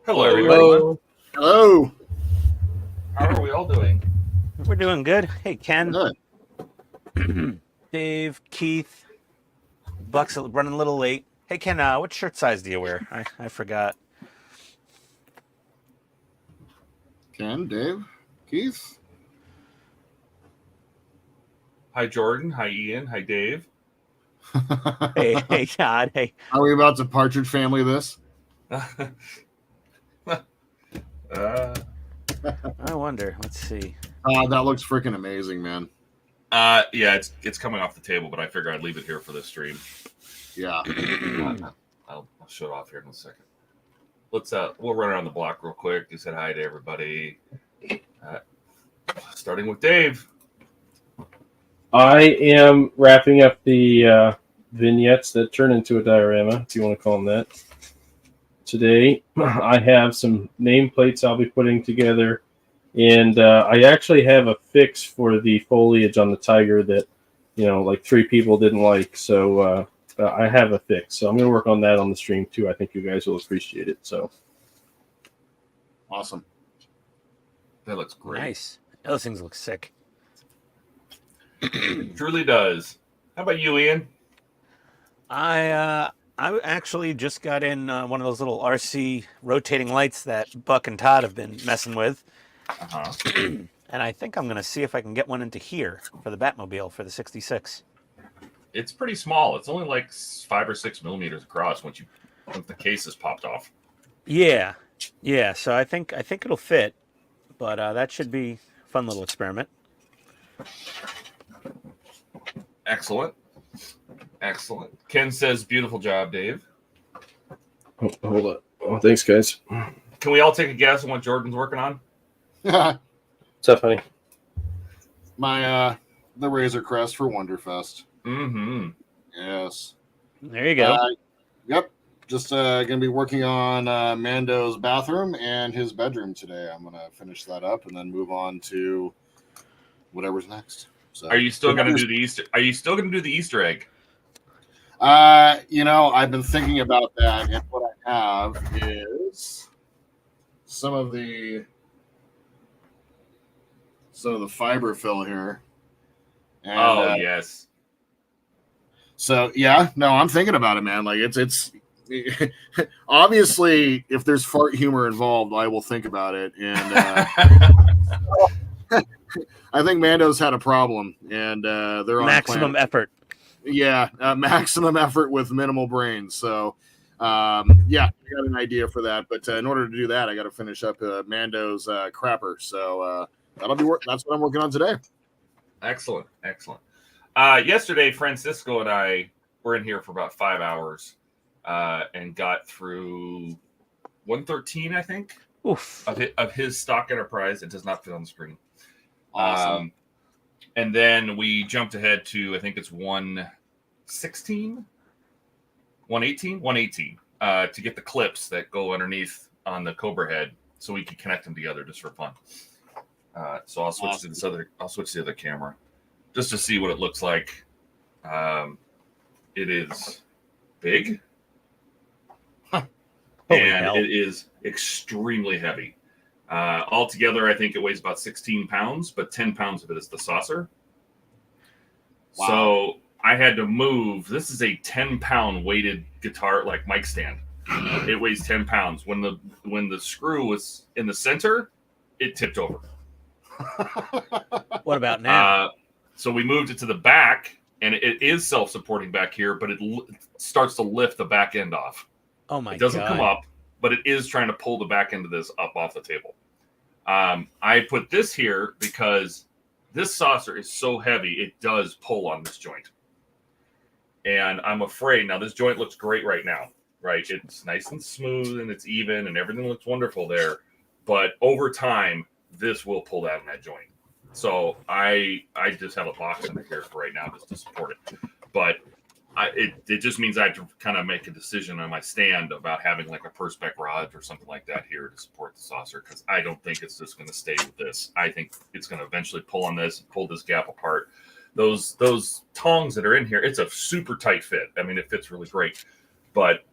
Hello, everybody. Hello. How are we all doing? We're doing good. Hey, Ken, Good. Dave, Keith, Buck's running a little late. Hey, Ken, what shirt size do you wear? I forgot. Ken, Dave, Keith. Hi, Jordan. Hi, Ian. Hi, Dave. Hey, Todd. Hey. Are we about to Partridge Family this? I wonder. Let's see. That looks freaking amazing, man. Yeah, it's coming off the table, but I figure I'd leave it here for this stream. Yeah. I'll show it off here in a second. We'll run around the block real quick. You said hi to everybody. Starting with Dave. I am wrapping up the vignettes that turn into a diorama, if you want to call them that. Today, I have some nameplates I'll be putting together, and I actually have a fix for the foliage on the tiger that, like 3 people didn't like, so I have a fix. So I'm going to work on that on the stream, too. I think you guys will appreciate it. So Awesome. That looks great. Nice. Those things look sick. It truly does. How about you, Ian? I actually just got in one of those little RC rotating lights that Buck and Todd have been messing with. Uh-huh. And I think I'm going to see if I can get one into here for the Batmobile for the 66. It's pretty small. It's only like 5 or 6 millimeters across once the case is popped off. Yeah. So I think it'll fit, but that should be a fun little experiment. Excellent. Ken says, beautiful job, Dave. oh, hold on. Oh, thanks, guys. Can we all take a guess on what Jordan's working on? What's up, honey? The Razor Crest for Wonderfest. Mm-hmm. Yes. There you go. Yep. Just gonna be working on Mando's bathroom and his bedroom today. I'm gonna finish that up and then move on to whatever's next. So, Are you still going to do the Easter? Are you still going to do the Easter egg? I've been thinking about that, and what I have is some of the fiber fill here. And, yes. So yeah, no, I'm thinking about it, man. Like it's obviously if there's fart humor involved, I will think about it. And I think Mando's had a problem, and they're on Maximum effort. Yeah, maximum effort with minimal brains. So, I got an idea for that. But in order to do that, I got to finish up Mando's crapper. So that'll be that's what I'm working on today. Excellent. Yesterday, Francisco and I were in here for about 5 hours and got through 113, I think, Oof. of his stock Enterprise. It does not fit on the screen. Awesome. And then we jumped ahead to, I think it's 118 to get the clips that go underneath on the Cobra head so we can connect them together just for fun. So I'll switch to the other camera just to see what it looks like. It is big and it is extremely heavy. Altogether, I think it weighs about 16 pounds, but 10 pounds of it is the saucer. Wow. So I had to move. This is a 10-pound weighted guitar, like mic stand. It weighs 10 pounds. When the screw was in the center, it tipped over. What about now? So we moved it to the back, and it is self-supporting back here, but it starts to lift the back end off. Oh my God. It doesn't come up, but it is trying to pull the back end of this up off the table. I put this here because this saucer is so heavy, it does pull on this joint. And I'm afraid, now this joint looks great right now, right? It's nice and smooth and it's even and everything looks wonderful there. But over time, this will pull down that joint. So I just have a box in here for right now just to support it. But it just means I have to kind of make a decision on my stand about having like a Perspex rod or something like that here to support the saucer, because I don't think it's just going to stay with this. I think it's going to eventually pull on this, pull this gap apart. Those tongs that are in here, it's a super tight fit. I mean, it fits really great, but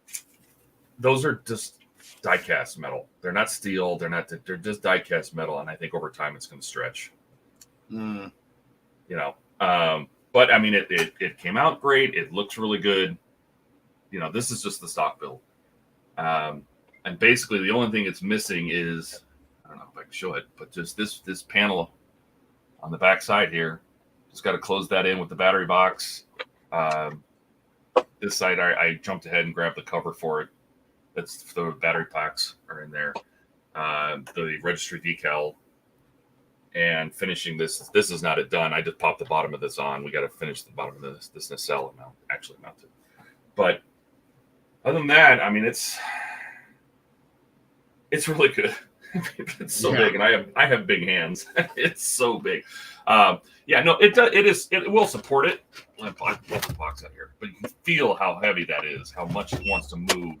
those are just die-cast metal. They're not steel. They're just die-cast metal, and I think over time it's going to stretch. Mm. You know, but I mean, it came out great. It looks really good. You know, this is just the stock build, and basically the only thing it's missing is, I don't know if I can show it, but just this panel on the back side here. Just got to close that in with the battery box. This side, I jumped ahead and grabbed the cover for it. That's the battery packs are in there. The registry decal, and finishing this. This is not it done. I just popped the bottom of this on. We got to finish the bottom of this nacelle and actually mount it. But other than that, I mean, it's really good. It's so big, and I have big hands. It's so big. Yeah, no, it will support it. Let me pull the box out here, but you can feel how heavy that is, how much it wants to move.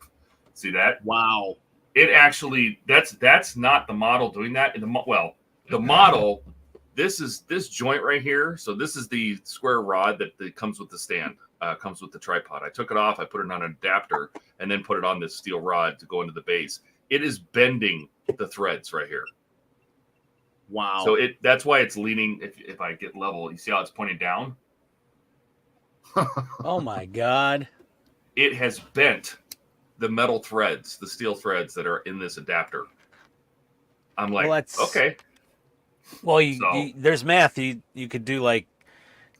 See that? Wow. It actually, that's not the model doing that. The model, this joint right here. So this is the square rod that comes with the stand, comes with the tripod. I took it off, I put it on an adapter, and then put it on this steel rod to go into the base. It is bending the threads right here. Wow. So that's why it's leaning. If I get level, you see how it's pointing down? Oh my God. It has bent the metal threads, the steel threads that are in this adapter. I'm like, okay. Well, there's math. You could do like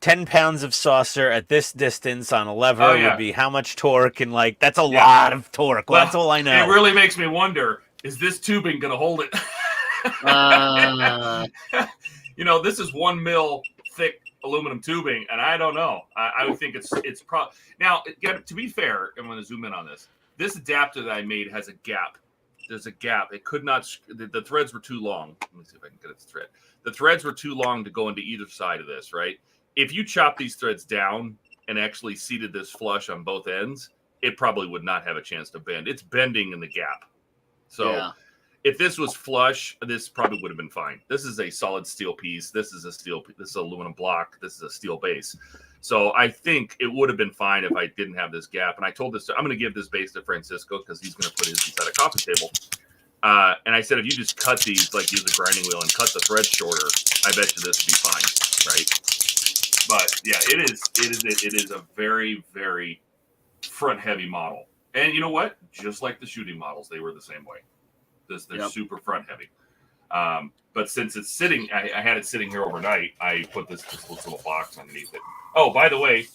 10 pounds of saucer at this distance on a lever would be how much torque, and like that's a lot of torque. Well, that's all I know. It really makes me wonder, is this tubing going to hold it? You know, this is 1 mil thick aluminum tubing, and I don't know. I would think it's probably now. To be fair, I'm going to zoom in on this. This adapter that I made has a gap. There's a gap. It could not. The threads were too long. Let me see if I can get it to thread. The threads were too long to go into either side of this. Right. If you chop these threads down and actually seated this flush on both ends, it probably would not have a chance to bend. It's bending in the gap. So if this was flush, this probably would have been fine. This is a solid steel piece. This is an aluminum block. This is a steel base. So I think it would have been fine if I didn't have this gap. And I told this, I'm going to give this base to Francisco because he's going to put his inside a coffee table. And I said, if you just cut these, like use a grinding wheel and cut the thread shorter, I bet you this would be fine, right? But yeah, it is a very, very front heavy model. And you know what? Just like the shooting models, they were the same way. They're super front heavy. But since it's sitting, I had it sitting here overnight. I put this little box underneath it. Oh, by the way,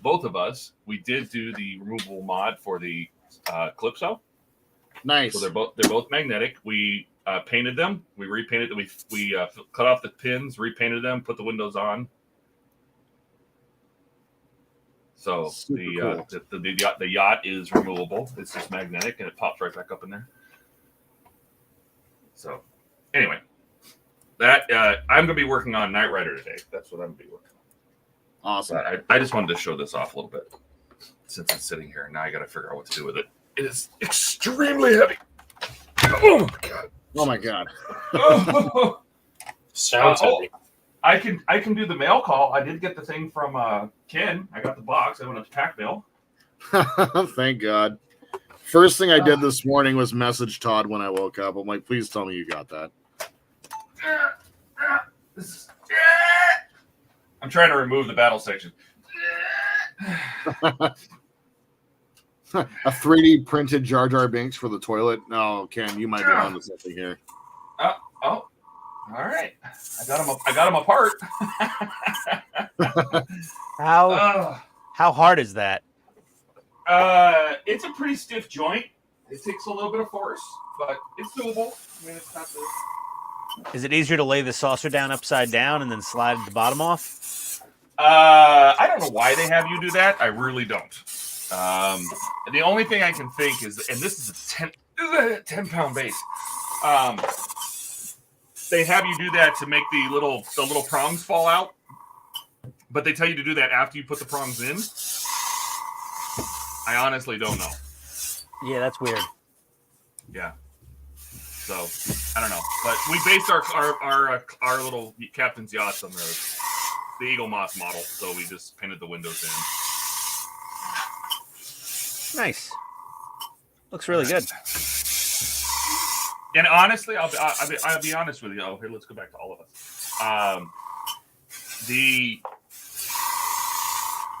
both of us did do the removable mod for the Calypso. Nice. So they're both magnetic. We painted them. We repainted them. We cut off the pins, repainted them, put the windows on. So the yacht is removable. It's just magnetic, and it pops right back up in there. So anyway, that I'm going to be working on Knight Rider today. That's what I'm going to be working on. Awesome. I just wanted to show this off a little bit since it's sitting here. Now I got to figure out what to do with it. It is extremely heavy. Oh my god. Oh my god. Sounds heavy. I can do the mail call. I did get the thing from Ken. I got the box. I went up to pack mail. Thank God. First thing I did this morning was message Todd when I woke up. I'm like, please tell me you got that. I'm trying to remove the battle section. A 3D printed Jar Jar Binks for the toilet. No, Ken, you might be onto something here. Oh, all right. I got them apart. How hard is that? It's a pretty stiff joint. It takes a little bit of force, but it's doable. I mean, it's not the... Is it easier to lay the saucer down upside down and then slide the bottom off? I don't know why they have you do that. I really don't. The only thing I can think is, and this is a 10-pound base. They have you do that to make the little prongs fall out, but they tell you to do that after you put the prongs in. I honestly don't know. Yeah, that's weird. Yeah. So I don't know, but we based our little captain's yachts on the Eagle Moss model, so we just painted the windows in. Nice. Looks really good. And honestly, I'll be honest with you. Oh, here, let's go back to all of us.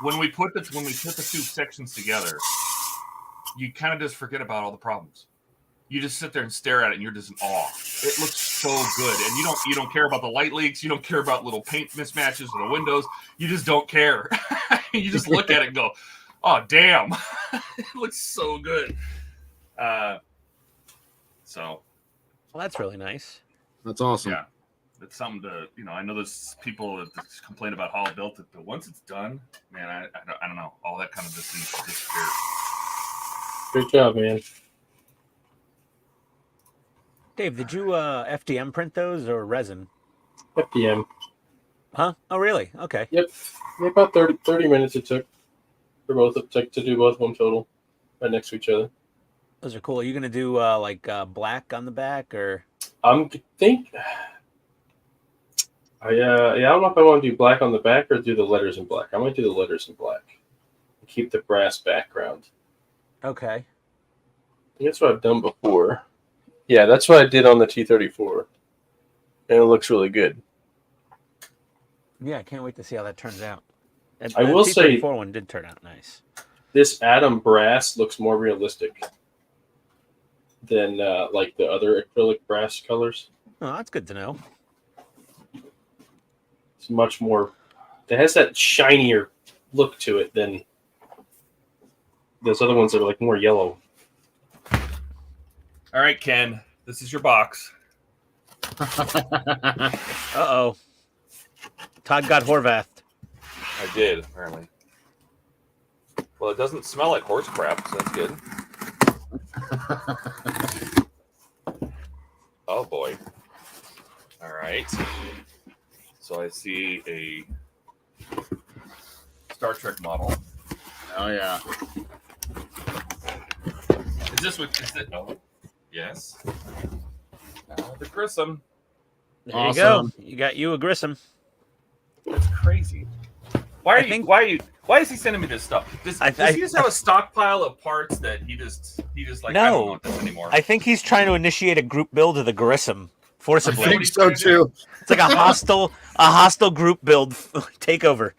When we put the two sections together, you kind of just forget about all the problems. You just sit there and stare at it, and you're just in awe. It looks so good, and you don't care about the light leaks. You don't care about little paint mismatches in the windows. You just don't care. You just look at it and go, "Oh, damn!" It looks so good. So. Well, that's really nice. That's awesome. Yeah, it's something to I know there's people that complain about how I built it, but once it's done, man, I don't know, all that kind of just needs to disappear. Great job, man. Dave, did you FDM print those or resin? FDM. Huh? Oh, really? Okay. Yep. About 30 minutes it took for both to do both of them total, right next to each other. Those are cool. Are you gonna do black on the back or? I don't know if I want to do black on the back or do the letters in black. I might do the letters in black. Keep the brass background. Okay. I think that's what I've done before. Yeah, that's what I did on the T-34, and it looks really good. Yeah, I can't wait to see how that turns out. I will say, the T-34 one did turn out nice. This Atom brass looks more realistic than like the other acrylic brass colors. Oh, that's good to know. It's much more. It has that shinier look to it than those other ones that are like more yellow. All right, Ken, this is your box. Uh-oh. Todd got Horvathed. I did, apparently. Well, it doesn't smell like horse crap, so that's good. Oh, boy. All right. So I see a Star Trek model. Oh, yeah. Is this what is it? Oh, yes. The Grissom. There you go. You got you a Grissom. That's crazy. Why is he sending me this stuff? Does he just have a stockpile of parts that he just like, no, I don't want this anymore? I think he's trying to initiate a group build of the Grissom forcibly. I think so too. It's like a hostile group build takeover.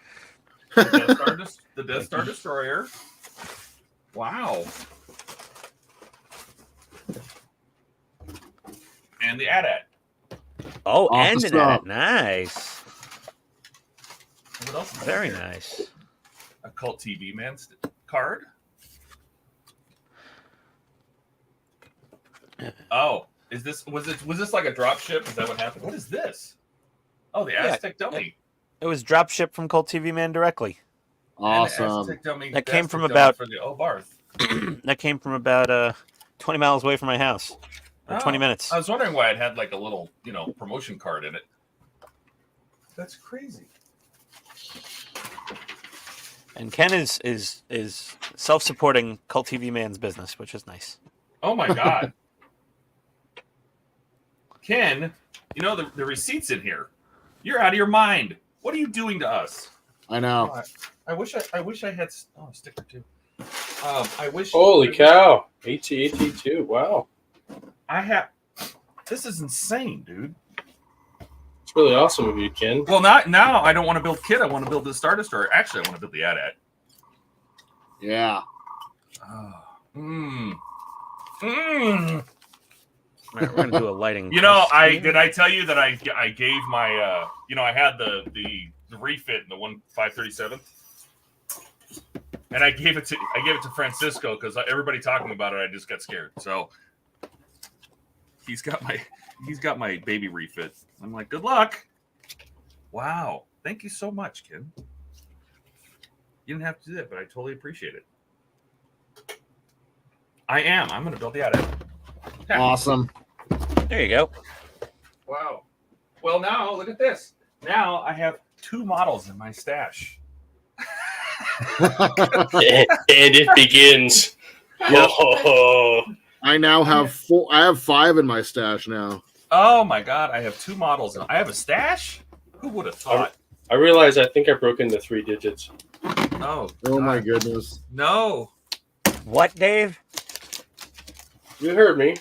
The Death Star Destroyer. Wow. And the AT-AT. Oh, Awesome. and an AT-AT. Nice. What else? Very nice. A Cult TV Man card. Oh, was this like a drop ship? Is that what happened? What is this? Oh, the Aztec dummy. It was drop shipped from Cult TV Man directly. Awesome. That came from about for the Barth. that came from about 20 miles away from my house. Or 20 minutes. I was wondering why it had like a little, promotion card in it. That's crazy. And Ken is self-supporting Cult TV Man's business, which is nice. Oh my God. Ken, the receipt's in here. You're out of your mind. What are you doing to us? I know. Oh, I wish I had a sticker too. Holy cow. AT-AT2. Wow. This is insane, dude. It's really awesome of you, Ken. Well, now I don't want to build Kit. I want to build the Star Destroyer. Actually, I want to build the AT-AT. Yeah. We're gonna do a lighting. Did I tell you that I gave my I had the refit in the 537, and I gave it to Francisco because everybody talking about it, I just got scared. So he's got my baby refit. I'm like, good luck. Wow, thank you so much, Ken. You didn't have to do that, but I totally appreciate it. I'm going to build the AT-AT. Awesome. There you go. Wow. Well, now look at this. Now I have 2 models in my stash. And it begins. Oh. I now have 4. I have 5 in my stash now. Oh my God! I have 2 models. I have a stash. Who would have thought? I realize I think I broke into 3 digits. Oh. Oh my goodness. No. What, Dave? You heard me.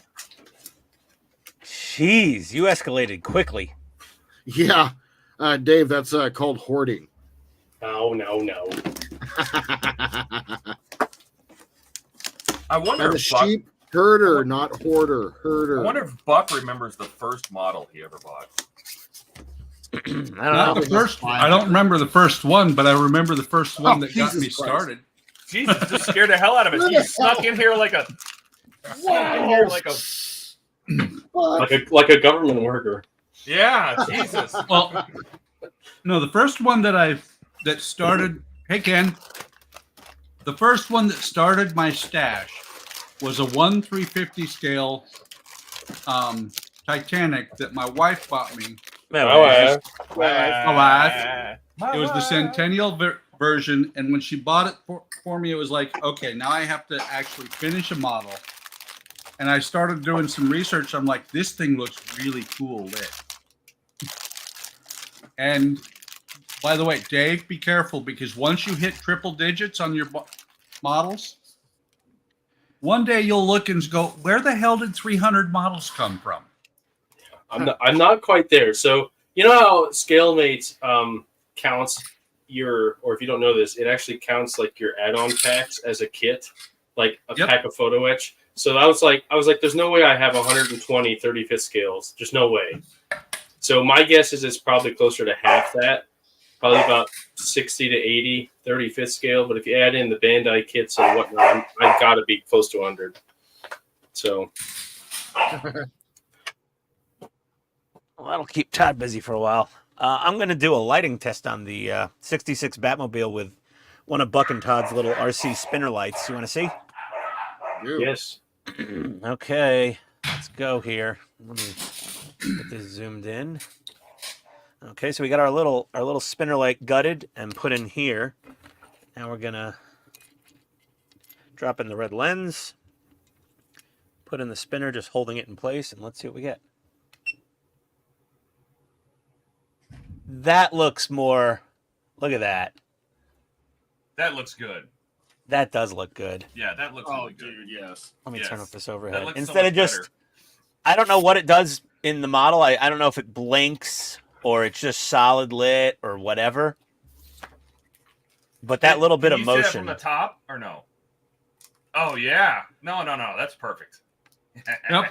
Jeez, you escalated quickly. Yeah, Dave, that's called hoarding. No. I wonder I'm a if Buck, sheep herder, not hoarder. Herder. I wonder if Buck remembers the first model he ever bought. I don't Not know. the first. I don't remember the first one, but I remember the first one that got Jesus me Christ. started. Jesus, just scared the hell out of it. He snuck in here like a. Like a government worker. Yeah, Jesus. Well, no, the first one that started. Hey, Ken. The first one that started my stash was a 1/350 scale Titanic that my wife bought me. It was the Centennial version, and when she bought it for me, it was like, okay, now I have to actually finish a model. And I started doing some research. I'm like, this thing looks really cool lit. And by the way, Dave, be careful, because once you hit triple digits on your models, one day you'll look and go, where the hell did 300 models come from? I'm not quite there. So you know how ScaleMates counts your, or if you don't know this, it actually counts like your add-on packs as a kit, like a pack of photo etch. So I was like, there's no way I have 120 35th scales. Just no way. So my guess is it's probably closer to half that, probably about 60 to 80 35th scale. But if you add in the Bandai kits and whatnot, I've got to be close to 100. So. Well, that'll keep Todd busy for a while. I'm going to do a lighting test on the 66 Batmobile with one of Buck and Todd's little RC spinner lights. You want to see? Yes. Okay, let's go here. Let me get this zoomed in. Okay, so we got our little spinner light gutted and put in here. Now we're gonna drop in the red lens, put in the spinner, just holding it in place, and let's see what we get. That looks more. Look at that. That looks good. That does look good. Yeah, that looks really good. Dude, yes. Let me turn off this overhead. That looks Instead so of just, better. I don't know what it does in the model. I don't know if it blinks or it's just solid lit or whatever. But that little bit of Can you see that motion. from the top or no? Oh yeah. No. That's perfect. Yep.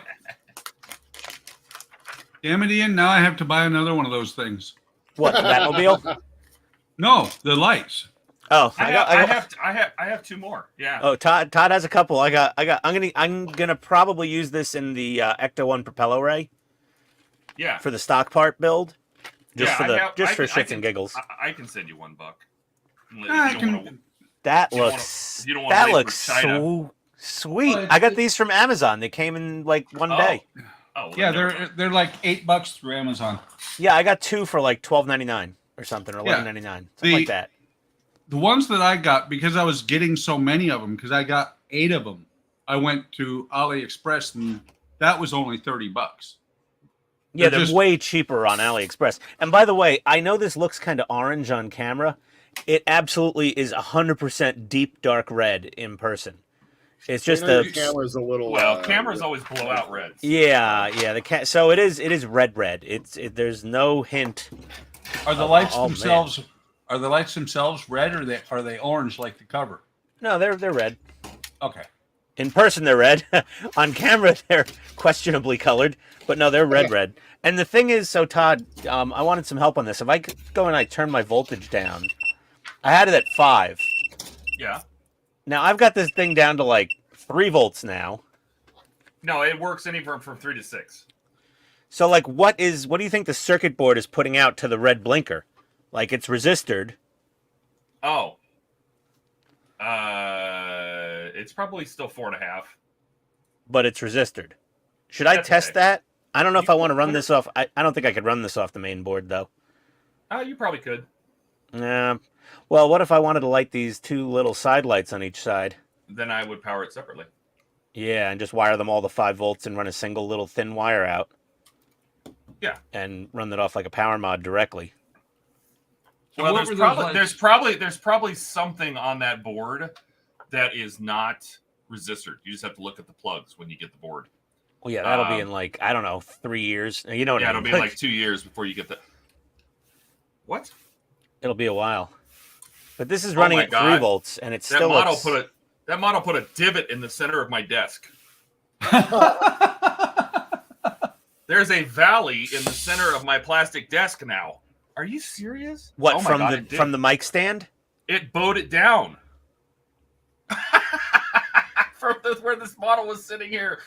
Damn it, Ian. Now I have to buy another one of those things. What, the Batmobile? No, the lights. Oh, I have two more. Yeah. Oh, Todd has a couple. I'm gonna probably use this in the Ecto 1 propeller ray. Yeah. For the stock part build. Just for shits and and giggles. I can send you one, Buck. That looks so sweet. I got these from Amazon. They came in like one day. Oh, yeah, they're like $8 through Amazon. Yeah, I got two for like $12.99 or something, or $11.99, something like that. The ones that I got, because I was getting so many of them, because I got 8 of them, I went to AliExpress, and that was only $30. Yeah, they're way cheaper on AliExpress. And by the way, I know this looks kind of orange on camera. It absolutely is 100% deep dark red in person. It's just the camera's a little. Well, cameras always blow out red. Yeah. So it is red. There's no hint. Are the lights themselves? Man. Are the lights themselves red, or are they orange like the cover? No, they're red. Okay. In person, they're red. On camera, they're questionably colored. But no, they're red. And the thing is, so Todd, I wanted some help on this. If I could go and I turn my voltage down, I had it at 5. Yeah. Now I've got this thing down to like 3 volts now. No, it works anywhere from 3 to 6. So like, what do you think the circuit board is putting out to the red blinker? Like it's resistored. Oh. It's probably still 4.5. But it's resistored. Should I test that? I don't know if I want to run this off. I don't think I could run this off the main board though. You probably could. Yeah. Well, what if I wanted to light these 2 little side lights on each side? Then I would power it separately. Yeah, and just wire them all to 5 volts and run a single little thin wire out. Yeah. And run that off like a power mod directly. Well, there's probably something on that board that is not resistor. You just have to look at the plugs when you get the board. Well, yeah, that'll be in like, I don't know, 3 years. You know what Yeah, I it'll mean? be like 2 years before you get the. What? It'll be a while. But this is Oh running my at God. 3 volts, and it's That still model looks... put a divot in the center of my desk. There's a valley in the center of my plastic desk now. Are you serious? What, Oh my from God, from the mic stand? It bowed it down. From where this model was sitting here.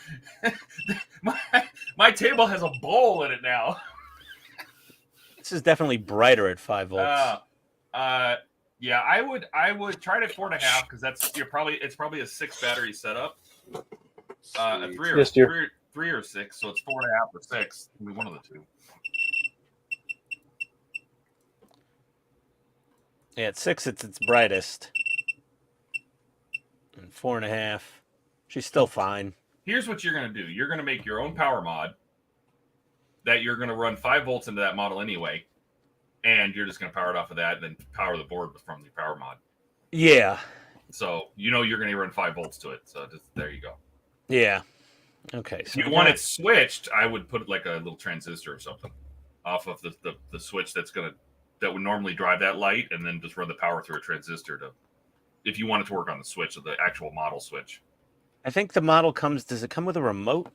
my table has a bowl in it now. This is definitely brighter at 5 volts. Yeah, I would try it at 4.5 because it's probably a 6 battery setup. A 3 or Yes, dear. 3 or 6, so it's 4.5 or 6. It'll be one of the two. Yeah, at 6, it's its brightest. And 4.5, she's still fine. Here's what you're going to do. You're going to make your own power mod that you're going to run 5 volts into that model anyway, and you're just going to power it off of that and then power the board from the power mod. Yeah. So you're going to run 5 volts to it. So just there you go. Yeah. Okay. If So you want it switched, I would put like a little transistor or something off of the switch that would normally drive that light, and then just run the power through a transistor if you want it to work on the switch, of the actual model switch. I think the model does it come with a remote?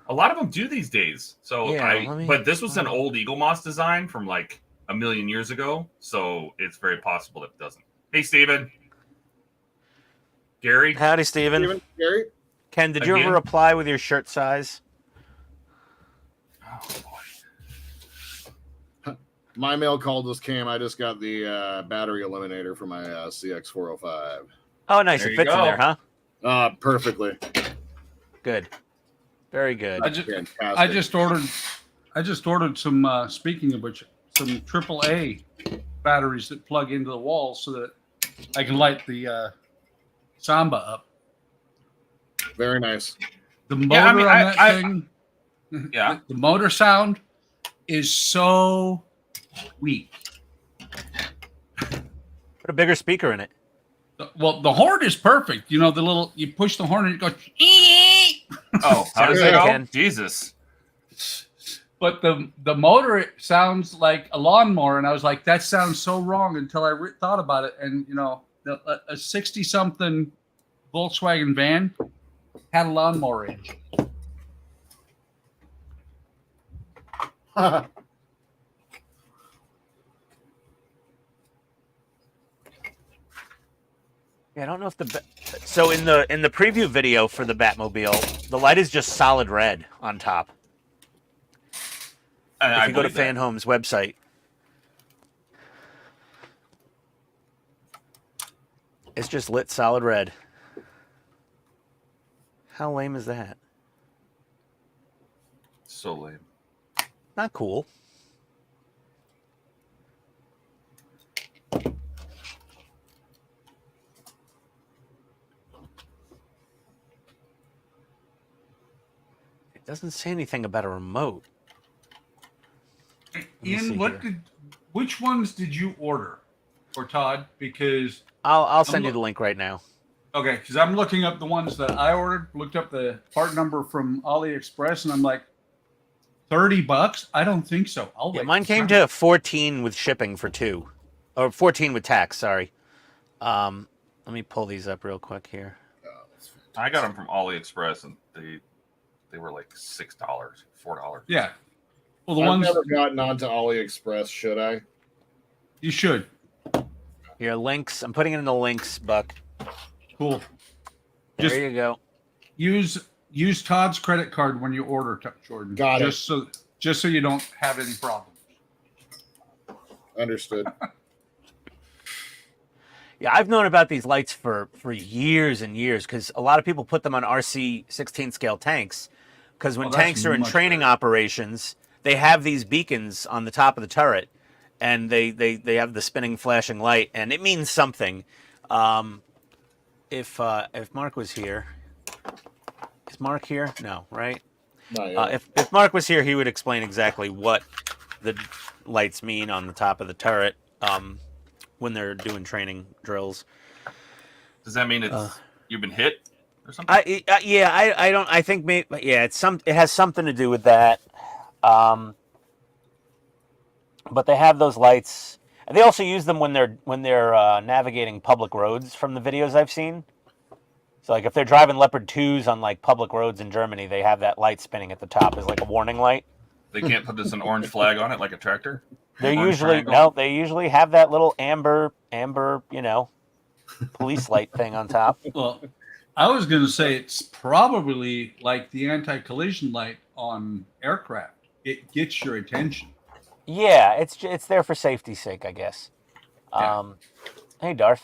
A lot of them do these days. So Yeah, but this was an old Eagle Moss design from like a million years ago, so it's very possible that it doesn't. Hey, Steven. Gary. Howdy, Steven. Gary? Ken, did you Again? ever reply with your shirt size? Oh boy. My mail call just came. I just got the battery eliminator for my CX405. Oh, nice. There It you fits in go. there, huh? Perfectly. Good. Very good. Fantastic. I just ordered some. Speaking of which, some AAA batteries that plug into the wall so that I can light the Samba up. Very nice. The motor Yeah, I mean, on that thing, Yeah. the motor sound is so weak. Put a bigger speaker in it. Well, the horn is perfect. You know, you push the horn and it goes. Oh, how does Sorry, it go? Ken. Jesus. But the motor, it sounds like a lawnmower, and I was like, that sounds so wrong until I thought about it. And you know, a 60-something Volkswagen van had a lawnmower engine. Yeah, I don't know if so in the preview video for the Batmobile, the light is just solid red on top. If you go to Fan Home's website, it's just lit solid red. How lame is that? So lame. Not cool. It doesn't say anything about a remote. Ian, which ones did you order for Todd? Because I'll send you the link right now. okay, because I'm looking up the ones that I ordered, looked up the part number from AliExpress, and I'm like, $30? I don't think so. Yeah, mine came to 14 with shipping for 2, or 14 with tax. Sorry. Let me pull these up real quick here. I got them from AliExpress, and they were like $6, $4. Yeah. Well, the I've ones never gotten onto AliExpress, should I? you should. Here, links. I'm putting it in the links, Buck. Cool. Just There you go. use Todd's credit card when you order, Jordan. Got it. Just so you don't have any problems. Understood. Yeah, I've known about these lights for years and years because a lot of people put them on RC 16 scale tanks because when Oh, that's tanks are in much training better. operations, they have these beacons on the top of the turret, and they have the spinning flashing light, and it means something. If Mark was here, is Mark here? No, right? Not yet. If Mark was here, he would explain exactly what the lights mean on the top of the turret when they're doing training drills. Does that mean it's You've been hit or something? I don't. I think maybe. Yeah, it has something to do with that. But they have those lights. They also use them when they're navigating public roads. From the videos I've seen, so like if they're driving Leopard 2s on like public roads in Germany, they have that light spinning at the top as like a warning light. They can't put this an orange flag on it like a tractor? They Orange usually triangle? They usually have that little amber, police light thing on top. Well, I was going to say it's probably like the anti-collision light on aircraft. It gets your attention. Yeah, it's there for safety's sake, I guess. Yeah. Hey, Darth.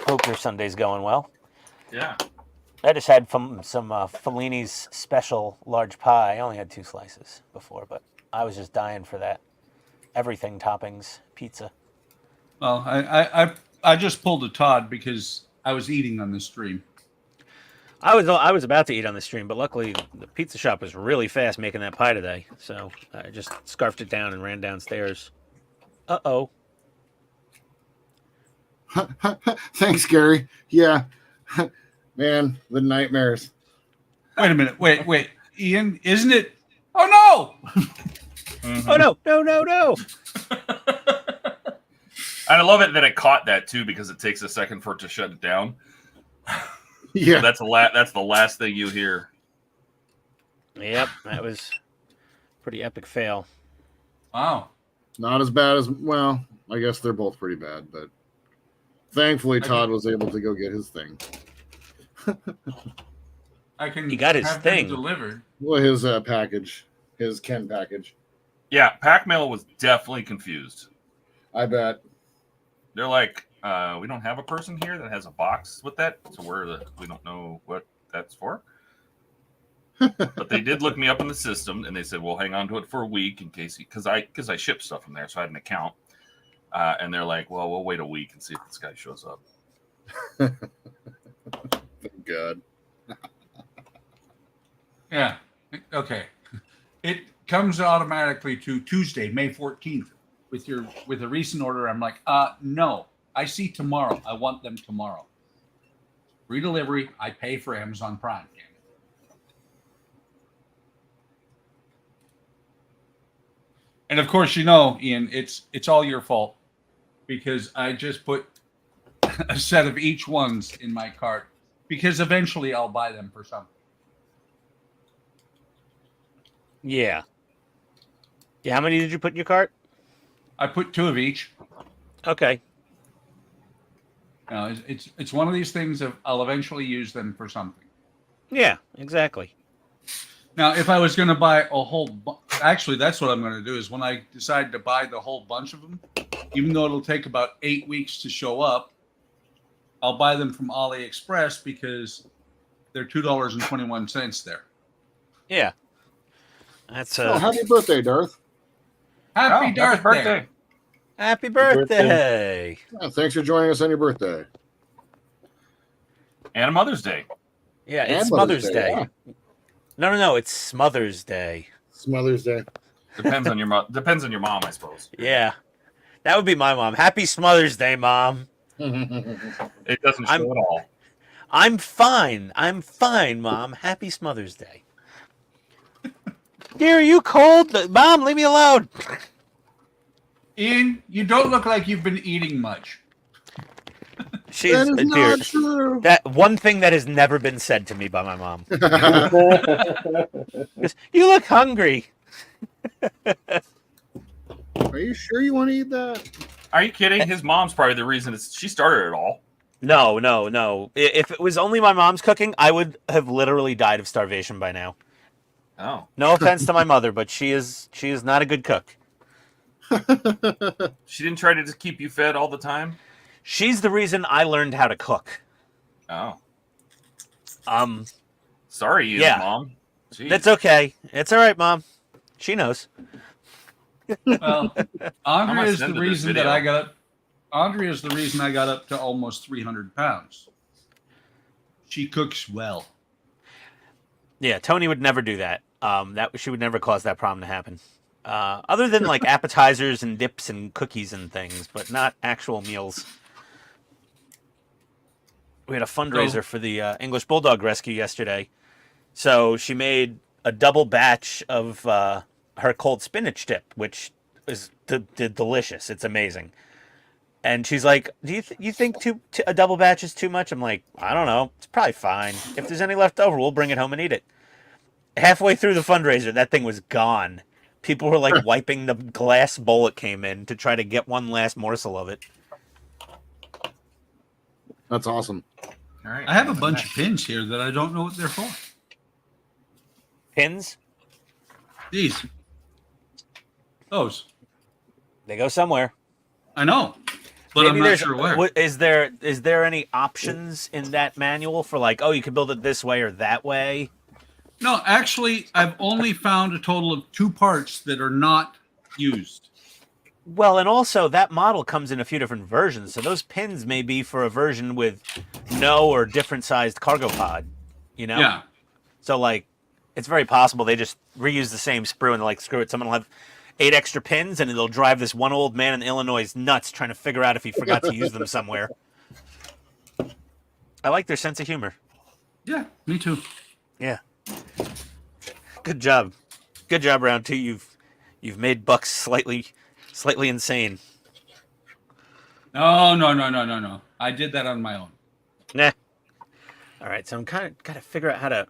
Hope your Sunday's going well. Yeah. I just had some Fellini's special large pie. I only had 2 slices before, but I was just dying for that everything toppings pizza. Well, I just pulled a Todd because I was eating on the stream. I was about to eat on the stream, but luckily the pizza shop was really fast making that pie today, so I just scarfed it down and ran downstairs. Uh-oh. Thanks, Gary. Yeah. Man, the nightmares. Wait a minute. Wait. Ian, isn't it? Oh, no! Mhm. Oh, no. And I love it that it caught that too, because it takes a second for it to shut it down. Yeah. That's the last thing you hear. Yep, that was a pretty epic fail. Wow. Not as bad as, well, I guess they're both pretty bad, but thankfully Todd was able to go get his thing. I can He got his have thing. them delivered. Well, his package, his Ken package. Yeah, Pack Mail was definitely confused. I bet. They're like, we don't have a person here that has a box with that, so we don't know what that's for. But they did look me up in the system, and they said, "Well, hang on to it for a week in case," because I ship stuff from there, so I had an account. And they're like, "Well, we'll wait a week and see if this guy shows up." Thank God. Yeah. Okay. It comes automatically to Tuesday, May 14th. With a recent order, I'm like, no. I see tomorrow. I want them tomorrow. Free delivery. I pay for Amazon Prime. Damn it. And of course, Ian, it's all your fault because I just put a set of each ones in my cart because eventually I'll buy them for something. Yeah. Yeah, how many did you put in your cart? I put 2 of each. Okay. It's one of these things of I'll eventually use them for something. Yeah, exactly. Now, if I was going to buy a whole, actually, that's what I'm going to do is when I decide to buy the whole bunch of them, even though it'll take about 8 weeks to show up, I'll buy them from AliExpress because they're $2.21 there. Yeah. That's Oh, happy birthday, Darth. Happy birthday! Happy birthday. Yeah, thanks for joining us on your birthday. And a Mother's Day. Yeah, And it's Mother's Day. yeah. No, it's Smother's Day. It's Mother's Day. Depends on your mom, I suppose. Yeah. That would be my mom. Happy Smother's Day, Mom. It doesn't show at all. I'm fine, Mom. Happy Smother's Day. Dear, are you cold? Mom, leave me alone. Ian, you don't look like you've been eating much. She's That is dear. not true. That one thing that has never been said to me by my mom. Is, you look hungry. Are you sure you want to eat that? Are you kidding? His mom's probably the reason she started it all. No. If it was only my mom's cooking, I would have literally died of starvation by now. Oh. No offense to my mother, but she is not a good cook. She didn't try to just keep you fed all the time? She's the reason I learned how to cook. Oh. Yeah. Sorry, you, Mom. Jeez. That's okay. It's all right, Mom. She knows. Well, Andrea is the send her this reason that video. I got up. Andrea is the reason I got up to almost 300 pounds. She cooks well. Yeah, Tony would never do that. She would never cause that problem to happen. Other than like appetizers and dips and cookies and things, but not actual meals. we had a fundraiser for the English Bulldog Rescue yesterday. So she made a double batch of her cold spinach dip, which is delicious. It's amazing. And she's like, "Do you think a double batch is too much?" I'm like, "I don't know. It's probably fine. If there's any left over, we'll bring it home and eat it." Halfway through the fundraiser, that thing was gone. People were like wiping the glass bowl it came in to try to get one last morsel of it. That's awesome. All right. I have a bunch of pins here that I don't know what they're for. Pins? These. Those. They go somewhere. I know, but I'm not sure where. Is there any options in that manual for like, oh, you can build it this way or that way? No, actually, I've only found a total of 2 parts that are not used. Well, and also that model comes in a few different versions, so those pins may be for a version with no or different sized cargo pod, you know? Yeah. So, like, it's very possible they just reuse the same sprue and they're like, screw it, someone will have 8 extra pins and it'll drive this one old man in Illinois nuts trying to figure out if he forgot to use them somewhere. I like their sense of humor. Yeah, me too. Yeah. Good job. Good job, round 2. You've made Bucks slightly insane. No. I did that on my own. Nah. All right, so I'm kind of got to figure out how to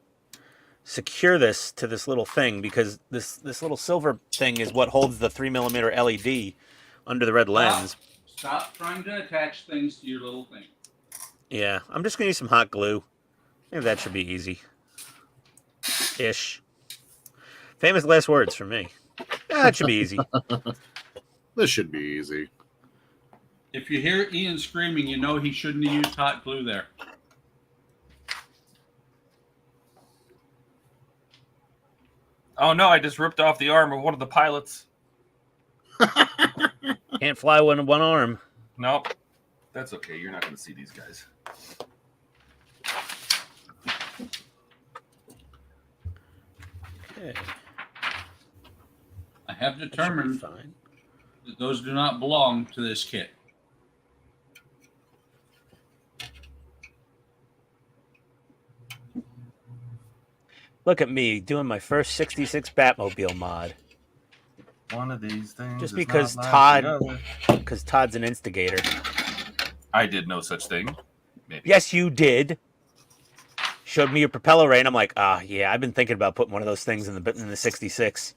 secure this to this little thing because this little silver thing is what holds the 3mm LED under the red lens. Stop trying to attach things to your little thing. Yeah, I'm just gonna use some hot glue. Maybe that should be easy. Ish. Famous last words from me. Yeah, that should be easy. This should be easy. If you hear Ian screaming, you know he shouldn't have used hot glue there. Oh no! I just ripped off the arm of one of the pilots. Can't fly with one arm. Nope. That's okay. You're not going to see these guys. Okay. I have determined Fine. that those do not belong to this kit. Look at me doing my first 66 Batmobile mod. One of these things. Just is because not like the other. Todd's an instigator. I did no such thing. Maybe. Yes, you did. Showed me your propeller ray, and I'm like, yeah, I've been thinking about putting one of those things in the 66.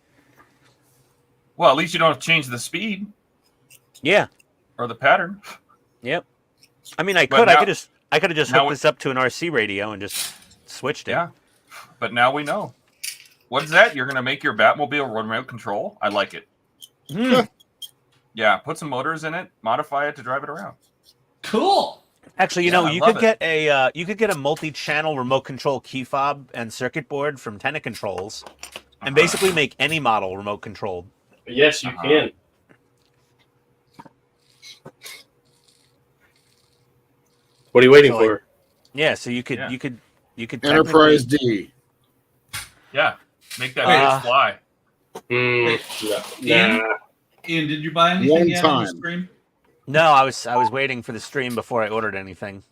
Well, at least you don't have to change the speed Yeah. or the pattern. Yep. I mean, I But could. now- I could have just now hooked this up to an RC radio and just switched it. Yeah. But now we know. What is that? You're going to make your Batmobile run remote control? I like it. Mm. Yeah, put some motors in it, modify it to drive it around. Cool. Actually, you Yeah, know, I you love could get a multi-channel remote control key fob and circuit board from Tenet Controls, and basically make any model remote controlled. Yes, you can. What are you waiting So, like, for? Yeah, so you could Yeah. you could Enterprise technically- D. Yeah, make that bitch fly. Ian? Nah. Ian, did you buy anything One yet on the time. stream? No, I was waiting for the stream before I ordered anything.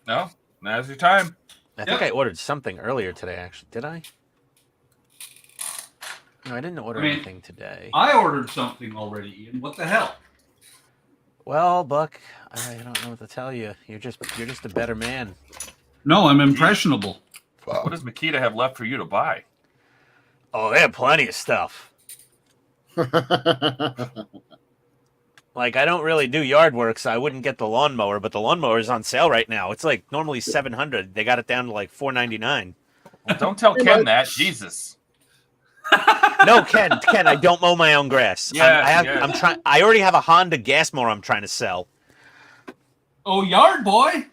No, now's your time. I think Yeah. I ordered something earlier today. Actually, did I? No, I didn't order I mean, anything today. I ordered something already, Ian. What the hell? Well, Buck, I don't know what to tell you. You're just a better man. No, I'm impressionable. What does Makita have left for you to buy? Oh, they have plenty of stuff. Like, I don't really do yard work, so I wouldn't get the lawnmower, but the lawnmower is on sale right now. It's like normally $700. They got it down to like $499. Well, don't tell Ken that. Jesus. No, Ken, I don't mow my own grass. Yeah, I'm trying. I already have a Honda gas mower I'm trying to sell. Oh, yard boy.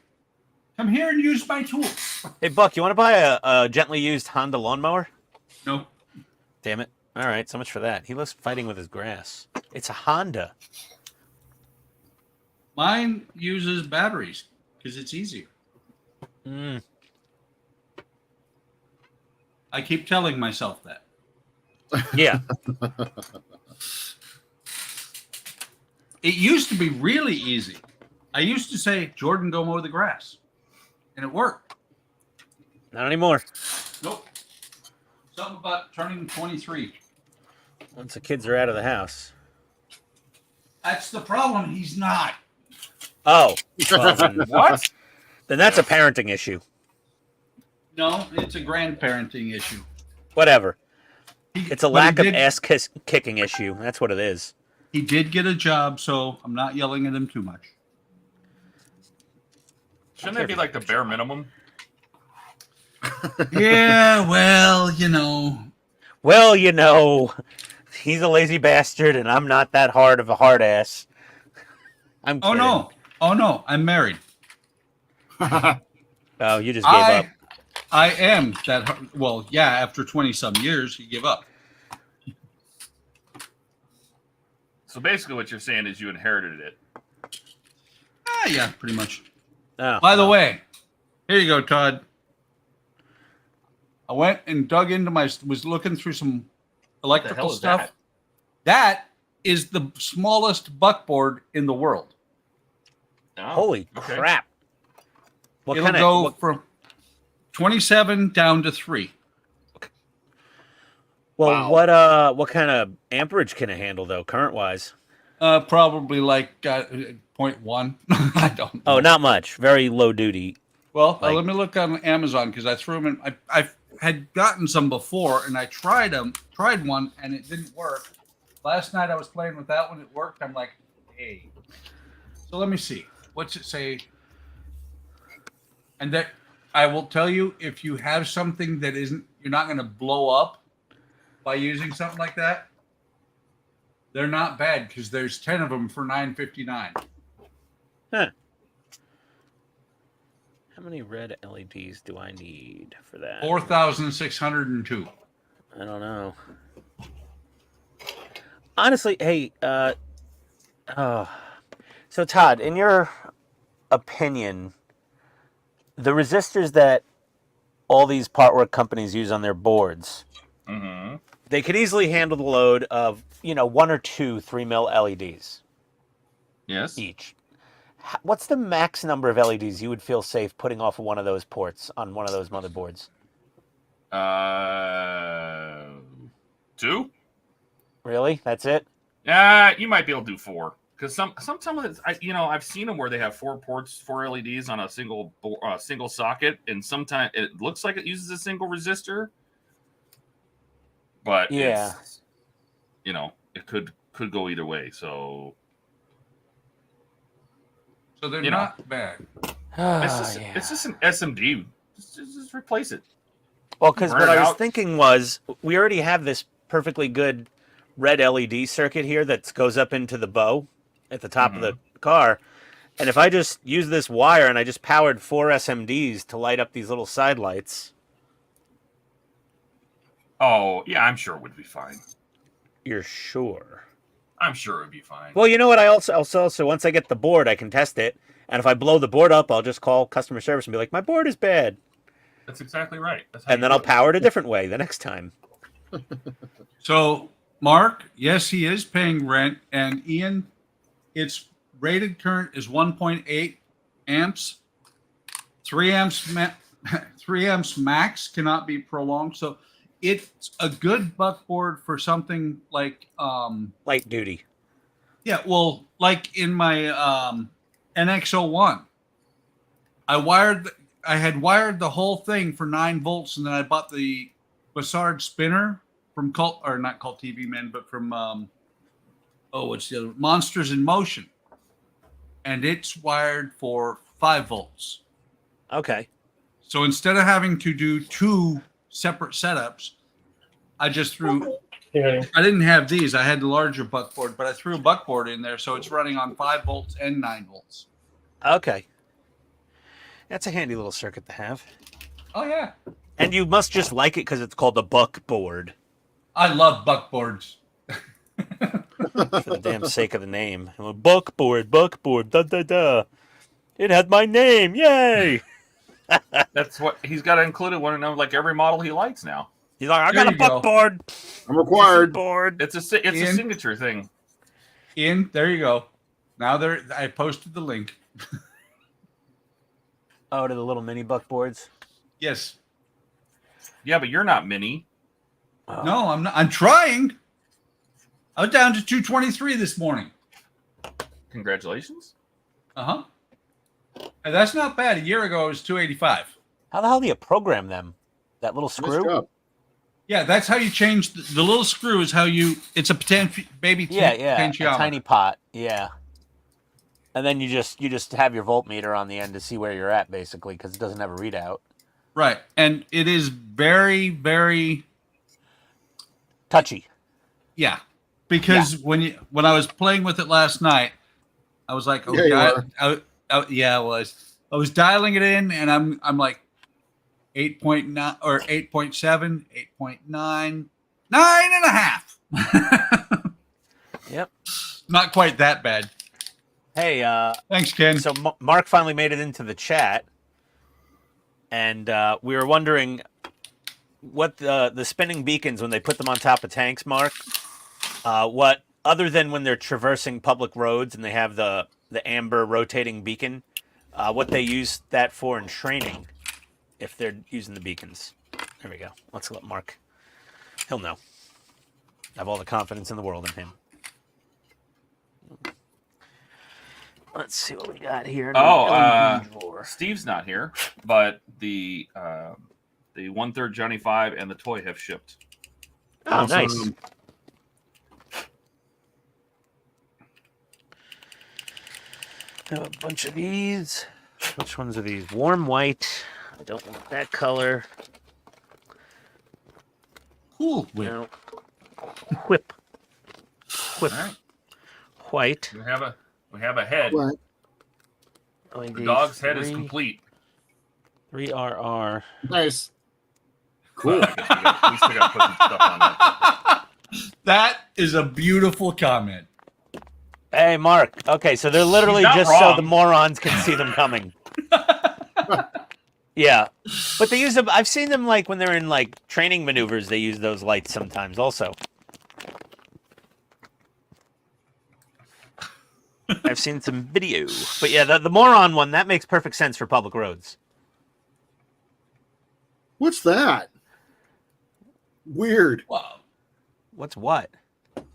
Come here and use my tools. Hey, Buck, you want to buy a gently used Honda lawnmower? No. Damn it. All right, so much for that. He loves fighting with his grass. It's a Honda. Mine uses batteries because it's easier. Mm. I keep telling myself that. Yeah. It used to be really easy. I used to say, Jordan, go mow the grass. and it worked. Not anymore. Nope. Something about turning 23. Once the kids are out of the house. That's the problem. He's not. Oh. Well, then, What? then that's a parenting issue. No, it's a grandparenting issue. Whatever. It's a But lack he of did- ass-kicking issue. That's what it is. He did get a job, so I'm not yelling at him too much. Shouldn't that be like the bare minimum? Yeah, well, you know. Well, you know, he's a lazy bastard, and I'm not that hard of a hard ass. I'm Oh, kidding. no. Oh, no. I'm married. Oh, you just gave up. I am that. Well, yeah, after 20-some years, you give up. So basically, what you're saying is you inherited it. Yeah, pretty much. Oh, By the way, here you go, Todd. I went and dug into was looking through some electrical hell is stuff. that? That is the smallest buckboard in the world. Oh, holy okay. crap! What It'll kind go of? from 27 down to 3. Well, Wow. what kind of amperage can it handle though, current wise? Probably like 0.1. I don't know. Oh, not much. Very low duty. Well, Like- let me look on Amazon because I threw them in. I had gotten some before, and I tried one, and it didn't work. Last night I was playing with that one. It worked. I'm like, hey. So let me see. What's it say? And that I will tell you, if you have something that isn't, you're not going to blow up by using something like that. They're not bad because there's 10 of them for $9.59. Huh. How many red LEDs do I need for that? 4,602. I don't know. Honestly, hey, so Todd, in your opinion, the resistors that all these part work companies use on their boards, Mm-hmm. they could easily handle the load of, 1 or 2 3 mil LEDs Yes. each. What's the max number of LEDs you would feel safe putting off of one of those ports on one of those motherboards? 2? Really? That's it? You might be able to do 4 because sometimes I've seen them where they have 4 ports, 4 LEDs on a single socket, and sometimes it looks like it uses a single resistor, but Yeah. it's, it could go either way. So So they're You know. not bad. it's just an SMD. Just replace it. Well, because Burn what it I was out. thinking was we already have this perfectly good red LED circuit here that goes up into the bow at the top of the car. And if I just use this wire and I just powered 4 SMDs to light up these little side lights, Oh yeah, I'm sure it would be fine. you're sure. I'm sure it'd be fine. Well, you know what? I also once I get the board, I can test it. And if I blow the board up, I'll just call customer service and be like, my board is bad. That's exactly right. That's how And you then do I'll it. power it a different way the next time. So, Mark, yes, he is paying rent. And Ian, its rated current is 1.8 amps. 3 amps, 3 amps max cannot be prolonged. So it's a good buckboard for something like, Light duty. yeah, well, like in my NX01, I had wired the whole thing for 9 volts, and then I bought the Bassard spinner from not Cult TV Men, but from what's the other? Monsters in Motion, and it's wired for 5 volts. Okay. So instead of having to do 2 separate setups, I just threw. Here, I didn't have these. I had the larger buckboard, but I threw a buckboard in there, so it's running on 5 volts and 9 volts. Okay. That's a handy little circuit to have. Oh yeah. And you must just like it because it's called a buckboard. I love buckboards. For the damn sake of the name. Buckboard, da da da. It had my name, yay! That's what he's got to include it one of like every model he likes now. He's like, I There got a you go. buckboard. I'm required. Board. It's a Ian? signature thing. Ian, there you go. Now I posted the link. Oh, to the little mini buck boards. Yes. Yeah, but you're not mini. Oh. No, I'm not. I'm trying. I was down to 223 this morning. Congratulations. Uh-huh. And that's not bad. A year ago, it was 285. How the hell do you program them? That little Nice screw? job. Yeah, that's how you change the little screw. Is how you. It's a baby. Yeah, a potentiometer. tiny pot. Yeah. And then you just have your voltmeter on the end to see where you're at, basically, because it doesn't have a readout. Right, and it is very, very Touchy. yeah. Because when I was playing with it last night, I was like, oh Yeah, you God, yeah, I was. I was dialing it in, and I'm like 8.9 or 8.7, 8.9, 9.5. Yep. Not quite that bad. Hey, Thanks, Ken. so Mark finally made it into the chat, and we were wondering what the spinning beacons, when they put them on top of tanks, Mark, what, other than when they're traversing public roads and they have the amber rotating beacon, what they use that for in training, if they're using the beacons. There we go. Let's let Mark. He'll know. I have all the confidence in the world in him. Let's see what we got here. Steve's not here, but the 1/3 Johnny 5 and the toy have shipped. Oh, nice. Have a bunch of these. Which ones are these? Warm white. I don't want that color. Cool. No. Whip. All right. White. We have a head. What? The dog's head is complete. 3RR. Nice. Cool. I guess we still got to put some stuff on that. That is a beautiful comment. Hey, Mark. Okay, so they're literally He's not just so wrong. the morons can see them coming. Yeah. But they use them. I've seen them like when they're in like training maneuvers, they use those lights sometimes also. I've seen some video. But yeah, the moron one, that makes perfect sense for public roads. What's that? Weird. Wow. What's what?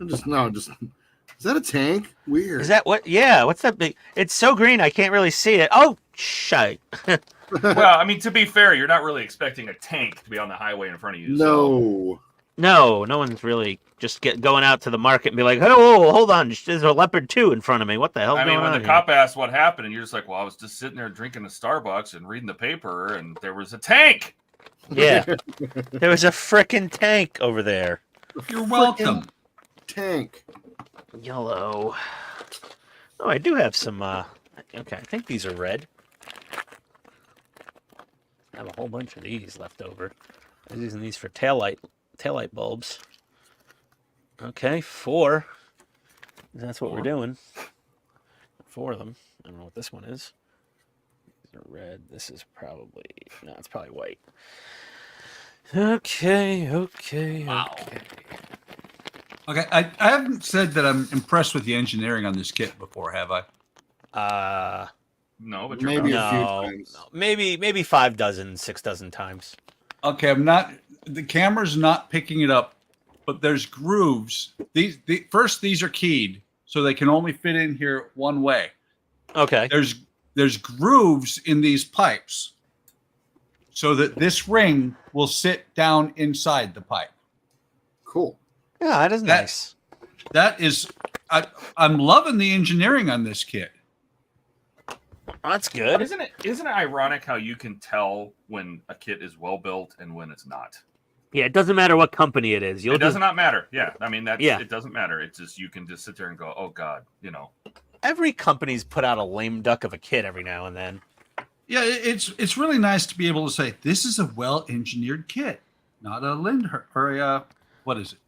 Is that a tank? Weird. Is that what? Yeah, what's that big? It's so green, I can't really see it. Oh, shite. Well, I mean, to be fair, you're not really expecting a tank to be on the highway in front of you. So. No. No one's really just going out to the market and be like, oh, hold on, there's a Leopard 2 in front of me. What the hell's I going mean, on when the here? cop asked what happened, and you're just like, well, I was just sitting there drinking a Starbucks and reading the paper, and there was a tank. Yeah. There was a frickin' tank over there. You're welcome. Tank. Yellow. Oh, I do have some, okay, I think these are red. I have a whole bunch of these left over. I was using these for taillight bulbs. Okay, 4. That's what we're doing. 4 of them. I don't know what this one is. These are red. This is probably... No, it's probably white. Okay. Wow. Okay, I haven't said that I'm impressed with the engineering on this kit before, have I? No, but you're Maybe about- a few No, times. no. Maybe 5 dozen, 6 dozen times. Okay, I'm not. The camera's not picking it up, but there's grooves. These are keyed, so they can only fit in here one way. Okay. There's grooves in these pipes, so that this ring will sit down inside the pipe. Cool. Yeah, that is nice. That is, I'm loving the engineering on this kit. That's good. Isn't it ironic how you can tell when a kit is well built and when it's not? Yeah, it doesn't matter what company it is. It does not matter. Yeah, I mean Yeah. it doesn't matter. It's just you can just sit there and go, oh God, you know. Every company's put out a lame duck of a kit every now and then. Yeah, it's really nice to be able to say this is a well-engineered kit, not a what is it?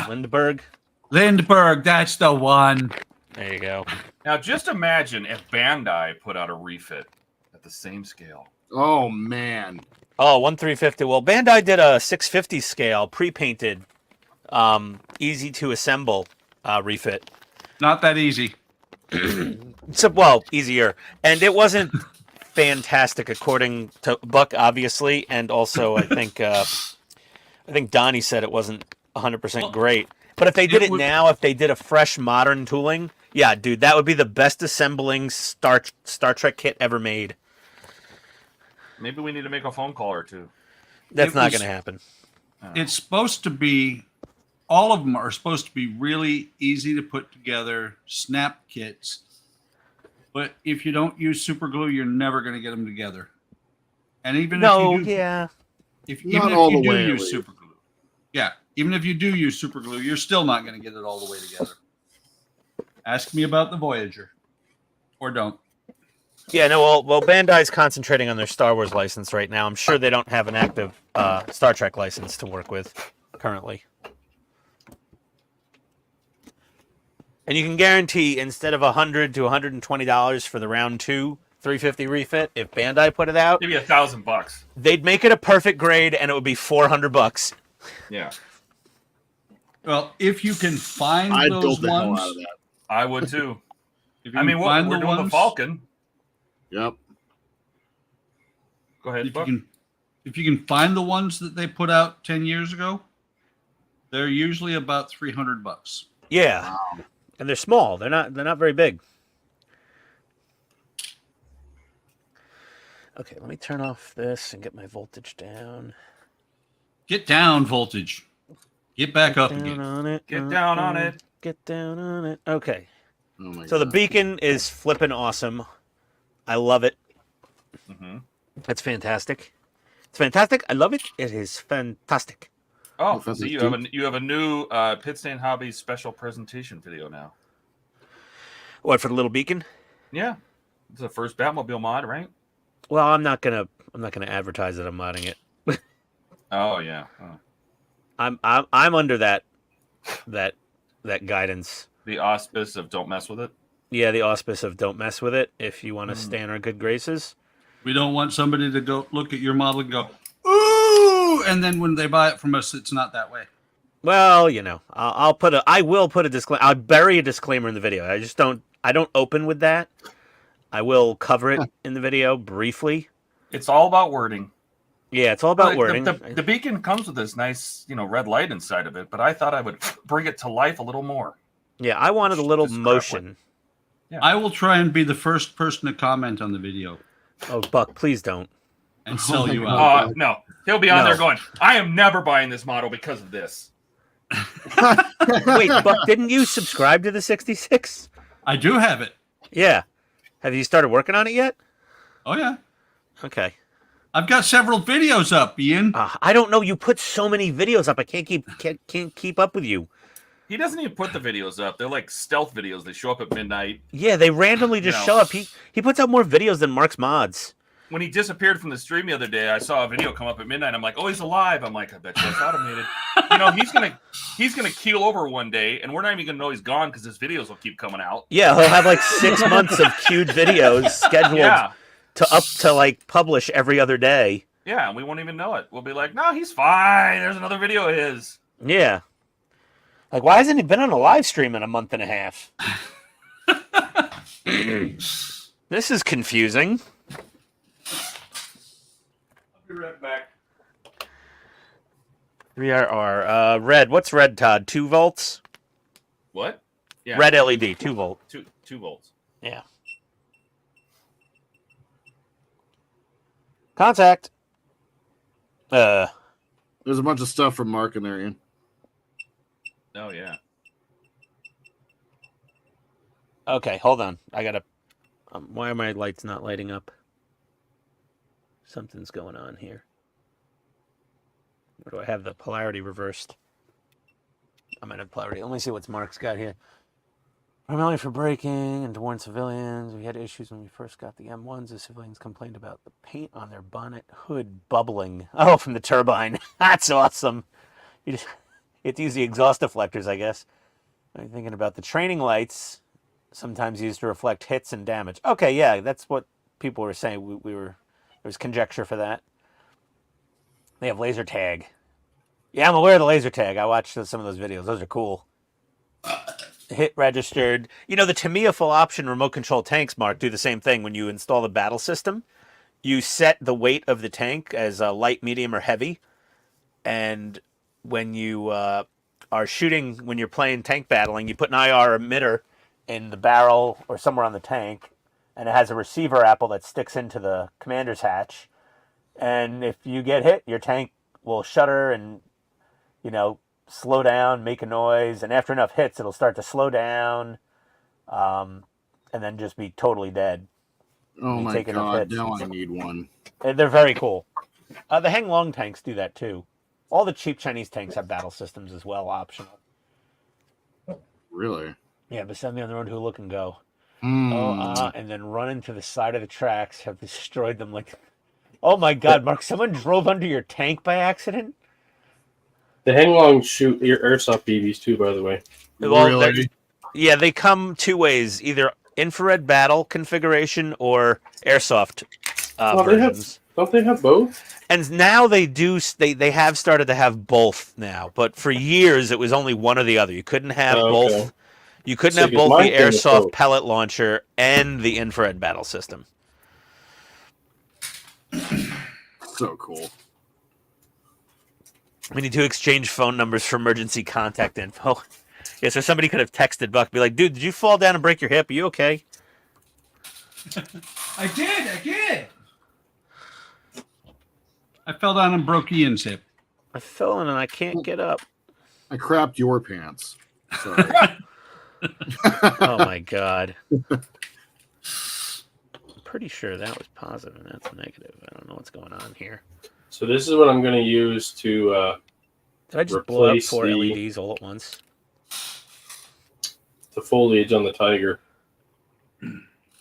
Lindbergh. Lindbergh, that's the one. There you go. Now just imagine if Bandai put out a refit at the same scale. Oh man. Oh, 1/350. Well, Bandai did a 650 scale, pre-painted, easy to assemble refit. Not that easy. So, well, easier. And it wasn't fantastic according to Buck, obviously, and also I think Donnie said it wasn't 100% great. But if they did it now, if they did a fresh modern tooling, yeah, dude, that would be the best assembling Star Trek kit ever made. Maybe we need to make a phone call or two. That's not going to happen. It's supposed to be, all of them are supposed to be really easy to put together, snap kits. But if you don't use super glue, you're never going to get them together. And even if you do, yeah. Even if you do use super glue, yeah, even if you do use super glue, you're still not going to get it all the way together. Ask me about the Voyager, or don't. Yeah, no, well, Bandai's concentrating on their Star Wars license right now. I'm sure they don't have an active Star Trek license to work with currently. And you can guarantee instead of $100 to $120 for the round 2 350 refit, if Bandai put it out, maybe $1,000. They'd make it a perfect grade, and it would be $400. Yeah. Well, if you can find I'd those build the hell ones, out of that. I would too. if you I mean, can we're doing the Falcon. Yep. Go ahead, Buck. If you can find the ones that they put out 10 years ago, they're usually about $300. Yeah, Wow. and they're small. They're not very big. Okay, let me turn off this and get my voltage down. Get down voltage. Get back up Down again. on it. Get down on it. Get down on it. Okay. Oh my So the God. beacon is flipping awesome. I love it. Mm-hmm. It's fantastic. It's fantastic. I love it. It is fantastic. Oh, Professor so you have a new PITSTAIN Hobbies special presentation video now. What, for the little beacon? Yeah, it's the first Batmobile mod, right? Well, I'm not gonna advertise that I'm modding it. Oh yeah. Oh. I'm under that guidance. The auspice of don't mess with it. Yeah, the auspice of don't mess with it if you want to stay in our good graces. We don't want somebody to go look at your model and go, ooh, and then when they buy it from us, it's not that way. Well, you know, I will put a disclaimer. I'll bury a disclaimer in the video. I don't open with that. I will cover it in the video briefly. It's all about wording. Yeah, it's all about The- wording. The beacon comes with this nice, red light inside of it, but I thought I would bring it to life a little more. Yeah, I wanted a little Just crap motion. I will try and be the first person to comment on the video Oh, Buck, please don't. and sell you my out. God. No, he'll be on No. there going, I am never buying this model because of this. Wait, Buck, didn't you subscribe to the 66? I do have it. Yeah. Have you started working on it yet? Oh, yeah. Okay. I've got several videos up, Ian. I don't know. You put so many videos up. I can't keep up with you. He doesn't even put the videos up. They're like stealth videos. They show up at midnight. Yeah, they randomly just No. show up. He puts out more videos than Mark's mods. When he disappeared from the stream the other day, I saw a video come up at midnight. I'm like, oh, he's alive. I'm like, I bet you that's automated. He's gonna keel over one day, and we're not even gonna know he's gone because his videos will keep coming out. Yeah, he'll have like 6 months of queued videos scheduled Yeah, to like publish every other day. yeah, and we won't even know it. We'll be like, no, he's fine. There's another video of his. Yeah. Like, why hasn't he been on a live stream in a month and a half? This is confusing. I'll be right back. 3RR. Red. What's red, Todd? 2 volts? What? Yeah, Red LED, 2 volt. 2 volts. Yeah. Contact. There's a bunch of stuff from Mark in there, Ian. Oh yeah. Okay, hold on. I gotta. Why are my lights not lighting up? Something's going on here. Or do I have the polarity reversed? I might have polarity. Let me see what's Mark's got here. Primarily for braking and to warn civilians. We had issues when we first got the M1s. The civilians complained about the paint on their bonnet hood bubbling. Oh, from the turbine. That's awesome. You have to use the exhaust deflectors, I guess. I'm thinking about the training lights, sometimes used to reflect hits and damage. Okay, yeah, that's what people were saying. There was conjecture for that. They have laser tag. Yeah, I'm aware of the laser tag. I watched some of those videos. Those are cool. Hit registered. The Tamiya full option remote control tanks, Mark, do the same thing when you install the battle system. you set the weight of the tank as light, medium, or heavy, and when you are shooting, when you're playing tank battling, you put an IR emitter in the barrel or somewhere on the tank, and it has a receiver apple that sticks into the commander's hatch. And if you get hit, your tank will shudder and, slow down, make a noise. And after enough hits, it'll start to slow down, and then just be totally dead. Oh You my take enough god, hits. now I need one. And they're very cool. The Hang Long tanks do that too. All the cheap Chinese tanks have battle systems as well, optional. Really? Yeah, but send me on the road to look and go. Hmm. And then run into the side of the tracks, have destroyed them like... Oh my god, Mark, someone drove under your tank by accident? The Hanglong shoot your airsoft BBs too, by the way. Well, Really? yeah, they come two ways. Either infrared battle configuration or airsoft versions. Don't they have both? And now they do. They have started to have both now, but for years it was only one or the other. You couldn't have both. Okay. You couldn't So have you both mine the thing is airsoft both. pellet launcher and the infrared battle system. So cool. We need to exchange phone numbers for emergency contact info. Yeah, so somebody could have texted Buck, be like, "Dude, did you fall down and break your hip? Are you okay?" I did. I fell down and broke Ian's hip. I fell in and I can't get up. I crapped your pants. Sorry. Oh my god. I'm pretty sure that was positive and that's negative. I don't know what's going on here. So this is what I'm going to use to Did I just blow up replace 4 the- LEDs all at once? the foliage on the Tiger.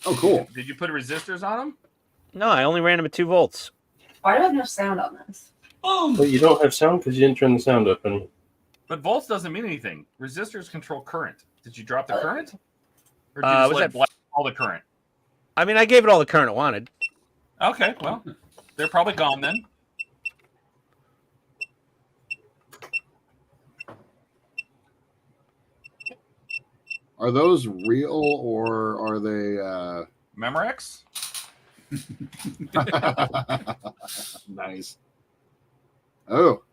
Oh, cool. Did you put resistors on them? No, I only ran them at 2 volts. Why do I have no sound on this? Boom! But you don't have sound because you didn't turn the sound up any. But volts doesn't mean anything. Resistors control current. Did you drop the current? Or did you Was just let that- it blast all the current? I mean, I gave it all the current it wanted. Okay, well, they're probably gone then. Are those real or are they Memorex? nice? Oh,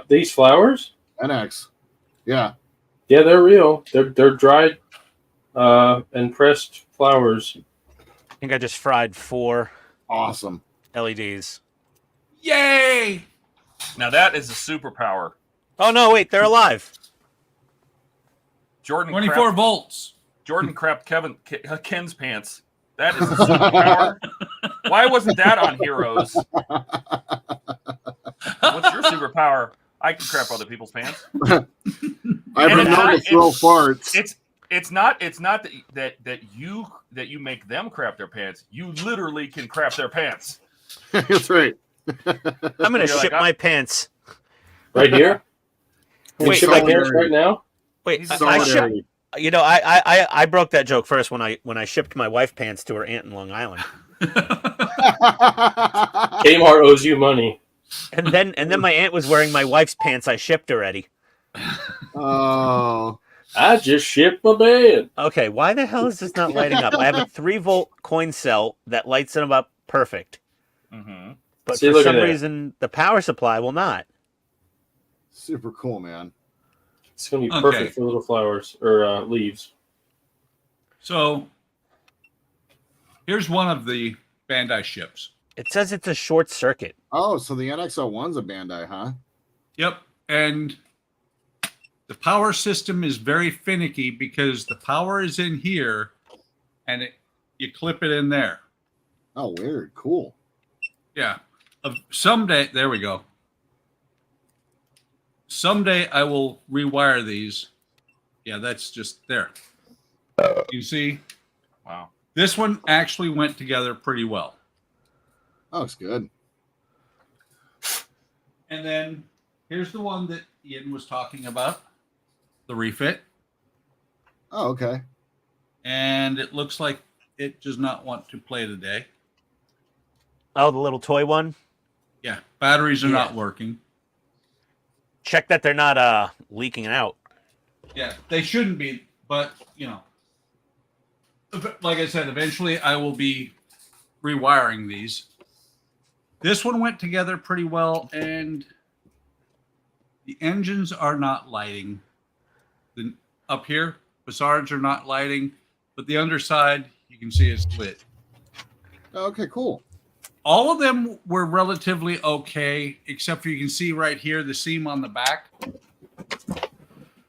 These flowers? NX. Yeah. Yeah, they're real. They're dried and pressed flowers. I think I just fried 4 Awesome. LEDs. Yay! Now that is a superpower. Oh no, wait, they're alive. Jordan 24 crapped, volts. Jordan crapped Ken's pants. That is a superpower. Why wasn't that on Heroes? What's your superpower? I can crap other people's pants. I've been known to throw farts. It's not that you make them crap their pants. You literally can crap their pants. That's right. I'm gonna You're ship like, my pants. Right here? Can you Wait, ship my like- pants right now? Wait, He's I Solidarity. shipped. I broke that joke first when I shipped my wife pants to her aunt in Long Island, Kmart owes you money. and then my aunt was wearing my wife's pants I shipped already. Oh, I just shipped my bed. Okay, why the hell is this not lighting up? I have a 3-volt coin cell that lights them up perfect, Mm-hmm. but See, for look at some that. reason the power supply will not. super cool, man. It's going to be Okay. perfect for little flowers or leaves. So here's one of the Bandai ships. It says it's a short circuit. Oh, so the NX-01's a Bandai, huh? Yep. And the power system is very finicky because the power is in here and you clip it in there. Oh, weird. Cool. Yeah. Someday, there we go. Someday I will rewire these. Yeah, that's just there. You see, Wow. this one actually went together pretty well. That looks good. And then here's the one that Ian was talking about, the refit. Oh, okay. And it looks like it does not want to play today. Oh, the little toy one. Yeah, batteries are Yeah. not working. Check that they're not leaking out. Yeah, they shouldn't be, but like I said, eventually I will be rewiring these. This one went together pretty well, and the engines are not lighting. Up here, facades are not lighting, but the underside, you can see it's lit. Okay, cool. All of them were relatively okay, except for you can see right here the seam on the back.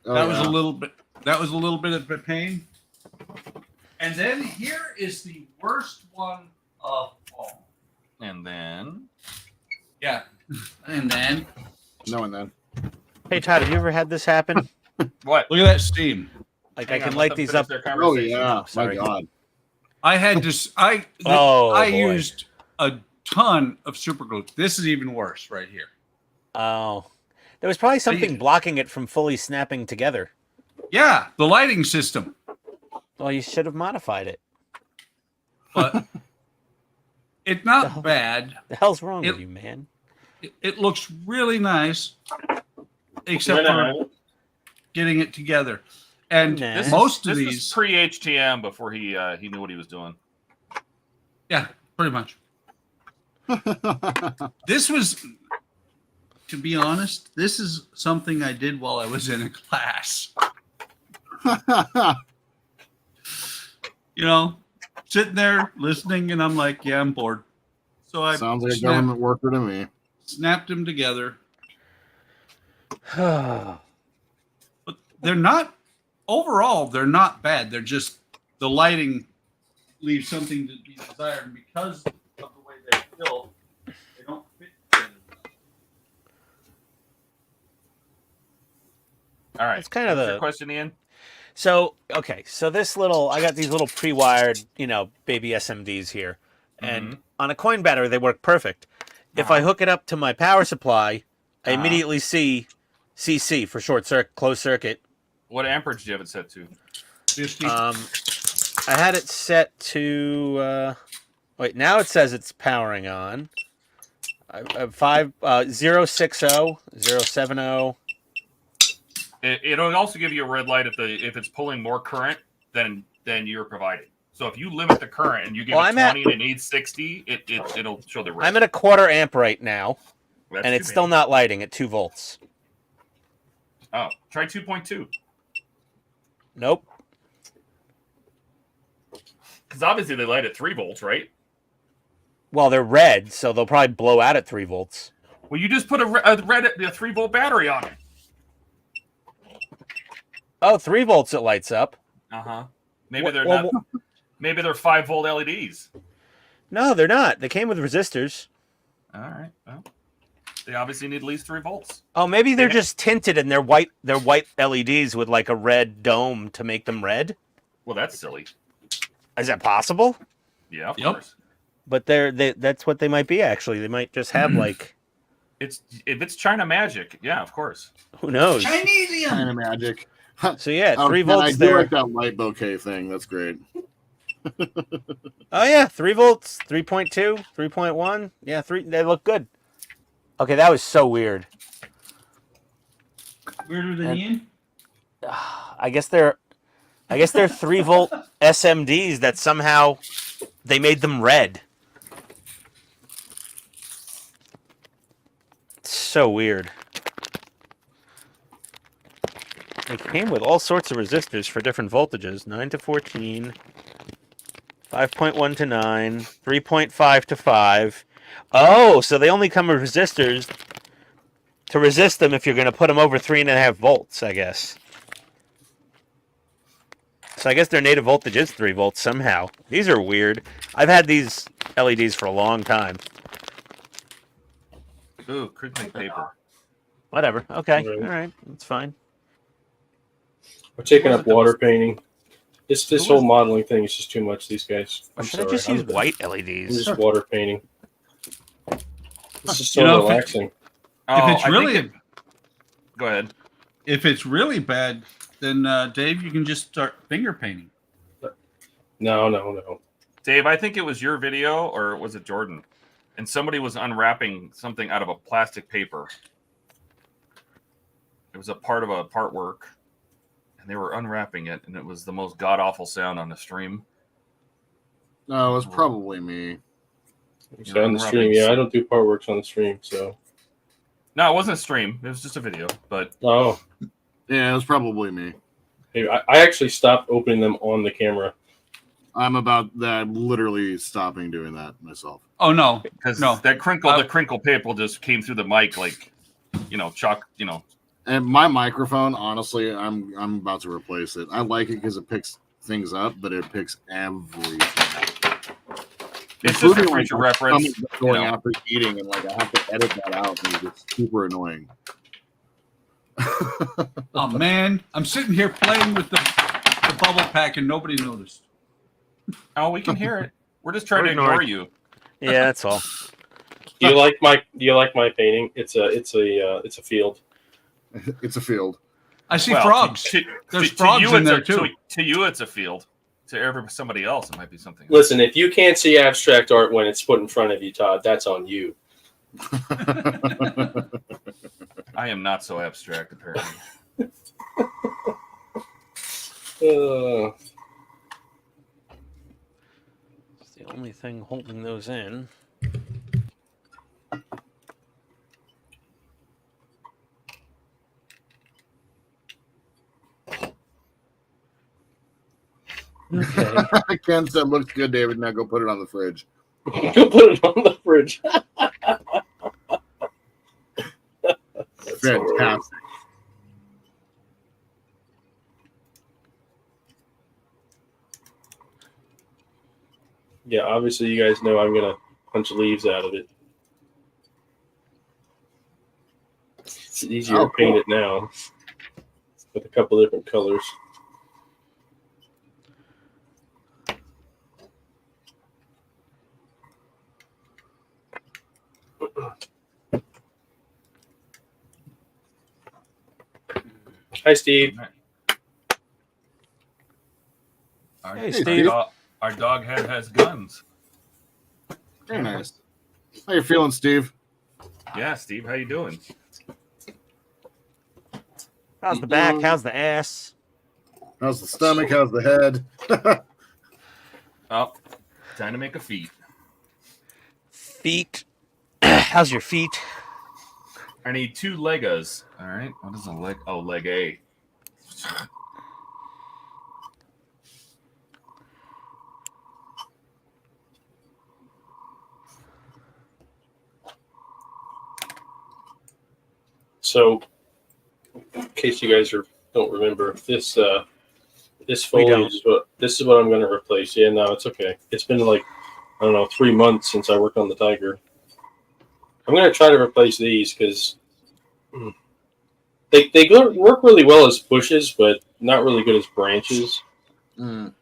That was a little bit. That was a little bit of a pain. And then here is the worst one of all. And then Yeah, and then No, and then. Hey Todd, have you ever had this happen? what? look at that steam. Like Hang I on, can let light them these finish up. their Oh conversation. yeah, my Sorry. God. I had to. I boy. used a ton of super glue. This is even worse right here. Oh, there was probably something blocking it from fully snapping together. Yeah, the lighting system. Well, you should have modified it. But it's not bad. The hell's wrong with you, man? It looks really nice, except for getting it together. And Nah. most of This these, was pre-HTM before he knew what he was doing. yeah, pretty much. This was, to be honest, this is something I did while I was in a class. You know, sitting there listening, and I'm like, yeah, I'm bored. So I Sounds like a government worker to me. snapped them together. But they're not, overall, they're not bad. They're just, the lighting leaves something to be desired. And because of the way they're built, they don't fit together. All right. It's kind of What's the your question, Ian. So, okay, so this little, I got these little pre-wired, baby SMDs here. And on a coin battery, they work perfect. If I hook it up to my power supply, I immediately see CC for short circuit, closed circuit. What amperage do you have it set to? 50. I had it set to, wait, now it says it's powering on. 060, 070. It'll also give you a red light if it's pulling more current than you're providing. So if you limit the current and you give it 20 and it needs 60, it'll show the red. I'm at a 1/4 amp right now, That's and it's still not lighting at 2 volts. Oh, try 2.2. Nope. Because obviously they light at 3 volts, right? Well, they're red, so they'll probably blow out at 3 volts. Well, you just put a 3-volt battery on it. Oh, 3 volts it lights up. Maybe they're not. Maybe they're 5-volt LEDs. No, they're not. They came with resistors. All right. Well, they obviously need at least 3 volts. Oh, maybe they're just tinted and they're white. They're white LEDs with like a red dome to make them red. Well, that's silly. Is that possible? Yeah, of course. But that's what they might be. Actually, they might just have like. If it's China magic, yeah, of course. Who knows? Chinesium. Kind of magic. So yeah, 3 man, volts I do there. like that light bouquet thing. That's great. Oh yeah, 3 volts, 3.2, 3.1. Yeah, 3. They look good. Okay, that was so weird. Weirder than Ian? I guess they're 3-volt SMDs that somehow they made them red. It's so weird. They came with all sorts of resistors for different voltages. 9 to 14, 5.1 to 9, 3.5 to 5. Oh, so they only come with resistors to resist them if you're going to put them over 3.5 volts, I guess. So I guess their native voltage is 3 volts somehow. These are weird. I've had these LEDs for a long time. Ooh, crinkling paper. Whatever. Okay. Right. All right. That's fine. We're taking up water painting. This whole modeling thing is just too much. These guys. Or I'm should sorry. I just use white I'm LEDs? just water painting. This is so You know, relaxing. Oh, If it's really, go ahead. if it's really bad, then Dave, you can just start finger painting. No. Dave, I think it was your video, or was it Jordan? And somebody was unwrapping something out of a plastic paper. It was a part of a artwork, and they were unwrapping it, and it was the most god-awful sound on the stream. No, it was probably me. So on the stream, yeah, I don't do part works on the stream, so. No, it wasn't a stream. It was just a video. But Oh, Yeah, it was probably me. hey, I actually stopped opening them on the camera. I'm about that. Literally stopping doing that myself. Oh no, because no. that crinkle, the crinkle paper just came through the mic like, chalk. And my microphone, honestly, I'm about to replace it. I like it because it picks things up, but it picks everything. It's just for Including, future reference. Going after eating, and I have to edit that out, and it's super annoying. Oh man, I'm sitting here playing with the bubble pack and nobody noticed. Oh, we can hear it. We're just trying to ignore you. Yeah, that's all. Do you like my painting? It's a field. It's a field. I see frogs. There's frogs in there too. To you, it's a field. To somebody else, it might be something. Listen, if you can't see abstract art when it's put in front of you, Todd, that's on you. I am not so abstract, apparently. It's the only thing holding those in. Okay. Ken said, "Looks good, David. Now go put it on the fridge." Go put it on the fridge. Fantastic. Yeah, obviously you guys know I'm gonna punch leaves out of it. It's easier to paint it now with a couple different colors. Hi, Steve. Hey, Steve. Our dog head has guns. Very nice. How you feeling, Steve? Yeah, Steve, how you doing? How's the back? How's the ass? How's the stomach? How's the head? Oh, time to make a feet. Feet. How's your feet? I need 2 Legos. All right. What is a leg? Oh, leg A. So, in case you guys don't remember, this foliage is what I'm going to replace. Yeah, no, it's okay. It's been like, I don't know, 3 months since I worked on the tiger. I'm going to try to replace these because they work really well as bushes, but not really good as branches. Mm.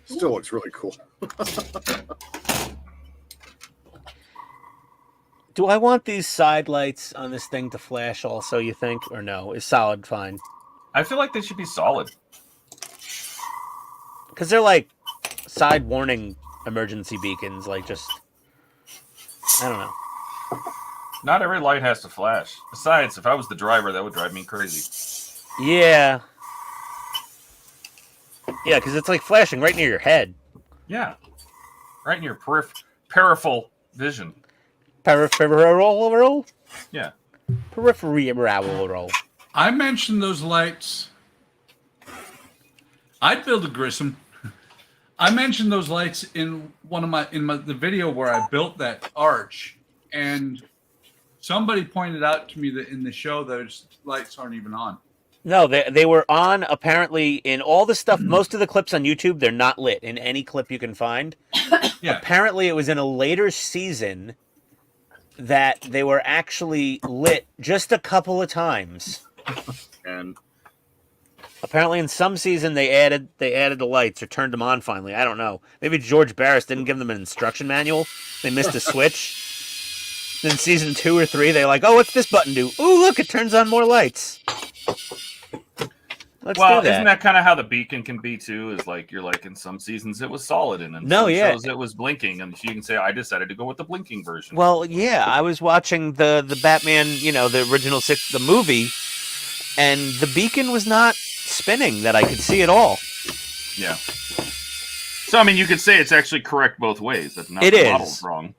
Still looks really cool. Do I want these side lights on this thing to flash also, you think? Or no? Is solid fine? I feel like they should be solid. Because they're like side warning emergency beacons. Like just, I don't know. Not every light has to flash. Besides, if I was the driver, that would drive me crazy. Yeah. Yeah, because it's like flashing right near your head. Yeah. Right in your peripheral vision. Peripheral? Yeah. Peripheral. I mentioned those lights. I'd build a Grissom. I mentioned those lights in the video where I built that arch, and somebody pointed out to me that in the show those lights aren't even on. No, they were on apparently in all the stuff. Most of the clips on YouTube, they're not lit in any clip you can find. Yeah. Apparently, it was in a later season that they were actually lit just a couple of times. And apparently, in some season, they added the lights or turned them on finally. I don't know. Maybe George Barris didn't give them an instruction manual. They missed a switch. Then season 2 or 3, they're like, "Oh, what's this button do? Ooh, look, it turns on more lights." Let's do that. Isn't that kind of how the beacon can be too? Is like you're like in some seasons it was solid and in some shows it was blinking, and you can say I decided to go with the blinking version. Well, yeah, I was watching the Batman, the original the movie, and the beacon was not spinning that I could see at all. Yeah. So I mean, you could say it's actually correct both ways. That not It the is. model's wrong.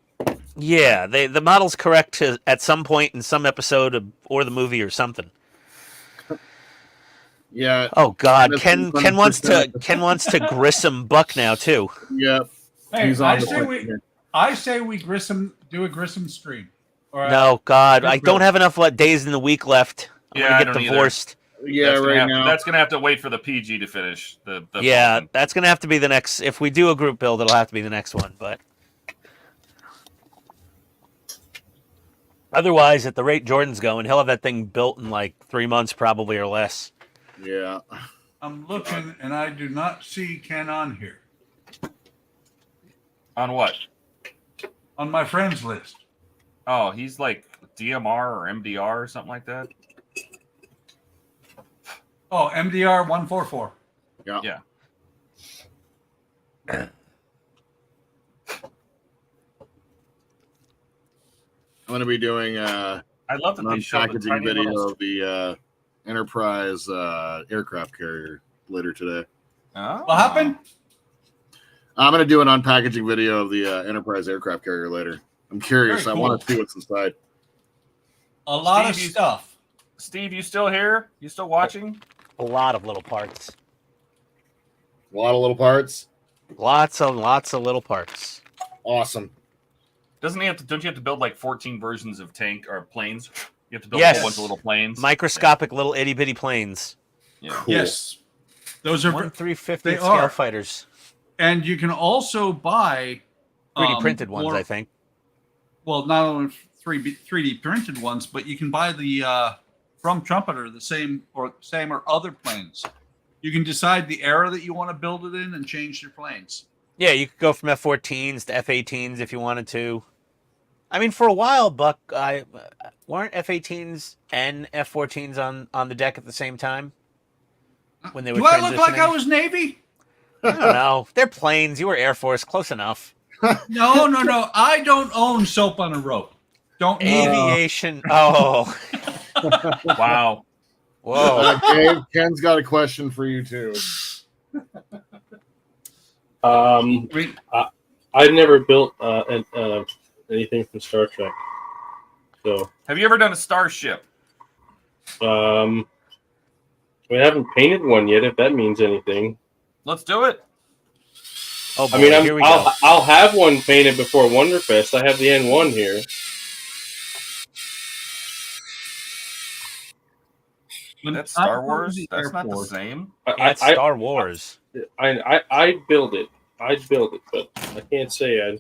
Yeah, the model's correct at some point in some episode or the movie or something. Yeah. Oh God, That's Ken 100%. wants to grissom Buck now too. Yep. Hey, He's on I the say point we here. do a Grissom stream. Or No, God, I Good don't build. have enough days in the week left. I'm Yeah, I gonna don't get either. divorced. Yeah, that's gonna right have, now. That's gonna have to wait for the PG to finish. The Yeah, Falcon. that's gonna have to be the next. If we do a group build, it'll have to be the next one. But otherwise, at the rate Jordan's going, he'll have that thing built in like 3 months, probably or less. Yeah. I'm looking and I do not see Ken on here On what? on my friends list. Oh, he's like DMR or MDR or something like that. Oh, MDR 144. Yeah. I'm gonna be doing I love that an they show the unpackaging tiny video little. of the Enterprise aircraft carrier later today. Oh. What happened? I'm gonna do an unpackaging video of the Enterprise aircraft carrier later. I'm curious. Very I want cool. to see what's inside. A lot of Steve, you- stuff. Steve, you still here? You still watching? A lot of little parts. A lot of little parts. Lots of little parts. Awesome. Doesn't he have to? Don't you have to build like 14 versions of tank or planes? You have to build Yes. a whole bunch of little planes. Microscopic little itty bitty planes. Yeah. Cool. Yes. Those are 1/350th They scale are. fighters. and you can also buy 3D printed ones, more- I think. Well, not only 3D printed ones, but you can buy the from Trumpeter the same or other planes. You can decide the era that you want to build it in and change your planes. Yeah, you could go from F-14s to F-18s if you wanted to. I mean, for a while, Buck, weren't F-18s and F-14s on the deck at the same time when they were Do I look like I transitioning? was Navy? I don't know. They're planes. You were Air Force. Close enough. No. I don't own Soap on a Rope. Don't need it. Aviation. Oh, Wow. whoa. Dave, Ken's got a question for you too. Re- I've never built anything from Star Trek, so Have you ever done a starship? we haven't painted one yet. If that means anything, Let's do it. Oh, boy, I mean, here we go. I'll have one painted before Wonderfest. I have the N1 here. That's I Star go to Wars. the That's not the airport. same. It's Star Wars. I build it. I'd build it, but I can't say I.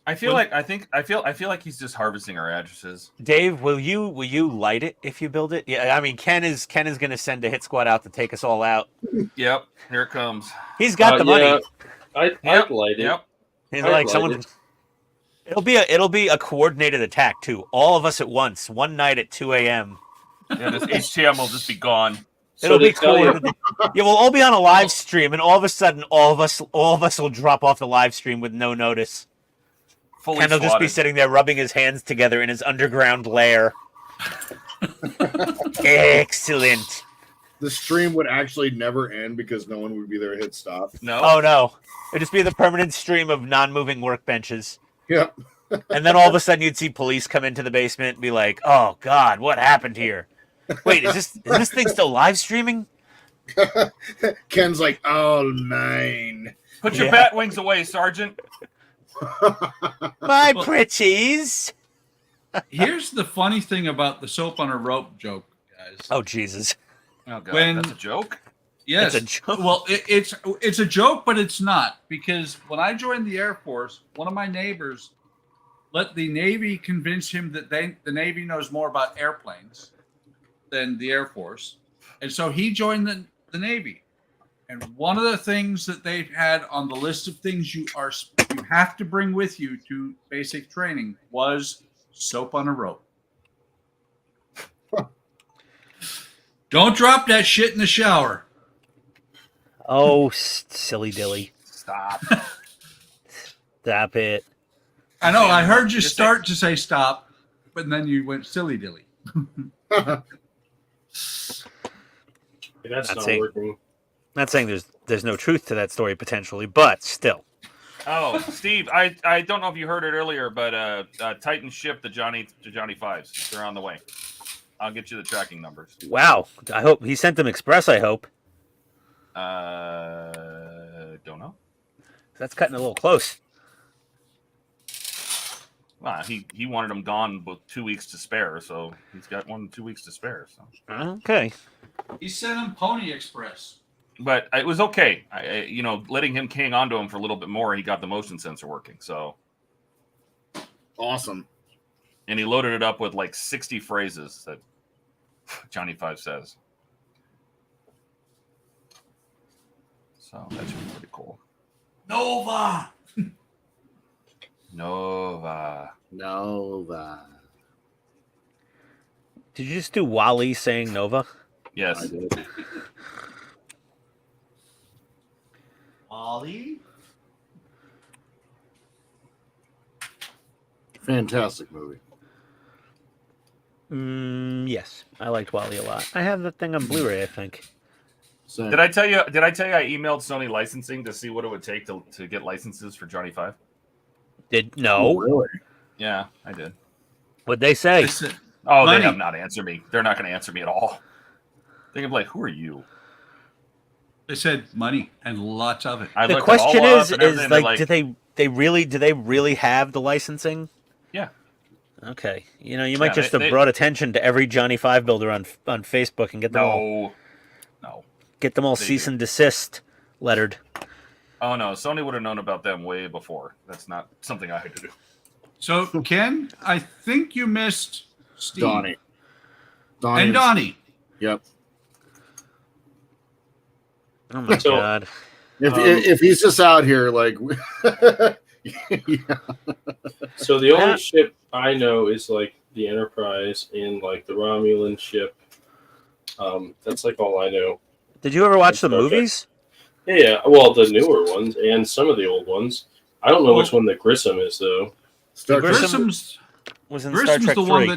I feel Well- like I feel like he's just harvesting our addresses. Dave, will you light it if you build it? Yeah, I mean, Ken is going to send a hit squad out to take us all out. Yep. Here it comes. He's got the money. Yeah, I'd Yep. light it. Yep. He's I'd like light someone. it. It'll be a coordinated attack too. All of us at once, one night at 2 a.m. Yeah. This HTM will just be gone. It'll they be tell you- coordinated. Yeah, we'll all be on a live stream, and all of a sudden, all of us will drop off the live stream with no notice. Fully Ken will just be swatted. sitting there rubbing his hands together in his underground lair. Excellent. The stream would actually never end because no one would be there to hit stop. No. Oh no, it'd just be the permanent stream of non-moving workbenches. Yep. And then all of a sudden you'd see police come into the basement and be like, "Oh God, what happened here? Wait, is this thing still live streaming?" Ken's like, oh, nine. Put your Yeah. bat wings away, Sergeant. My Well- pretties. Here's the funny thing about the Soap on a Rope joke, guys. Oh Jesus, Oh God, When- that's a joke. Yes. it's a joke. Well, it's a joke, but it's not, because when I joined the Air Force, one of my neighbors let the Navy convince him that the Navy knows more about airplanes than the Air Force, and so he joined the Navy. And one of the things that they've had on the list of things you have to bring with you to basic training was soap on a rope. Don't drop that shit in the shower. Oh, silly dilly. Stop. Stop it. I know. I heard you Just start to say stop, but then you went silly dilly. That's That's not it. working. Not saying there's no truth to that story potentially, but still. Oh, Steve, I don't know if you heard it earlier, but Titan shipped the Johnny Fives. They're on the way. I'll get you the tracking numbers. Wow. I hope he sent them express. I hope. Don't know. That's cutting a little close. Well, he wanted them gone with 2 weeks to spare, so he's got 2 weeks to spare. So Okay. He sent him Pony Express. but it was okay. Letting him hang on to him for a little bit more, he got the motion sensor working. So Awesome. and he loaded it up with like 60 phrases that Johnny Five says. So that should be pretty cool. Nova. Nova. Did you just do Wally saying Nova? Yes. I did. Ollie. Fantastic movie. Yes. I liked Wally a lot. I have the thing on Blu-ray, I think. Same. Did I tell you I emailed Sony licensing to see what it would take to get licenses for Johnny Five? No. Really? Yeah, I did. What'd they say? Listen, Oh, Money. they have not answered me. They're not going to answer me at all. They're going to be like, who are you? they said money and lots of it. I The looked it all question up is and everything, they're like, do they really have the licensing? Yeah. Okay. You might Yeah, just they- have brought attention to every Johnny Five builder on Facebook and get them all No. get them all They cease do. and desist lettered. Oh, no. Sony would have known about them way before. That's not something I had to do. So, Ken, I think you missed Steve. Donnie. And Donnie. Yep. Oh my So- god. If he's just out here like yeah. So the only ship I know is like the Enterprise and like the Romulan ship. That's like all I know. Did you ever watch the Okay. movies? Yeah, well, the newer ones and some of the old ones. I don't know which one the Grissom is though. Star Grissom- Trek. Grissom's Was in Star Grissom's Trek the 3. one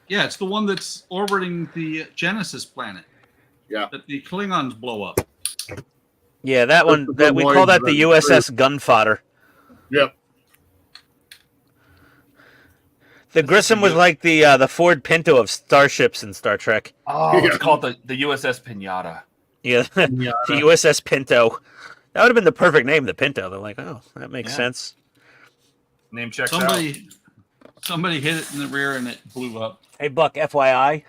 it's the one that's orbiting the Genesis planet. Yeah. That the Klingons blow up. Yeah, that one. the That we call Voyager, that the that's USS Gunfodder. Yep. The Grissom was like the Ford Pinto of starships in Star Trek. Oh, Yeah. it's called the USS Pinata. Yeah, Yeah. the USS Pinto. That would have been the perfect name, the Pinto. They're like, oh, that makes Yeah. sense. Name checks Somebody hit it in the rear and it blew up. Hey, Buck, FYI,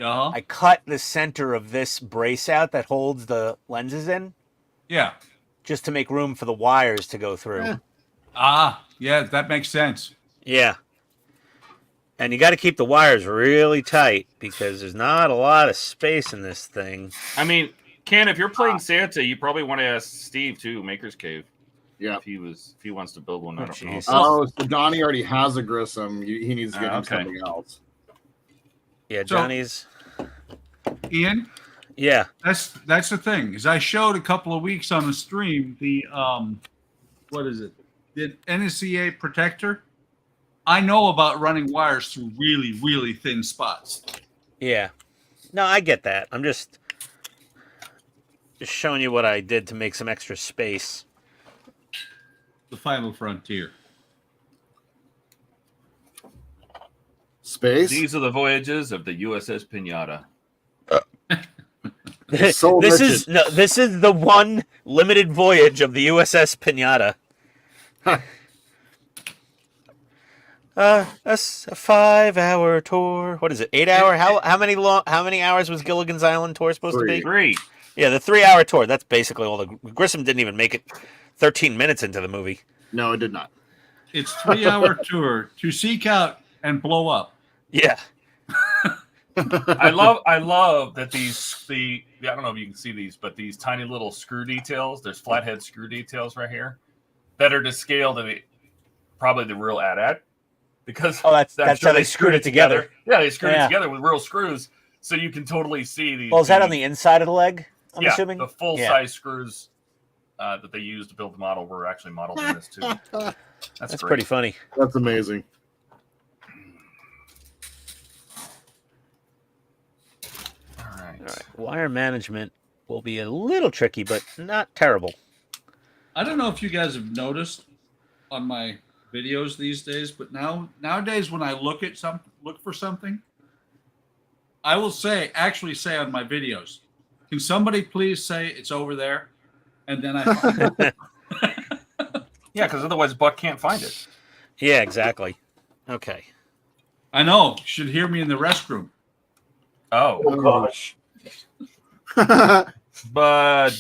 Uh-huh. I cut the center of this brace out that holds the lenses in Yeah. just to make room for the wires to go through. Yeah, that makes sense. Yeah. And you got to keep the wires really tight because there's not a lot of space in this thing. I mean, Ken, if you're playing Santa, you probably want to ask Steve too, Maker's Cave. Yeah. If he wants to build one, I don't know. jeez. Oh, so Donnie already has a Grissom. He needs to get him okay. something else. Yeah, So- Johnny's. Ian, Yeah. that's the thing. Is I showed a couple of weeks on the stream the what is it? The NSCA protector. I know about running wires through really, really thin spots. Yeah. No, I get that. I'm just showing you what I did to make some extra space. The final frontier. Space. These are the voyages of the USS Pinata. So this wretched. this is the one limited voyage of the USS Pinata. A 5-hour tour. What is it? 8 hour? How many hours was Gilligan's Island tour supposed to be? 3. Yeah, the 3-hour tour. That's basically all. The Grissom didn't even make it 13 minutes into the movie. No, it did not. It's 3-hour tour to seek out and blow up. Yeah. I love that I don't know if you can see these, but these tiny little screw details, there's flathead screw details right here, better to scale to probably the real AT-AT. Because Oh, that's I'm how they screwed it together. Yeah, they screwed Yeah. it together with real screws, so you can totally see these. Well, is that on the inside of the leg? I'm yeah, assuming. the full size screws that they used to build the model were actually modeled in this too. That's That's great. pretty funny. That's amazing. All right. All right. Wire management will be a little tricky, but not terrible. I don't know if you guys have noticed on my videos these days, but nowadays when I look for something, I will actually say on my videos, can somebody please say it's over there? And then I find it. Yeah, because otherwise Buck can't find it. Yeah, exactly. Okay. I know. You should hear me in the restroom. Oh, Oh gosh. but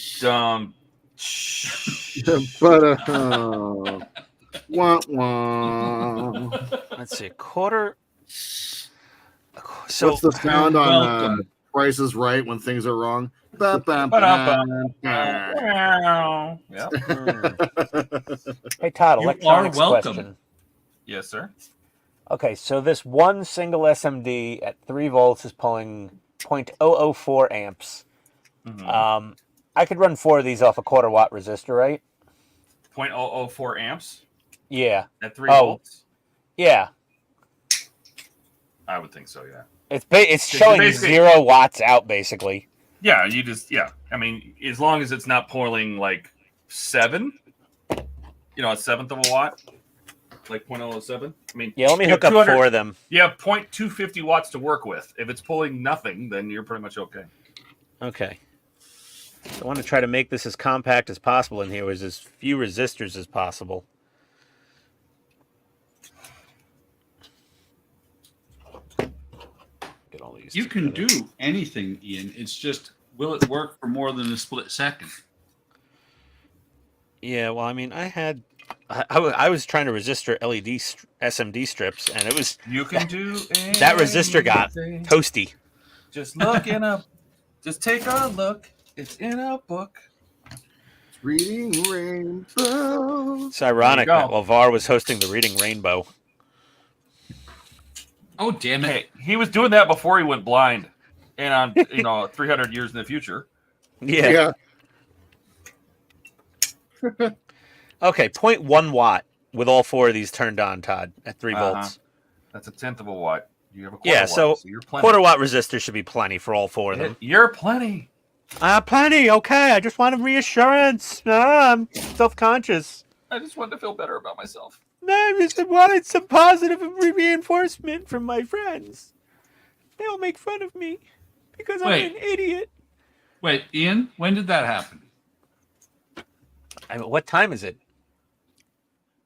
wah, wah. Let's see. A quarter. So What's the sound on Welcome. Price is Right when things are wrong? Ba, ba, Ba-da-ba. ba. Yeah. Hey Todd, You electronics are welcome. question. Yes, sir. Okay, so this one single SMD at 3 volts is pulling 0.004 amps. Mhm. I could run 4 of these off a quarter watt resistor, right? 0.004 amps Yeah. at 3 Oh. volts. Yeah. I would think so. Yeah. It's So showing basically- 0 watts out, basically. Yeah. I mean, as long as it's not pulling like 7, a seventh of a watt, like 0.007. I mean, Yeah, let me you hook have up 200 4 of them. You have 0.250 watts to work with. If it's pulling nothing, then you're pretty much okay. Okay. I want to try to make this as compact as possible in here with as few resistors as possible. Get all these You can together. do anything, Ian. It's just, will it work for more than a split second? Yeah, well, I mean, I was trying to resistor LED SMD strips, and it was You can do that resistor got anything. toasty. Just look in a. Just take a look. It's in a book. Reading Rainbow. It's ironic There you that go. LeVar was hosting the Reading Rainbow. Oh, damn it. Hey, he was doing that before he went blind, and on 300 years in the future. Yeah. Okay, 0.1 watt with all 4 of these turned on, Todd, at 3 Uh-huh. volts. That's a tenth of a watt. You have a quarter Yeah, watt, so you're plenty. quarter watt resistor should be plenty for all 4 of them. You're plenty. Plenty, okay. I just wanted reassurance. I'm self-conscious. I just wanted to feel better about myself. I just wanted some positive reinforcement from my friends. They'll make fun of me because I'm Wait. an idiot. Wait, Ian, when did that happen? What time is it?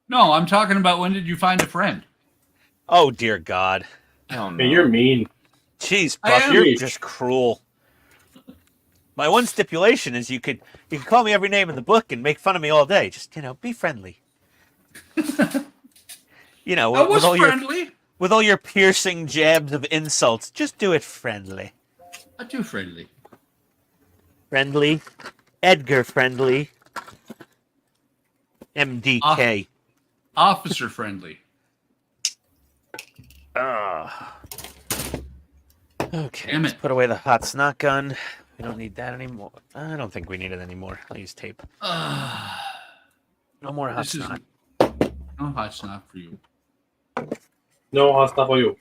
No, I'm talking about when did you find a friend? Oh, dear God. Oh, no. Hey, you're mean. Jeez, I Buck, am. you're just cruel. My one stipulation is you could call me every name in the book and make fun of me all day. Just, be friendly. I with was all friendly. with all your piercing jabs of insults, just do it friendly. I'm too friendly. Friendly. Edgar friendly. MDK. Officer friendly. Okay, Damn let's it. put away the hot snot gun. We don't need that anymore. I don't think we need it anymore. I'll use tape. No more hot This is snot. no hot snot for you. No hot stuff for you.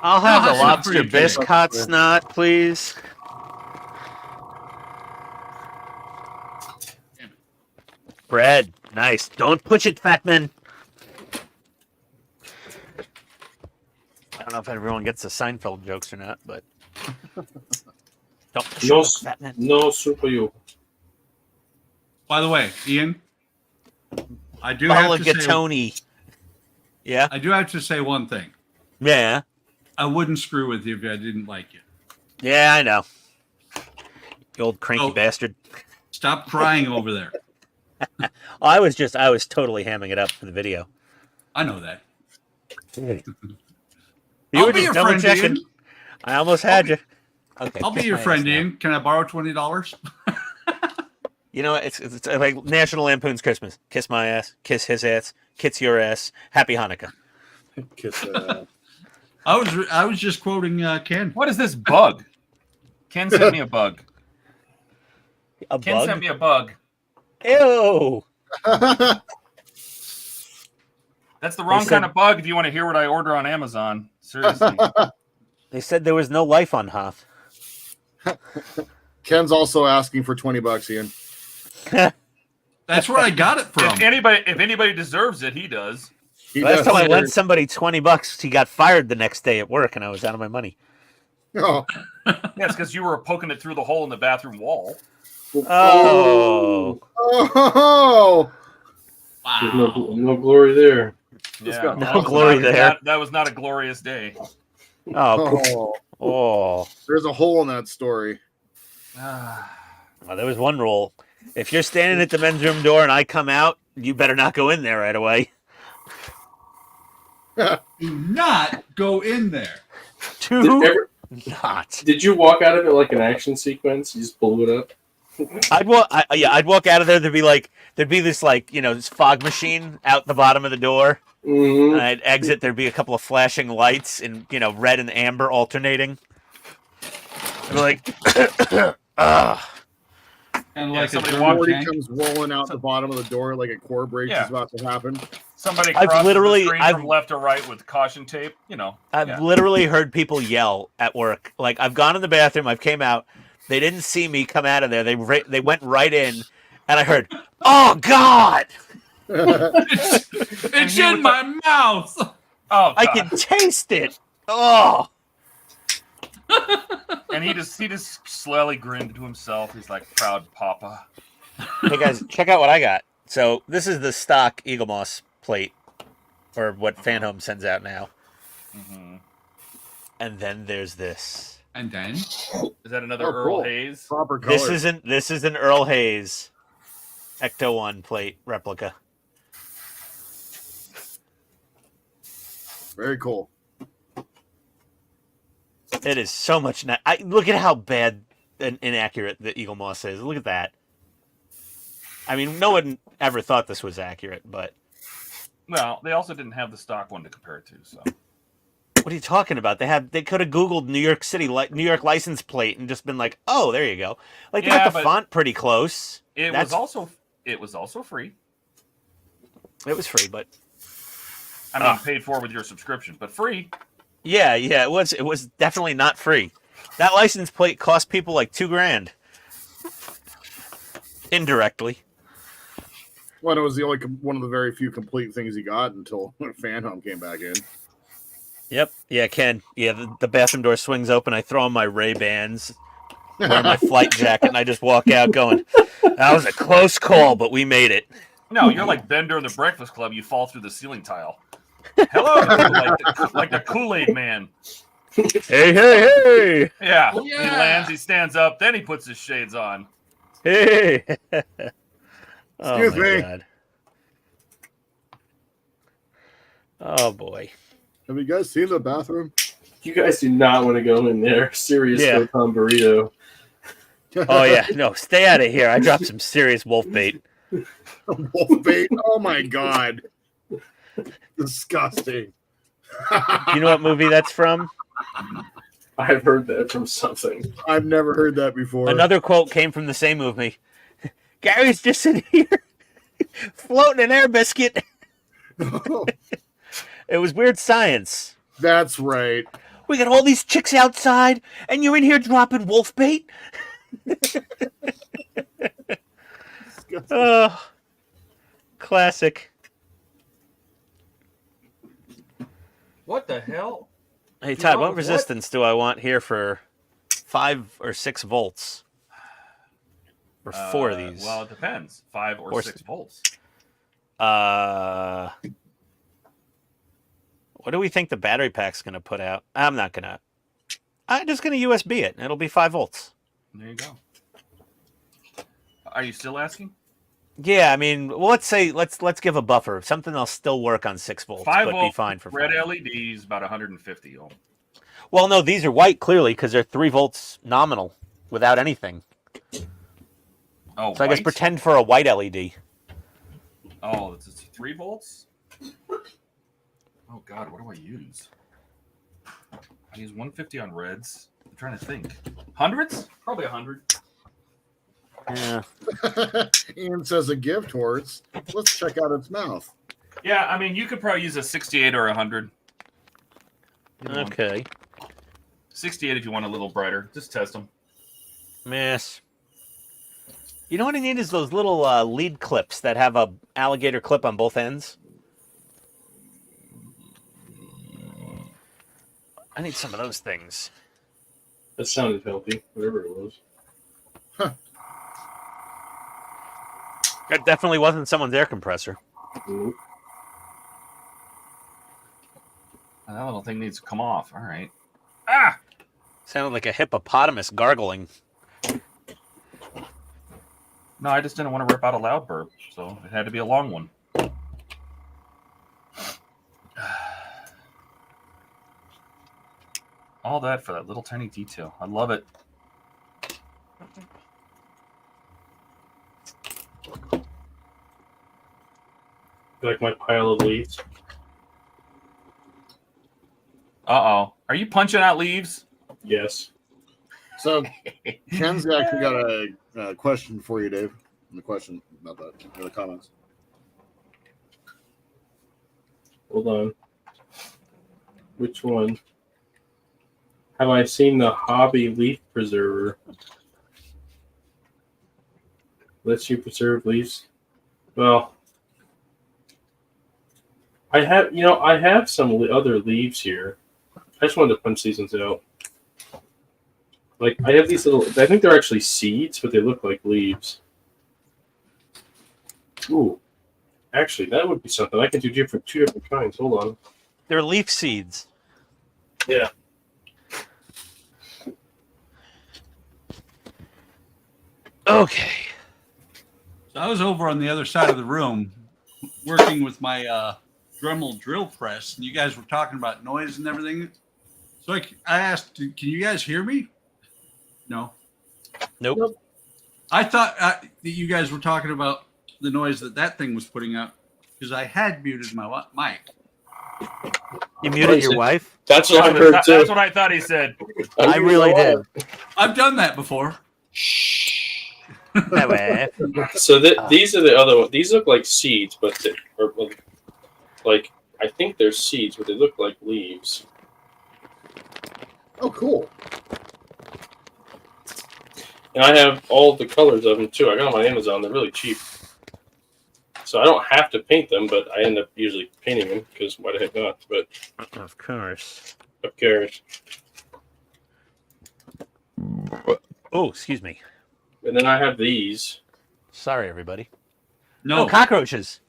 I'll have No the hot snot for lobster you, bisque Jay. hot snot, please. Bread. Nice. Don't push it, fat man. I don't know if everyone gets the Seinfeld jokes or not, but don't push No, it, fat man. no soup for you. By the way, Ian, I do have to say, Mulligatawny. Yeah? I do have to say one thing. Yeah. I wouldn't screw with you if I didn't like you. Yeah, I know. You old cranky Oh. bastard. Stop crying over there. I was totally hamming it up for the video. I know that. You I'll were be just your double friend, checking. Ian. I almost had you. Okay, I'll be kiss your my friend, ass now. Ian. Can I borrow $20? You know, it's like National Lampoon's Christmas. Kiss my ass, kiss his ass, kiss your ass. Happy Hanukkah. Kiss, I was just quoting Ken. What is this bug? Ken sent me a bug. A Ken bug? sent me a bug. Ew. That's the wrong said- kind of bug if you want to hear what I order on Amazon. Seriously. They said there was no life on Hoth. Ken's also asking for $20, Ian. That's where I got it from. If anybody deserves it, he does. Last time I lent somebody $20, he got fired the next day at work, and I was out of my money. Oh, Yeah, it's because you were poking it through the hole in the bathroom wall. Oh. oh, There's no glory there. Yeah, No glory there. That was not a glorious day. Oh. Oh. There's a hole in that story. Well, there was one rule. If you're standing at the men's room door and I come out, you better not go in there right away. Do not go in there. Did you walk out of it like an action sequence? You just blew it up? I'd walk out of there. There'd be this this fog machine out the bottom of the door. Mm-hmm. And I'd exit. There'd be a couple of flashing lights in red and amber alternating. I'd be like, And Yeah, like a somebody German walked Morty tank. comes rolling out the bottom of the door like a core break is about to happen. Somebody I've crosses literally- the screen I've- from left to right with caution tape. I've literally heard people yell at work. Like, I've gone in the bathroom, I've came out, they didn't see me come out of there. They went right in, and I heard, "Oh God, It's in my mouth. Oh, God. I can taste it." Oh, And he just slowly grinned to himself. He's like, proud papa. hey guys, check out what I got. So this is the stock Eagle Moss plate, or what Fan Home sends out now. Mm-hmm. And then there's this. And then Is that another Oh, Earl cool. Hayes? Proper color. This is an Earl Hayes Ecto 1 plate replica. Very cool. It is so much. Look at how bad and inaccurate the Eagle Moss is. Look at that. I mean, no one ever thought this was accurate, but Well, they also didn't have the stock one to compare it to. So what are you talking about? They could have Googled New York City, New York license plate, and just been like, "Oh, there you go." Like they Yeah, got the but font pretty close. it was also free. It was free, but I mean, paid for with your subscription, but free. yeah, it was definitely not free. That license plate cost people like $2,000 indirectly. Well, it was the only one of the very few complete things he got until Fan Home came back in. Yep. Yeah, Ken. Yeah, the bathroom door swings open. I throw on my Ray-Bans, wear my flight jacket, and I just walk out going, "That was a close call, but we made it." No, you're like Ben during the Breakfast Club. You fall through the ceiling tile. Hello, like the Kool-Aid man. Hey. Yeah. Oh, He yeah. lands, he stands up, then he puts his shades on. Hey. Oh, Excuse my me. God. Oh, boy. Have you guys seen the bathroom? You guys do not want to go in there. Serious Yeah. Photon burrito. Oh, yeah. No, stay out of here. I dropped some serious wolf bait. Wolf bait. Oh my God. Disgusting. You know what movie that's from? I've heard that from something. I've never heard that before. Another quote came from the same movie. Gary's just sitting here floating an air biscuit. It was Weird Science. That's right. We got all these chicks outside, and you're in here dropping wolf bait? Oh, classic. What the hell? Hey, Todd, what what? resistance do I want here for 5 or 6 volts? Or 4 of these? Well, it depends. 5 or Or 6 volts. What do we think the battery pack's going to put out? I'm just going to USB it. It'll be 5 volts. There you go. Are you still asking? Yeah, I mean, well, let's give a buffer. Something that'll still work on 6 volts, 5 but volt be fine for red 5. LEDs, about 150 ohm. Well, no, these are white clearly because they're 3 volts nominal without anything. Oh, So I guess white? pretend for a white LED. Oh, it's 3 volts? Oh, God, what do I use? I use 150 on reds. I'm trying to think. Hundreds? Probably 100. Yeah. Ian says a gift horse. Let's check out its mouth. Yeah, I mean, you could probably use a 68 or 100. Okay. 68 if you want a little brighter. Just test them. Miss. You know what I need is those little lead clips that have a alligator clip on both ends. I need some of those things. That sounded healthy, whatever it was. That definitely wasn't someone's air compressor. Nope. That little thing needs to come off. All right. Ah! Sounded like a hippopotamus gargling. No, I just didn't want to rip out a loud burp, so it had to be a long one. All that for that little tiny detail. I love it. Like my pile of leaves. Uh-oh. Are you punching out leaves? Yes. So Ken's actually got a question for you, Dave. The question about that in the comments. Hold on. Which one? Have I seen the Hobby Leaf Preserver? Lets you preserve leaves. Well, I have some other leaves here. I just wanted to punch these ones out. Like, I have these little, I think they're actually seeds, but they look like leaves. Ooh. Actually, that would be something. I can do two different kinds. Hold on. They're leaf seeds. Yeah. Okay. So I was over on the other side of the room working with my Dremel drill press, and you guys were talking about noise and everything. So I asked, can you guys hear me? No. Nope. I thought that you guys were talking about the noise that thing was putting out because I had muted my mic. You muted your wife? That's what I heard too. That's what I thought he said. I really did. I've done that before. So these are the other ones. These look like seeds, but like I think they're seeds, but they look like leaves. Oh, cool. And I have all the colors of them too. I got them on Amazon. They're really cheap. So I don't have to paint them, but I end up usually painting them because why the heck not? But of course. Of course. Oh, excuse me. And then I have these. Sorry, everybody. No. Oh, cockroaches.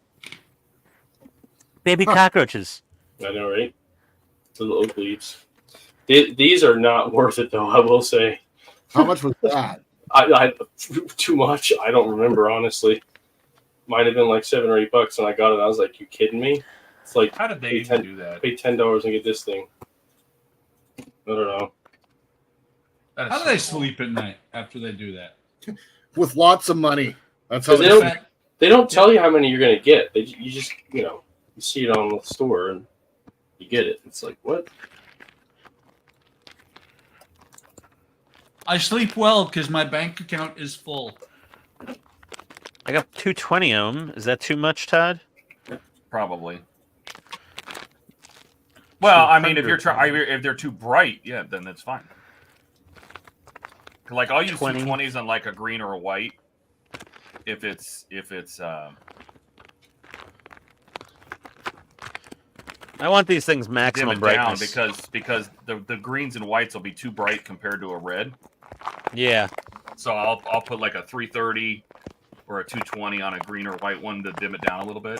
Baby cockroaches. I know, right? Little oak leaves. These are not worth it, though, I will say. How much was that? I too much. I don't remember, honestly. Might have been like $7 or $8, and I got it. I was like, "You kidding me?" It's like, How did they even do that? pay $10 and get this thing. I don't know. How do they sleep at night after they do that? With lots of money. That's how They don't tell you how many you're gonna get. You just you see it on the store and you get it. It's like, what? I sleep well because my bank account is full. I got 220 ohm. Is that too much, Todd? Probably. Well, I mean, if they're too bright, yeah, then that's fine. Like I'll use 220s on like a green or a white. If it's I want these things maximum dim it down brightness because the greens and whites will be too bright compared to a red. Yeah. So I'll put like a 330 or a 220 on a green or white one to dim it down a little bit.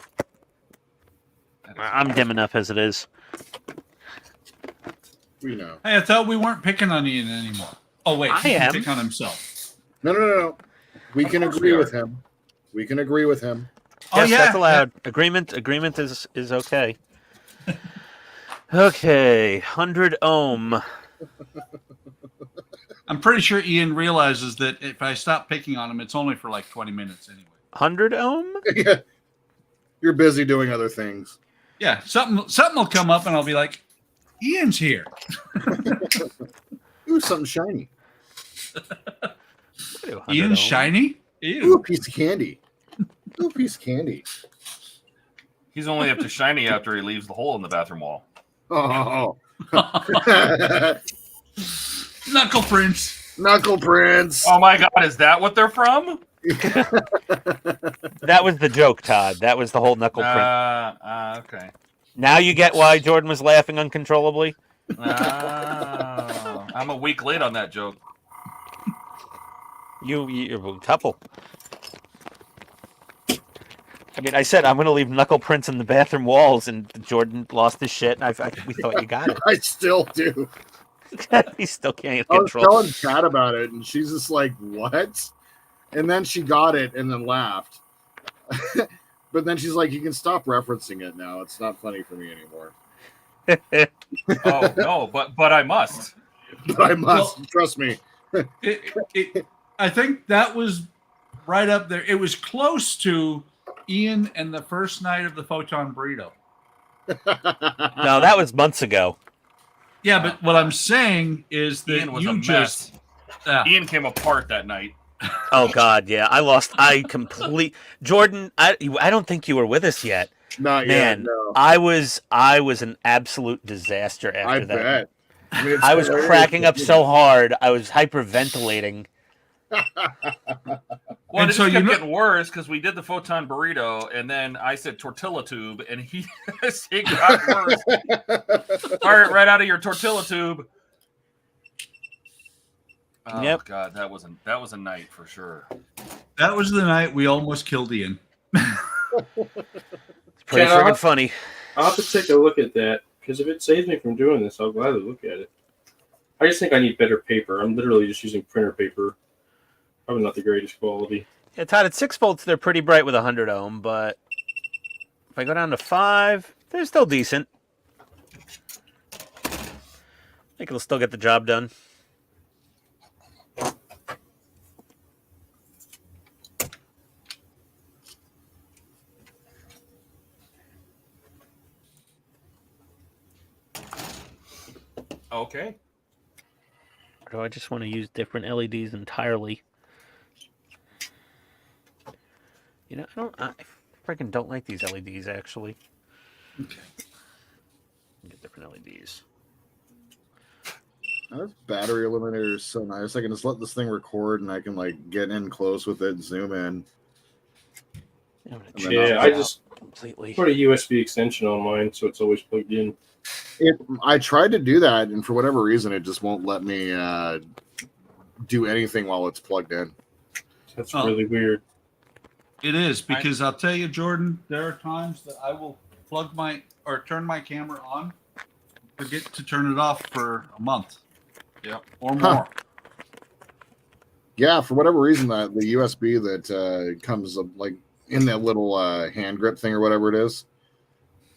I'm dim enough as it is. We know. Hey, I thought we weren't picking on Ian anymore. Oh wait, he can pick on himself. No. We can agree with him. We can agree with him. Oh Yes, yeah, that's allowed. Agreement is okay. Okay, 100 ohm. I'm pretty sure Ian realizes that if I stop picking on him, it's only for like 20 minutes anyway. 100 ohm? Yeah. You're busy doing other things. Yeah, something will come up and I'll be like, Ian's here. Ooh, something shiny. Ian's shiny? Ooh, a piece of candy. Ooh, a piece of candy. He's only up to shiny after he leaves the hole in the bathroom wall. Oh. Knuckle prints. Knuckle prints. Oh my God, is that what they're from? That was the joke, Todd. That was the whole knuckle print. Okay. Now you get why Jordan was laughing uncontrollably. I'm a week late on that joke. You're a couple. I mean, I said I'm going to leave knuckle prints in the bathroom walls, and Jordan lost his shit. And we thought you got it. I still do. He still can't I was control. telling Kat about it, and she's just like, "What?" And then she got it and then laughed. But then she's like, "You can stop referencing it now. It's not funny for me anymore." Oh no, but I must. But I must trust me. I think that was right up there. It was close to Ian and the first night of the Photon Burrito. No, that was months ago. Yeah, but what I'm saying is that Ian was you a just mess. Ian came apart that night. Oh God, yeah, Jordan. I don't think you were with us yet. Not Man, yet. No. I was an absolute disaster after I that. bet. I mean, it's I was hilarious. cracking up so hard. I was hyperventilating. Well, And it so just you kept know- getting worse because we did the Photon Burrito, and then I said tortilla tube, and it got worse. right out of your tortilla tube. Oh, Yep. God, that was a night for sure. that was the night we almost killed Ian. It's pretty Can I- friggin' funny. I'll have to take a look at that because if it saves me from doing this, I'll gladly look at it. I just think I need better paper. I'm literally just using printer paper. Probably not the greatest quality. Yeah, Todd, at 6 volts, they're pretty bright with 100 ohm, but if I go down to 5, they're still decent. I think it'll still get the job done. Okay. Or do I just want to use different LEDs entirely? You know, I freaking don't like these LEDs, actually. Okay. Get different LEDs. This battery eliminator is so nice. I can just let this thing record, and I can like get in close with it, zoom in. I'm gonna And check then this Yeah, I out just completely. put a USB extension on mine, so it's always plugged in. I tried to do that, and for whatever reason, it just won't let me do anything while it's plugged in. That's Oh. really weird. It is because I'll tell you, Jordan, there are times that I will turn my camera on, forget to turn it off for a month. Yep. Or more. Huh. Yeah, for whatever reason, that the USB that comes up like in that little hand grip thing or whatever it is,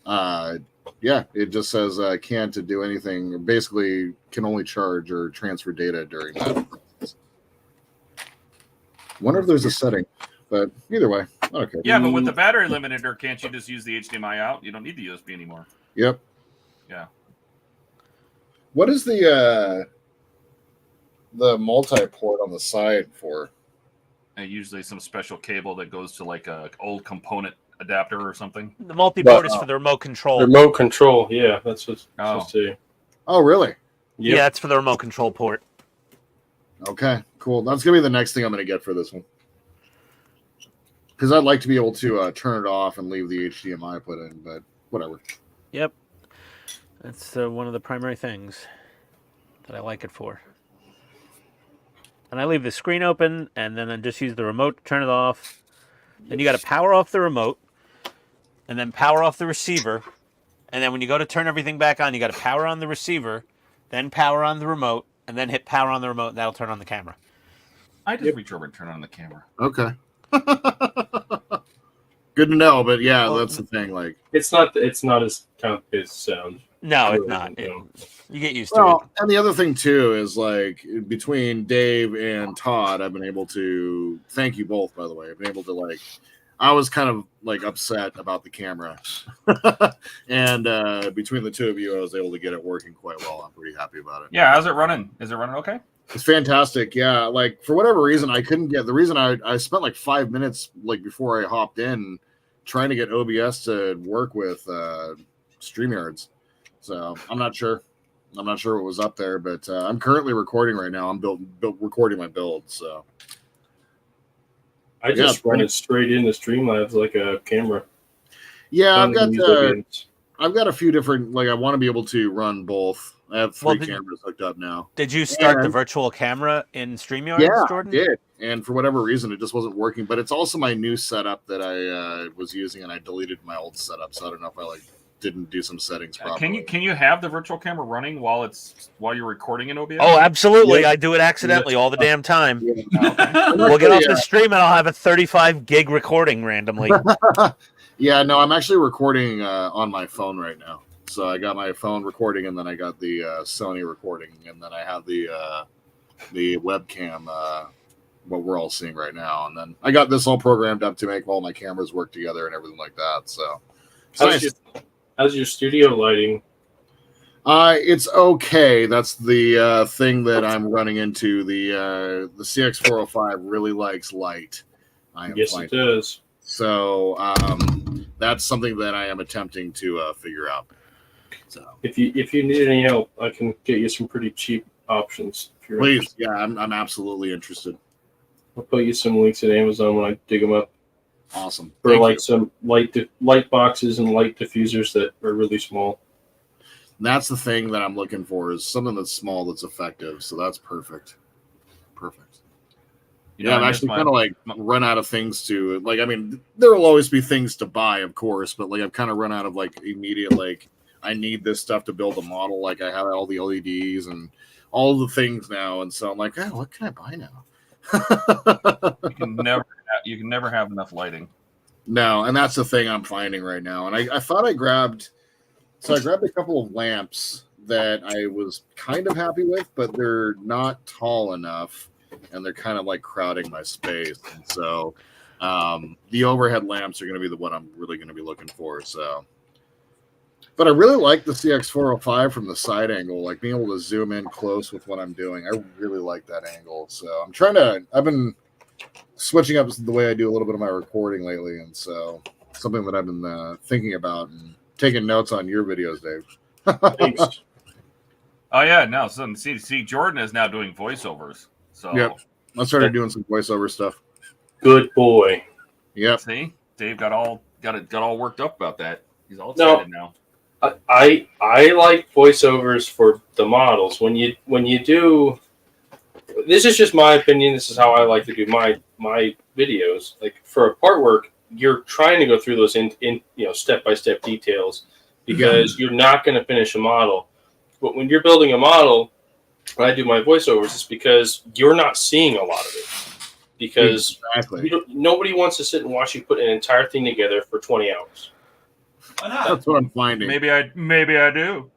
yeah, it just says can't do anything. Basically, can only charge or transfer data during that. Wonder if there's a setting, but either way, okay. Yeah, but with the battery limiter, can't you just use the HDMI out? You don't need the USB anymore. Yep. Yeah. What is the multi-port on the side for? And usually some special cable that goes to like a old component adapter or something. The multi-port is for the remote control. Remote control, yeah, that's what Oh. supposed to. Oh, really? Yep. Yeah, it's for the remote control port. Okay, cool. That's gonna be the next thing I'm gonna get for this one, because I'd like to be able to turn it off and leave the HDMI put in, but whatever. Yep. That's one of the primary things that I like it for. And I leave the screen open, and then I just use the remote to turn it off. Then you got to power off the remote, and then power off the receiver. And then when you go to turn everything back on, you got to power on the receiver, then power on the remote, and then hit power on the remote, and that'll turn on the camera. I just reach over and turn on the camera. Okay. Good to know, but yeah, Well, that's the thing. Like, It's not as complicated as it sounds. No, it's Really, not. no. You get used to well, it. and the other thing too is like between Dave and Todd, I've been able to thank you both, by the way. I've been able to like, I was kind of like upset about the camera, and between the two of you, I was able to get it working quite well. I'm pretty happy about it. Yeah, how's it running? Is it running okay? It's fantastic. Yeah, like for whatever reason, I couldn't get the reason I spent like 5 minutes like before I hopped in trying to get OBS to work with StreamYards. So I'm not sure. I'm not sure what was up there, but I'm currently recording right now. I'm recording my build. So I just run it straight into Streamlabs like a camera. Yeah, I've got a few different, like I want to be able to run both. I have three cameras hooked up now. Did you start the virtual camera in StreamYard, yeah, Jordan? I did. And for whatever reason, it just wasn't working. But it's also my new setup that I was using, and I deleted my old setup. So I don't know if I didn't do some settings properly. Can you have the virtual camera running while you're recording in OBS? Oh, absolutely. I do it accidentally all the damn time. Yeah. We'll get off the stream and I'll have a 35 gig recording randomly. Yeah, no, I'm actually recording on my phone right now. So I got my phone recording, and then I got the Sony recording, and then I have the webcam, what we're all seeing right now. And then I got this all programmed up to make all my cameras work together and everything like that. So how's your studio lighting? It's okay. That's the thing that I'm running into. The CX405 really likes light. Yes, it does. So that's something that I am attempting to figure out. So if you need any help, I can get you some pretty cheap options. If you're please, interested. yeah, I'm absolutely interested. I'll put you some links at Amazon when I dig them up. Awesome. For some light boxes and light diffusers that are really small. And that's the thing that I'm looking for, is something that's small that's effective. So that's perfect. Perfect. Yeah, I'm actually kind of run out of things to I mean, there will always be things to buy, of course, but I've kind of run out of immediate I need this stuff to build a model. I have all the LEDs and all the things now, and so I'm like, oh, what can I buy now? You can never have enough lighting. No, and that's the thing I'm finding right now. And I thought I grabbed a couple of lamps that I was kind of happy with, but they're not tall enough. And they're kind of crowding my space. And so the overhead lamps are going to be the one I'm really going to be looking for. So, but I really like the CX405 from the side angle, being able to zoom in close with what I'm doing. I really like that angle. So I've been switching up the way I do a little bit of my recording lately. And so something that I've been thinking about and taking notes on your videos, Dave. Thanks. Oh yeah, no. So see, Jordan is now doing voiceovers. So yep, I started doing some voiceover stuff. Good boy. Yep. See, Dave got all worked up about that. He's all excited now. I like voiceovers for the models. When you do, this is just my opinion. This is how I like to do my videos. For a part work, you're trying to go through those in step-by-step details because you're not going to finish a model. But when you're building a model, when I do my voiceovers, it's because you're not seeing a lot of it. Because nobody wants to sit and watch you put an entire thing together for 20 hours. Why not? That's what I'm finding. Maybe I do.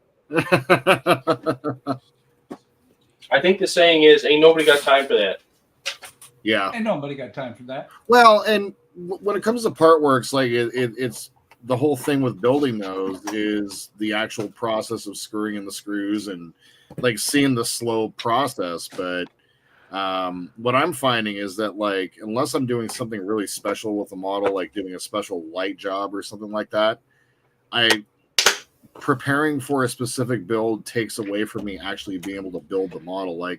I think the saying is, ain't nobody got time for that. Yeah. Ain't nobody got time for that. Well, and when it comes to part works, it's the whole thing with building those is the actual process of screwing in the screws and seeing the slow process. But what I'm finding is that unless I'm doing something really special with the model, doing a special light job or something like that, preparing for a specific build takes away from me actually being able to build the model.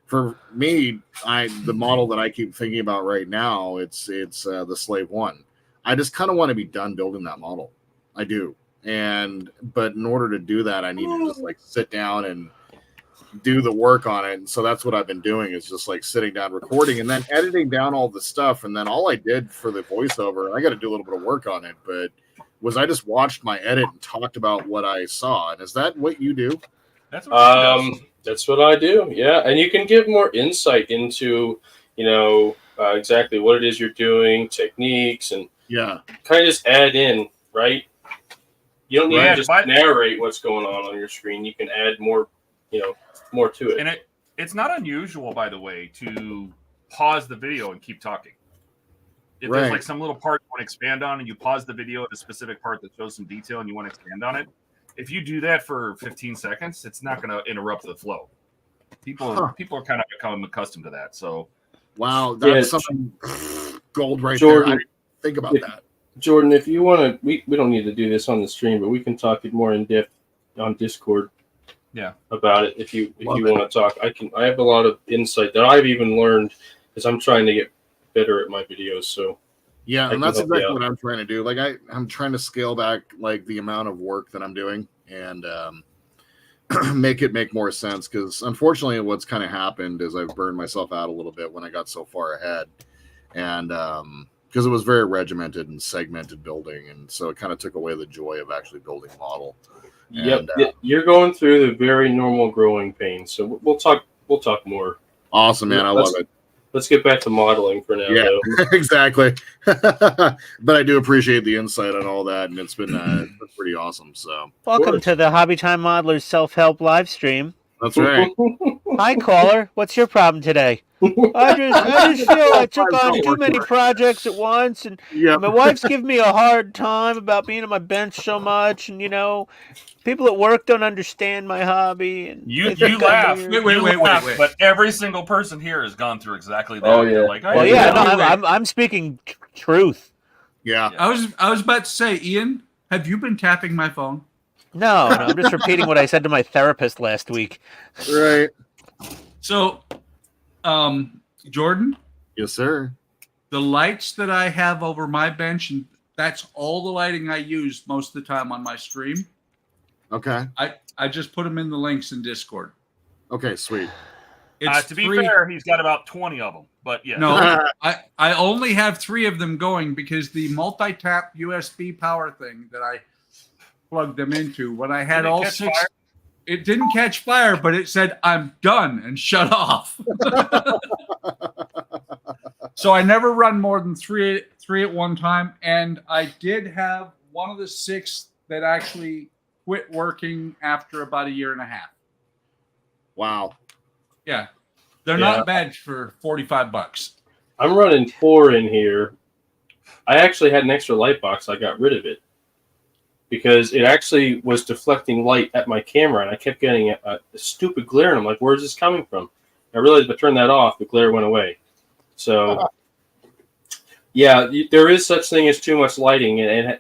For me, the model that I keep thinking about right now, it's the Slave 1. I just kind of want to be done building that model. I do. But in order to do that, I need to just sit down and do the work on it. And so that's what I've been doing, is just sitting down, recording, and then editing down all the stuff. And then all I did for the voiceover, I got to do a little bit of work on it, but I just watched my edit and talked about what I saw. And is that what you do? That's what that's what I do. Yeah. And you can give more insight into, exactly what it is you're doing, techniques, and kind of just add in, right? You don't need to just narrate what's going on your screen. You can add more, more to it. And it's not unusual, by the way, to pause the video and keep talking. If there's some little part you want to expand on and you pause the video at a specific part that shows some detail and you want to expand on it, if you do that for 15 seconds, it's not going to interrupt the flow. People are kind of become accustomed to that. So, wow, that's something gold right Jordan, there. Think about that. Jordan, if you want to, we don't need to do this on the stream, but we can talk it more in depth on Discord. about it. If you want to talk, I have a lot of insight that I've even learned as I'm trying to get better at my videos. So Yeah, I and can that's help you exactly out. what I'm trying to do. Like I'm trying to scale back like the amount of work that I'm doing and make it make more sense. Because unfortunately, what's kind of happened is I've burned myself out a little bit when I got so far ahead, and because it was very regimented and segmented building, and so it kind of took away the joy of actually building a model. Yep, And, you're going through the very normal growing pains. So we'll talk more. Awesome, man. I love it. Let's get back to modeling for now. Yeah, Though. exactly. But I do appreciate the insight on all that, and it's been pretty awesome. So Welcome to the Hobby Time Modelers self-help live stream. that's right. Hi, caller. What's your problem today? I just feel I took on too many projects at once, and Yeah, my wife's giving me a hard time about being on my bench so much, and people at work don't understand my hobby. And You they think I'm laugh. weird. Wait, You wait, laugh, wait. But every single person here has gone through exactly that. Oh, They're yeah. Like, Well, yeah, no, wait. I'm speaking truth. yeah. I was about to say, Ian, have you been tapping my phone? No, I'm just repeating what I said to my therapist last week. Right. So, Jordan, Yes, sir. the lights that I have over my bench, and that's all the lighting I use most of the time on my stream. Okay. I just put them in the links in Discord. Okay. Sweet. It's to be three. fair, he's got about 20 of them. But yeah. No, I only have 3 of them going because the multi-tap USB power thing that I plugged them into, when I had Did it all catch 6, fire? it didn't catch fire, but it said I'm done and shut off. So I never run more than three at one time, and I did have one of the 6 that actually quit working after about 1.5 years. Wow. Yeah, they're Yeah. not bad for $45. I'm running 4 in here. I actually had an extra light box. I got rid of it because it actually was deflecting light at my camera, and I kept getting a stupid glare. And I'm like, "Where's this coming from?" I realized if I turned that off, the glare went away. So, yeah, there is such thing as too much lighting. And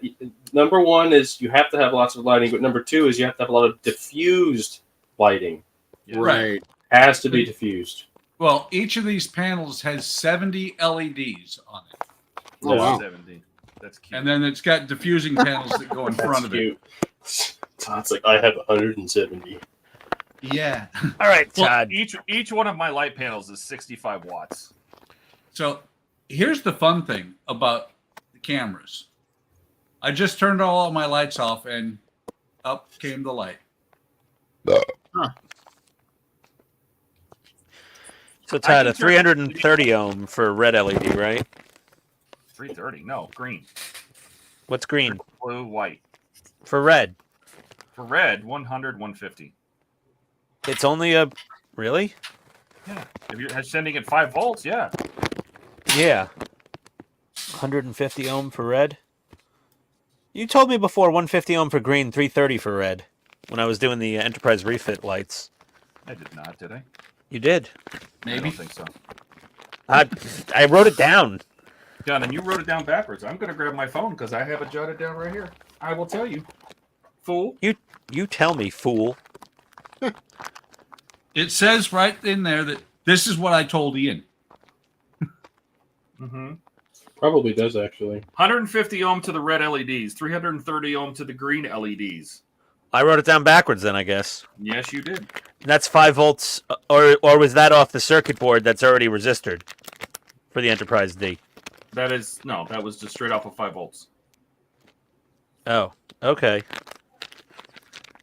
number one is you have to have lots of lighting, but number 2 is you have to have a lot of diffused lighting. Yeah. Right. Has to be diffused. Well, each of these panels has 70 LEDs on it. Oh, wow. 70. That's cute. And then it's got diffusing panels that go in front of it. Todd's like, I have 170. Yeah. All right, Well, Todd. each one of my light panels is 65 watts. So here's the fun thing about the cameras. I just turned all of my lights off and up came the light. So, Todd, I a can turn- 330 ohm for red LED, right? 330. No, green. What's green? Blue, white. For red. For red, 100, 150. It's only a... Really? Yeah. If you're sending it 5 volts, yeah. Yeah. 150 ohm for red? You told me before 150 ohm for green, 330 for red when I was doing the Enterprise refit lights. I did not, did I? You did. I Maybe. don't think so. I wrote it down. John, and you wrote it down backwards. I'm going to grab my phone because I have it jotted down right here. I will tell you. Fool. You tell me, fool. It says right in there that this is what I told Ian. Mm-hmm. Probably does, actually. 150 ohm to the red LEDs, 330 ohm to the green LEDs. I wrote it down backwards then, I guess. Yes, you did. And that's 5 volts, or was that off the circuit board that's already resisted for the Enterprise D? That was just straight off of 5 volts. Oh, okay.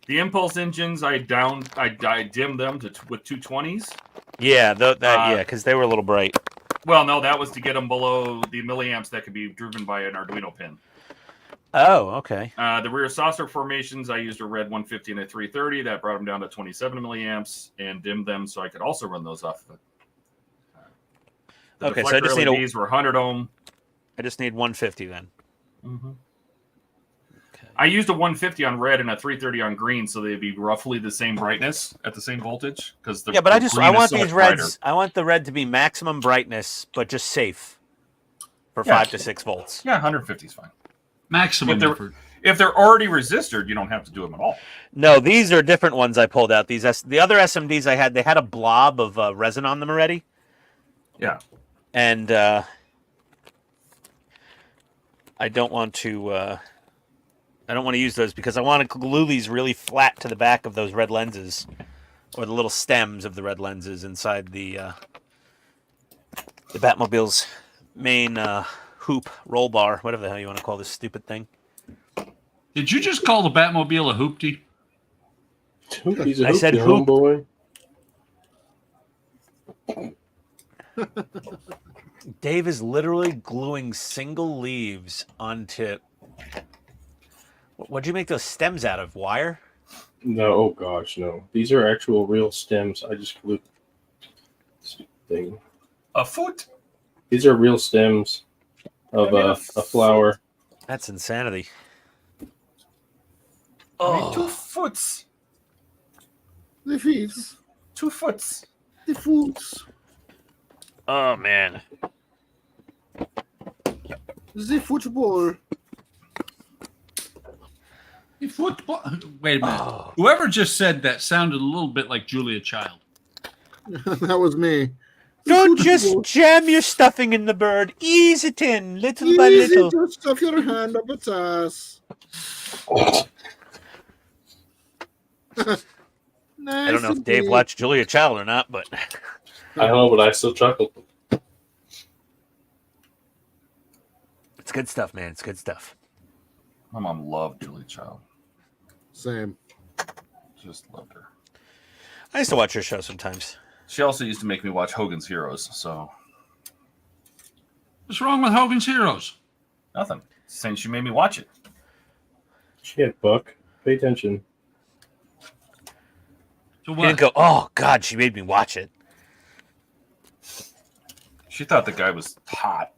The impulse engines, I dimmed them with 220s. Yeah, because they were a little bright. Well, no, that was to get them below the milliamps that could be driven by an Arduino pin. Oh, okay. The rear saucer formations, I used a red 150 and a 330. That brought them down to 27 milliamps and dimmed them so I could also run those off of it. The Okay, so I just deflector need LEDs were 100 ohm. I just need 150 then. Mm-hmm. Okay. I used a 150 on red and a 330 on green, so they'd be roughly the same brightness at the same voltage. Because Yeah, but I want these reds. I want the red to be maximum brightness, but just safe for 5 to 6 volts. Yeah, 150 is fine. Maximum. If they're already resistored, you don't have to do them at all. No, these are different ones I pulled out. The other SMDs I had, they had a blob of resin on them already. Yeah. And I don't want to use those because I want to glue these really flat to the back of those red lenses, or the little stems of the red lenses inside the Batmobile's main hoop roll bar, whatever the hell you want to call this stupid thing. Did you just call the Batmobile a hoopty? I said hoop. Boy. Dave is literally gluing single leaves onto. What'd you make those stems out of? Wire? No, oh gosh, no. These are actual real stems. I just glued this thing. A foot. These are real stems of a flower. That's insanity. Oh. 2 foots. The feet. 2 foots. The foots. Oh man. The football. Football. Wait a minute. Oh. Whoever just said that sounded a little bit like Julia Child. That was me. Don't just jam your stuffing in the bird. Ease it in, little by Easy, little. just stuff your hand up its ass. Nice. I don't know if Dave watched Julia Child or not, but I don't know, but I still chuckled. it's good stuff, man. It's good stuff. My mom loved Julie Child. Same. Just loved her. I used to watch her show sometimes. She also used to make me watch Hogan's Heroes, so What's wrong with Hogan's Heroes? nothing. Saying she made me watch it. Shit, Buck. Pay attention. So He what? didn't go, oh, God, she made me watch it. She thought the guy was hot.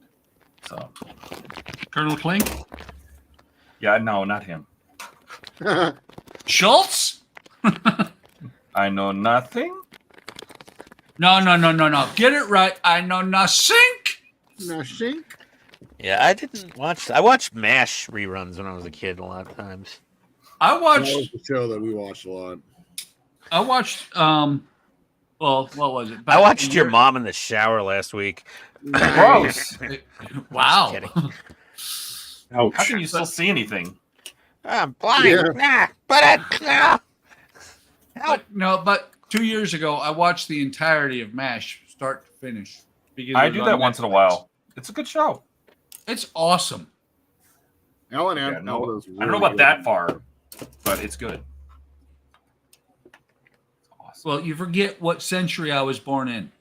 So Colonel Klink? yeah, no, not him. Schultz? I know nothing. No. Get it right. I know nothing. Nothing. Yeah, I didn't watch. I watched MASH reruns when I was a kid a lot of times. I That was watched. the show that we watched a lot. Well, what was it? I watched your mom in the shower last week. Gross. Wow. Just Ouch. How can you still see anything? I'm blind. Yeah. But 2 years ago, I watched the entirety of MASH, start to finish. Because I it was do on that once in a Netflix. while. It's a good show. It's awesome. Ellen Yeah, and no, Elda's I don't know about that far, but it's good. Awesome. Well, you forget what century I was born in.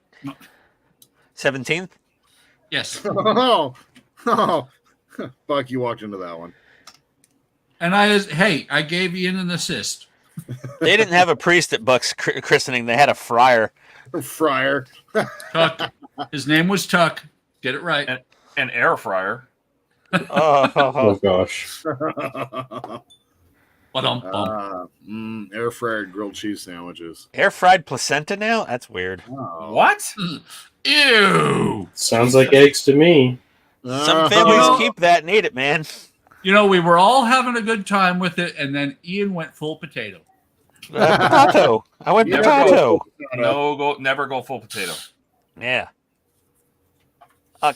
17th? Yes. Oh, Buck, you walked into that one. And I gave Ian an assist. They didn't have a priest at Buck's christening. They had a friar. Fryer. Tuck. His name was Tuck. Get it right. An air fryer. Oh gosh. Air fryer grilled cheese sandwiches. Air fried placenta now? That's weird. Oh. What? Ew. Sounds like eggs to me. Some families Oh. keep that and eat it, man. You know, we were all having a good time with it, and then Ian went full potato. Potato. I went Never potato. Never go full potato. Yeah.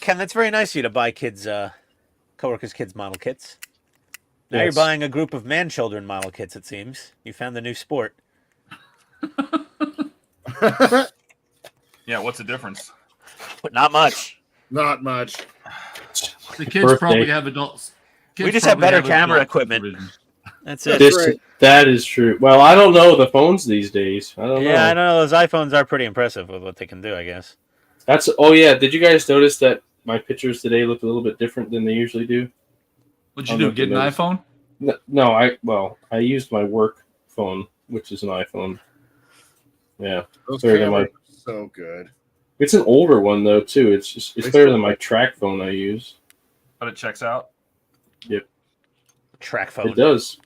Ken, that's very nice of you to buy kids, coworkers' kids model kits. Now Yes. you're buying a group of man-children model kits, it seems. You found the new sport. Yeah, what's the difference? But not much. Not much. The kids Birthday. probably have adults. We just have better camera equipment. That's it. That is true. Well, I don't know the phones these days. I don't know. Yeah, I know. Those iPhones are pretty impressive with what they can do, I guess. Oh yeah. Did you guys notice that my pictures today look a little bit different than they usually do? What'd you do? Get an iPhone? No, I used my work phone, which is an iPhone. Yeah, Those better than cameras are so good. it's an older one though too. It's better than my track phone I use. But it checks out. Track phone. It does.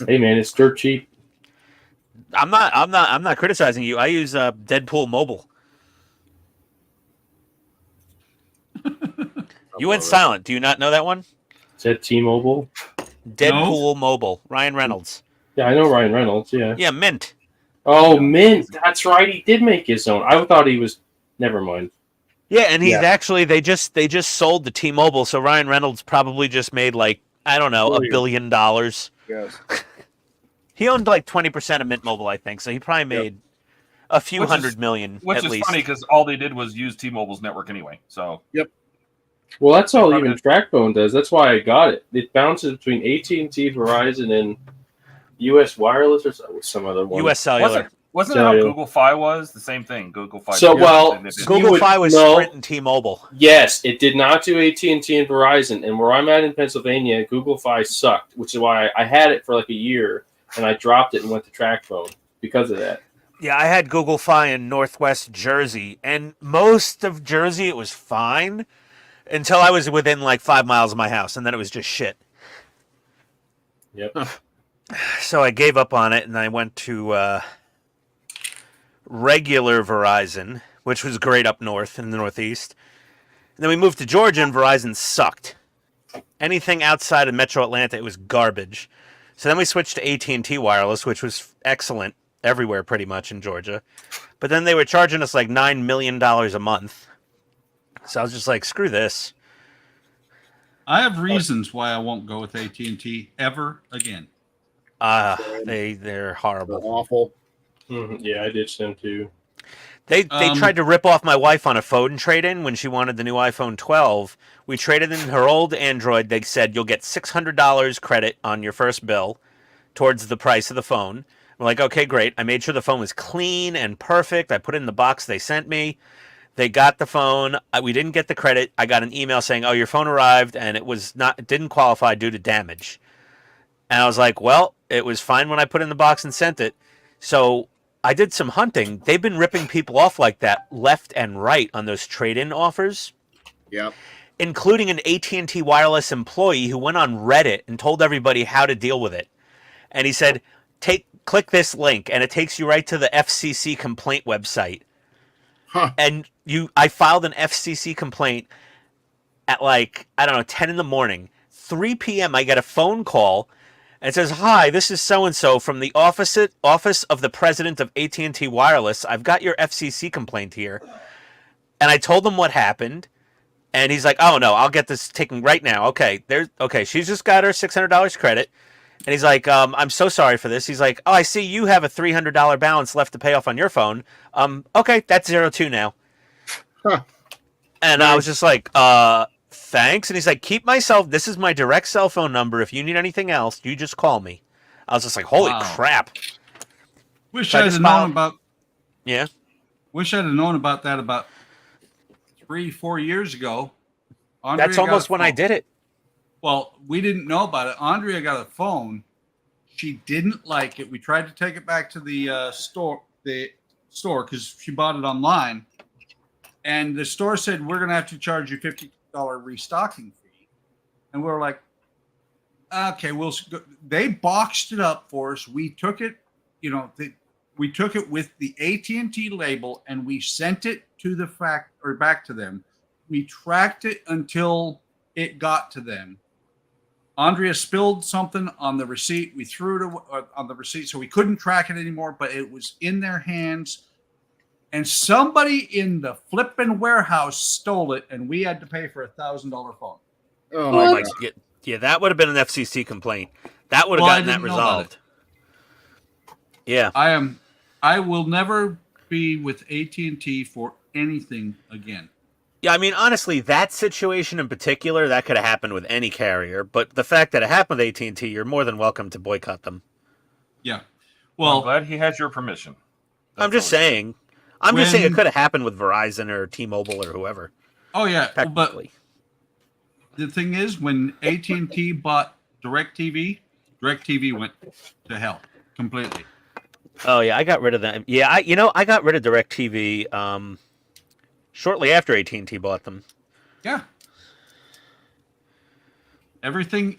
Hey man, it's dirt cheap. I'm not criticizing you. I use Deadpool Mobile. You went silent. Do you not know that one? Is that T-Mobile? Deadpool Mobile. Ryan Reynolds. Yeah, I know Ryan Reynolds. Yeah. Yeah, Mint. Oh, Mint. That's right. He did make his own. I thought he was. Never mind. Yeah, and he's Yeah. actually they just sold the T-Mobile, so Ryan Reynolds probably just made like I don't know $1 billion. Yes. He owned like 20% of Mint Mobile, I think, so he probably made a few Which is- hundred million Which at is least. funny because all they did was use T-Mobile's network anyway. So Well, that's all Probably even TrackBone does. That's why I got it. It bounces between AT&T, Verizon, and U.S. Wireless or some other one. U.S. Cellular. wasn't that how Yeah. Google Fi was? The same thing. Google Fi. So, did well, the same thing they did. Google would Fi was know- Sprint and T-Mobile. Yes, it did not do AT&T and Verizon. And where I'm at in Pennsylvania, Google Fi sucked, which is why I had it for like a year, and I dropped it and went to TrackBone because of that. Yeah, I had Google Fi in Northwest Jersey, and most of Jersey it was fine until I was within like 5 miles of my house, and then it was just shit. Yep. So I gave up on it, and I went to regular Verizon, which was great up north in the Northeast. And then we moved to Georgia, and Verizon sucked. Anything outside of Metro Atlanta, it was garbage. So then we switched to AT&T Wireless, which was excellent everywhere pretty much in Georgia. But then they were charging us like $9 million a month. So I was just like, screw this. I have reasons why I won't go with AT&T ever again. They're They're horrible. awful. Yeah, I ditched them too. They tried to rip off my wife on a phone trade-in when she wanted the new iPhone 12. We traded in her old Android. They said, you'll get $600 credit on your first bill towards the price of the phone. We're like, okay, great. I made sure the phone was clean and perfect. I put it in the box they sent me. They got the phone. We didn't get the credit. I got an email saying, oh, your phone arrived, and it didn't qualify due to damage. And I was like, well, it was fine when I put it in the box and sent it. So I did some hunting. They've been ripping people off like that left and right on those trade-in offers. Yep. Including an AT&T Wireless employee who went on Reddit and told everybody how to deal with it. And he said, click this link, and it takes you right to the FCC complaint website. Huh. And I filed an FCC complaint at like, I don't know, 10 in the morning. 3 p.m. I get a phone call, and it says, hi, this is so-and-so from the office of the president of AT&T Wireless. I've got your FCC complaint here. And I told him what happened. And he's like, oh, no, I'll get this taken right now. Okay, she's just got her $600 credit. And he's like, I'm so sorry for this. He's like, oh, I see you have a $300 balance left to pay off on your phone. Okay, that's 02 now. Huh. And I was just like, thanks. And he's like, this is my direct cell phone number. If you need anything else, you just call me. I was just like, holy Wow. crap. Wish So I I'd just have known filed- about. Yeah. Wish I'd have known about that about 3-4 years ago. Andrea That's got almost a when I phone. did it. Well, we didn't know about it. Andrea got a phone. She didn't like it. We tried to take it back to the store because she bought it online, and the store said we're going to have to charge you $50 restocking fee, and we were like, okay, we'll. They boxed it up for us. We took it, we took it with the AT&T label, and we sent it to the back to them. We tracked it until it got to them. Andrea spilled something on the receipt. We threw it on the receipt, so we couldn't track it anymore, but it was in their hands. And somebody in the flipping warehouse stole it, and we had to pay for a $1,000 phone. Oh My my God. God. Yeah, that would have been an FCC complaint. That would have Well, I gotten that didn't know about resolved. Yeah. I will never be with AT&T for anything again. Yeah, I mean, honestly, that situation in particular, that could have happened with any carrier. But the fact that it happened with AT&T, you're more than welcome to boycott them. Yeah. I'm Well, glad he has your permission. I'm just That's saying. I'm just saying it When- could have happened with Verizon or T-Mobile or whoever. oh yeah, but Technically. the thing is, when AT&T bought DirecTV went to hell completely. Oh yeah, I got rid of them. Yeah, I got rid of DirecTV shortly after AT&T bought them. Yeah. Everything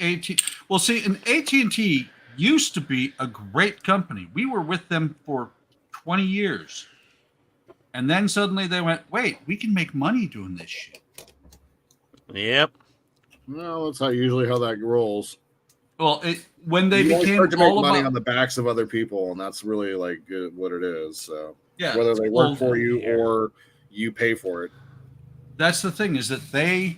Well, see, and AT&T used to be a great company. We were with them for 20 years. And then suddenly they went, wait, we can make money doing this shit. Yep. Well, that's usually how that rolls. Well, when they You always became start to make all money about, on the backs of other people, and that's really like what it is. So yeah, whether they work well, for you or you pay for it. that's the thing is that they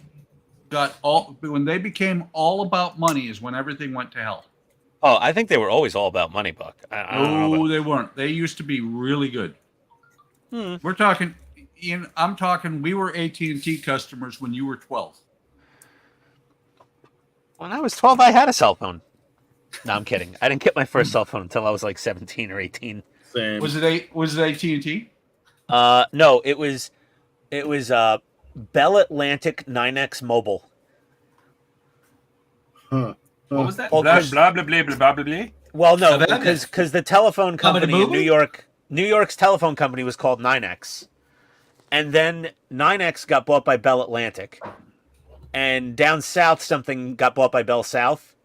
got all when they became all about money is when everything went to hell. Oh, I think they were always all about money, Buck. I don't know No, about. they weren't. They used to be really good. Hmm. We're talking. I'm talking. We were AT&T customers when you were 12. When I was 12, I had a cell phone. No, I'm kidding. I didn't get my first cell phone until I was like 17 or 18. Same. Was it AT&T? No, it was Bell Atlantic 9X Mobile. Huh. What was that? Oh, Blah 'cause- blah blah blah blah blah blah. Well, no, Now that is- because the telephone company in Blah-blah-boo-boo? New York's telephone company was called 9X, and then 9X got bought by Bell Atlantic, and down south something got bought by Bell South.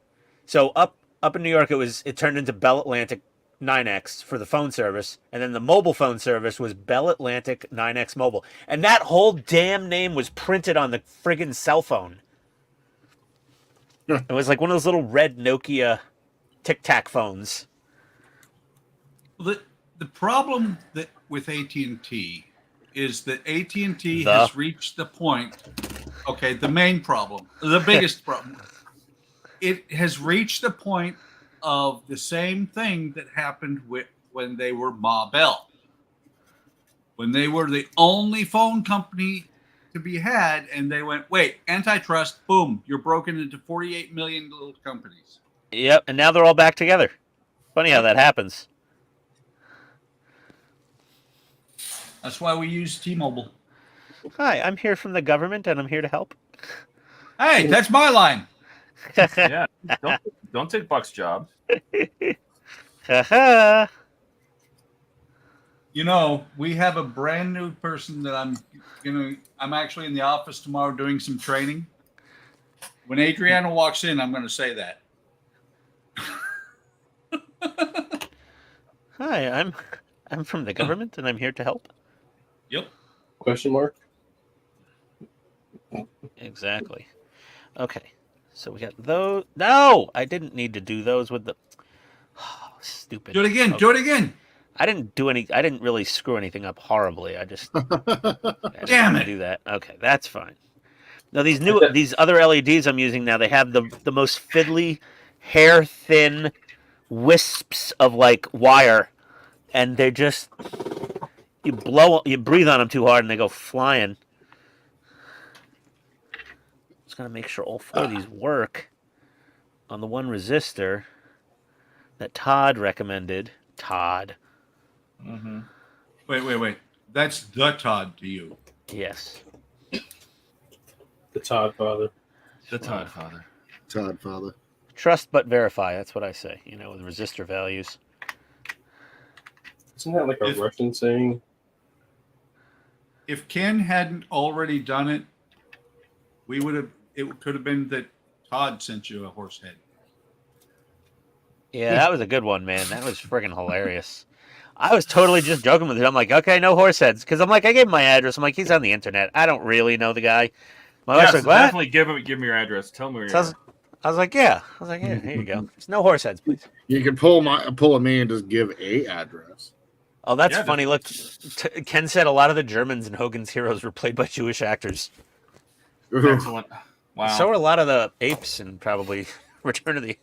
So up in New York, it turned into Bell Atlantic 9X for the phone service, and then the mobile phone service was Bell Atlantic 9X Mobile, and that whole damn name was printed on the friggin' cell phone. It was like one of those little red Nokia Tic Tac phones. The problem with AT&T is that AT&T The- has reached the point. Okay, the main problem, the biggest problem, it has reached the point of the same thing that happened when they were Ma Bell, when they were the only phone company to be had, and they went, wait, antitrust, boom, you're broken into 48 million little companies. Yep, and now they're all back together. Funny how that happens. That's why we use T-Mobile. Hi, I'm here from the government, and I'm here to help. Hey, that's my line. Yeah, don't take Buck's job. Haha. You know, we have a brand new person that I'm actually in the office tomorrow doing some training. When Adriana walks in, I'm going to say that. Hi, I'm from the government, and I'm here to help. Yep. Question mark? Exactly. Okay, so we got those. No, I didn't need to do those with the. Oh, stupid. Do it again. Okay. Do it again. I didn't really screw anything up horribly. I didn't Damn it. do that. Okay, that's fine. Now these other LEDs I'm using now, they have the most fiddly, hair thin wisps of like wire, and they just you breathe on them too hard and they go flying. Just gotta make sure all four of these work on the one resistor that Todd recommended. Todd. Mm-hmm. Wait. That's the Todd to you. Yes. The Todd father. The Todd father. Todd father. Trust but verify. That's what I say. You know, with resistor values. Isn't that like a Russian saying? If Ken hadn't already done it, it could have been that Todd sent you a horse head. Yeah, that was a good one, man. That was friggin' hilarious. I was totally just joking with it. I'm like, okay, no horse heads. Because I'm like, I gave him my address. I'm like, he's on the internet. I don't really know the guy. My wife's like, what? Definitely give me your address. Tell me where So you are. I was like, yeah. Here you go. There's no horse heads, please. You can pull a me and just give a address. Oh, that's Yeah, funny. Look, Ken said a lot of the Germans in Hogan's Heroes were played by Jewish actors. Excellent. Wow. So are a lot of the apes in probably Return of the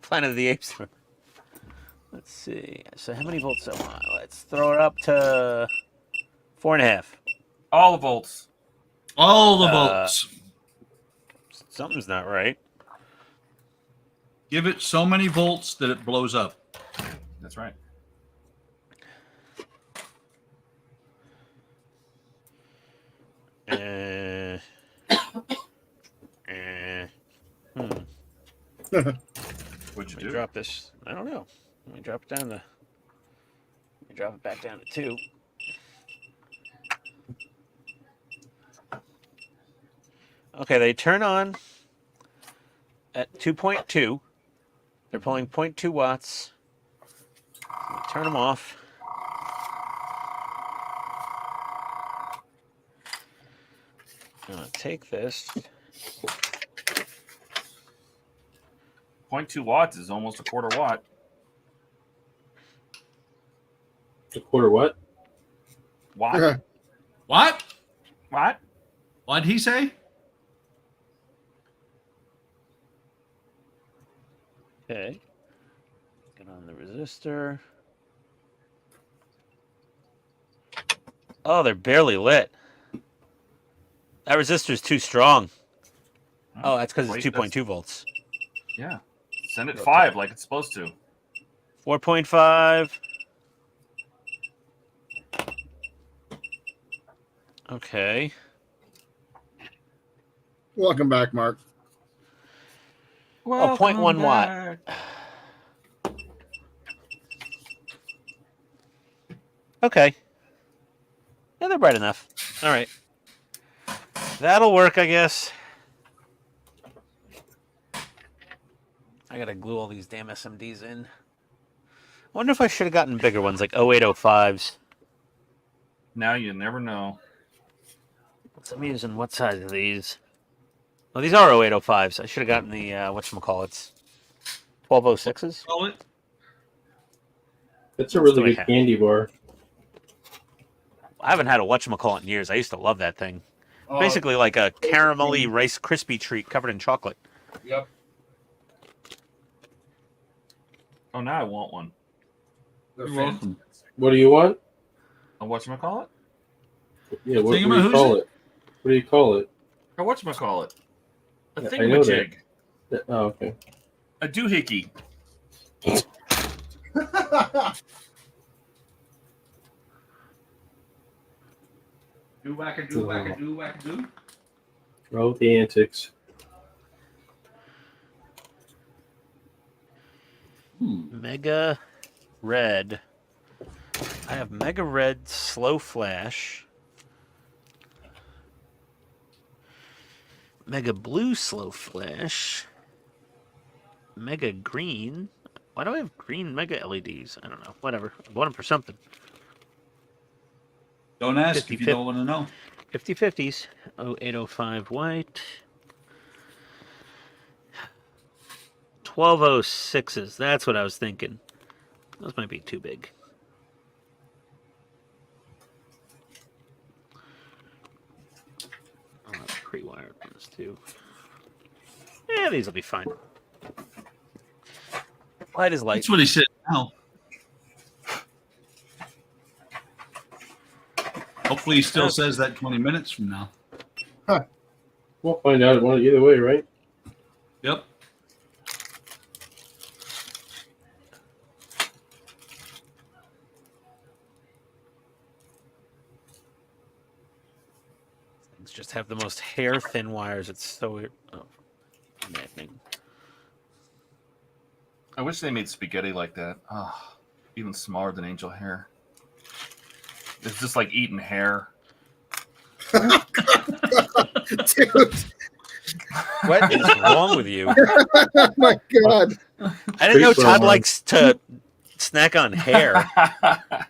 Planet of the Apes. Let's see. So how many volts am I? Let's throw it up to 4.5. All the volts. All the volts. Something's not right. Give it so many volts that it blows up. That's right. What'd you Let me do? drop this. I don't know. Let me drop it down to. Let me drop it back down to 2. Okay, they turn on at 2.2. They're pulling 0.2 watts. Turn them off. I'm gonna take this. 0.2 watts is almost a quarter watt. A quarter what? Watt? What? What? What'd he say? Okay. Get on the resistor. Oh, they're barely lit. That resistor is too strong. Oh, that's because it's 2.2 volts. Yeah. Send it 5 like it's supposed to. 4.5. Okay. Welcome back, Mark. Oh, 0.1 watt. Okay. Yeah, they're bright enough. All right. That'll work, I guess. I gotta glue all these damn SMDs in. I wonder if I should have gotten bigger ones, like 0805s. Now you never know. So I'm using what size are these? Oh, these are 0805s. I should have gotten the, whatchamacallits. 1206s? Call it. That's a really What do I good have? candy bar. I haven't had a whatchamacallit in years. I used to love that thing. Basically like a caramelly Rice Krispie treat covered in chocolate. Yep. Oh, now I want one. You're welcome. What do you want? A whatchamacallit? Yeah, what do you Thingamahoozy? call it? What do you call it? A whatchamacallit? A Yeah, I know thingamajig. Oh, okay. A doohickey. Do whack a do whack a do whack a do. Oh, the antics. Mega Red. I have Mega Red Slow Flash. Mega Blue Slow Flash. Mega Green. Why do I have green Mega LEDs? I don't know. Whatever. I bought them for something. Don't ask if you 50-50. don't want to know. 50/50s. 0805 white. 1206s. That's what I was thinking. Those might be too big. I'll have pre-wired ones too. Yeah, these will be fine. Light is light. That's what he said now. Hopefully he still says that 20 minutes from now. We'll find out either way, right? Yep. Things just have the most hair-thin wires. It's so weird. Oh, maddening. I wish they made spaghetti like that. Oh, even smaller than angel hair. It's just like eating hair. Dude. What is wrong with you? Oh my God. I didn't know Pretty Todd fun. likes to snack on hair.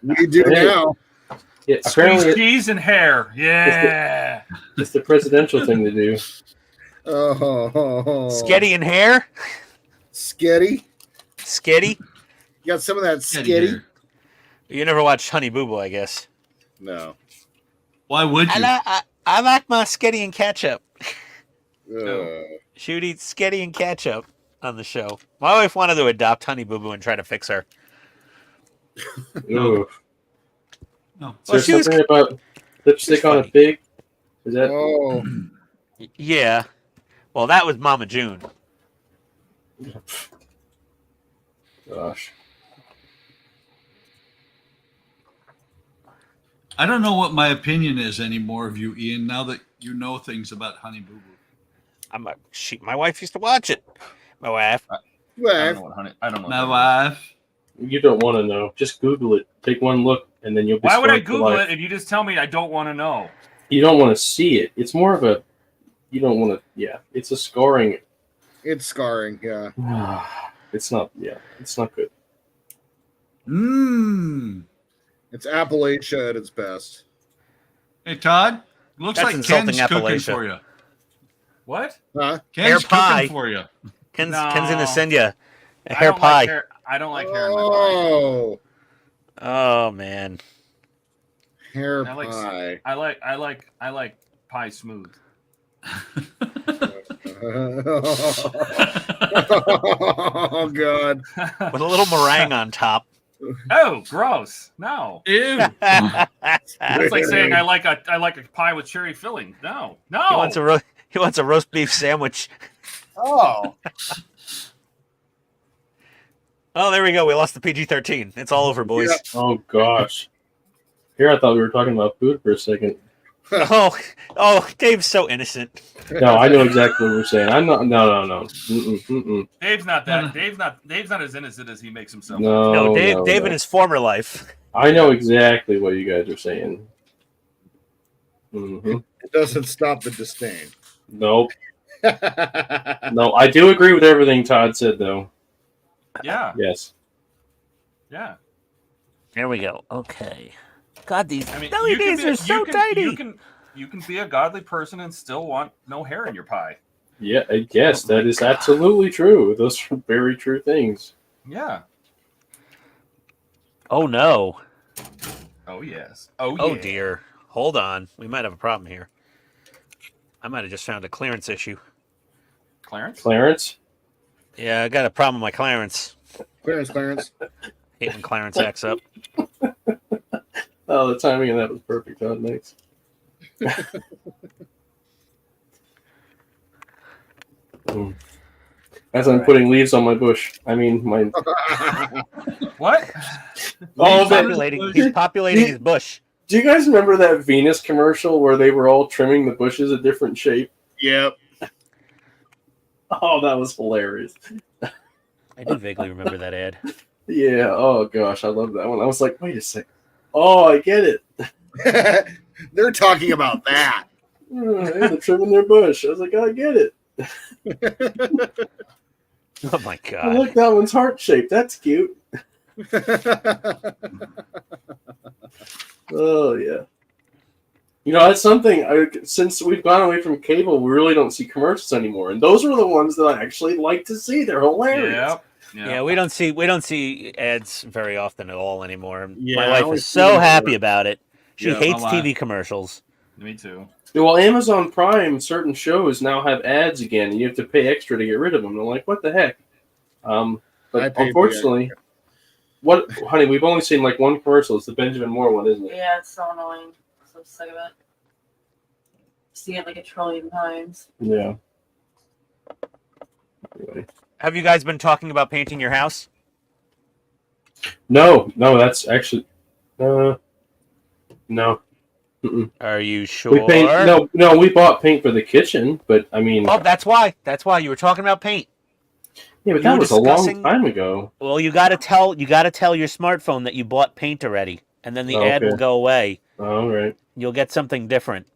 We do now. Yeah, Squeeze apparently cheese and hair. Yeah. it's the presidential thing to do. Oh. Sketty and hair? Sketty. Sketty? You got some of that Getty sketty? hair. You never watched Honey Boo Boo, I guess. No. Why would you? I like my sketty and ketchup. Uh, She would eat sketty and ketchup on the show. My wife wanted to adopt Honey Boo Boo and try to fix her. Ooh. No. Is there Well, she was- something about lipstick on a funny. pig? Is that oh. Yeah. Well, that was Mama June. gosh? I don't know what my opinion is anymore of you, Ian, now that you know things about Honey Boo Boo. My wife used to watch it. My wife. I don't Well, know what honey. I don't know. My what wife. You don't want to know. Just Google it. Take one look, and then you'll be. Why would I scarred for Google life. it if you just tell me I don't want to know? You don't want to see it. It's more of a. You don't want to. Yeah, it's a scarring. it's scarring, yeah. It's not. Yeah, it's not good. Mmm. It's Appalachia at its best. Hey, Todd. Looks That's like insulting Ken's cooking Appalachia. for you. What? Huh? Ken's Hair pie. cooking for you. Ken's No. gonna send you a I hair don't pie. like hair. I don't like hair in my pie. Oh, Oh man. hair I like- pie. I like pie smooth. Oh God. With a little meringue on top. Oh, gross! No, Ew. that's like saying I like a pie with cherry filling. No, no. He wants a roast beef sandwich. Oh. Oh, there we go. We lost the PG-13. It's all over, boys. Yeah. Oh gosh. Here I thought we were talking about food for a second. Oh, Dave's so innocent. No, I know exactly what we're saying. I'm not. No. Mm-mm. Dave's not that. Dave's not as innocent as he makes himself. No, Dave in his former life. I know exactly what you guys are saying. Mm-hmm. It doesn't stop the disdain. Nope. No, I do agree with everything Todd said, though. Yeah, Yes. yeah. There we go. Okay. God, these I mean, LEDs are so tiny. You can be a godly person and still want no hair in your pie. Yeah, I guess that is absolutely true. Those are very true things. Yeah. Oh no. Oh yes. Oh yeah. Oh dear. Hold on. We might have a problem here. I might have just found a clearance issue. Clarence. Clarence? Yeah, I got a problem with my clearance. Clarence. Hate when Clarence acts up. Oh, the timing of that was perfect, Todd. Thanks. As I'm putting leaves on my bush. I mean, my. What? Oh, He's populating his bush. Do you guys remember that Venus commercial where they were all trimming the bushes a different shape? Yep. Oh, that was hilarious. I do vaguely remember that ad. Yeah. Oh gosh, I love that one. I was like, wait a second. Oh, I get it. They're talking about that. They're trimming their bush. I was like, I get it. Oh my Oh, god. look, that one's heart shaped. That's cute. Oh yeah. You know, that's something. Since we've gone away from cable, we really don't see commercials anymore, and those are the ones that I actually like to see. They're hilarious. Yep. Yeah, we don't see ads very often at all anymore. Yeah, My I wife always is see so them happy more. about it. She Yeah, hates a lot. TV commercials. Me too. Yeah, well, Amazon Prime, certain shows now have ads again, and you have to pay extra to get rid of them. I'm like, what the heck? I But paid unfortunately, honey, we've only seen like one commercial. It's the Benjamin Moore one, isn't it? Yeah, it's so annoying. So sick of it. See it like a trillion times. Yeah. Anyway. Have you guys been talking about painting your house? No, that's actually no. Mm-mm. Are you sure? We paint no. We bought paint for the kitchen, but I mean, Oh, that's why. That's why you were talking about paint. yeah, but you that were was a long discussing- time ago. Well, you got to tell your smartphone that you bought paint already, and then the ad Okay. will go away. All right. You'll get something different.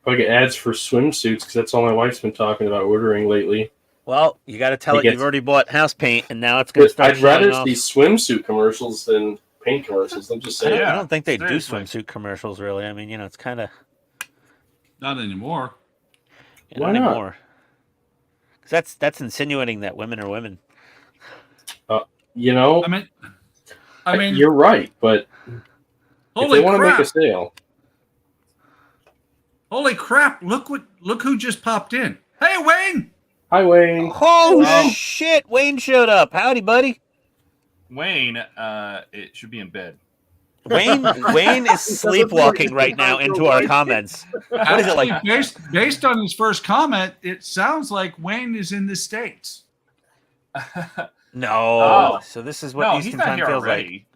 I get ads for swimsuits because that's all my wife's been talking about ordering lately. Well, you got to tell He it you've gets- already bought house paint, and now it's going to But start I'd rather showing off. see swimsuit commercials than paint commercials. I'm just I don't, saying. Yeah, I don't think they seriously. do swimsuit commercials, really. I mean, it's kind of Not anymore. Why not? anymore. Because that's insinuating that women are women. You know, I mean, you're right, but if holy they want to make crap! a sale, Holy crap! Look who just popped in. Hey, Wayne. hi Wayne. Oh, Oh. shit! Wayne showed up. Howdy, buddy. Wayne, it should be in bed. Wayne is sleepwalking right now into our comments. What is it like? Actually, based on his first comment, it sounds like Wayne is in the States. No. Oh. So this is what No, he's Eastern not time here feels like. already.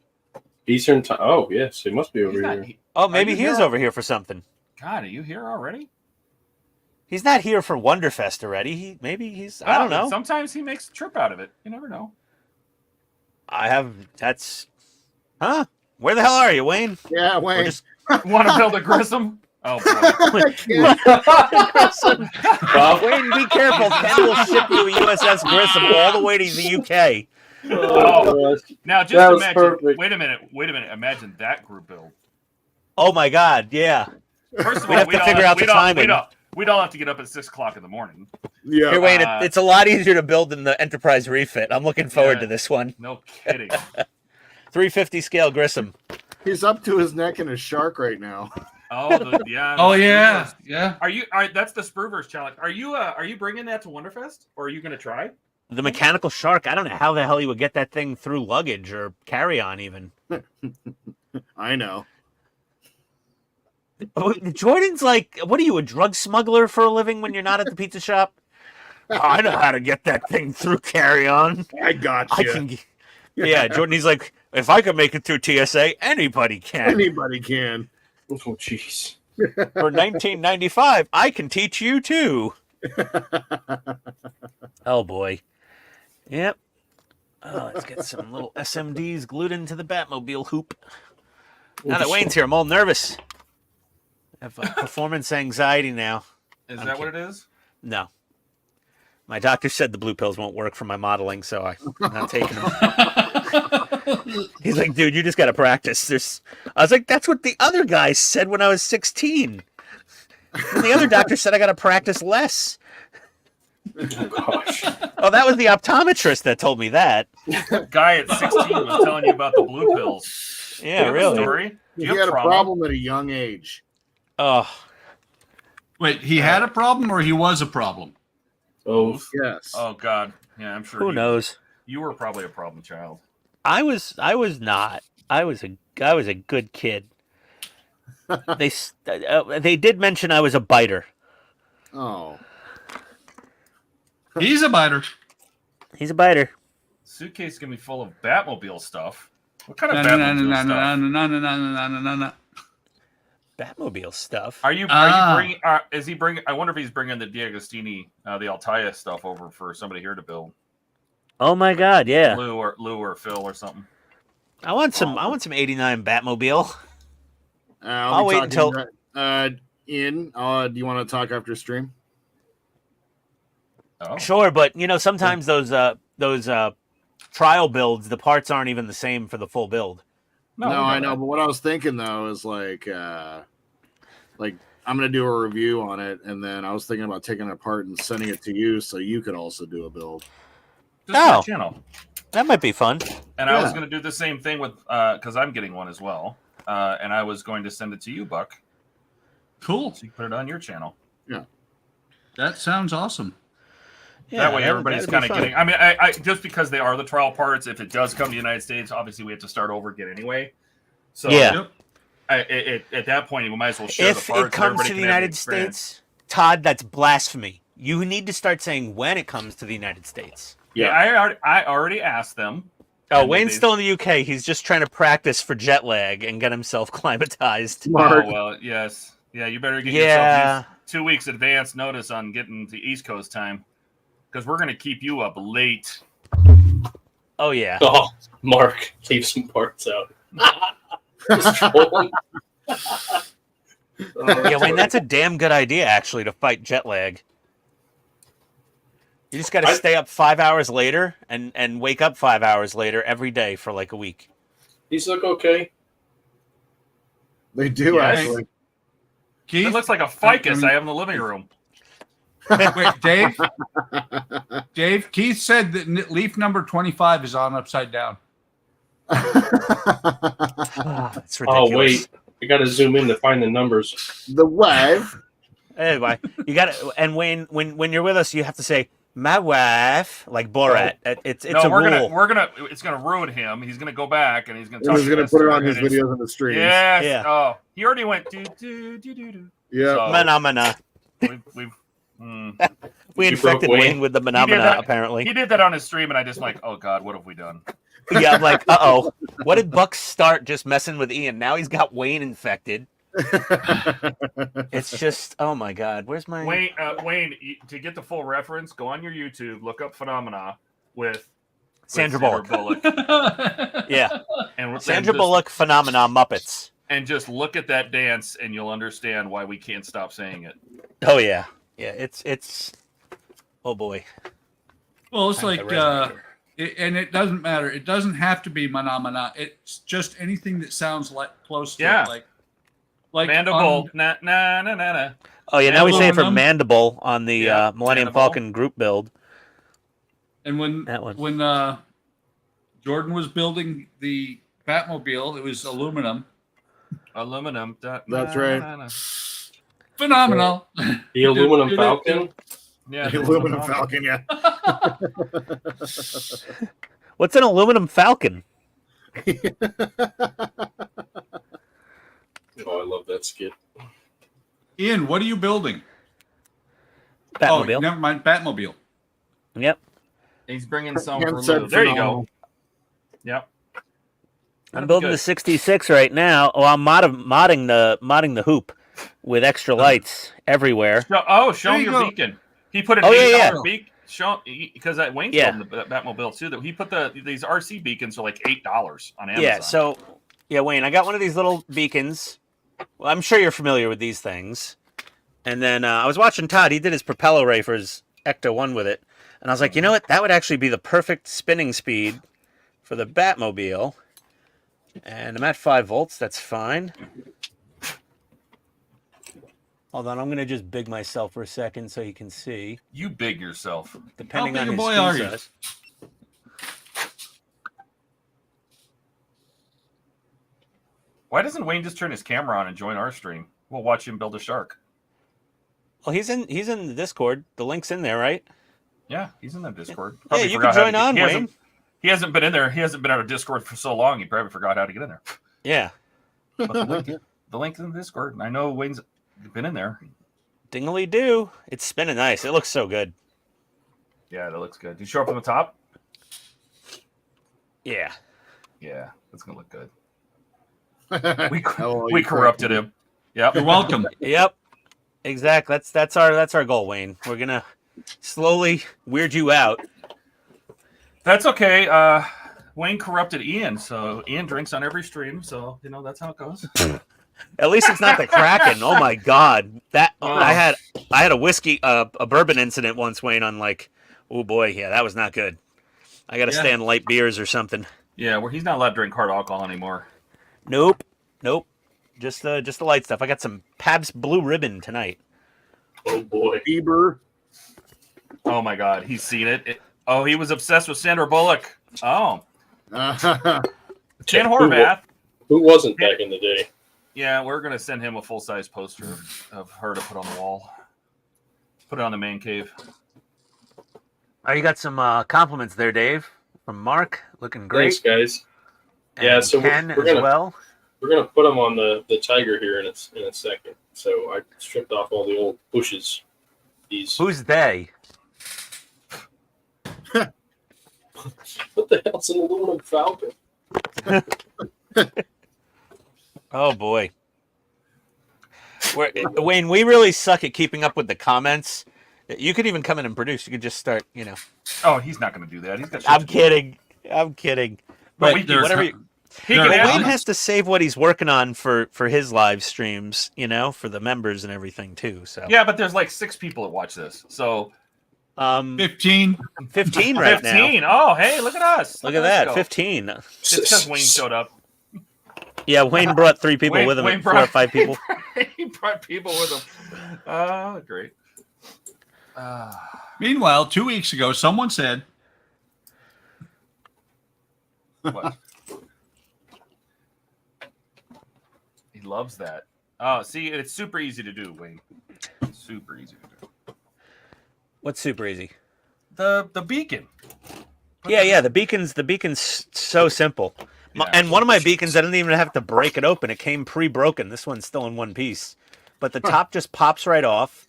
Eastern time. Oh yes, he must be He's over not, here. Oh, maybe Are you he is here? over here for something. God, are you here already? He's not here for Wonderfest already. Maybe he's. I don't know. Sometimes he makes a trip out of it. You never know. That's. Huh? Where the hell are you, Wayne? Yeah, We're Wayne. just Want to build a Grissom? Oh boy. Bob? Wayne, be careful. Ken will ship you a USS Grissom all the way to the UK. Oh, gosh. Now That just was imagine. perfect. Wait a minute. Imagine that group build. Oh my God! Yeah. First of We'd all, have to figure out the timing. We'd all have to get up at 6 o'clock in the morning. Yeah. Here, Wayne, it's a lot easier to build than the Enterprise refit. I'm looking forward Yeah. to this one. No kidding. 350 scale Grissom. He's up to his neck in a shark right now. Oh, yeah. Oh the yeah, Spruvers. yeah. Are you? That's the Spruvers challenge. Are you bringing that to Wonderfest, or are you going to try? The mechanical shark, I don't know how the hell he would get that thing through luggage or carry on even. I know. Jordan's like, what are you, a drug smuggler for a living when you're not at the pizza shop? Oh, I know how to get that thing through carry on. I got I you. can. Yeah, Jordan, he's like, if I can make it through TSA, anybody can. Anybody can. Oh, jeez. For 1995, I can teach you too. Oh boy. Yep. Oh, let's get some little SMDs glued into the Batmobile hoop. Now that Wayne's here, I'm all nervous. I have performance anxiety now. Is I'm that what it is? No. My doctor said the blue pills won't work for my modeling, so I'm not taking them. He's like, dude, you just got to practice. I was like, that's what the other guy said when I was 16. And the other doctor said I got to practice less. Oh, gosh. Oh, that was the optometrist that told me that. Guy at 16 was telling you about the blue pills. Yeah, Do you have a really. story? Do He you have had a trauma? problem at a young age. Oh, Wait, he had a problem or he was a problem? Oh, Yes. Oh God, yeah, I'm sure. who knows? You were probably a problem child. I was not. I was a good kid. They did mention I was a biter. Oh. He's a biter. He's a biter. Suitcase is gonna be full of Batmobile stuff. What kind No, of no, no, Batmobile no, no, stuff? no, no, no, no, no, no, no. Batmobile stuff. Are you bringing? Is he bringing? I wonder if he's bringing the D'Agostini, the Altaia stuff over for somebody here to build. Oh my God, yeah. Lou or Phil or something. I want some 89 Batmobile. I'll wait be until- talking, Ian, do you want to talk after stream? Oh, Sure, but sometimes those trial builds, the parts aren't even the same for the full build. No, we I know. that. But what I was thinking though is like I'm gonna do a review on it, and then I was thinking about taking it apart and sending it to you so you could also do a build. Just Oh. my channel. That might be fun. And I was Yeah. going to do the same thing with because I'm getting one as well, and I was going to send it to you, Buck, Cool. so you can put it on your channel. That sounds awesome. Yeah, That way, everybody's kind of getting. I mean, I just because they are the trial parts. If it does come to the United States, obviously we have to start over again anyway. So Yeah. Yep. At that point, we might as well share If the parts. it comes and to the everybody can have United experience. States, Todd, that's blasphemy. You need to start saying when it comes to the United States. Yeah, I already asked them. Oh, And Wayne's they- still in the UK. He's just trying to practice for jet lag and get himself climatized. Smart. Oh well, yes, yeah. You better get Yeah. yourself 2 weeks advance notice on getting to East Coast time, because we're gonna keep you up late. Oh, yeah. Oh, Mark, leave some parts out. Just trolling. Yeah, Wayne, that's a damn good idea, actually, to fight jet lag. You just got to I- stay up 5 hours later and wake up 5 hours later every day for like a week. These look okay. They do Yes. actually. It Keith, looks like a ficus I I have in the living room. wait, Dave. Dave, Keith said that leaf number 25 is on upside down. It's ridiculous. Oh, wait. I got to zoom in to find the numbers. The wife. Anyway, you got to, and Wayne, when you're with us, you have to say my wife like Borat. It's No, a we're rule. it's gonna ruin him. He's gonna go back and he's gonna. He was going to put it on his videos. videos and the streams. Yes. Yeah. Oh, he already went do do do do do. Yeah. So, Phenomena. we've We You broke infected Wayne. Wayne with the phenomena. that. Apparently, he did that on his stream, and I just like, oh god, what have we done? yeah. I'm like, oh, what did Buck start just messing with Ian? Now he's got Wayne infected. It's just, oh my god, where's my Wayne, to get the full reference, go on your YouTube, look up Phenomena with Sandra Bullock? Yeah, and Sandra just, Bullock phenomena Muppets. and just look at that dance, and you'll understand why we can't stop saying it. Oh yeah, yeah. It's. Oh boy. Well, it's I like, resonate. and it doesn't matter. It doesn't have to be phenomena. It's just anything that sounds like close to Yeah. it, like Mandible, na na na na na. Oh yeah, now we say it for Aluminum. mandible on the Yeah, Millennium mandible. Falcon group build. And That one. when Jordan was building the Batmobile, it was aluminum. Aluminum. That's right. Phenomenal. The aluminum Falcon. Yeah, The aluminum Falcon, yeah. What's an aluminum Falcon? Oh, I love that skit. Ian, what are you building? Batmobile. Oh, never mind. Batmobile. Yep. He's bringing some Ken for said Lou. There you go. phenomenal. Yep. I'm building the 66 right now. Oh, I'm modding the hoop with extra lights everywhere. Show There him you your go. beacon. He put an Oh, $8 yeah. beacon. Show because that Wayne's Yeah. building the Batmobile too. That he put these RC beacons for like $8 on Amazon. Yeah, so Wayne, I got one of these little beacons. Well, I'm sure you're familiar with these things. And then I was watching Todd. He did his propeller ray for his Ecto 1 with it. And I was like, you know what? That would actually be the perfect spinning speed for the Batmobile. And I'm at 5 volts. That's fine. Hold on. I'm going to just big myself for a second so you can see. You big yourself. Depending How on big a his boy screen are you? size. Why doesn't Wayne just turn his camera on and join our stream? We'll watch him build a shark. Well, he's in the Discord. The link's in there, right? Yeah, he's in the Discord. Yeah, Probably you forgot can how join to get- on, he Wayne. hasn't- He hasn't been in there. He hasn't been on a Discord for so long. He probably forgot how to get in there. Yeah. But the link's in the Discord. And I know Wayne's been in there. Dingly do. It's spinning nice. It looks so good. Yeah, that looks good. Did you show up on the top? Yeah. Yeah, that's gonna look good. Oh, We you corrupted him. Yep. You're welcome. Yep. Exactly. That's our goal, Wayne. We're gonna slowly weird you out. That's okay. Wayne corrupted Ian, so Ian drinks on every stream. So that's how it goes. At least it's not the Kraken. Oh my God. I had a whiskey, a bourbon incident once, Wayne. On like, oh boy, yeah, that was not good. I got to stay on light beers or something. Yeah, where he's not allowed to drink hard alcohol anymore. Nope. Just the light stuff. I got some Pabst Blue Ribbon tonight. Oh boy. Bieber. Oh my God, he's seen it. Oh, he was obsessed with Sandra Bullock. Oh, Jan Horvath. Who wasn't back in the day? Yeah, we're gonna send him a full-size poster of her to put on the wall. Put it on the man cave. Oh, you got some compliments there, Dave, from Mark. Looking great. Thanks, guys. Yeah, And so Ken we're as gonna well. we're gonna put them on the tiger here in a second. So I stripped off all the old bushes. These Who's they? what the hell's an aluminum Falcon? Oh boy. Wayne, we really suck at keeping up with the comments. You could even come in and produce. You could just start, Oh, he's not gonna do that. He's got. shit I'm to do. kidding. But Wait, whatever. He There can are Wayne ask- has to save what he's working on for his live streams, for the members and everything too. So Yeah, but there's like 6 people that watch this. So 15. 15 right 15. now. Oh, hey, look at us. Look at us that, go. 15. Just because Wayne showed up. Yeah, Wayne brought 3 people Wayne- with him, Wayne 4 or 5 people. He brought people with him. Oh, great. Meanwhile, 2 weeks ago, someone said, What? He loves that. Oh, see, it's super easy to do, Wayne. It's super easy to do. What's super easy? The beacon. Yeah, the beacon's so simple. Yeah. And one of my beacons, I didn't even have to break it open. It came pre-broken. This one's still in one piece. But the top just pops right off.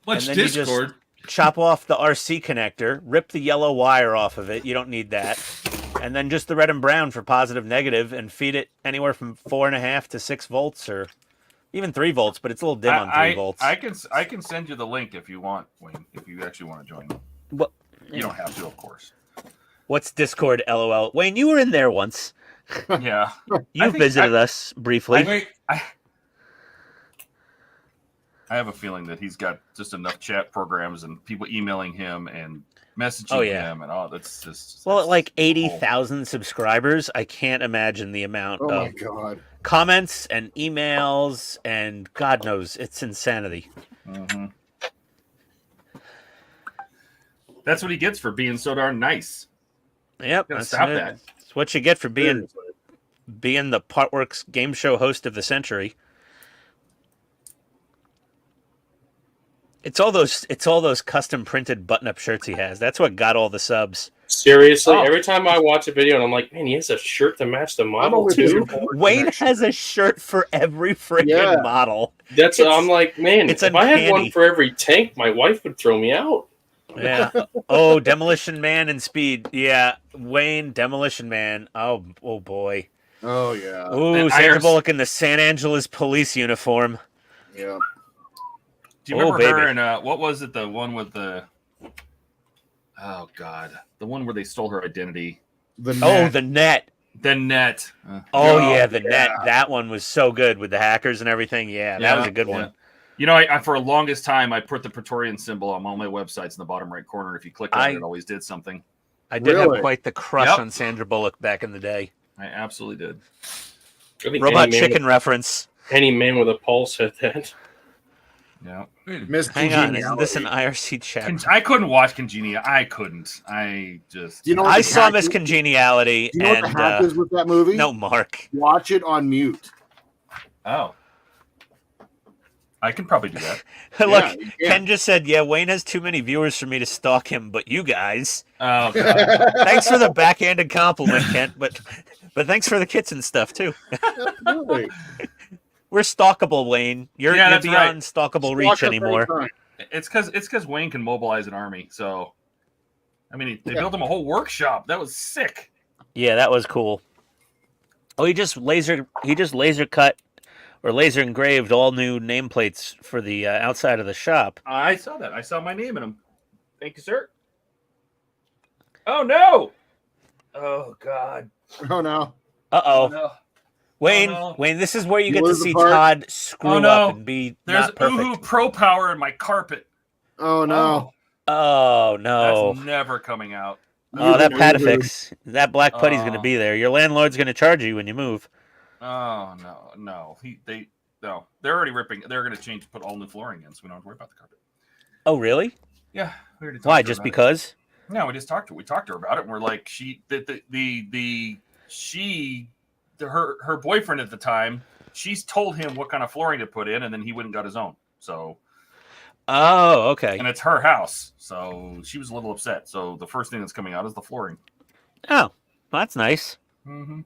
"What's And then you just- Discord?" Chop off the RC connector, rip the yellow wire off of it. You don't need that. And then just the red and brown for positive, negative, and feed it anywhere from 4.5 to 6 volts, or even 3 volts. But it's a little dim on 3 volts. I can send you the link if you want, Wayne. If you actually want to join. What? You don't have to, of course. What's Discord? LOL. Wayne, you were in there once. Yeah. You think visited us briefly. Wait, I have a feeling that he's got just enough chat programs and people emailing him and messaging yeah. them and all. That's just Well, at like awful. 80,000 subscribers, I can't imagine the amount Oh my of god. comments and emails and God knows, it's insanity. Mm-hmm. That's what he gets for being so darn nice. Yep, Gotta that's stop it. that. It's what you get for being Seriously. the Partworks game show host of the century. It's all those custom printed button-up shirts he has. That's what got all the subs. Seriously, Oh. every time I watch a video and I'm like, man, he has a shirt to match the model only too. looking forward to Wayne next has year. a shirt for every freaking Yeah. model. That's I'm like, man, it's if I had uncanny. one for every tank, my wife would throw me out. Yeah. Oh, Demolition Man and Speed. Yeah, Wayne, Demolition Man. Oh boy. Oh yeah. Ooh, And Sandra Iris- Bullock in the San Angeles police uniform. Yeah. Do you Oh, remember her baby. in what was it? The one with the the one where they stole her identity. The Oh, net. the Net. The Net. Oh Oh, yeah, the yeah. Net. That one was so good with the hackers and everything. Yeah, that was a good one. You know, I for the longest time I put the Praetorian symbol on all my websites in the bottom right corner. If you clicked on it, it always did something. I did have Really? quite the crush Yep. on Sandra Bullock back in the day. I absolutely did. I think Robot any man Chicken reference. any man with a pulse had that. Yeah. Wait a minute. Miss Hang on, isn't this an Congeniality. IRC chat? I couldn't watch Congenia. I couldn't. I just. Do you know what I the saw hack Miss is? Congeniality, Do you know what and the hack is with that movie? no, Mark. Watch it on mute. Oh. I can probably do that. Look, Yeah, you can. Ken just said, "Yeah, Wayne has too many viewers for me to stalk him, but you guys." Oh God. Thanks for the backhanded compliment, Kent, but thanks for the kits and stuff too. Absolutely. We're stalkable, Wayne. You're that's beyond right. stalkable Watch reach it anymore. anytime. It's because Wayne can mobilize an army. So, I mean, they Yeah. built him a whole workshop. That was sick. Yeah, that was cool. Oh, he just laser cut or laser engraved all new nameplates for the outside of the shop. I saw that. I saw my name in them. Thank you, sir. Oh no! Oh God! Oh no. Uh-oh. no! Wayne, Oh, no. Wayne, this is where you You get to lose the see part? Todd screw Oh, no. up and be There's not perfect. Uhu Pro Power in my carpet. Oh no. Oh no. That's never coming out. Oh, that Uhu. Patafix. That black putty's going to Oh. be there. Your landlord's going to charge you when you move. Oh no! They're already ripping. They're going to put all new flooring in, so we don't have to worry about the carpet. Oh, really? Yeah. We already talked Why? to her Just about it. because? No, we just talked to her. We talked to her about it, and we're like, her boyfriend at the time, she's told him what kind of flooring to put in, and then he went and got his own. So, Oh, okay. and it's her house, so she was a little upset. So the first thing that's coming out is the flooring. Oh, well, that's nice. Mm-hmm.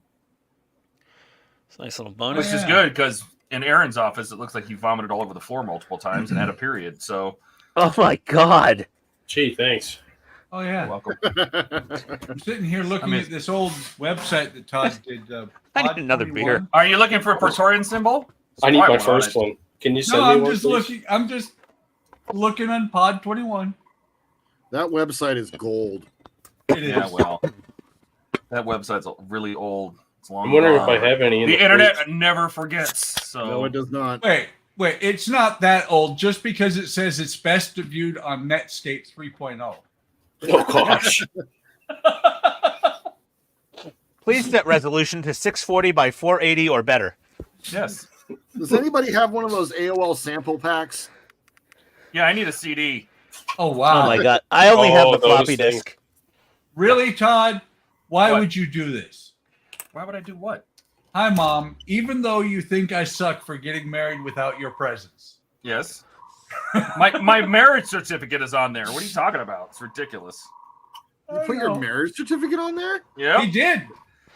It's a nice little Which bonus. is good because in Aaron's office, it looks like he vomited all over the floor multiple times and had a period. So, Oh my God. Gee, thanks. Oh you're yeah. welcome. I'm sitting here looking at this old website that Todd did. I need another beer. Are you looking for a Praetorian symbol? I need Why my would first it? one. Can you send No, me I'm one? just please? looking. I'm just looking on Pod 21. That website is gold. It is. Yeah, well, that website's really old. It's long. I'm wondering if gone. I have any. In The the internet fridge. never forgets. So No, it does not. Wait. It's not that old. Just because it says it's best viewed on Netscape 3.0. Oh gosh. Please set resolution to 640 by 480 or better. yes, Does anybody have one of those AOL sample packs? yeah, I need a CD. Oh wow! Oh my God. I only have the those floppy things. disk. Really, Todd? Why What? would you do this? Why would I do what? Hi, Mom. Even though you think I suck for getting married without your presence. Yes, my marriage certificate is on there. What are you talking about? It's ridiculous. You put your marriage certificate on there? Yeah, He did.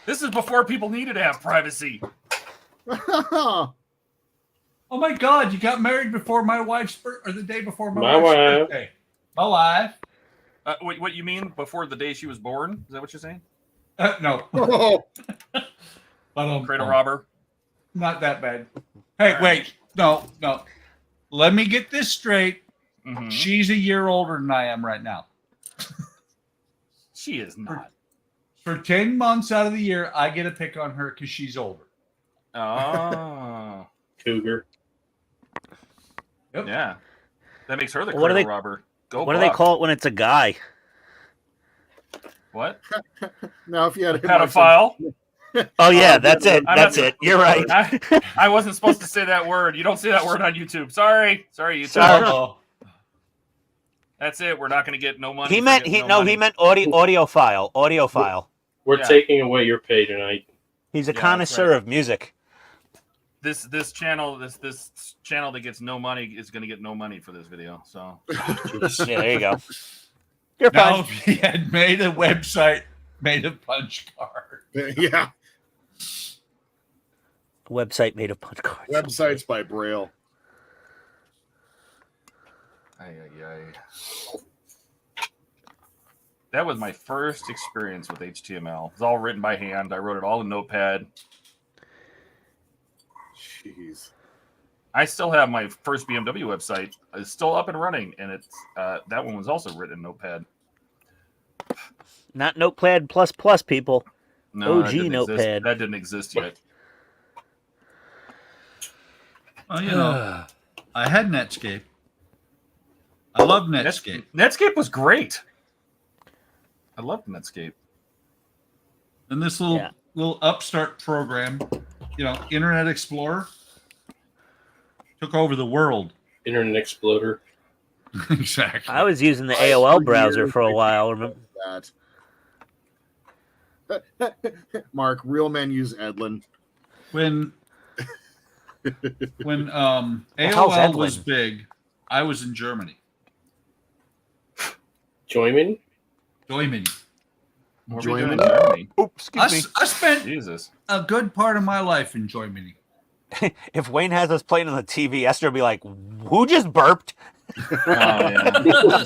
this is before people needed to have privacy. Oh my God! You got married before my wife's birthday, or the day before my My wife's wife. birthday. My wife. What you mean before the day she was born? Is that what you're saying? No, Oh, but Cradle robber. not that bad. Hey, All right. wait. No. Let me get this straight. Mhm. She's a year older than I am right now. She is not. For 10 months out of the year, I get a pick on her because she's older. Oh, Cougar. Yep. yeah. That makes her the What do cradle they- robber. Go. What do they Buck. call it when it's a guy? What? Now, if you had Pedophile? Oh yeah, that's it. I'm That's not- it. You're right. I wasn't supposed to say that word. You don't say that word on YouTube. Sorry, YouTube. Sorry. Uh-oh. That's it. We're not going to get no money. He for meant getting money. he meant audio file. Audio file. We're Yeah. taking away your pay tonight. He's a Yeah, that's connoisseur right. of music. This channel this channel that gets no money is going to get no money for this video. So Yeah, there you go. You're Now, fine. if he had made a website, made a punch card. Yeah, Website made of punch cards. websites by Braille. That was my first experience with HTML. It's all written by hand. I wrote it all in Notepad. Jeez. I still have my first BMW website. It's still up and running, and it's that one was also written in Notepad. Not Notepad plus plus, people. No, that OG didn't exist. Notepad. That didn't exist yet. Well, you know, I had Netscape. I love Netscape. Netscape was great. I loved Netscape. And this little Yeah. little upstart program, you know, Internet Explorer, took over the world. Internet Exploder. Exactly. I was using the AOL browser for a while. Remember? That. Mark, real men use Edlin. When hell's AOL was Edwin? big, I was in Germany. Join Germany. What Join were you doing me. in Germany? Oops, I, excuse me. I spent Jesus. a good part of my life in Germany. If Wayne has us playing on the TV, Esther will be like, "Who just burped?" Oh, yeah.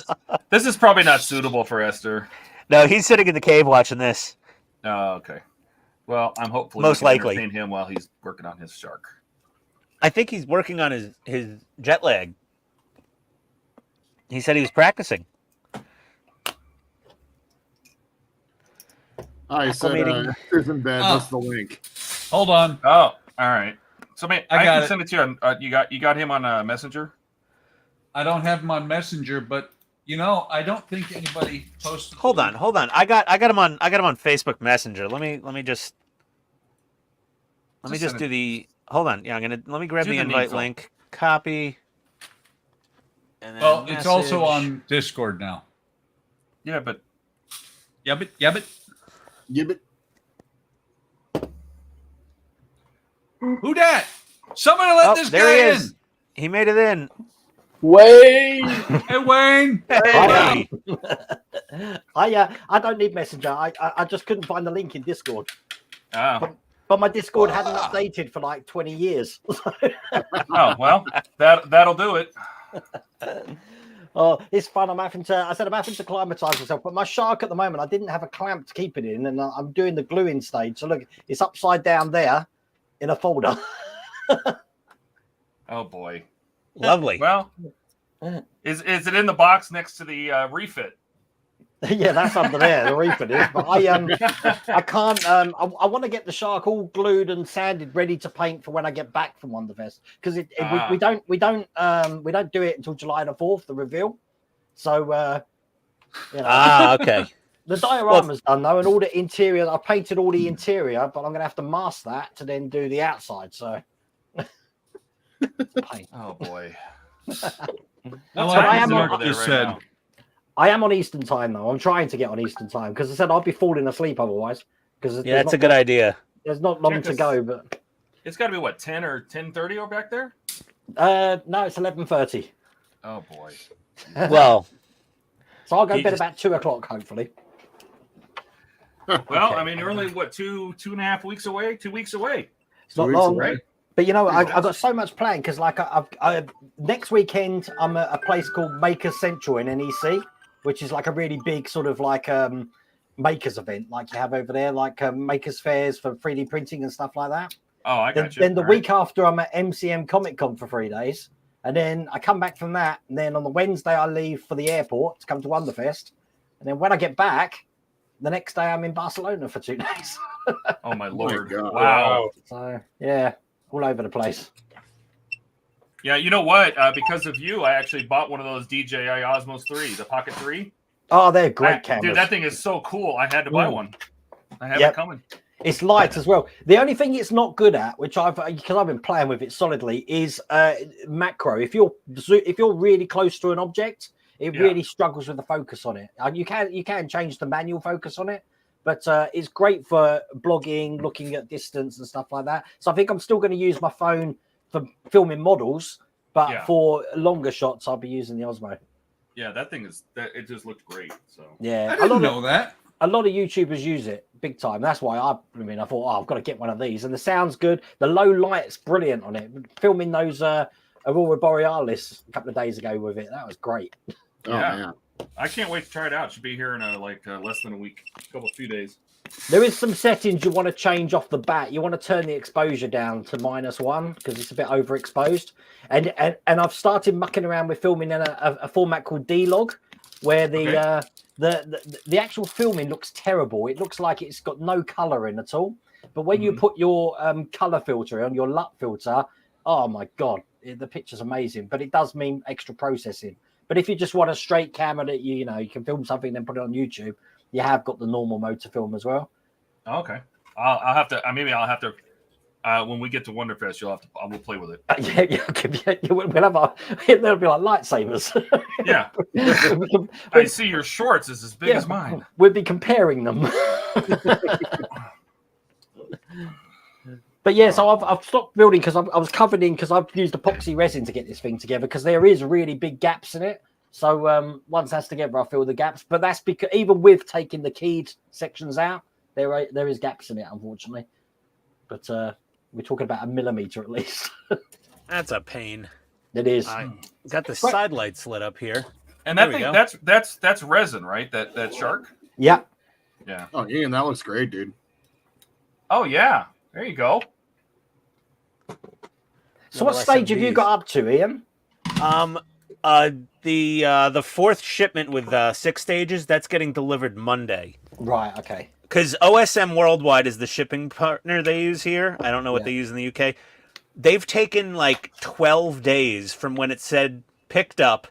This is probably not suitable for Esther. No, he's sitting in the cave watching this. Oh, okay. Well, I'm hopefully Most we can likely. entertain him while he's working on his shark. I think he's working on his jet lag. He said he was practicing. I said, Acclimating. Esther's in bed. Oh. What's the link? Hold on. Oh, all right. So, man, I I got can it. send it to you. On, you got him on Messenger. I don't have him on Messenger, but you know, I don't think anybody posted. Hold on. I got him on Facebook Messenger. Let me just Just do the. Hold on. Yeah, let me grab Do the the invite needful. link. Copy. And then Well, it's also message. on Discord now. Yeah, but Yeah, but Gibbet. who dat? Somebody let Oh, this there guy he in. is. He made it in. Wayne! Hey, Wayne. Hey. I don't need Messenger. I just couldn't find the link in Discord. oh, But my Discord hadn't updated for like 20 years. oh well, that'll do it. Oh, it's fun. I'm having to acclimatize myself. But my shark at the moment, I didn't have a clamp to keep it in, and I'm doing the gluing stage. So look, it's upside down there in a folder. Oh boy. Lovely. Well, is it in the box next to the refit? Yeah, that's under there. The refit is. But I can't. I want to get the shark all glued and sanded, ready to paint for when I get back from Wonderfest. Because we don't do it until July the 4th, the reveal. So you know, Okay. the diorama's done though, and all the interior. I painted all the interior, but I'm gonna have to mask that to then do the outside. So paint. Oh boy. I I am what on- Mark just said. I am on Eastern time though. I'm trying to get on Eastern time because I said I'd be falling asleep otherwise. Because Yeah, that's a good idea. There's not long Check to this. go, but It's got to be what 10 or 10:30 over back there. no, it's 11:30. Oh boy. Well, So I'll go He bed just- about 2 o'clock, hopefully. Well, I mean, you're only what 2.5 weeks away, 2 weeks away. It's not weeks long, away. but you know, I've got so much planned because, like, I next weekend I'm at a place called Makers Central in NEC, which is like a really big sort of like makers event, like you have over there, like makers fairs for 3D printing and stuff like that. Oh, I Then, got you. then the All right. week after, I'm at MCM Comic Con for 3 days, and then I come back from that, and then on the Wednesday I leave for the airport to come to Wonderfest, and then when I get back, the next day I'm in Barcelona for 2 days. Oh my lord! God. Wow. So yeah, all over the place. Yeah, you know what? Because of you, I actually bought one of those DJI Osmos 3, the Pocket 3. Oh, they're great cameras. Dude, that thing is so cool. I had to buy one. I have Yep. it coming. It's light as well. The only thing it's not good at, which because I've been playing with it solidly, is macro. If you're really close to an object, it really struggles with the focus on it. You can change the manual focus on it, but it's great for blogging, looking at distance and stuff like that. So I think I'm still going to use my phone for filming models, but for longer shots, I'll be using the Osmo. Yeah, that thing it just looked great. So yeah, I didn't know that. A lot of YouTubers use it big time. That's why I thought, oh, I've got to get one of these. And the sound's good. The low light's brilliant on it. Filming those Aurora Borealis a couple of days ago with it, that was great. Oh, man. I can't wait to try it out. It should be here in less than a week, few days. There is some settings you want to change off the bat. You want to turn the exposure down to -1 because it's a bit overexposed. And I've started mucking around with filming in a format called D-Log, where the actual filming looks terrible. It looks like it's got no color in at all. But when you put your color filter on, your LUT filter, oh my god, the picture's amazing. But it does mean extra processing. But if you just want a straight camera that you can film something and then put it on YouTube, you have got the normal mode to film as well. Okay, I'll have to. Maybe I'll have to. When we get to Wonderfest, I will play with it. We'll have there'll be like lightsabers. Yeah, I see your shorts is as big as mine. We'll be comparing them. But yeah, so I've stopped building because I was covered in because I've used epoxy resin to get this thing together because there is really big gaps in it. So once that's together, I'll fill the gaps. But that's because even with taking the keyed sections out, there is gaps in it, unfortunately. But we're talking about 1 millimeter at least. That's a pain. It is. I got the side lights lit up here. And that thing, that's resin, right? That shark. Yeah. Yeah. Oh, Ian, that looks great, dude. Oh yeah, there you go. So what stage have you got up to, Ian? The fourth shipment with 6 stages, that's getting delivered Monday. Right, okay. Because OSM Worldwide is the shipping partner they use here. I don't know what they use in the UK. They've taken like 12 days from when it said picked up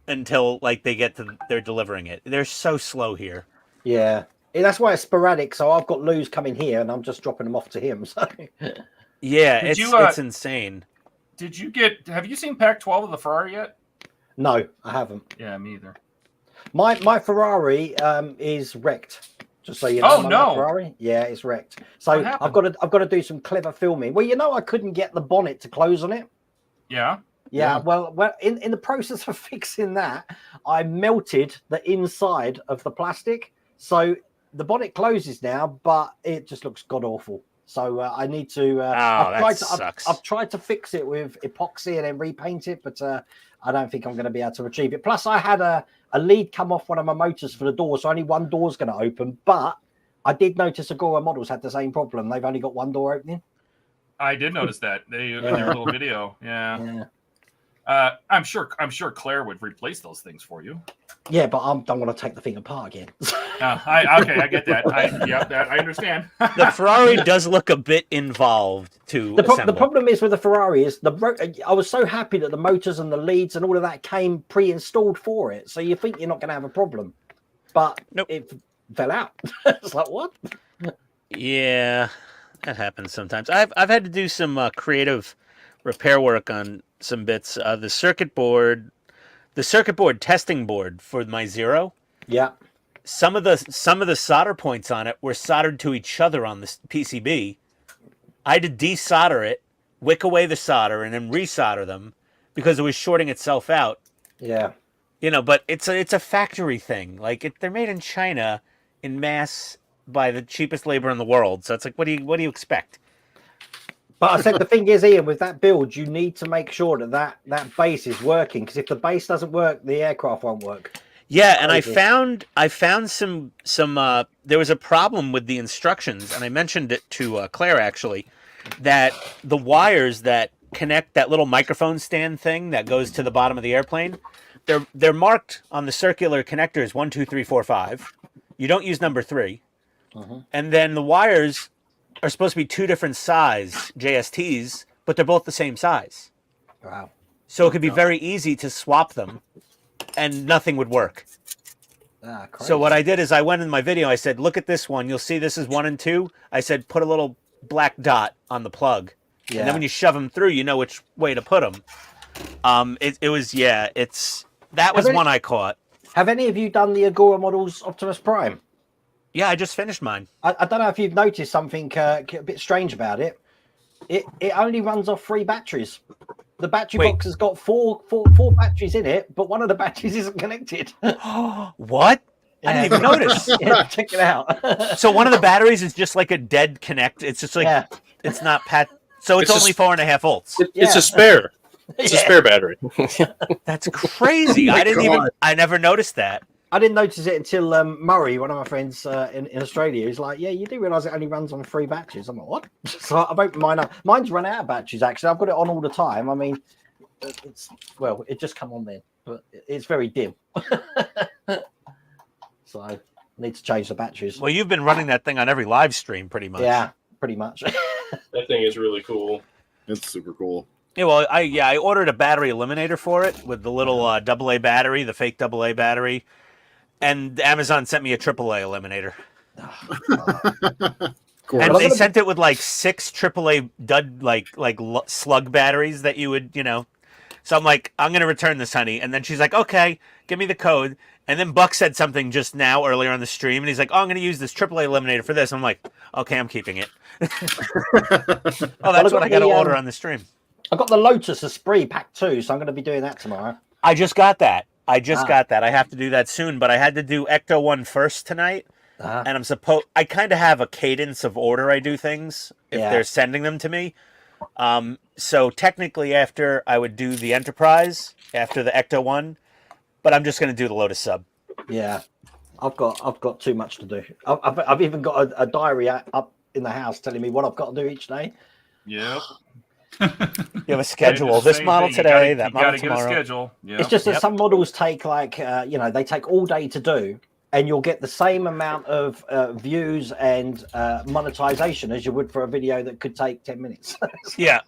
until like they're delivering it. They're so slow here. Yeah. That's why it's sporadic. So I've got Lou's coming here and I'm just dropping them off to him. So yeah, it's insane. Have you seen Pack 12 of the Ferrari yet? No, I haven't. Yeah, me either. My Ferrari is wrecked. Just so you know. Oh no, Ferrari, yeah, it's wrecked. So I've got to do some clever filming. Well, I couldn't get the bonnet to close on it. Yeah. Yeah. Well, in the process of fixing that, I melted the inside of the plastic, so the bonnet closes now, but it just looks god awful. So I need to. I've tried to fix it with epoxy and then repaint it, but I don't think I'm going to be able to achieve it. Plus, I had a lead come off one of my motors for the door, so only one door's going to open. But I did notice Agora models had the same problem. They've only got one door opening. I did notice that in their little video. Yeah. I'm sure Claire would replace those things for you. Yeah, but I don't want to take the thing apart again. I get that. I understand. The Ferrari does look a bit involved to the problem is with the Ferrari is I was so happy that the motors and the leads and all of that came pre-installed for it. So you think you're not going to have a problem, but it fell out. It's like, what? Yeah, that happens sometimes. I've had to do some creative repair work on some bits. The circuit board testing board for my Zero. Yeah. Some of the solder points on it were soldered to each other on the PCB. I had to desolder it, wick away the solder, and then resolder them because it was shorting itself out. Yeah. But it's a factory thing. Like they're made in China in mass by the cheapest labor in the world. So it's like, what do you expect? But I said the thing is, Ian, with that build, you need to make sure that base is working, because if the base doesn't work, the aircraft won't work. Yeah, and I found some there was a problem with the instructions, and I mentioned it to Claire actually, that the wires that connect that little microphone stand thing that goes to the bottom of the airplane, they're marked on the circular connectors 1, 2, 3, 4, 5. You don't use number 3, and then the wires are supposed to be 2 different size JSTs, but they're both the same size. Wow. So it could be very easy to swap them and nothing would work. Ah, crazy. So what I did is I went in my video. I said, "Look at this one. You'll see this is 1 and 2." I said, "Put a little black dot on the plug, Yeah. and then when you shove them through, you know which way to put them." It was that was one I caught. Have any of you done the Agora models Optimus Prime? Yeah, I just finished mine. I don't know if you've noticed something a bit strange about it. It only runs off 3 batteries. The battery box has got four batteries in it, but one of the batteries isn't connected. What? I didn't even notice. Yeah, check it out. So one of the batteries is just like a dead connect. It's just like it's not So it's only 4.5 volts. It's a spare. It's a spare battery. That's crazy. I never noticed that. I didn't notice it until Murray, one of my friends in Australia, he's like, "Yeah, you do realize it only runs on 3 batteries." I'm like, "What?" So I've opened mine up. Mine's run out of batteries. Actually, I've got it on all the time. I mean, it just come on then, but it's very dim. So I need to change the batteries. Well, you've been running that thing on every live stream, pretty much. Yeah, pretty much. That thing is really cool. It's super cool. Yeah, well, I ordered a battery eliminator for it with the little AA battery, the fake AA battery, and Amazon sent me a AAA eliminator. Cool. And they sent it with like 6 AAA dud like slug batteries that you would, So I'm like, I'm gonna return this, honey, and then she's like, okay, give me the code. And then Buck said something just now earlier on the stream, and he's like, oh, I'm gonna use this AAA eliminator for this. I'm like, okay, I'm keeping it. Oh, that's what I got to order on the stream. I got the Lotus Esprit Pack 2, so I'm going to be doing that tomorrow. I just got that. I have to do that soon, but I had to do Ecto 1 first tonight. And I kind of have a cadence of order I do things if they're sending them to me. So technically after I would do the Enterprise after the Ecto 1, but I'm just going to do the Lotus Sub. Yeah. I've got too much to do. I've even got a diary up in the house telling me what I've got to do each day. Yep. You have a schedule. This model today, that model tomorrow. Get a schedule. Yep. It's just that some models take they take all day to do, and you'll get the same amount of views and monetization as you would for a video that could take 10 minutes. Yeah.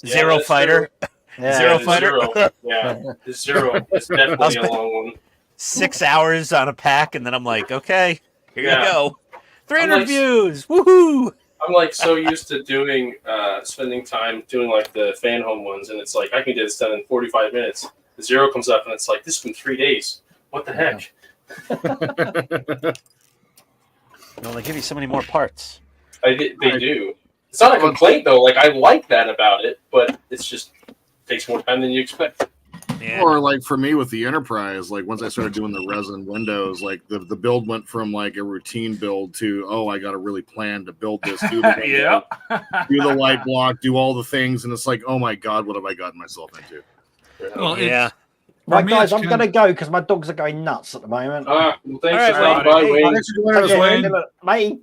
Zero that's Fighter. true. Zero Fighter. The Zero is definitely a long one. 6 hours on a pack, and then I'm like, okay, here you go. 300 like, views. Woohoo! I'm like so used to doing spending time doing like the fan home ones, and it's like I can get this done in 45 minutes. The Zero comes up, and it's like this has been 3 days. What the heck? No, they give you so many more parts. They do. It's not a complaint though. Like I like that about it, but it's just takes more time than you expect. Yeah. Or like for me with the Enterprise, like once I started doing the resin windows, like the build went from like a routine build to, oh, I got to really plan to build this, do the window, do the light block, do all the things, and it's like, oh my god, what have I gotten myself into? Well, Yeah. Right, guys, I'm going to go because my dogs are going nuts at the moment. Well, thanks All right, for stopping by, Wayne. Mate.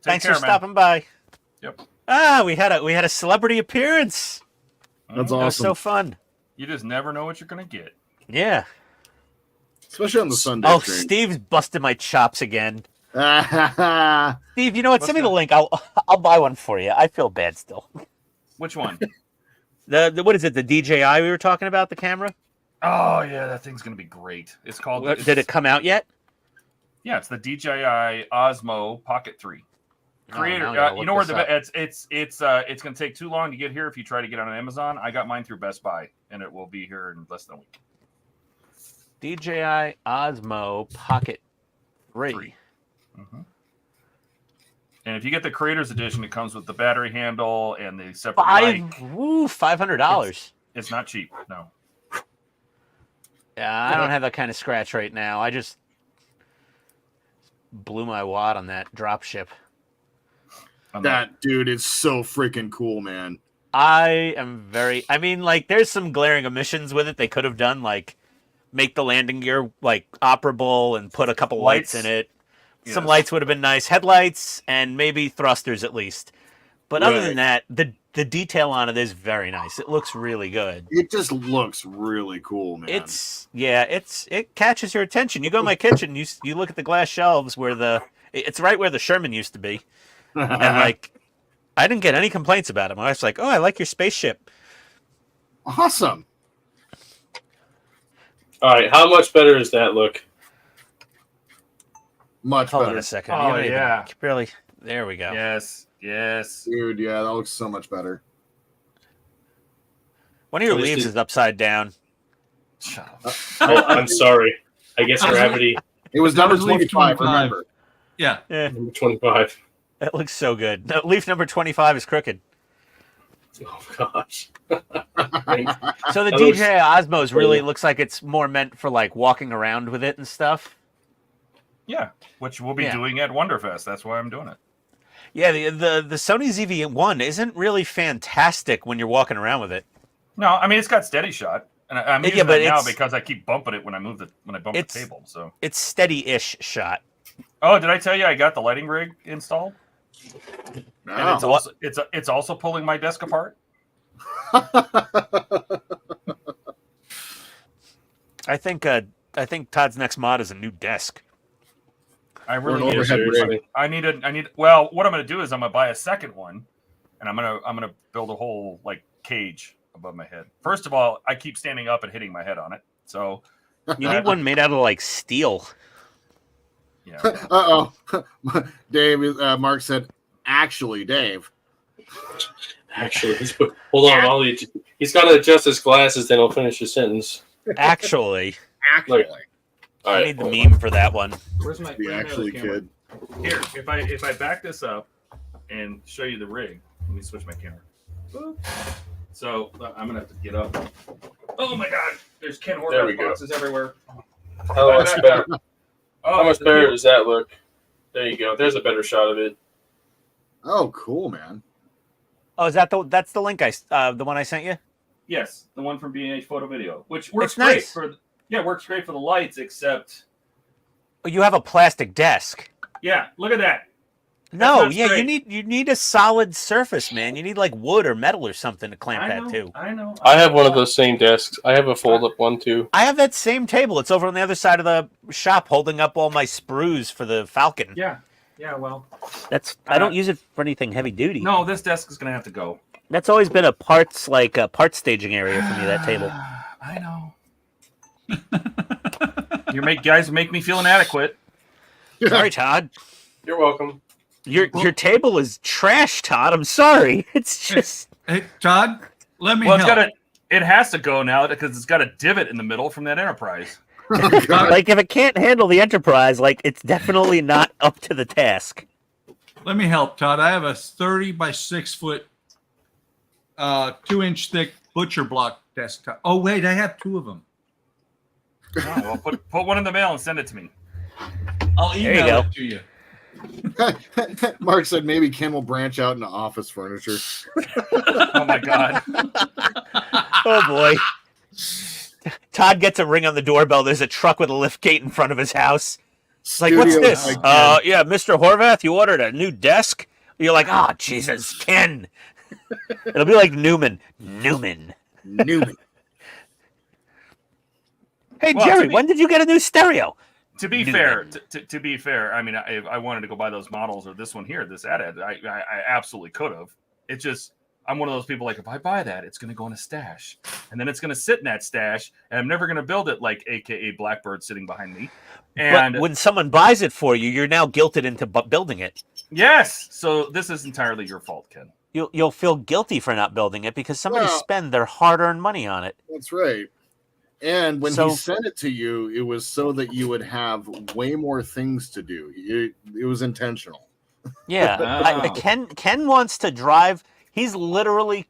Thanks for stopping by. Yep. We had a celebrity appearance. That's That was awesome. so fun. You just never know what you're gonna get. Yeah. Especially on the Sunday Oh, stream. Steve's busted my chops again. Steve's Steve, you know what? Send me the link. I'll buy one for you. I feel bad still. Which one? The what is it? The DJI we were talking about, the camera? Oh yeah, that thing's gonna be great. It's called. Did it come out yet? Yeah, it's the DJI Osmo Pocket 3. Creator, now you know where it's gonna take too long to get here if you try to get on Amazon. I got mine through Best Buy, and it will be here in less than a week. DJI Osmo Pocket 3. Mm-hmm. And if you get the Creators Edition, it comes with the battery handle and the separate mic. $500. It's not cheap, no. Yeah, I don't have that kind of scratch right now. I just blew my wad on that drop ship. That dude is so freaking cool, man. I mean, like, there's some glaring omissions with it. They could have done, like, make the landing gear, like, operable and put a couple lights in it. Yes. Some lights would have been nice. Headlights and maybe thrusters at least. But other than that, the detail on it is very nice. It looks really good. It just looks really cool, man. It catches your attention. You go in my kitchen, you look at the glass shelves where it's right where the Sherman used to be. And like, I didn't get any complaints about it. My wife's like, "Oh, I like your spaceship." Awesome. All right, how much better does that look? Much Hold on better. a second. Oh, You don't even- yeah. barely. There we go. Yes. Yes. Dude, yeah, that looks so much better. One of your What is leaves it? is upside down. Shut up. Oh, I'm sorry. I guess gravity. It was That number was leaf 25, 25. remember. Yeah. Number 25. That looks so good. No, leaf number 25 is crooked. Oh gosh. So the That looks- DJI Osmos really looks like it's more meant for like walking around with it and stuff. Yeah, which we'll be Yeah. doing at Wonderfest. That's why I'm doing it. Yeah, the Sony ZV-1 isn't really fantastic when you're walking around with it. No, I mean it's got steady shot, and I'm Yeah, using but it now it's- because I keep bumping it when I bump the It's- table. So, It's steady-ish shot. oh, did I tell you I got the lighting rig installed? And No. it's also it's also pulling my desk apart. I think Todd's next mod is a new desk. I Or an really need. overhead A, rig. I need. Well, what I'm going to do is I'm going to buy a second one, and I'm gonna build a whole like cage above my head. First of all, I keep standing up and hitting my head on it, so You need one made out of like steel. yeah. Uh-oh. Dave, Mark said, actually, Dave. Actually, hold on. He's got to adjust his glasses, then he'll finish his sentence. Actually, Actually. All I right. need the meme for that one. Where's my The actually kid. Here, if I back this up and show you the rig, let me switch my camera. Boop. So I'm gonna have to get up. Oh my God! There's Ken There we Horvath go. boxes everywhere. How much better? Oh, How much the better people- does that look? There you go. There's a better shot of it. Oh, cool, man. Oh, that's the link the one I sent you? Yes, the one from B&H Photo Video, which works It's nice. great for works great for the lights, except Oh, you have a plastic desk. yeah, look at that. No, not yeah, straight. you need a solid surface, man. You need like wood or metal or something to clamp I that know, too. I know. I have one of those same desks. I have a fold-up one too. I have that same table. It's over on the other side of the shop, holding up all my sprues for the Falcon. Yeah, well, I don't use it for anything heavy duty. no, this desk is gonna have to go. That's always been a parts staging area for me. That table. I know. Guys make me feel inadequate. Sorry, Todd. You're welcome. Your table is trash, Todd. I'm sorry. It's just Hey, Todd, let me Well, help. it has to go now because it's got a divot in the middle from that Enterprise. Oh, God. like if it can't handle the Enterprise, like it's definitely not up to the task. Let me help, Todd. I have a 30 by 6 foot, 2-inch thick butcher block desktop. Oh wait, I have 2 of them. Oh, well, put one in the mail and send it to me. I'll There you email go. it to you. Mark said maybe Ken will branch out into office furniture. Oh my God. Oh boy. Todd gets a ring on the doorbell. There's a truck with a lift gate in front of his house. It's like, what's Studios this? again. Yeah, Mr. Horvath, you ordered a new desk? You're like, oh, Jesus, Ken. It'll be like Newman. Newman. Hey, Well, Jerry, to be- when did you get a new stereo? To be Newman. fair, to be fair, I mean, I wanted to go buy those models or this one here, this ad. I absolutely could have. It's just I'm one of those people like if I buy that, it's going to go in a stash, and then it's going to sit in that stash, and I'm never going to build it like AKA Blackbird sitting behind me. And But when someone buys it for you, you're now guilted into building it. yes, so this is entirely your fault, Ken. You'll feel guilty for not building it because somebody Well- spent their hard-earned money on it. That's right. And when So- he sent it to you, it was so that you would have way more things to do. It was intentional. Yeah, Oh. Ken wants to drive. He's literally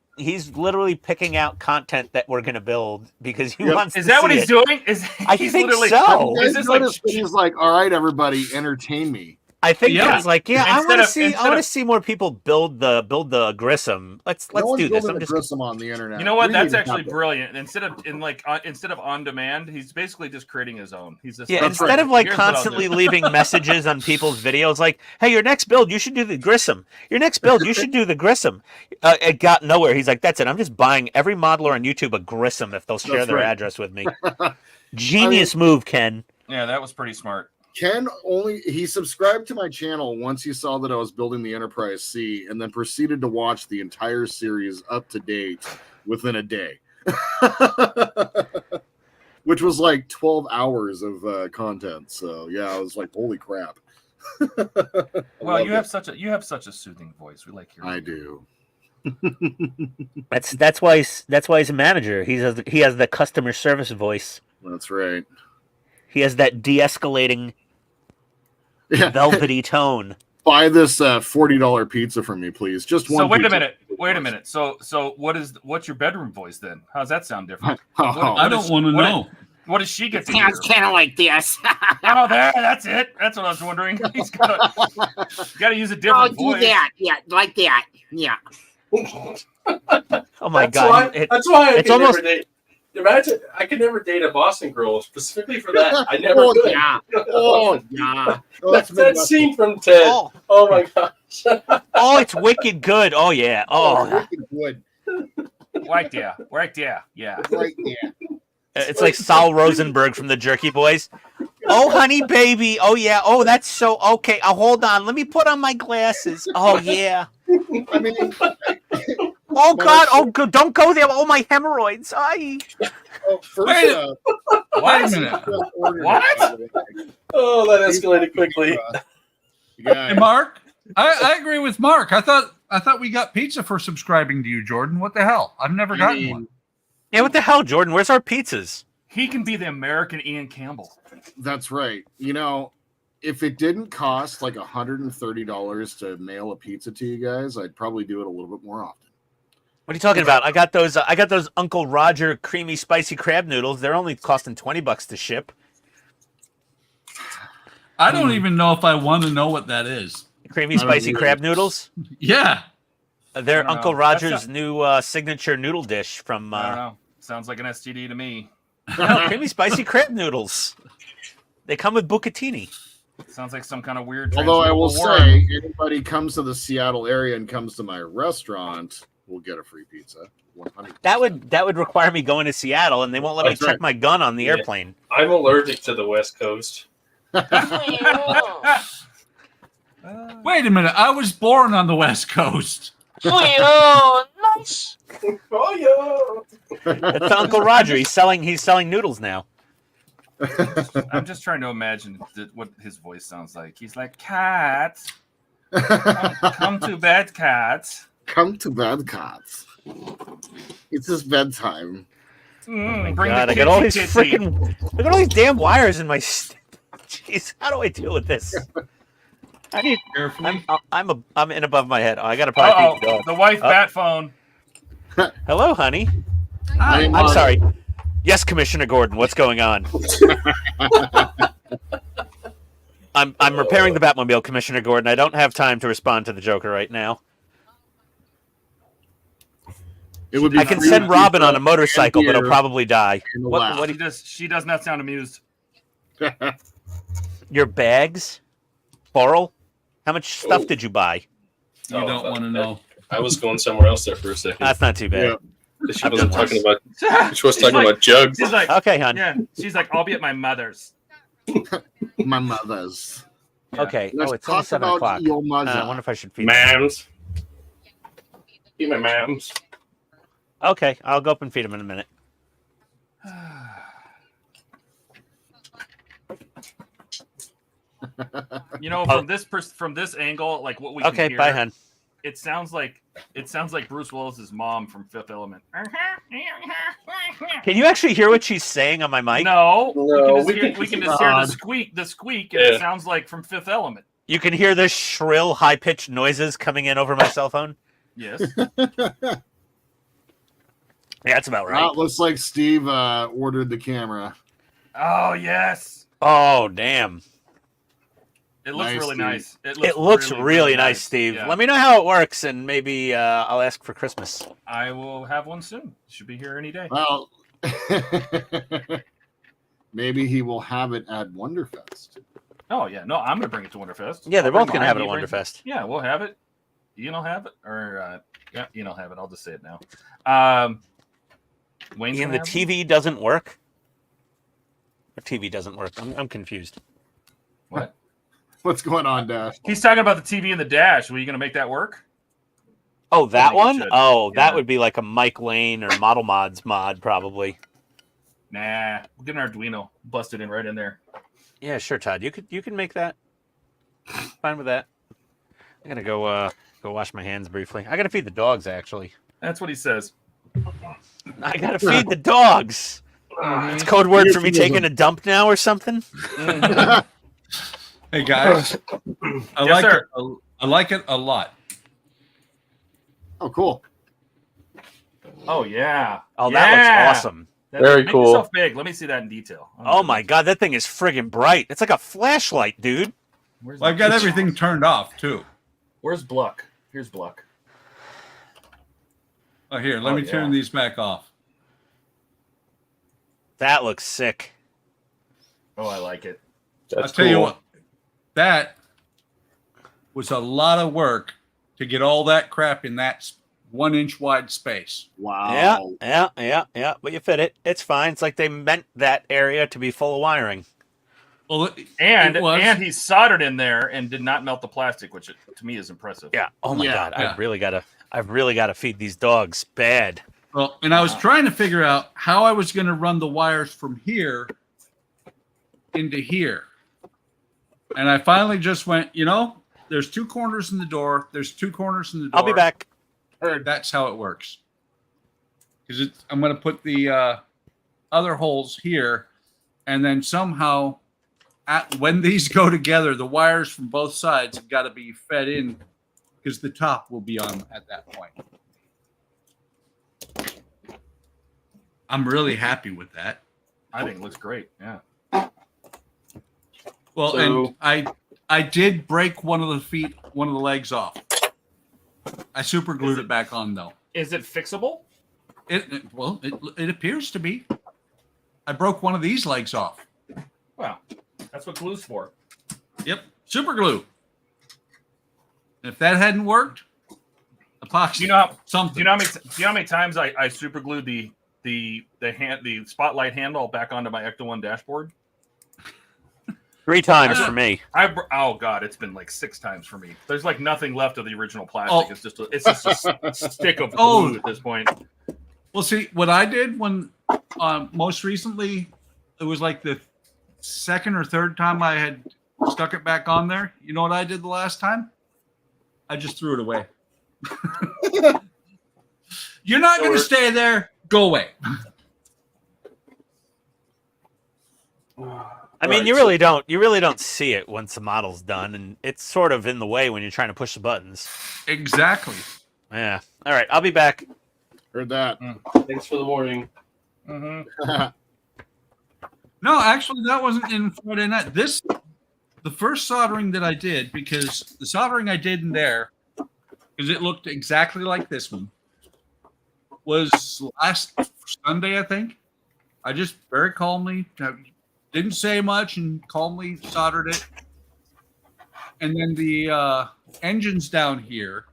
picking out content that we're gonna build because he Yep. wants. Is to that what see he's it. doing? I He's think literally- so. You Is guys this like notice that he's like, all right, everybody, entertain me. I think Yeah. Ken's like, yeah, I Instead want to of- see. I instead want to of- see more people build the Grissom. Let's No one's do this. building I'm a just. Grissom on the internet. You know what? We That's need to actually stop it. brilliant. Instead of on demand, he's basically just creating his own. He's just Yeah, That's instead right. of like Here's what I'll constantly do. leaving messages on people's videos, like, "Hey, your next build, you should do the Grissom. Your next build, you should do the Grissom." It got nowhere. He's like, "That's it. I'm just buying every modeler on YouTube a Grissom if they'll share That's their right. address with me." Genius move, Ken. Yeah, that was pretty smart. Ken he subscribed to my channel once he saw that I was building the Enterprise C, and then proceeded to watch the entire series up to date within a day, which was like 12 hours of content. So yeah, I was like, holy crap. Well, you have such a soothing voice. We like hearing. I you. do. That's why he's a manager. He has the customer service voice. That's right. He has that de-escalating, Yeah. velvety tone. Buy this $40 pizza from me, please. Just one. So wait pizza. a minute. So what's your bedroom voice then? How's that sound different? Oh, I don't want to know. What does she get to hear? kind of like this. Oh, that's it. That's what I was wondering. He's got to use a different voice. Yeah, like that. Yeah. Oh my That's god! Why, that's why I it's could almost- never date. Imagine I could never date a Boston girl specifically for that. I never Oh could. yeah. Oh yeah. Oh, That's that Midwest. scene from Ted. Oh, Oh my gosh. oh, it's wicked good. Oh yeah. Oh, wicked good. Right there. Yeah. Right there. it's like Saul Rosenberg from the Jerky Boys. Oh, honey, baby. Oh yeah. Oh, that's so okay. Hold on. Let me put on my glasses. Oh yeah. I mean, Oh god. Oh, don't go there. Oh, my hemorrhoids. Ay. first, Wait What? a minute. What? Oh, that escalated quickly. Hey, Mark, I agree with Mark. I thought we got pizza for subscribing to you, Jordan. What the hell? I've never gotten one. Yeah. What the hell, Jordan? Where's our pizzas? He can be the American Ian Campbell. That's right. You know, if it didn't cost like $130 to mail a pizza to you guys, I'd probably do it a little bit more often. What are you talking about? I got those Uncle Roger creamy spicy crab noodles. They're only costing $20 to ship. I don't even know if I want to know what that is. Creamy spicy crab noodles. Yeah. They're I don't Uncle know. Roger's That's new signature noodle dish from. I don't know. Sounds like an STD to me. No, creamy spicy crab noodles. They come with bucatini. Sounds like some kind of weird. Although I will transferable say, anybody comes to the Seattle area and comes to my restaurant will get a free pizza. 100%. That would require me going to Seattle, and they won't let me That's check right. my gun on the Yeah. airplane. I'm allergic to the West Coast. Wait a minute. I was born on the West Coast. Oh yeah. That's Uncle Roger. He's selling noodles now. I'm just trying to imagine what his voice sounds like. He's like, "Cat, come to bed, cat." Come to bed, cats. It's his bedtime. Bring God, the I got all these kitty kitty. freaking. Look at all these damn wires in my. Jeez, how do I deal with this? I need. I'm in above my head. Oh, I got to probably feed the dog. The wife Oh. bat phone. Hello, honey. Hi. I'm sorry. Yes, Commissioner Gordon. What's going on? I'm repairing the Batmobile, Commissioner Gordon. I don't have time to respond to the Joker right now. It would be I can free send Robin pizza on a motorcycle, and but he'll beer probably die. and a What? laugh. What? She does not sound amused. Your bags, Boral? How much stuff did you buy? You don't want to know. I was going somewhere else there for a second. That's not too bad. She wasn't talking about. She's She was talking about jugs. like, Okay, hon. yeah. She's like, I'll be at my mother's. My mother's. Yeah. Okay. Let's Oh, it's only talk 7 about o'clock. your mother. I wonder if I should feed them. Mams. Eat my mams. Okay, I'll go up and feed them in a minute. You know, from this angle, like what we Okay, can hear, bye, hon. it sounds like Bruce Willis's mom from Fifth Element. Can you actually hear what she's saying on my mic? No, No, we can just hear the squeak, and it Yeah. sounds like from Fifth Element. You can hear the shrill, high-pitched noises coming in over my cell phone? Yes. Yeah, that's about right. Looks like Steve ordered the camera. Oh yes, Oh, damn. it looks Nice, really Steve. nice. It looks really nice, Steve. Yeah. Let me know how it works, and maybe I'll ask for Christmas. I will have one soon. Should be here any day. Well, maybe he will have it at Wonderfest. Oh yeah, no, I'm gonna bring it to Winterfest. Yeah, they're I'll both bring going to have it mine, at you bring- Wonderfest. Yeah, we'll have it. Ian will have it, or yeah, Ian will have it. I'll just say it now. Wayne's Ian, gonna the have it? TV doesn't work? Or TV doesn't work? I'm confused. What? What's going on, Dash? He's talking about the TV in the dash. Were you gonna make that work? Oh, that think it one? should. Oh, that Yeah. would be like a Mike Lane or Model Mods mod, probably. Nah, we'll get an Arduino, bust it in right in there. Yeah, sure, Todd. You can make that. Fine with that. I'm gonna go wash my hands briefly. I gotta feed the dogs, actually. That's what he says. I gotta feed the dogs. It's code word for me taking a dump now or something. Hey guys, I Yes, like sir. it. I like it a lot. Oh, cool. Oh yeah. Oh, Yeah. that looks awesome. Very Make cool. yourself big. Let me see that in detail. Oh my god, that thing is friggin' bright. It's like a flashlight, dude. Where's Well, I've got everything turned off too. Where's Bluck? Here's Bluck. Oh, here, let me turn these back off. That looks sick. Oh, I like it. That's I'll tell you cool. what, that was a lot of work to get all that crap in that 1 inch wide space. Wow. Yeah. But you fit it. It's fine. It's like they meant that area to be full of wiring. Well, And it was. he soldered in there and did not melt the plastic, which to me is impressive. Yeah. Oh my Yeah, god. yeah. I've really gotta feed these dogs bad. Well, and I was trying to figure out how I was going to run the wires from here into here. And I finally just went, there's 2 corners in the door. There's 2 corners in the door. I'll be back. That's how it works. Because I'm going to put the other holes here. And then somehow, when these go together, the wires from both sides have got to be fed in because the top will be on at that point. I'm really happy with that. I think it looks great. Yeah. Well, So- and I did break one of the legs off. I super glued it back on though. Is it fixable? It appears to be. I broke one of these legs off. Wow. That's what glue's for. Yep, super glue. And if that hadn't worked, epoxy. Do you know something? how many times I super glued the spotlight handle back onto my Ecto 1 dashboard? 3 times for me. Oh god, it's been like 6 times for me. There's like nothing left of the original plastic. Oh. It's just a stick of glue Oh. at this point. Well, see, what I did when most recently, it was like the 2nd or 3rd time I had stuck it back on there. You know what I did the last time? I just threw it away. You're not going to stay there. Go away. I mean, Right, you really don't see it once the model's done, and it's sort of in the way when you're trying to push the buttons. Exactly. Yeah. All right, I'll be back. Heard that. Thanks for the warning. Mm-hmm. No, actually, that wasn't in Friday night. The first soldering that I did, because the soldering I did in there, because it looked exactly like this one, was last Sunday, I think. I just very calmly didn't say much and calmly soldered it. And then the engines down here,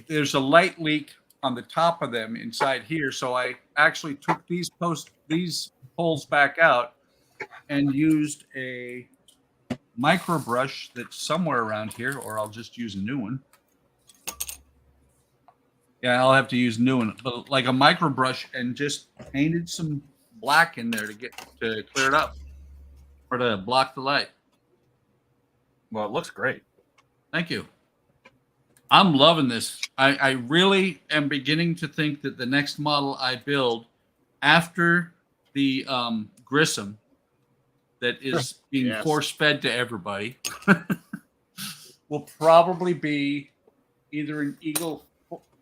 there's a light leak on the top of them inside here. So I actually took these holes back out and used a micro brush that's somewhere around here, or I'll just use a new one. Yeah, I'll have to use a new one, but like a micro brush, and just painted some black in there to clear it up or to block the light. Well, it looks great. Thank you. I'm loving this. I really am beginning to think that the next model I build after the Grissom that is being Yes. force-fed to everybody will probably be either an Eagle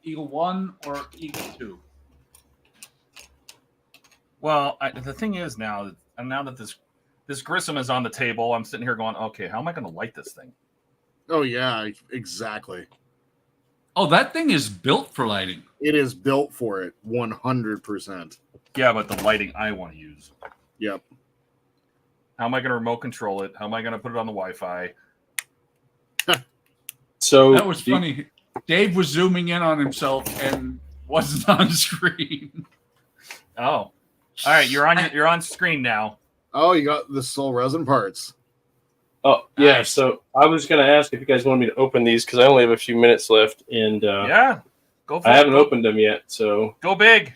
1 or Eagle 2. Well, the thing is now that this Grissom is on the table, I'm sitting here going, okay, how am I going to light this thing? Oh yeah, exactly. Oh, that thing is built for lighting. It is built for it, 100%. Yeah, but the lighting I want to use. Yep. How am I going to remote control it? How am I going to put it on the Wi-Fi? So That was funny. Dave was zooming in on himself and wasn't on screen. Oh, all right. You're on screen now. Oh, you got the soul resin parts. Oh yeah, Nice. so I was going to ask if you guys wanted me to open these because I only have a few minutes left, and Yeah, go for I it. haven't opened them yet. So Go big.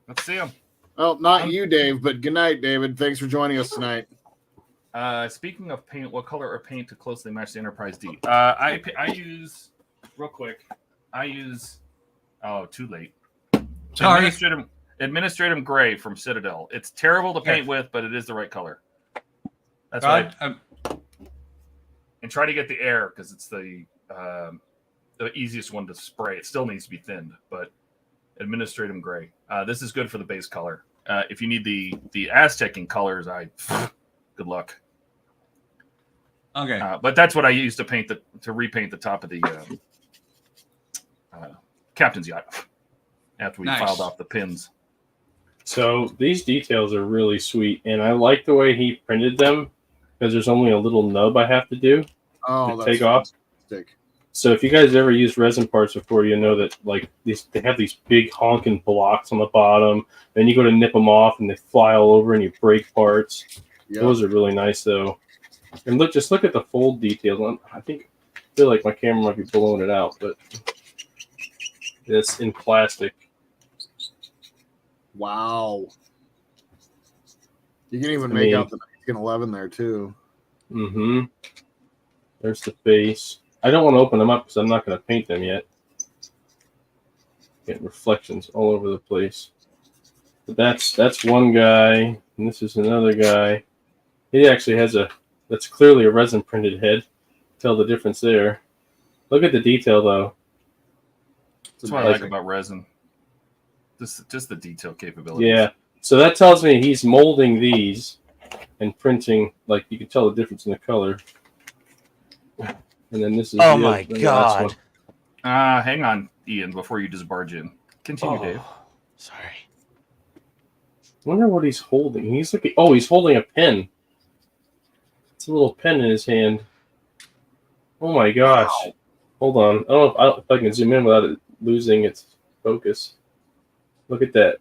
Let's see them. Well, not you, Dave, but good night, David. Thanks for joining us tonight. Speaking of paint, what color or paint to closely match the Enterprise D? I use real quick. I use too late. Sorry. Administratum Gray from Citadel. It's terrible to paint with, but it is the right color. That's right. And try to get the air because it's the easiest one to spray. It still needs to be thinned, but Administratum Gray. This is good for the base color. If you need the Aztec colors, good luck. Okay. But that's what I use to paint to repaint the top of the captain's yacht after we filed off the pins. So these details are really sweet, and I like the way he printed them because there's only a little nub I have to do to take off. So if you guys ever used resin parts before, you know that like they have these big honking blocks on the bottom. Then you go to nip them off, and they fly all over, and you break parts. Yep. Those are really nice, though. And look at the fold details. I feel like my camera might be blowing it out, but it's in plastic. Wow. You can even make out the 1911 there too. Mm-hmm. There's the face. I don't want to open them up because I'm not going to paint them yet. Get reflections all over the place. But that's one guy, and this is another guy. He actually has that's clearly a resin printed head. Tell the difference there. Look at the detail though. That's what I like about resin. Just the detail capability. Yeah. So that tells me he's molding these and printing. Like you can tell the difference in the color. And then this is oh my god. Hang on, Ian, before you just barge in. Continue, Dave. Sorry. I wonder what he's holding. He's looking. Oh, he's holding a pen. It's a little pen in his hand. Oh my gosh. Wow. Hold on. I don't know if I can zoom in without it losing its focus. Look at that.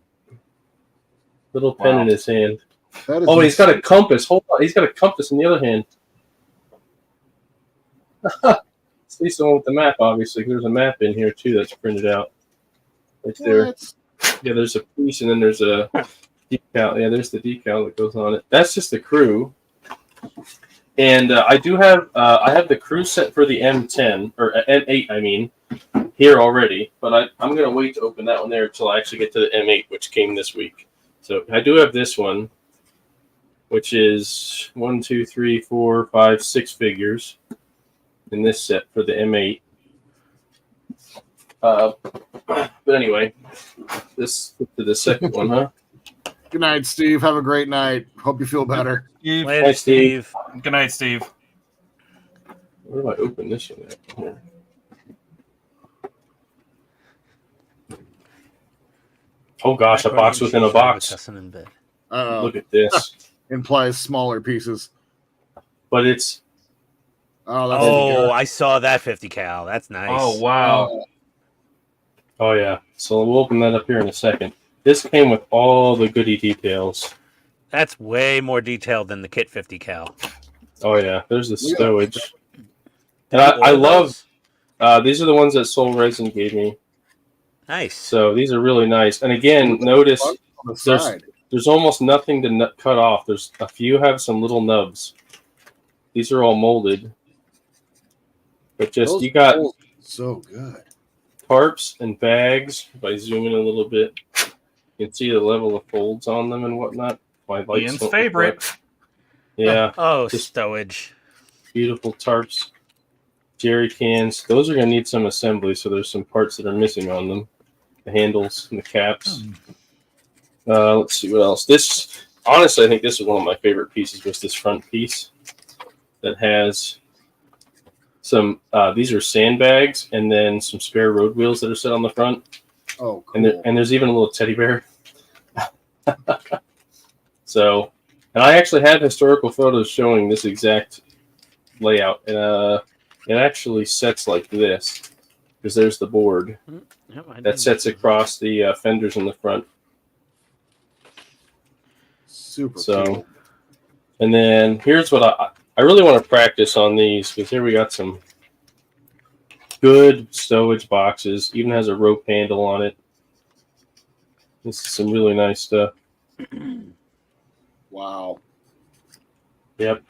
Little pen in his hand. Oh, he's got a compass. Hold on. He's got a compass in the other hand. He's the one with the map, obviously. There's a map in here, too, that's printed out. Right there. Yeah, there's a piece, and then there's a decal. Yeah, there's the decal that goes on it. That's just the crew. And I do have I have the crew set for the M10 or M8, I mean, here already. But I'm gonna wait to open that one there until I actually get to the M8, which came this week. So I do have this one, which is 1, 2, 3, 4, 5, 6 figures in this set for the M8. But anyway, this to the second one, huh? Good night, Steve. Have a great night. Hope you feel better. Later, Steve. Good night, Steve. Where do I open this one at? Here. Oh gosh, a box within a box. Look at this. Implies smaller pieces. But it's... Oh, I saw that 50 cal. That's nice. Oh, wow. Oh, yeah. So we'll open that up here in a second. This came with all the goodie details. That's way more detailed than the kit 50 cal. Oh, yeah. There's the stowage. And I love... these are the ones that Soul Resin gave me. Nice. So these are really nice. And again, notice there's almost nothing to cut off. There's a few have some little nubs. These are all molded. But just, those you got... So good. Tarps and bags. If I zoom in a little bit, you can see the level of folds on them and whatnot. My Ian's favorite. Yeah. Oh, stowage. Beautiful tarps. Jerry cans. Those are going to need some assembly, so there's some parts that are missing on them. The handles and the caps. Let's see what else. This, honestly, I think this is one of my favorite pieces, was this front piece that has some, these are sandbags and then some spare road wheels that are set on the front. Oh, cool. And there's even a little teddy bear. So, and I actually have historical photos showing this exact layout. And it actually sets like this, because there's the board that sets across the fenders in the front. Super cool. And then here's what I really want to practice on these, because here we got some good stowage boxes. Even has a rope handle on it. This is some really nice stuff. Wow. Yep.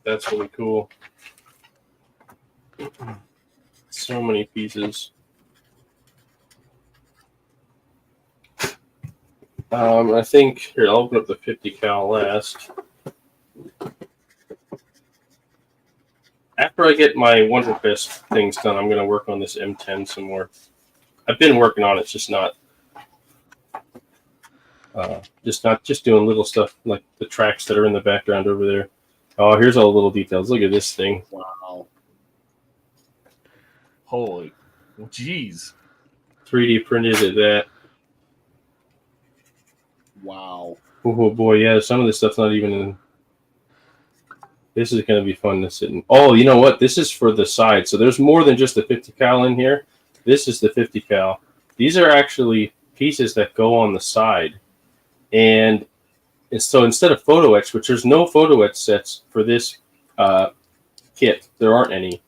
That's really cool. So many pieces. I think here I'll open up the 50 cal last. After I get my Wonder Fist things done, I'm going to work on this M10 some more. I've been working on it, just not doing little stuff like the tracks that are in the background over there. Oh, here's all the little details. Look at this thing. Wow. Holy, jeez. 3D printed at that. Wow. Oh boy, yeah. Some of this stuff's not even in. This is going to be fun to sit in. Oh, you know what? This is for the side. So there's more than just the 50 cal in here. This is the 50 cal. These are actually pieces that go on the side. And so instead of photo etch, which there's no photo etch sets for this kit, there aren't any.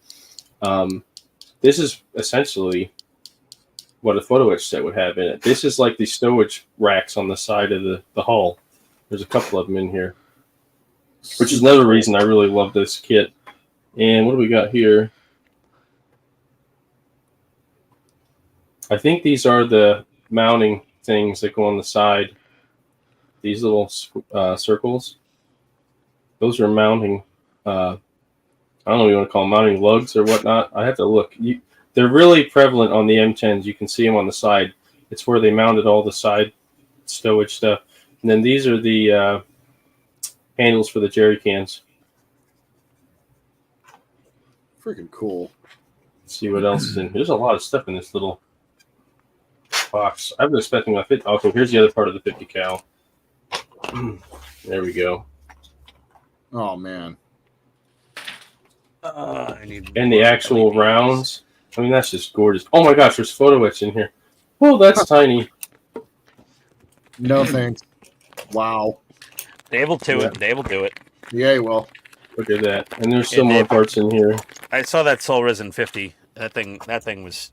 This is essentially what a photo etch set would have in it. This is like the stowage racks on the side of the hull. There's a couple of them in here, which is another reason I really love this kit. And what do we got here? I think these are the mounting things that go on the side. These little circles. Those are mounting. I don't know what you want to call them, mounting lugs or whatnot. I have to look. They're really prevalent on the M10s. You can see them on the side. It's where they mounted all the side stowage stuff. And then these are the handles for the jerry cans. Freaking cool. Let's see what else is in here. There's a lot of stuff in this little box. I've been expecting my 50. Okay, here's the other part of the 50 cal. There we go. Oh man. And the actual rounds. I mean, that's just gorgeous. Oh my gosh, there's photo etch in here. Oh, that's tiny. No thanks. Wow. They will do it. They will do it. Yeah, well. Look at that. And there's still more parts in here. I saw that Soul Risen 50. That thing was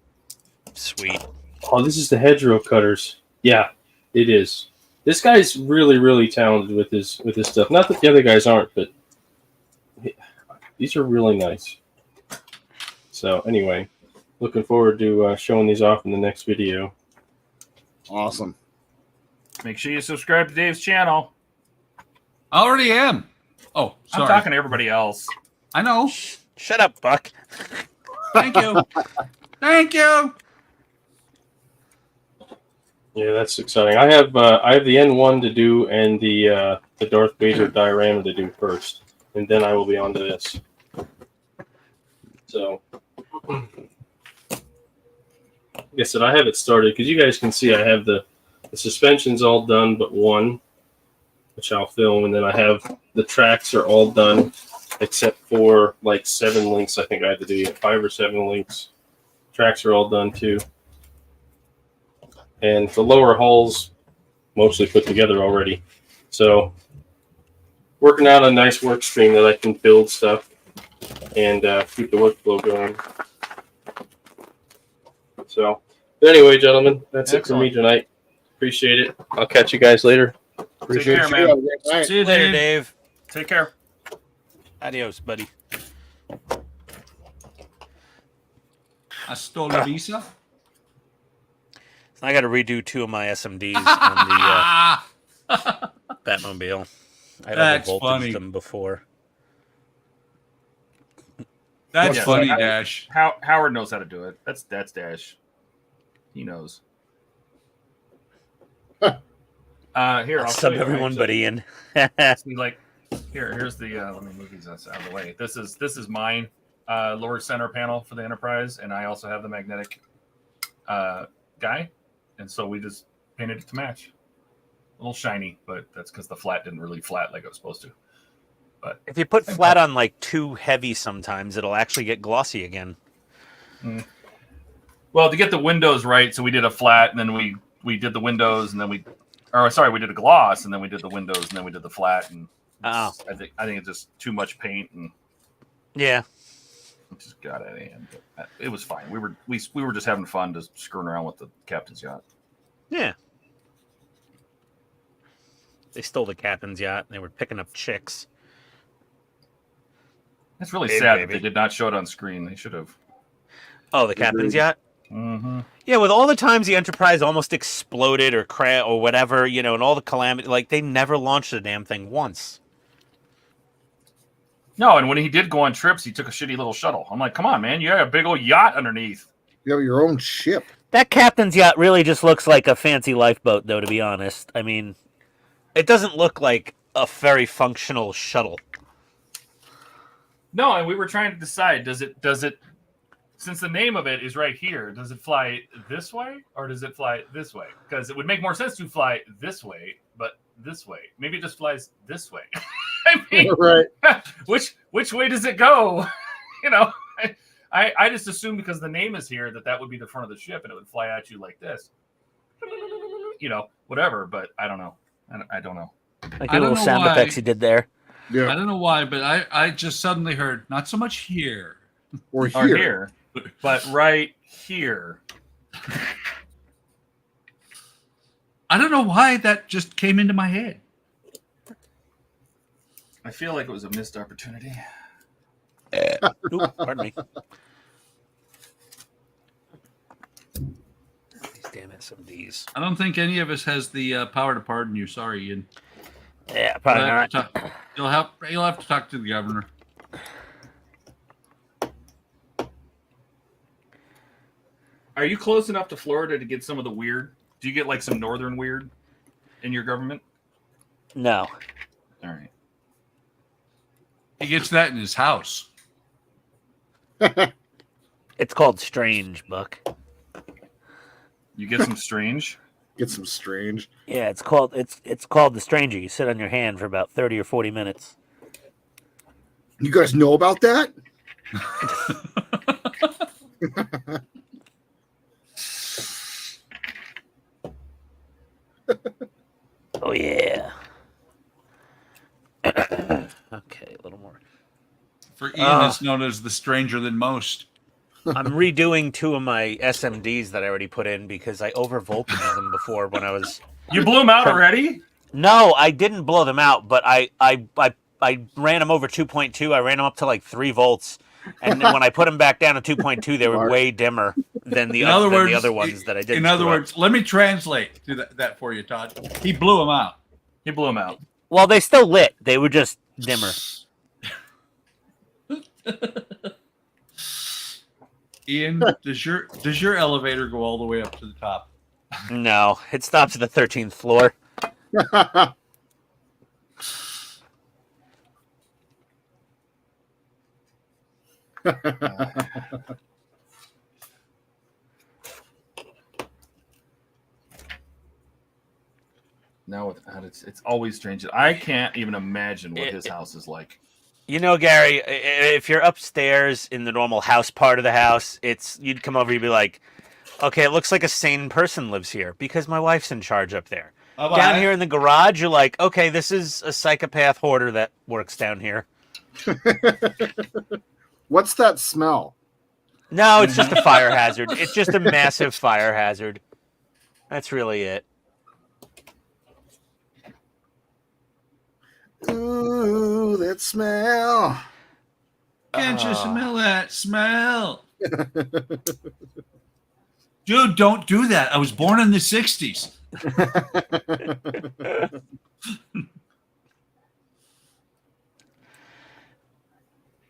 sweet. Oh, this is the hedgerow cutters. Yeah, it is. This guy's really, really talented with his stuff. Not that the other guys aren't, but these are really nice. So anyway, looking forward to showing these off in the next video. Awesome. Make sure you subscribe to Dave's channel. I already am. Oh, sorry. I'm talking to everybody else. I know. Shut up, Buck. Thank you. Thank you. Yeah, that's exciting. I have the N1 to do and the Darth Vader diorama to do first, and then I will be on to this. So, like I said, I have it started because you guys can see I have the suspension's all done but one, which I'll film, and then I have the tracks are all done except for like 7 links. I think I had to do 5 or 7 links. Tracks are all done too. And the lower hull's mostly put together already. So working out a nice work stream that I can build stuff and keep the workflow going. So but anyway, gentlemen, that's Excellent. It for me tonight. Appreciate it. I'll catch you guys later. Appreciate care, you. man. See you Later, Dave. Dave. Take care. Adios, buddy. Hasta la visa. I got to redo 2 of my SMDs on the Batmobile. I That's overvoltaged funny. them before. That's Yeah, funny, so Dash. Howard knows how to do it. That's Dash. He knows. Here, I'll Sub show you, everyone right? but Ian. See, like, here's the. Let me move these out of the way. This is mine lower center panel for the Enterprise, and I also have the magnetic guy, and so we just painted it to match. A little shiny, but that's because the flat didn't really flat like it was supposed to. But If you put flat on like too heavy sometimes, it'll actually get glossy again. Well, to get the windows right, so we did a flat, and then we did the windows, and then we did a gloss, and then we did the windows, and then we did the flat, and I think it's just too much paint, and Yeah. it just got out of hand. But it was fine. We were just having fun, just screwing around with the captain's yacht. Yeah. They stole the captain's yacht and they were picking up chicks. It's really Big sad that baby. they did not show it on screen. They should have. Oh, the captain's yacht. Mm-hmm. Yeah, with all the times the Enterprise almost exploded or or whatever, you know, and all the calamity, like they never launched the damn thing once. No, and when he did go on trips, he took a shitty little shuttle. I'm like, come on, man, you have a big old yacht underneath. You have your own ship. That captain's yacht really just looks like a fancy lifeboat, though, to be honest. I mean, it doesn't look like a very functional shuttle. No, and we were trying to decide, does it, since the name of it is right here, does it fly this way or does it fly this way? Because it would make more sense to fly this way, but this way. Maybe it just flies this way. I mean, Right. which way does it go? You know, I just assumed because the name is here that would be the front of the ship and it would fly at you like this. You know, whatever, but I don't know. I don't know. Like I the don't little know sound why. effects he did there. I Yeah. don't know why, but I just suddenly heard not so much here. Or Or here. here, but right here. I don't know why that just came into my head. I feel like it was a missed opportunity. Oop, pardon me. These damn SMDs. I don't think any of us has the power to pardon you. Sorry, Ian. Yeah, probably You'll have not. to talk- You'll have to talk to the governor. Are you close enough to Florida to get some of the weird? Do you get like some northern weird in your government? No. All right. He gets that in his house. It's called Strange, Buck. You get some strange. Get some strange. Yeah, it's called the Stranger. You sit on your hand for about 30 or 40 minutes. You guys know about that? Oh yeah. Okay, a little more. For Ian, it's known as the stranger than most. I'm redoing 2 of my SMDs that I already put in because I overvolted them before when I was. You blew them out already? No, I didn't blow them out, but I ran them over 2.2. I ran them up to like 3 volts, and then when I put them back down to 2.2, they were way dimmer than the other ones that I did. In other words, let me translate to that for you, Todd. He blew him out. He blew them out. Well, they still lit. They were just dimmer. Ian, does your elevator go all the way up to the top? No, it stops at the 13th floor. No, it's always strange. I can't even imagine what his house is like. You know, Gary, if you're upstairs in the normal house part of the house, you'd come over, you'd be like, okay, it looks like a sane person lives here because my wife's in charge up there. Down here in the garage, you're like, okay, this is a psychopath hoarder that works down here. What's that smell? No, it's just a fire hazard. It's just a massive fire hazard. That's really it. Ooh, that smell. Can't you smell that smell? Dude, don't do that. I was born in the 60s.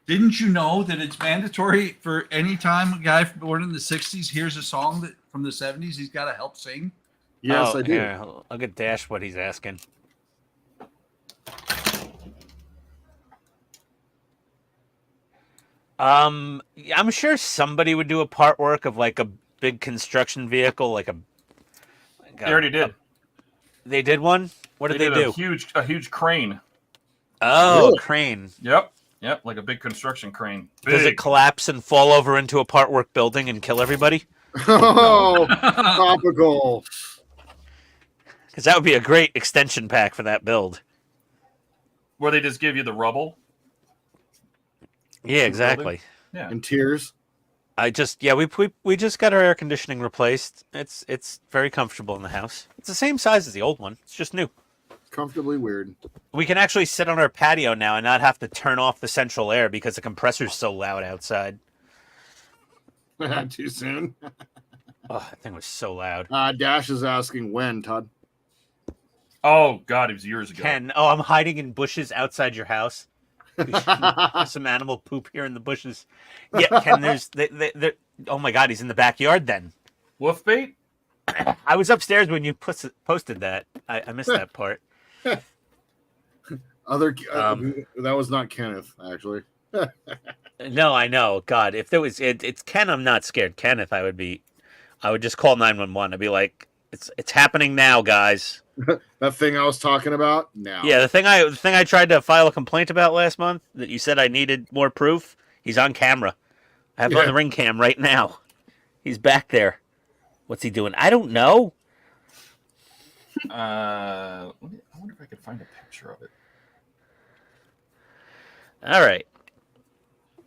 Didn't you know that it's mandatory for any time a guy born in the 60s hears a song that from the 70s, he's got to help sing? Yes, I do. Here, I'll get Dash what he's asking. I'm sure somebody would do a part work of like a big construction vehicle, like They already did. They did one? What did they do? A huge crane. Oh, Really? crane. Yep, like a big construction crane. Does it Big. collapse and fall over into a part work building and kill everybody? Oh, topical. Because that would be a great extension pack for that build. Where they just give you the rubble? Yeah, exactly. Yeah. And tears. We just got our air conditioning replaced. It's very comfortable in the house. It's the same size as the old one. It's just new. comfortably weird. We can actually sit on our patio now and not have to turn off the central air because the compressor's so loud outside. Too soon. Oh, that thing was so loud. Dash is asking when, Todd. Oh God, it was years ago. Ken, oh, I'm hiding in bushes outside your house. There's some animal poop here in the bushes. Yeah, Ken, there's... oh my God, he's in the backyard then. Wolf bait? I was upstairs when you posted that. I missed that part. That was not Kenneth, actually. No, I know. God, if there was... It's Ken, I'm not scared. Kenneth, I would just call 911. I'd be like, it's happening now, guys. That thing I was talking about? Now. Yeah, the thing I tried to file a complaint about last month that you said I needed more proof, he's on camera. I have him on the ring cam right now. He's back there. What's he doing? I don't know. I wonder if I could find a picture of it. All right.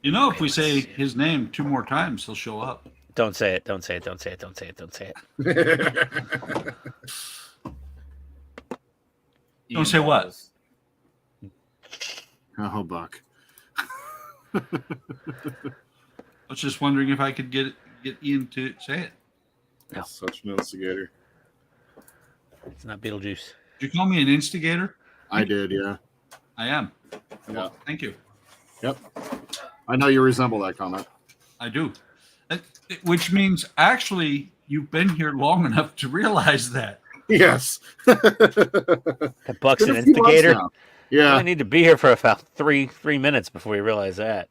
You know, if we say his name 2 more times, he'll show up. Don't say it. Don't say it. Don't say it. Don't say it. Don't say it. Don't say what? Oh, Buck. I was just wondering if I could get Ian to say it. No. Such an instigator. It's not Beetlejuice. Did you call me an instigator? I did, yeah. I am. Yeah. Well, thank you. Yep. I know you resemble that comment. I do. Which means, actually, you've been here long enough to realize that. Yes. That Buck's Been an a few months instigator. now. Yeah. I need to be here for about three minutes before we realize that.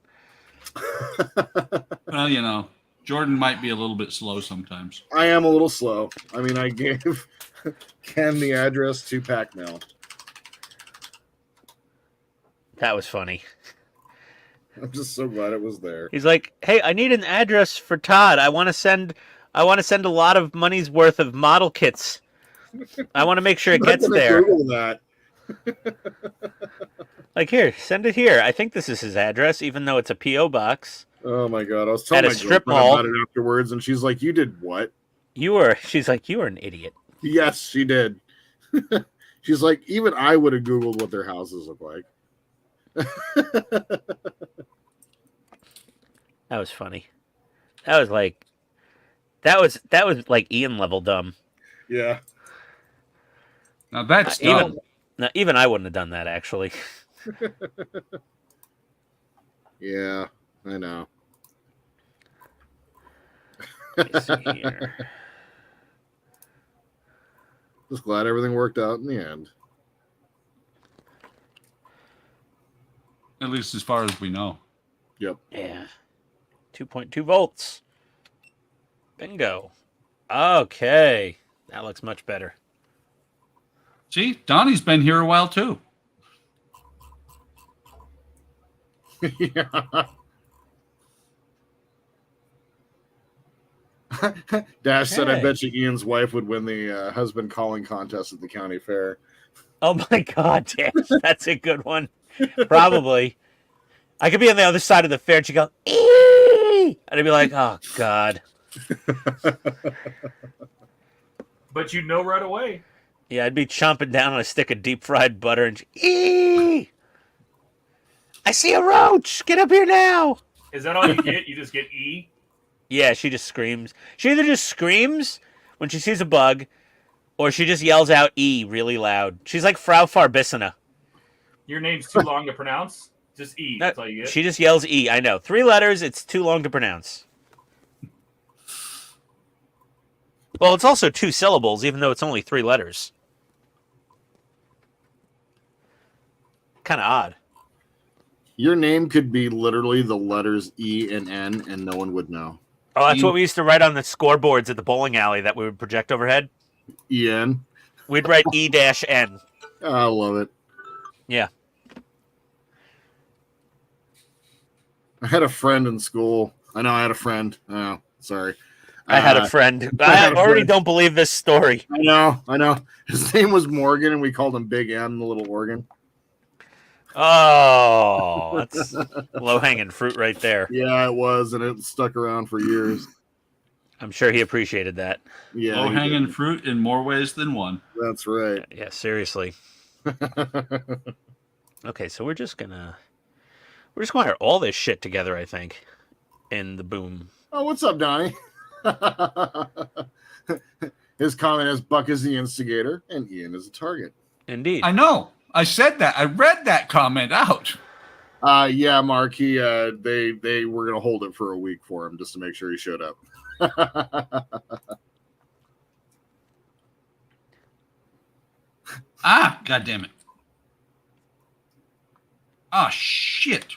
Well, you know, Jordan might be a little bit slow sometimes. I am a little slow. I mean, I gave Ken the address to Pack Mail. That was funny. I'm just so glad it was there. He's like, "Hey, I need an address for Todd. I want to send a lot of money's worth of model kits. I want to make sure it gets there." Google that. Like, here, send it here. I think this is his address, even though it's a PO box. Oh my God! I was telling At a my strip girlfriend mall. about it afterwards, and she's like, "You did what?" She's like, you were an idiot. Yes, she did. She's like, even I would have Googled what their houses look like. That was funny. That was like Ian level dumb. Yeah. Now that's dumb. Even I wouldn't have done that, actually. Yeah, I know. Let's see here. Just glad everything worked out in the end. At least as far as we know. Yep. Yeah. 2.2 volts. Bingo. Okay. That looks much better. See, Donnie's been here a while too. Yeah. Dash said, "I bet you Ian's wife would win the husband calling contest at the county fair." Oh my God, Dash. That's a good one. Probably. I could be on the other side of the fair and she'd go, "Eee!" And I'd be like, oh God. But you know right away. Yeah, I'd be chomping down on a stick of deep fried butter and "Eee! I see a roach! Get up here now!" Is that all you get? You just get E? Yeah, she just screams. She either just screams when she sees a bug, or she just yells out E really loud. She's like Frau Farbissina. Your name's too long to pronounce? Just E. That's all you get? She just yells E. I know. 3 letters, it's too long to pronounce. Well, it's also 2 syllables, even though it's only 3 letters. Kind of odd. Your name could be literally the letters E and N, and no one would know. Oh, that's what we used to write on the scoreboards at the bowling alley that we would project overhead. Ian. We'd write E-N. I love it. Yeah. I had a friend in school. I know I had a friend. Oh, sorry. I had a friend. I already don't believe this story. I know. His name was Morgan, and we called him Big M, the little organ. Oh, that's low-hanging fruit right there. Yeah, it was, and it stuck around for years. I'm sure he appreciated that. Yeah, Low-hanging fruit in more ways than one. That's right. Yeah, seriously. Okay, so we're just gonna wire all this shit together, I think, in the boom. Oh, what's up, Donnie? His comment is Buck is the instigator and Ian is the target. Indeed. I know. I said that. I read that comment out. Yeah, Mark. They were gonna hold it for a week for him just to make sure he showed up. Ah, God damn it. Ah, shit.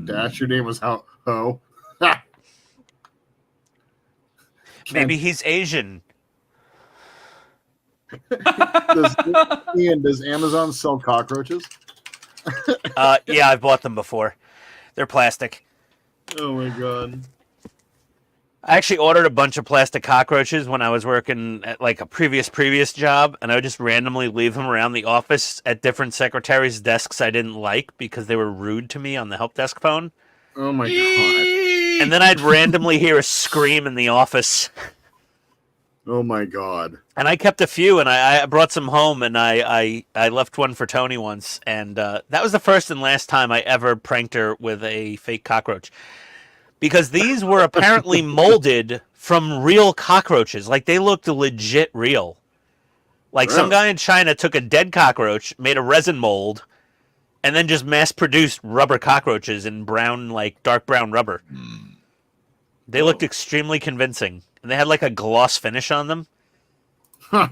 Dash, your name was Ho. Maybe he's Asian. Ian, does Amazon sell cockroaches? Yeah, I've bought them before. They're plastic. Oh my god. I actually ordered a bunch of plastic cockroaches when I was working at like a previous job, and I would just randomly leave them around the office at different secretaries' desks I didn't like because they were rude to me on the help desk phone. Oh my god. And then I'd randomly hear a scream in the office. Oh my god. And I kept a few, and I brought some home, and I left one for Tony once, and that was the first and last time I ever pranked her with a fake cockroach. Because these were apparently molded from real cockroaches. Like, they looked legit real. Like, some guy in China took a dead cockroach, made a resin mold, and then just mass-produced rubber cockroaches in brown, like, dark brown rubber. They looked extremely convincing. And they had, like, a gloss finish on them. Huh.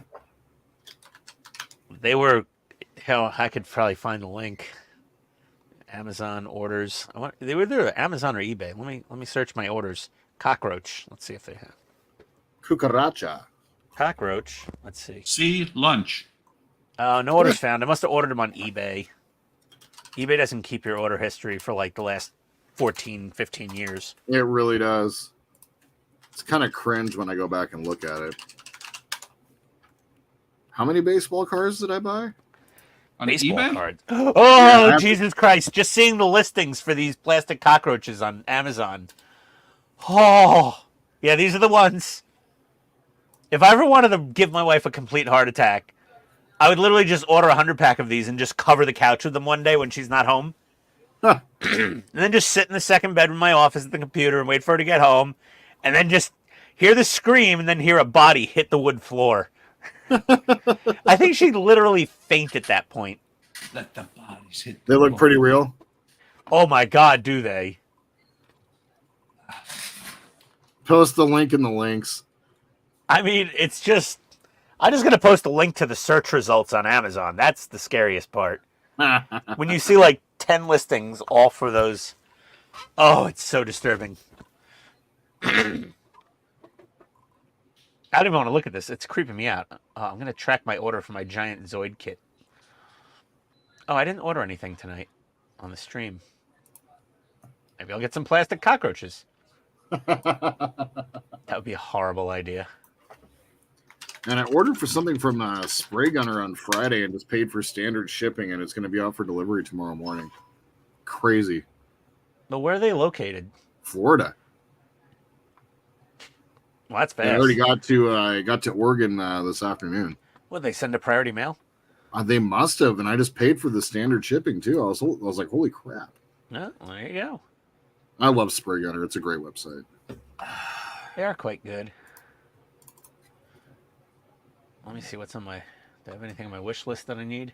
They were... Hell, I could probably find the link. Amazon orders. They were either Amazon or eBay. Let me search my orders. Cockroach. Let's see if they have. Cucaracha. Cockroach. Let's see. See, lunch. No orders found. I must have ordered them on eBay. eBay doesn't keep your order history for like the last 14, 15 years. It really does. It's kind of cringe when I go back and look at it. How many baseball cards did I buy? On Baseball eBay? cards. Oh, Jesus Christ. Just seeing the listings for these plastic cockroaches on Amazon. Oh, yeah, these are the ones. If I ever wanted to give my wife a complete heart attack, I would literally just order 100-pack of these and just cover the couch with them one day when she's not home. Huh. And then just sit in the second bedroom in my office at the computer and wait for her to get home. And then just hear the scream and then hear a body hit the wood floor. I think she'd literally faint at that point. Let the bodies hit. They look pretty real. Oh my God, do they? Post the link in the links. I mean, it's just... I'm just going to post a link to the search results on Amazon. That's the scariest part. When you see like 10 listings all for those. Oh, it's so disturbing. I don't even want to look at this. It's creeping me out. I'm going to track my order for my giant Zoid kit. Oh, I didn't order anything tonight on the stream. Maybe I'll get some plastic cockroaches. That would be a horrible idea. And I ordered for something from Spray Gunner on Friday and just paid for standard shipping, and it's going to be out for delivery tomorrow morning. Crazy. But where are they located? Florida. Well, that's fast. I already got to Oregon this afternoon. What, they send a priority mail? They must have, and I just paid for the standard shipping too. I was like, holy crap! Oh, well, there you go. I love Spray Gunner. It's a great website. They are quite good. Let me see what's on my... Do I have anything on my wish list that I need?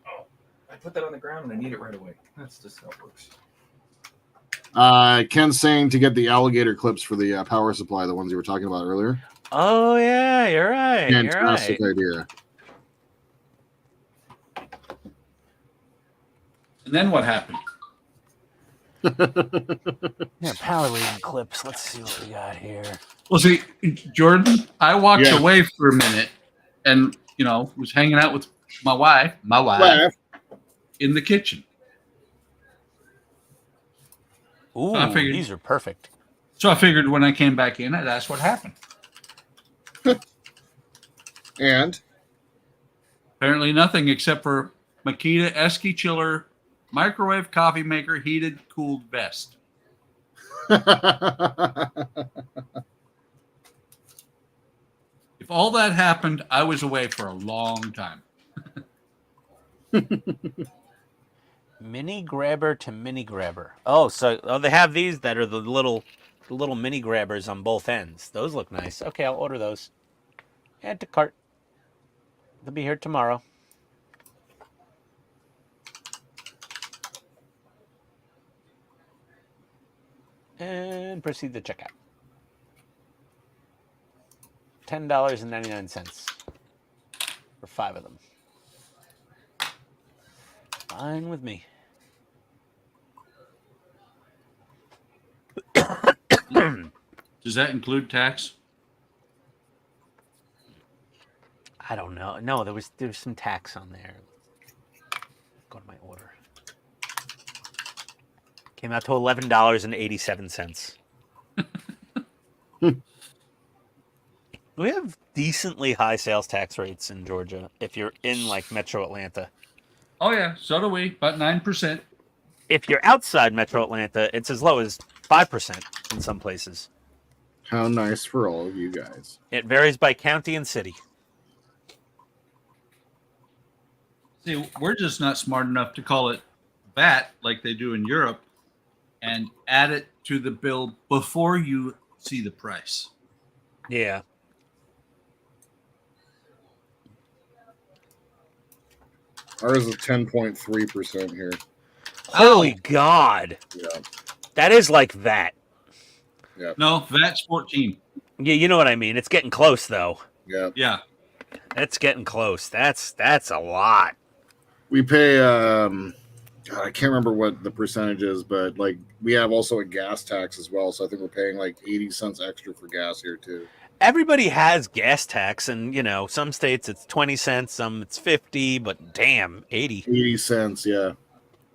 Oh, I put that on the ground and I need it right away. That's just how it works. Ken's saying to get the alligator clips for the power supply, the ones you were talking about earlier. Oh, yeah, you're right. Fantastic idea. And then what happened? Yeah, power reading clips. Let's see what we got here. Well, see, Jordan, I walked Yeah. away for a minute and, was hanging out with my wife in the kitchen. Ooh, I figured- these are perfect. So I figured when I came back in, I'd ask what happened. And Apparently nothing except for Makita Esky Chiller microwave coffee maker heated cooled vest. all that happened, I was away for a long time. Mini grabber to mini grabber. Oh, so they have these that are the little mini grabbers on both ends. Those look nice. Okay, I'll order those. Add to cart. They'll be here tomorrow. And proceed to checkout. $10.99 for 5 of them. Fine with me. Does that include tax? I don't know. No, there was some tax on there. Go to my order. Came out to $11.87. We have decently high sales tax rates in Georgia if you're in like Metro Atlanta. Oh yeah, so do we. About 9%. If you're outside Metro Atlanta, it's as low as 5% in some places. How nice for all of you guys. It varies by county and city. See, we're just not smart enough to call it VAT like they do in Europe and add it to the bill before you see the price. Yeah. Ours is 10.3% here. Holy God. Yeah. That is like that. No, VAT's 14. Yeah, you know what I mean. It's getting close though. Yeah. Yeah. It's getting close. That's a lot. We pay God, I can't remember what the percentage is, but like we have also a gas tax as well. So I think we're paying like 80 cents extra for gas here too. Everybody has gas tax, and you know, some states it's 20 cents, some it's 50, but damn, 80. 80 cents, yeah.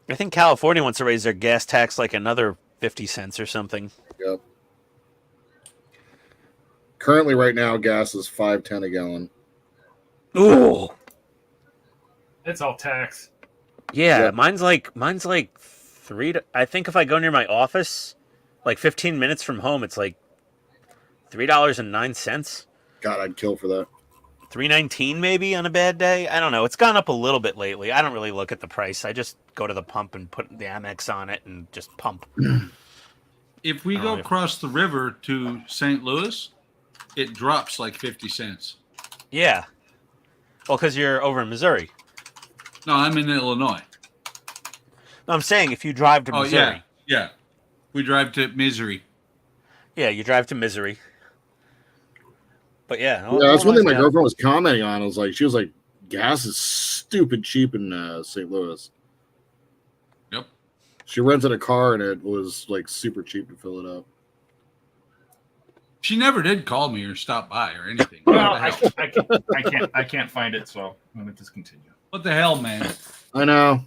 I think California wants to raise their gas tax like another 50 cents or something. Yep. Currently, right now, gas is $5.10 a gallon. Ooh. It's all tax. Yeah, Yep. mine's like I think if I go near my office, like 15 minutes from home, it's like $3.09. God, I'd kill for that. $3.19 maybe on a bad day. I don't know. It's gone up a little bit lately. I don't really look at the price. I just go to the pump and put the Amex on it and just pump. If we go across the river to St. Louis, it drops like 50 cents. Yeah. Well, because you're over in Missouri. No, I'm in Illinois. No, I'm saying if you drive to Oh, Missouri. yeah. We drive to Missouri. Yeah, you drive to Missouri. But yeah. Yeah, that's one thing my girlfriend was commenting on. She was like, gas is stupid cheap in St. Louis. Yep. She rented a car and it was like super cheap to fill it up. She never did call me or stop by or anything. Well, What the hell? I can't find it, so I'm gonna discontinue. What the hell, man? I know.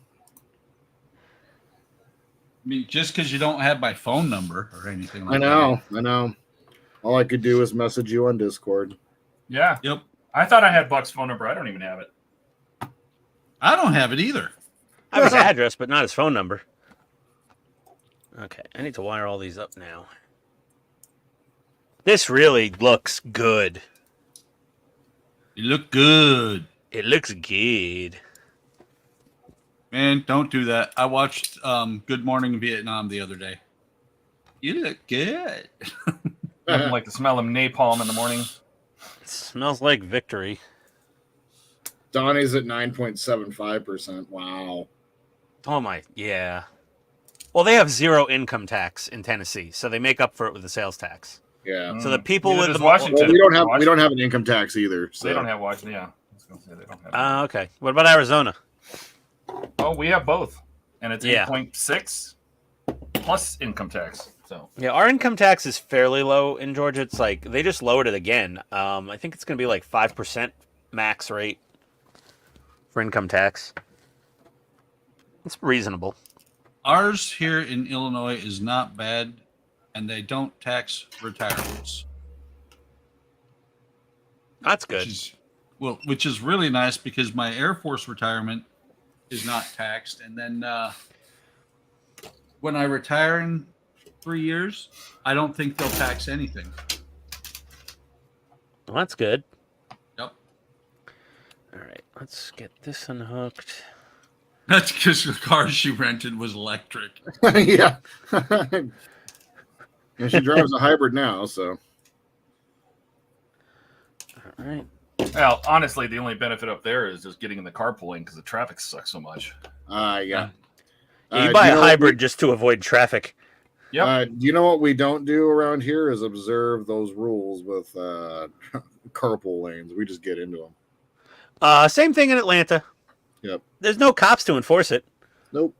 I mean, just because you don't have my phone number or anything like I know. All I could do was message you on Discord. Yeah. Yep. I thought I had Buck's phone number. I don't even have it. I don't have it either. I have his address, but not his phone number. Okay, I need to wire all these up now. This really looks good. You look good. It looks good. Man, don't do that. I watched Good Morning Vietnam the other day. You look good. Nothing like the smell of napalm in the morning. It smells like victory. Donnie's at 9.75%. Wow. Oh my, yeah. Well, they have zero income tax in Tennessee, so they make up for it with the sales tax. Yeah. So the people Neither with does the Washington. Well, we don't have an income tax either. So. They don't have Washington. Yeah. I was gonna say they don't have. Okay. What about Arizona? Oh, we have both, and it's Yeah. 8.6 plus income tax. So Yeah, our income tax is fairly low in Georgia. It's like they just lowered it again. I think it's going to be like 5% max rate for income tax. It's reasonable. Ours here in Illinois is not bad, and they don't tax retirements. That's good. Which is really nice because my Air Force retirement is not taxed, and then when I retire in 3 years, I don't think they'll tax anything. Well, that's good. All right, let's get this unhooked. That's because the car she rented was electric. Yeah. And she drives a hybrid now, so. All right. Well, honestly, the only benefit up there is just getting in the carpooling because the traffic sucks so much. Yeah. Yeah, you buy a hybrid just to avoid traffic. Yep. Do you know what we don't do around here is observe those rules with carpool lanes. We just get into them. Same thing in Atlanta. Yep. There's no cops to enforce it. Nope.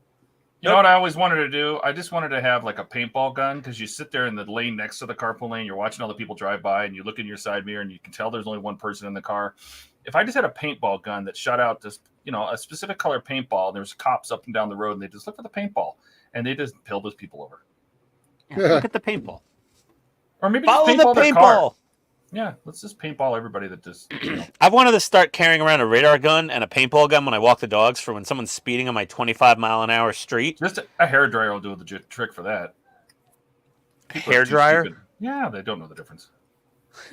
You know what I always wanted to do? I just wanted to have like a paintball gun because you sit there in the lane next to the carpool lane, you're watching all the people drive by, and you look in your side mirror and you can tell there's only one person in the car. If I just had a paintball gun that shot out just, a specific color paintball, and there's cops up and down the road, and they just look for the paintball, and they just pill those people over. Yeah, look at the paintball. Or maybe Follow just the paintball their car. paintball. Yeah, let's just paintball everybody that just. I've wanted to start carrying around a radar gun and a paintball gun when I walk the dogs for when someone's speeding on my 25-mile-an-hour street. Just a hairdryer will do the trick for that. Hairdryer? Yeah, they don't know the difference.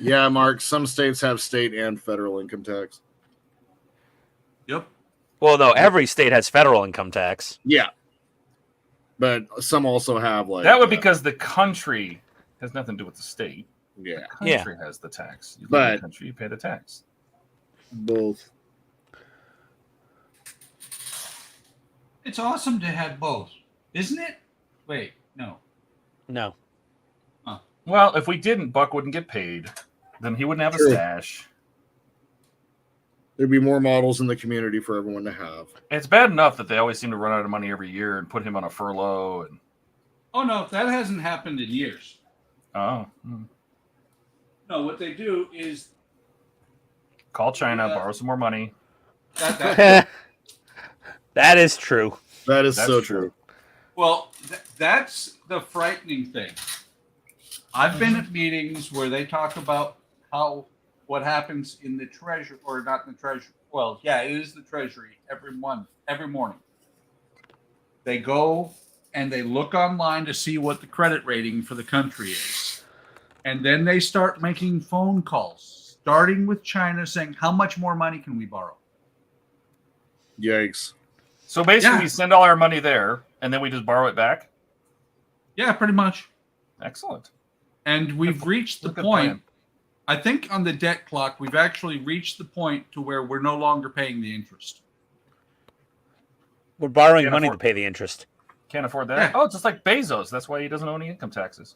Yeah, Mark. Some states have state and federal income tax. Yep. Well, no, every state has federal income tax. Yeah. But some also have like That would because the country has nothing to do with the state. Yeah. The country has the tax. You live in But the country, you pay the tax. both. It's awesome to have both, isn't it? Wait, no. No. Well, if we didn't, Buck wouldn't get paid. Then he wouldn't have True. a stash. There'd be more models in the community for everyone to have. It's bad enough that they always seem to run out of money every year and put him on a furlough. And Oh no, that hasn't happened in years. oh, No, what they do is call China, Yeah. borrow some more money. that That is true. That is That's so true. true. well, that's the frightening thing. I've been at meetings where they talk about what happens in the treasury, or not in the treasury. Well, yeah, it is the treasury every morning. They go and they look online to see what the credit rating for the country is. And then they start making phone calls, starting with China, saying, how much more money can we borrow? Yikes. So basically, Yeah. we send all our money there, and then we just borrow it back. Yeah, pretty much. Excellent. And we've reached the Good point, plan. I think on the debt clock, we've actually reached the point to where we're no longer paying the interest. We're borrowing Can't money afford- to pay the interest. Can't afford that. Yeah. Oh, it's just like Bezos. That's why he doesn't owe any income taxes.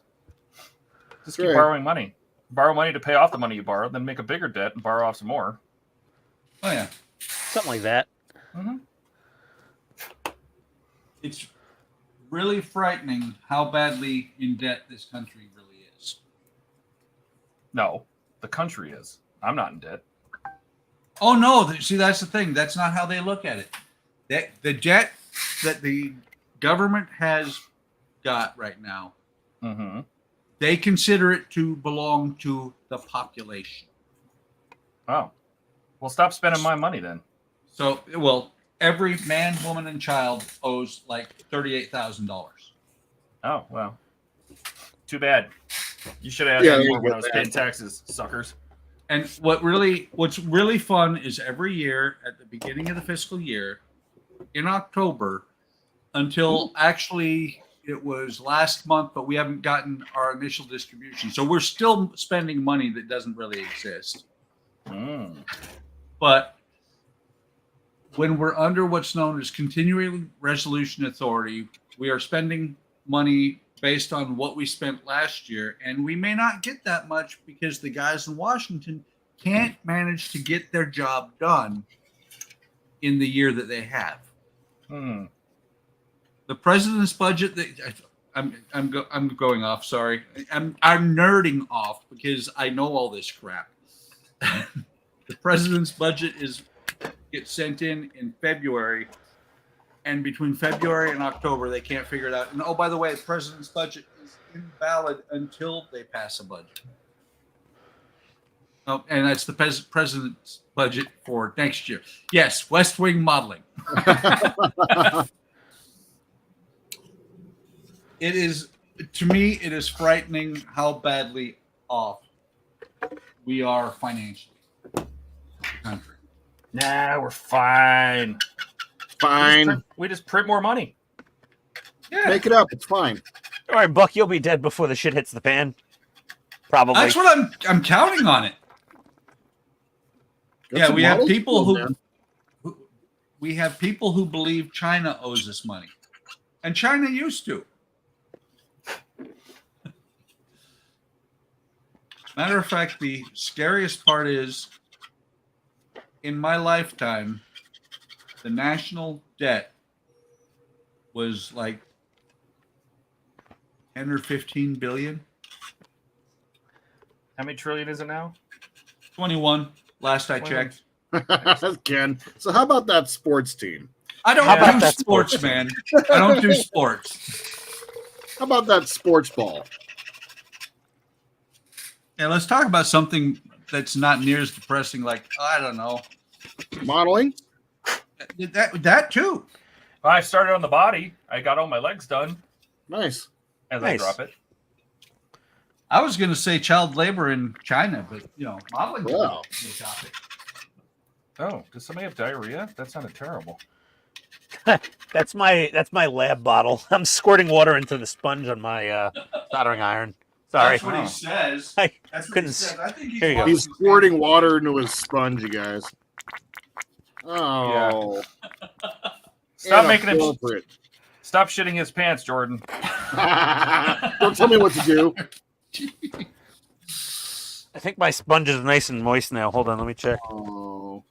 Just keep Right. borrowing money. Borrow money to pay off the money you borrowed, then make a bigger debt and borrow off some more. Oh, yeah. Something like that. Mm-hmm. It's really frightening how badly in debt this country really is. No, the country is. I'm not in debt. Oh, no. See, that's the thing. That's not how they look at it. The debt that the government has got right now, Mm-hmm. they consider it to belong to the population. Oh. Well, stop spending my money then. So, well, every man, woman, and child owes like $38,000. Oh, well. Too bad. You should have Yeah, had you more when get I was that. paying taxes, suckers. And what's really fun is every year at the beginning of the fiscal year in October until actually it was last month, but we haven't gotten our initial distribution. So we're still spending money that doesn't really exist. Mm. But when we're under what's known as continuing resolution authority, we are spending money based on what we spent last year. And we may not get that much because the guys in Washington can't manage to get their job done in the year that they have. Hmm. The president's budget that I'm going off. Sorry. I'm nerding off because I know all this crap. The president's budget gets sent in February, and between February and October they can't figure it out. And oh, by the way, the president's budget is invalid until they pass a budget. Oh, and that's the president's budget for next year. Yes, West Wing modeling. It is, to me, it is frightening how badly off we are financially. Country. Nah, we're fine. Fine. We just print more money. Yeah. Make it up. It's fine. All right, Buck, you'll be dead before the shit hits the fan. Probably. That's what I'm counting on it. Got Yeah, some we have models people cool, man. we have people who believe China owes us money, and China used to. Matter of fact, the scariest part is, in my lifetime, the national debt was like 10 or 15 billion. How many trillion is it now? 21, last I checked. Ken. So how about that sports team? I don't How about do that sports, sports man. I don't do sports. How about that sports ball? Yeah, let's talk about something that's not near as depressing. Like, I don't know, Modeling? that too. I started on the body. I got all my legs done Nice. as I Nice. drop it. I was going to say child labor in China, but modeling. Wow. is a topic. Oh, does somebody have diarrhea? That sounded terrible. That's my lab bottle. I'm squirting water into the sponge on my soldering iron. Sorry. That's what he says. I That's what couldn't he says. I think Here you go. He's squirting water into his sponge, you guys. Oh. Stop making him. Inappropriate. Stop shitting his pants, Jordan. Don't tell me what to do. I think my sponge is nice and moist now. Hold on, let me check. Oh,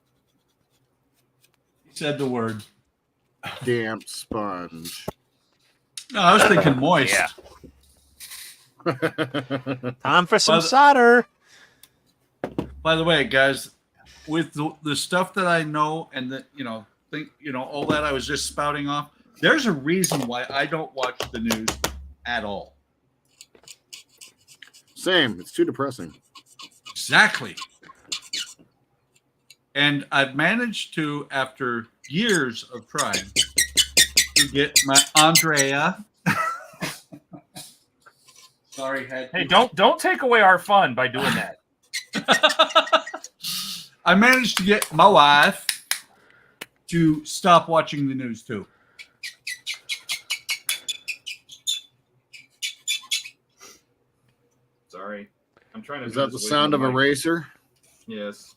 He said the word. damp sponge. No, I was thinking moist. Yeah. Time for some Well, solder. By the way, guys, with the stuff that I know and that all that I was just spouting off, there's a reason why I don't watch the news at all. Same. It's too depressing. Exactly. And I've managed to, after years of trying, to get my Andrea. Sorry, Hey, don't take away our fun by doing that. I managed to get my wife to stop watching the news too. Sorry, I'm trying to. Is do that the this away sound from of a mic. racer? Yes.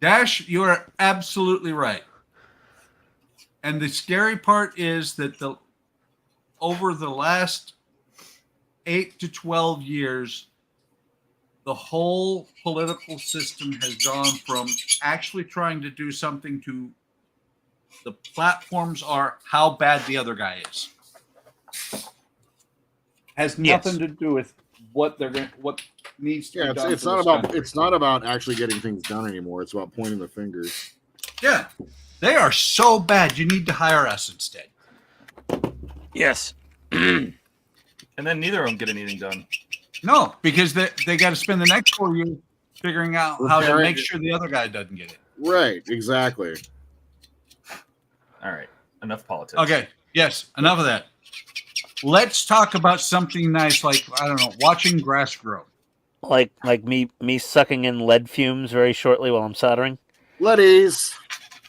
Dash, you are absolutely right. And the scary part is that over the last 8 to 12 years, the whole political system has gone from actually trying to do something to the platforms are how bad the other guy is. Has Yes. nothing to do with what needs to Yeah, be done. it's for not this about country. it's not about actually getting things done anymore. It's about pointing the fingers. Yeah, they are so bad. You need to hire us instead. Yes. And then neither of them get anything done. No, because they got to spend the next 4 years figuring out how to Repairing make it. sure the other guy doesn't get it. Right, exactly. All right, enough politics. Okay, yes, enough of that. Let's talk about something nice, like I don't know, watching grass grow. Like me sucking in lead fumes very shortly while I'm soldering. Letties.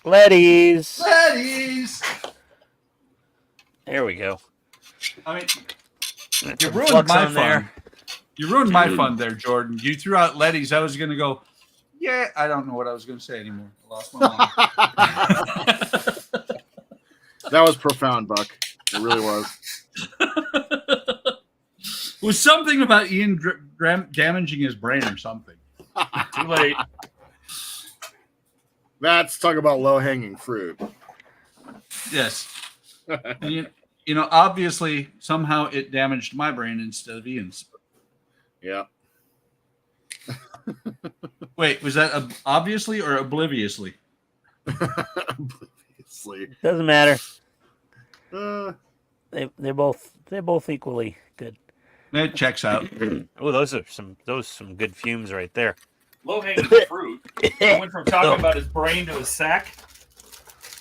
Leadies. Ladies, There we go. I mean, That's you some ruined flux my on fun. You ruined my fun there, Jordan. You threw out Letty's. I was going to go, yeah, I don't know what I was going to say anymore. I lost my mind. That was profound, Buck. It really was. It was something about Ian damaging his brain or something. Too late. That's talk about low hanging fruit. Yes. And obviously, somehow it damaged my brain instead of Ian's. Yeah. Wait, was that obviously or obliviously? Obviously. Doesn't matter. Uh, They're both equally good. It checks out. Oh, those are some good fumes right there. Low hanging fruit. I went from talking about his brain to his sack.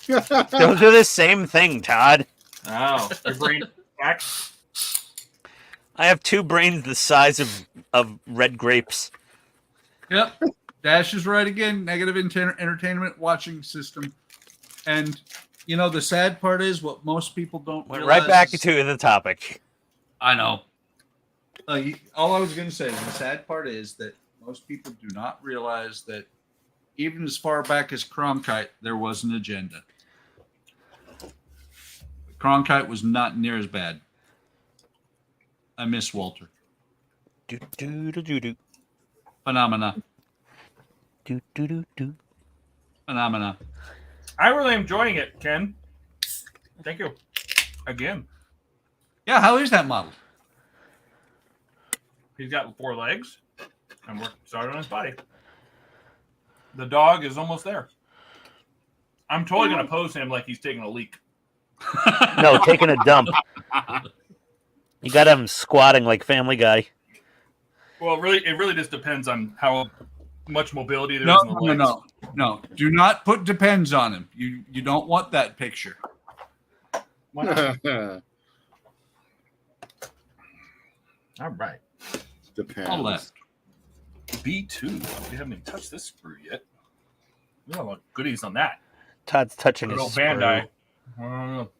Those are the same thing, Todd. Oh, your brain sack. I have two brains the size of red grapes. Yep. Dash is right again. Negative entertainment watching system. And, you know, the sad part is what most people don't Went realize right back is- to the topic. I know. All I was going to say, the sad part is that most people do not realize that even as far back as Cronkite, there was an agenda. Cronkite was not near as bad. I miss Walter. Do do do do do Phenomena. do do do do. Phenomena. I'm really enjoying it, Ken. Thank you. Again. Yeah, how is that model? He's got 4 legs, and we're started on his body. The dog is almost there. I'm totally going to pose him like he's taking a leak. No, taking a dump. You got him squatting like Family Guy. Well, it really just depends on how much mobility there is in the legs. No. Do not put depends on him. You don't want that picture. Why not? All right. Depends. All left. B2. We haven't even touched this screw yet. We got a lot of goodies on that. Todd's touching Little his Bandai.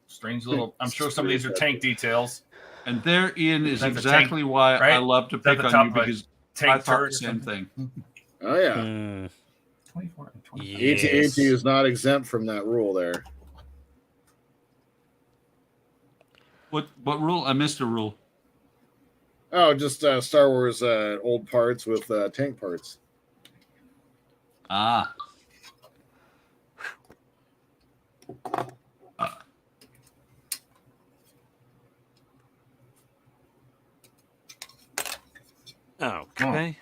Strange little. I'm sure some of these are tank details. And there, Ian, is That's a exactly tank, why right? I love to That's pick the on top you of a because tank I thought turret the or same something. thing. Oh yeah. Hmm. 24 and 25. Yes. AT&T is not exempt from that rule there. What rule? I missed a rule. Oh, just Star Wars old parts with tank parts. Ah. Okay.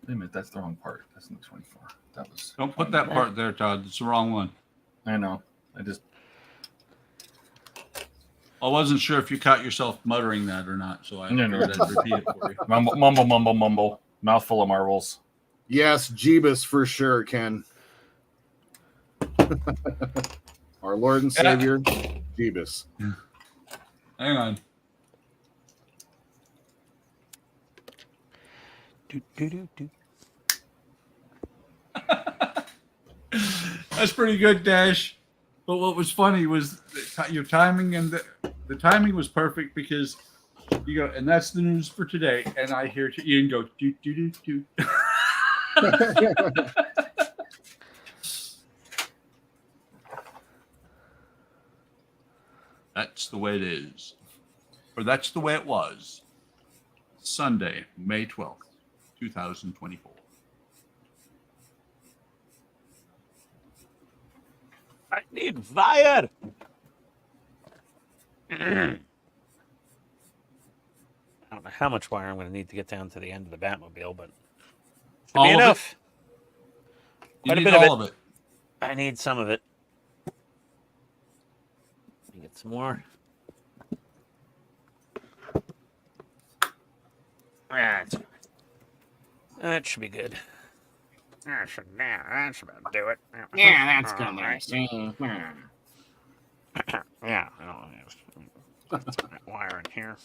Wait a minute, that's the wrong part. That's in the 24. That was. Don't put that part there, Todd. It's the wrong one. I know. I just. I wasn't sure if you caught yourself muttering that or not, so I No. figured I'd repeat it for you. Mumble. Mouthful of marbles. Yes, Jeebus for sure, Ken. Our Lord and Savior, Jeebus. Hang on. Do, do, do, do. That's pretty good, Dash. But what was funny was your timing, and the timing was perfect because you go, and that's the news for today. And I hear Ian go, do, do, do, do. That's the way it is. Or that's the way it was. Sunday, May 12th, 2024. I need fire. I don't know how much wire I'm going to need to get down to the end of the Batmobile, but should All be of enough. You Quite a need bit of all it. of it. I need some of it. Let me get some more. That's right. That should be good. That should about do it. Yeah, that's good. Yeah, I don't have that wire in here.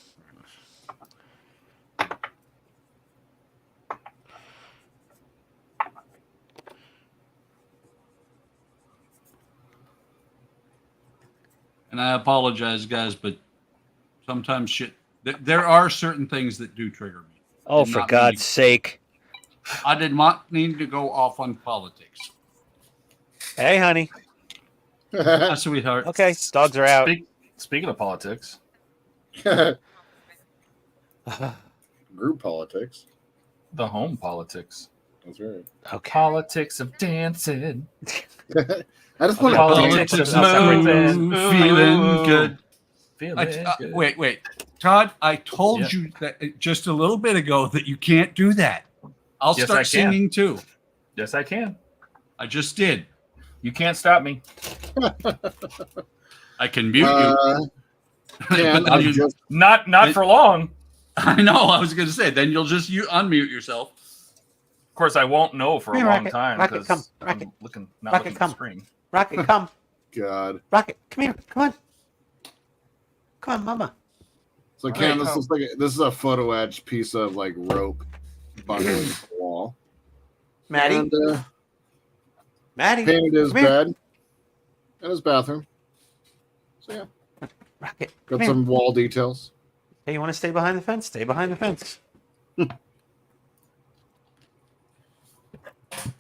And I apologize, guys, but sometimes there are certain things that do trigger me. Oh, Did for not God's mean- sake. I did not need to go off on politics. Hey, honey. Sweetheart. Okay, dogs are out. Speaking of politics, Group politics. the home politics. That's right. Okay. Politics of dancing. I just want Politics to of moving. Feeling good. Feeling good. Wait. Todd, I told Yeah. you that just a little bit ago that you can't do that. I'll Yes, I start can. singing too. Yes, I can. I just did. You can't stop me. I can mute you. Ken, But I you- just Not for long. I know. I was going to say, then you'll just unmute yourself. Of course, I won't know for a Come here, long Rocket. time Rocket, because come. I'm Rocket. looking Rocket, at the come. screen. Rocket, come. God. Rocket, come here. Come on. Come on, Mama. So Ken, Right. this is a photo etch piece of like rope bundling the wall. Maddie, And Maddie, painted his come here. bed and his bathroom. So yeah, Rocket, got come here. some wall details. Hey, you want to stay behind the fence? Stay behind the fence. And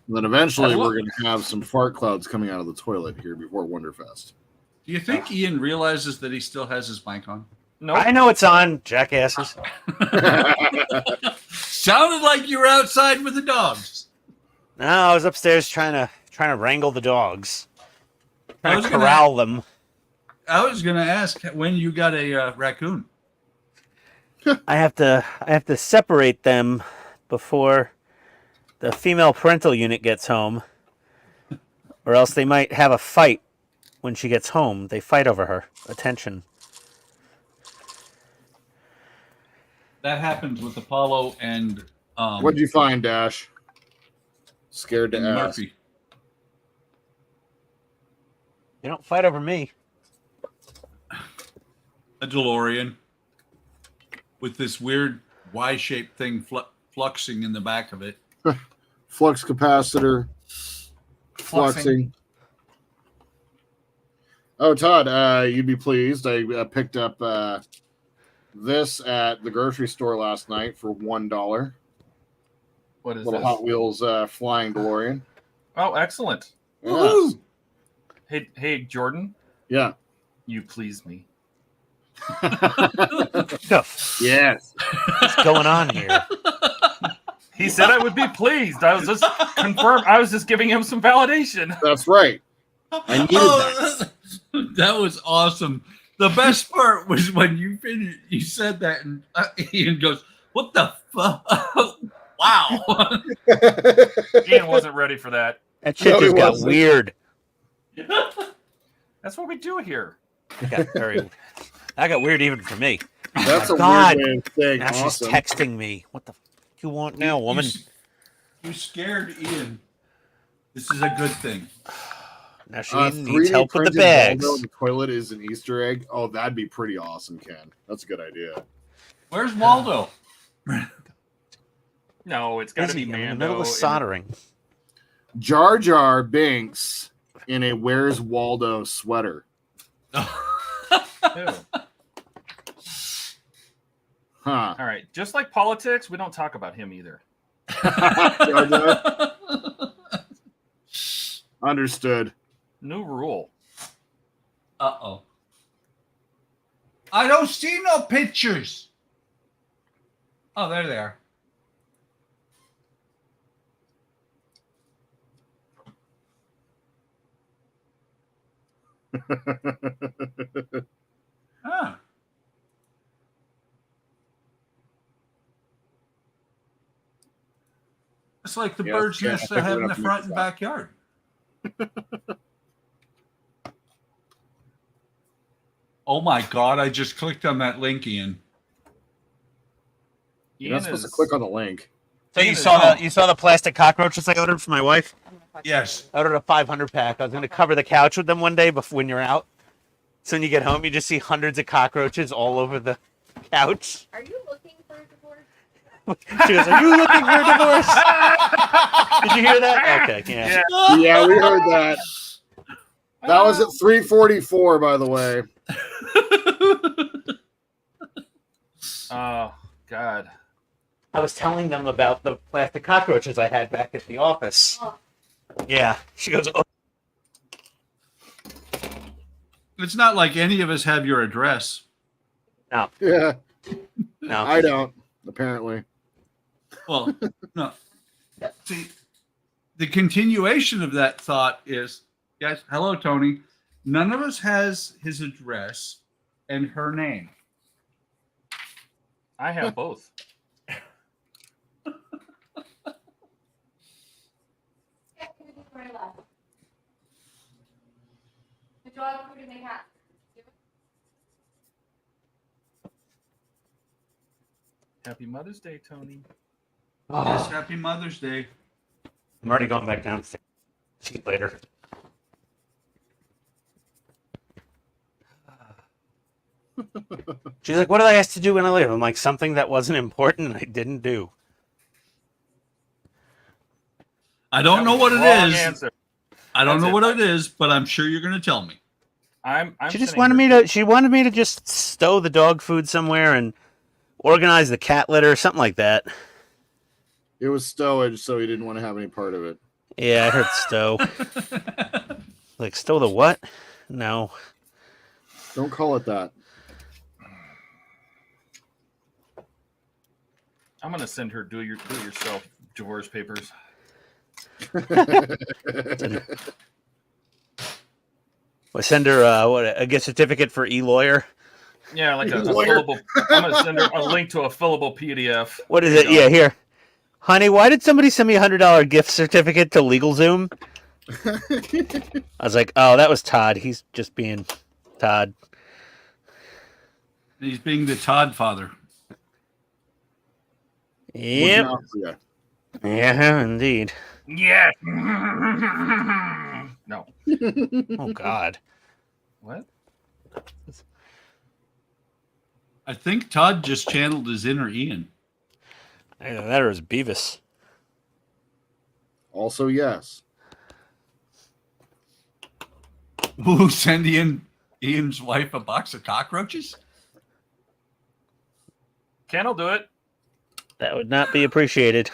then eventually I love- we're going to have some fart clouds coming out of the toilet here before Wonderfest. Do you think Ian realizes that he still has his mic on? Nope. I know it's on, jackasses. Sounded like you were outside with the dogs. No, I was upstairs trying to wrangle the dogs, I trying was to gonna- corral them. I was going to ask when you got a raccoon. I have to separate them before the female parental unit gets home, or else they might have a fight when she gets home. They fight over her attention. That happened with Apollo and What'd you find, Dash? Scared to and ask. Murphy. They don't fight over me. A DeLorean with this weird Y-shaped thing fluxing in the back of it. Flux capacitor. Fluxing. Oh, Todd, you'd be pleased. I picked up this at the grocery store last night for $1. What is Little this? Hot Wheels flying DeLorean. Oh, excellent. Yes. Hey, Jordan, Yeah. you please me. Yes. What's going on here? He said I would be pleased. I was just confirmed. I was just giving him some validation. That's right. I needed that. That was awesome. The best part was when you finished. You said that, and Ian goes, "What the fuck? Wow!" Ian wasn't ready for that. That shit No, just it got wasn't. weird. That's what we do here. That got weird even for me. That's Oh a my God. weird way of saying Now she's awesome. texting me. What the f you want now, woman? You scared Ian. This is a good thing. Now she 3D needs help with the printed bags. Waldo in the toilet is an Easter egg. Oh, that'd be pretty awesome, Ken. That's a good idea. Where's Waldo? No, it's got to Busy, be I'm in Mando. the middle of and- soldering. Jar Jar Binks in a Where's Waldo sweater. Ew. Huh. All right. Just like politics, we don't talk about him either. Jar Jar. Understood. New rule. Uh-oh. I don't see no pictures. Oh, there they are. Ah. It's like the Yes, bird's yeah, nest I they picked have it in the up and front it's and up. backyard. Oh my God, I just clicked on that link, Ian. You're not supposed to click on the link. So you saw the plastic cockroaches I ordered for my wife? Yes. I ordered a 500 pack. I was going to cover the couch with them one day before when you're out. So when you get home, you just see hundreds of cockroaches all over the couch. Are you looking for a divorce? She goes, "Are you looking for a divorce?" Did you hear that? Okay, yeah. Yeah, we heard that. That was at 3:44, by the way. Oh, God. I was telling them about the plastic cockroaches I had back at the office. Oh. Yeah. She goes, "Oh, It's not like any of us have your address. Yeah, no." I don't, apparently. Well, no. See, the continuation of that thought is, yes, hello, Tony. None of us has his address and her name. I have both. Happy Mother's Day, Tony. Yes, happy Mother's Day. I'm already going back downstairs. See you later. She's like, "What did I ask to do when I leave?" I'm like, "Something that wasn't important and I didn't do." I don't know what it Wrong is. answer. I don't That's know it. what it is, but I'm sure you're going to tell me. I'm She just sitting wanted here- me to. She wanted me to just stow the dog food somewhere and organize the cat litter, something like that. It was stowage, so he didn't want to have any part of it. Yeah, I heard stow. Like stow the what? No. Don't call it that. I'm gonna send her do it yourself divorce papers. I send her a gift certificate for e-lawyer. Yeah, like a Lawyer. fillable. I'm gonna send her a link to a fillable PDF. What is it? Yeah, here. Honey, why did somebody send me a $100 gift certificate to LegalZoom? I was like, oh, that was Todd. He's just being Todd. He's being the Todd father. Yep. Looking out for ya. Yeah, indeed. Yeah. No. Oh, God. What? I think Todd just channeled his inner Ian. Either that or it's Beavis. Also, yes. Will send Ian's wife a box of cockroaches? Ken will do it. That would not be appreciated.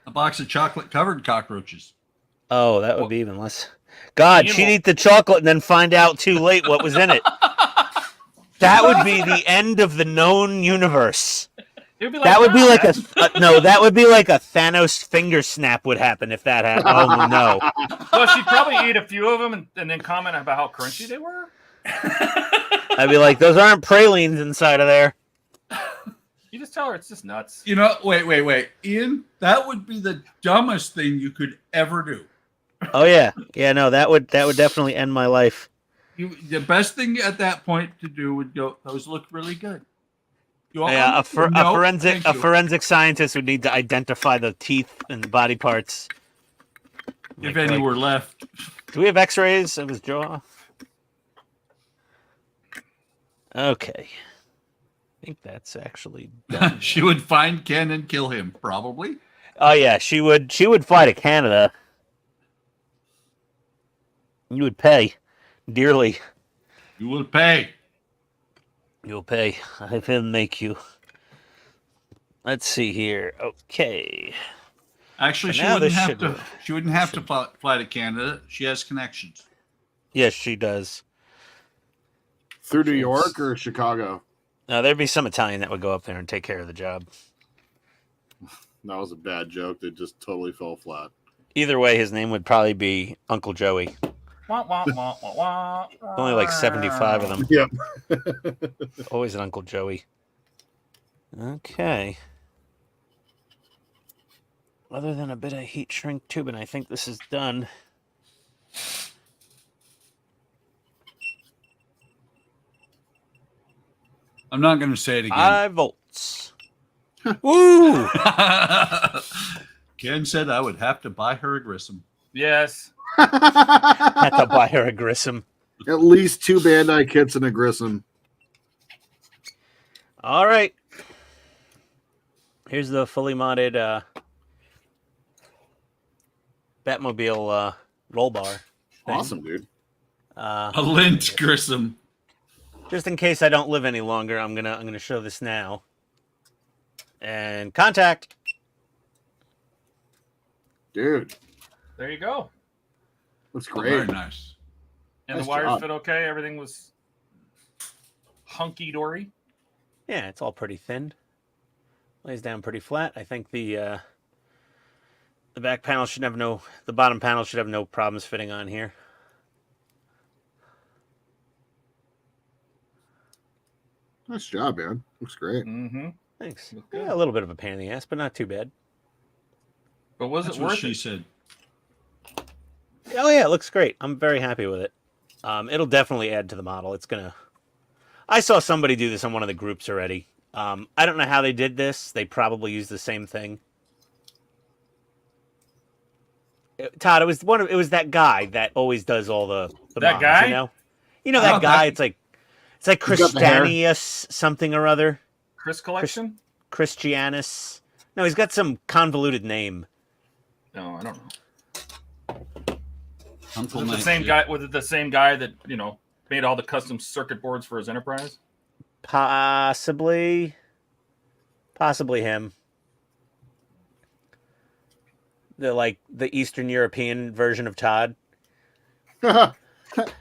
A box of chocolate-covered cockroaches. Oh, that would be even less. God, Ian she'd will- eat the chocolate and then find out too late what was in it. That would be the end of the known universe. It would be like That would be like that. no. That would be like a Thanos finger snap would happen if that happened. Oh no! Well, she'd probably eat a few of them and then comment about how crunchy they were. I'd be like, those aren't pralines inside of there. You just tell her it's just nuts. You know, wait. Ian, that would be the dumbest thing you could ever do. Oh yeah, no. That would definitely end my life. The best thing at that point to do would go, those look really good. You want Yeah, one? No, thank you. forensic scientist would need to identify the teeth and the body parts. If any were left. Do we have X-rays of his jaw? Okay, I think that's actually done. She would find Ken and kill him, probably. Oh yeah, she would fly to Canada. You would pay dearly. You will pay. You'll pay. I will make you. Let's see here. Okay. Actually, So she now wouldn't this have should to. work. She wouldn't have to fly to Canada. She has connections. Yes, she does. Through New York or Chicago? Now there'd be some Italian that would go up there and take care of the job. That was a bad joke that just totally fell flat. Either way, his name would probably be Uncle Joey. Wah, wah, wah, wah, wah. Only like 75 of them. Yep. Always an Uncle Joey. Okay. Other than a bit of heat shrink tubing, I think this is done. I'm not going to say it again. 5 volts. Woo! Ken said I would have to buy her a Grissom. Yes. Had to buy her a Grissom. At least 2 Bandai kits and a Grissom. All right. Here's the fully modded Batmobile roll bar. thing. Awesome, dude. A lint Grissom. Just in case I don't live any longer, I'm gonna show this now. And contact. Dude, There you go. looks Oh, very great. nice. And Nice the wires job. fit okay. Everything was hunky dory. Yeah, it's all pretty thin. Lays down pretty flat. I think the back panel should have the bottom panel should have no problems fitting on here. Nice job, man. Looks great. Mm-hmm. Thanks. Look good. Yeah, a little bit of a pain in the ass, but not too bad. But was That's it what worth she it? said. Oh yeah, it looks great. I'm very happy with it. It'll definitely add to the model. It's gonna. I saw somebody do this on one of the groups already. I don't know how they did this. They probably used the same thing. Todd, it was that guy that always does all the That mods, guy? You know Oh, that guy. that- It's like He's got the hair. Christianius something or other. Chris collection? Christianus. No, he's got some convoluted name. No, I don't know. Uncle Was it the Night same shit. guy? Was it the same guy that made all the custom circuit boards for his enterprise? Possibly him. The Eastern European version of Todd.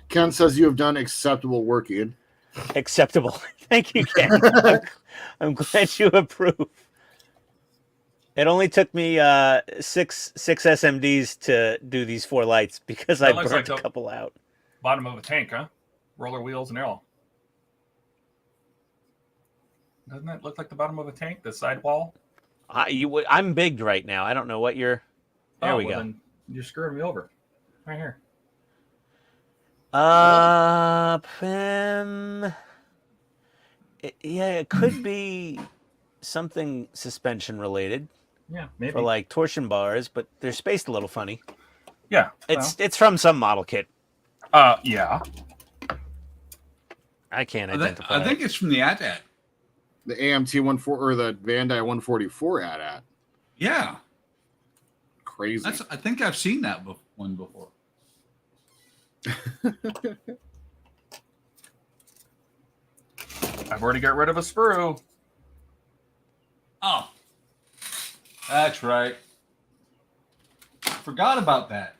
Ken says you have done acceptable work, Ian. Acceptable. Thank you, Ken. I'm glad you approve. It only took me six SMDs to do these 4 lights because That I looks burnt like a couple out. Bottom of a tank, huh? Roller wheels and all. Doesn't that look like the bottom of a tank? The sidewall? I'm bigged right now. I don't know what you're. There we go. Then you're screwing me over. Right here. It could be something suspension related Yeah, maybe. for like torsion bars, but they're spaced a little funny. Yeah. It's from some model kit. Yeah. I can't identify. I think it's from the AT-AT. The AMT 14 or the Bandai 144 AT-AT. Yeah, Crazy. I think I've seen that one before. I've already got rid of a sprue. Oh, that's right. Forgot about that.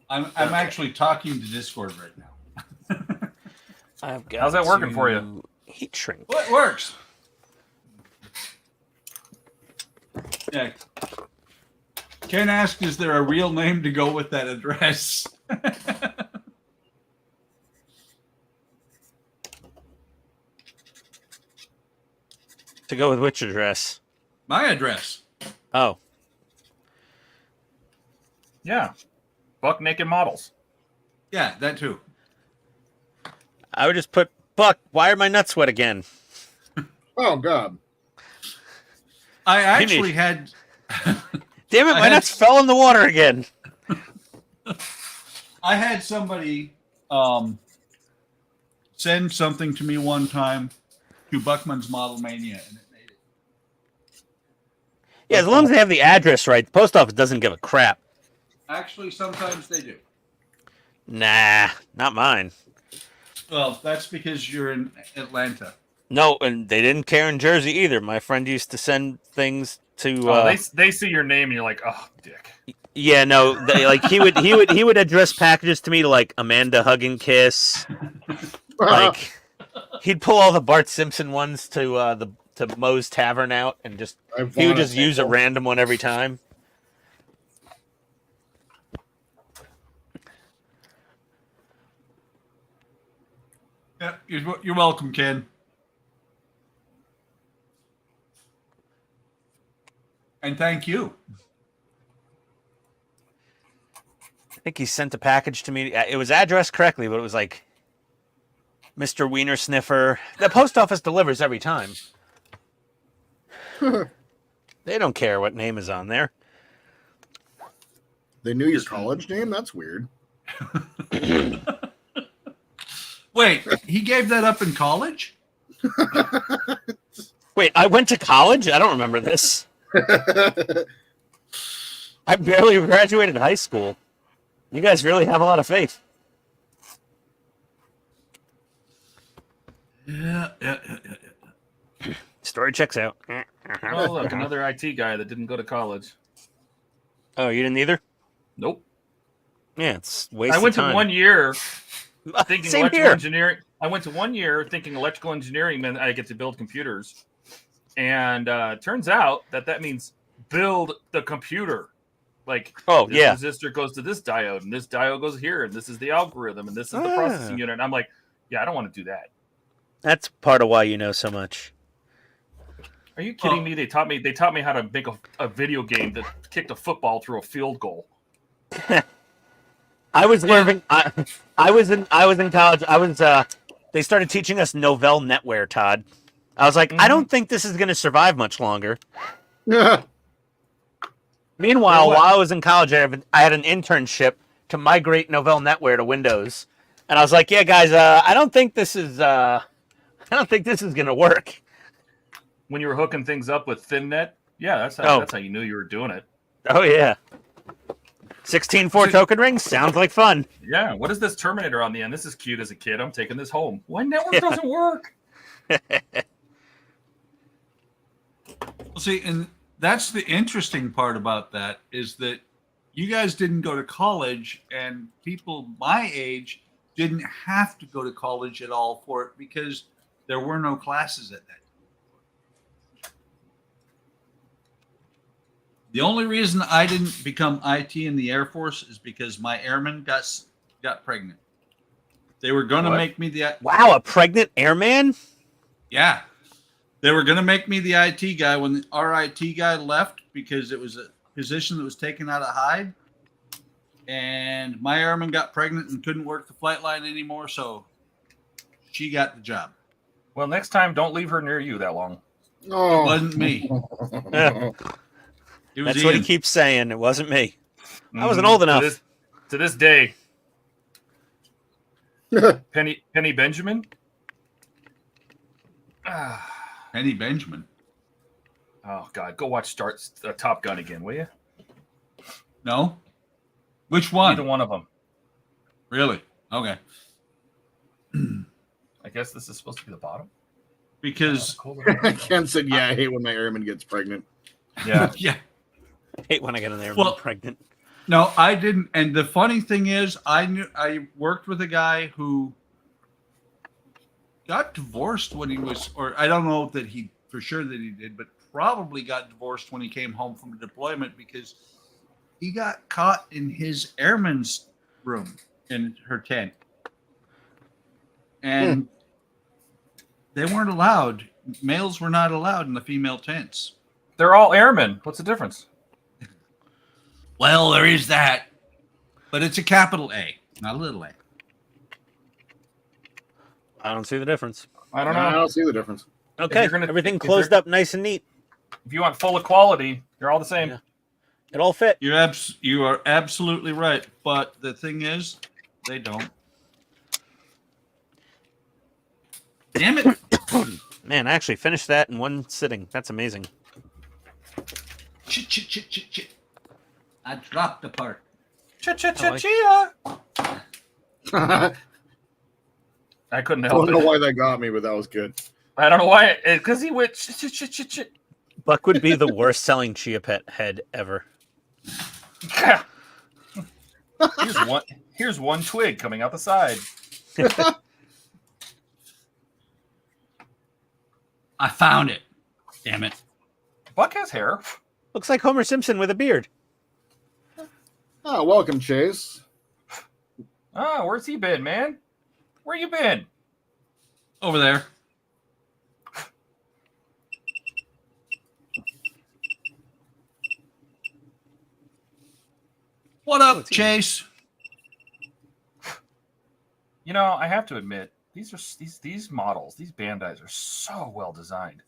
I'm actually talking to Discord right now. I've got How's that working for you? Heat shrink. Well, it works. Yeah. Ken asked, "Is there a real name to go with that address?" To go with which address? My address. Oh, Yeah. Buck naked models. Yeah, that too. I would just put Buck. Why are my nuts wet again? Oh God. I actually had. Damn it! I My had- nuts fell in the water again. I had somebody send something to me one time to Buckman's Model Mania, and it made it. Yeah, as long as they have the address right, the post office doesn't give a crap. Actually, sometimes they do. Nah, not mine. Well, that's because you're in Atlanta. No, and they didn't care in Jersey either. My friend used to send things to. They see your name and you're like, oh, dick. Yeah, no, like he would address packages to me to like Amanda Hug and Kiss. Like he'd pull all the Bart Simpson ones to Moe's Tavern out and just he would just use a random one every time. Yeah, you're welcome, Ken. And thank you. I think he sent a package to me. It was addressed correctly, but it was like Mr. Wiener Sniffer. The post office delivers every time. They don't care what name is on there. They knew your college name? That's weird. Wait, he gave that up in college? Wait, I went to college? I don't remember this. I barely graduated high school. You guys really have a lot of faith. Yeah. Story checks out. Oh, look, another IT guy that didn't go to college. Oh, you didn't either? Nope. Yeah, it's waste I went of time. to 1 year thinking Same electrical here. engineering. I went to 1 year thinking electrical engineering meant I get to build computers. And turns out that means build the computer. Like, Oh, this yeah. resistor goes to this diode, and this diode goes here, and this is the algorithm, and this is the processing unit. And I'm like, yeah, I don't want to do that. That's part of why you know so much. Are you kidding me? They taught me how to make a video game that kicked a football through a field goal. I was learning. I was in college. They started teaching us Novell NetWare, Todd. I was like, I don't think this is going to survive much longer. Meanwhile, while I was in college, I had an internship to migrate Novell NetWare to Windows, and I was like, yeah, guys, I don't think this is going to work. When you were hooking things up with ThinNet, Yeah, that's Oh. how you knew you were doing it. Oh yeah. 16-4 token rings sounds like fun. Yeah. What is this Terminator on the end? This is cute as a kid. I'm taking this home. Why network doesn't work? Well, see, and that's the interesting part about that is that you guys didn't go to college, and people my age didn't have to go to college at all for it because there were no classes at that time. The only reason I didn't become IT in the Air Force is because my airman got pregnant. They were going to What? make me the Wow, a pregnant airman? yeah. They were going to make me the IT guy when our IT guy left because it was a position that was taken out of Hyde. And my airman got pregnant and couldn't work the flight line anymore, so she got the job. Well, next time, don't leave her near you that long. It Oh. wasn't me. It was That's what he Ian. keeps saying. It wasn't me. I wasn't Mhm. old enough. To this day. Penny Benjamin. Penny Benjamin. Oh God, go watch Top Gun again, will you? No? Which one? Either one of them. Really? Okay. I guess this is supposed to be the bottom. Because Ken said, "Yeah, I hate when my airman gets pregnant." Yeah. yeah. I hate when I get in there Well- pregnant. No, I didn't. And the funny thing is, I worked with a guy who got divorced when he was, or I don't know that he for sure that he did, but probably got divorced when he came home from a deployment because he got caught in his airman's room in her tent, and they weren't allowed. Males were not allowed in the female tents. They're all airmen. What's the difference? Well, there is that, but it's a capital A, not a little a. I don't see the difference. I don't I know. don't see the difference. Okay, you're gonna- everything if closed you're- up nice and neat. If you want full equality, they're all the same. Yeah. It all fit. You are absolutely right, but the thing is, they don't. Damn it! Man, I actually finished that in one sitting. That's amazing. Chit. I dropped the part. Chia. I I couldn't don't help know it. why that got me, but that was good. I don't know why. Because he went chit. Buck would be the worst selling Chia Pet head ever. Here's one twig coming out the side. I found it. Damn it. Buck has hair. Looks like Homer Simpson with a beard. Oh, welcome, Chase. Oh, where's he been, man? Where you been? Over there. What up, Chase? You know, I have to admit, these models, these Bandais are so well designed.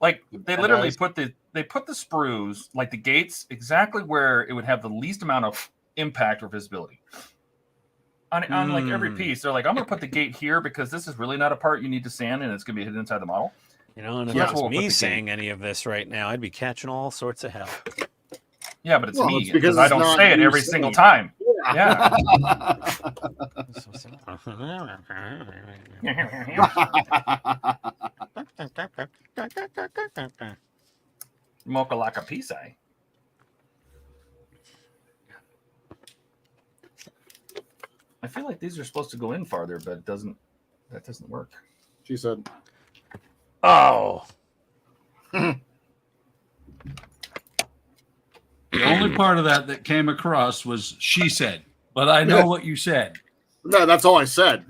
Like they literally put the sprues, like the gates, exactly where it would have the least amount of impact or visibility. On like every piece, they're like, I'm gonna put the gate here because this is really not a part you need to sand, and it's gonna be hidden inside the model. You know, and if Yeah. it was We'll put me the saying any of this right now, I'd be catching all sorts of hell. Yeah, but it's Well, me it's because because I it's don't not say it you every saying single it. time. Yeah. Mocha like a pisai. I feel like these are supposed to go in farther, but that doesn't work. She said, Oh, The only part of that came across was she said, but I know what you said. "No, that's all I said.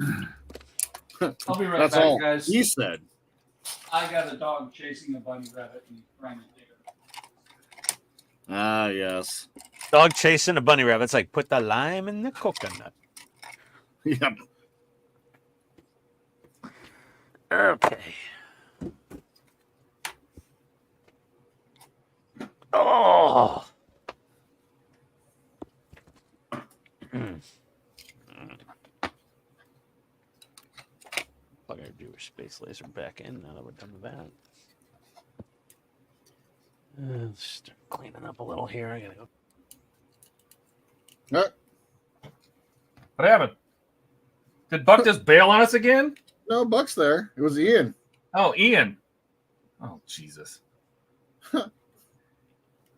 I'll be right That's back, all guys. he said." I got a dog chasing a bunny rabbit and trying to dig her. Ah, yes. dog chasing a bunny rabbit. It's like put the lime in the coconut. Yep. Okay. Oh. Plug our viewer space laser back in now that we're done with that. Let's start cleaning up a little here. I gotta go. What happened? Did Buck just bail on us again? No, Buck's there. It was Ian. Oh, Ian. Oh, Jesus.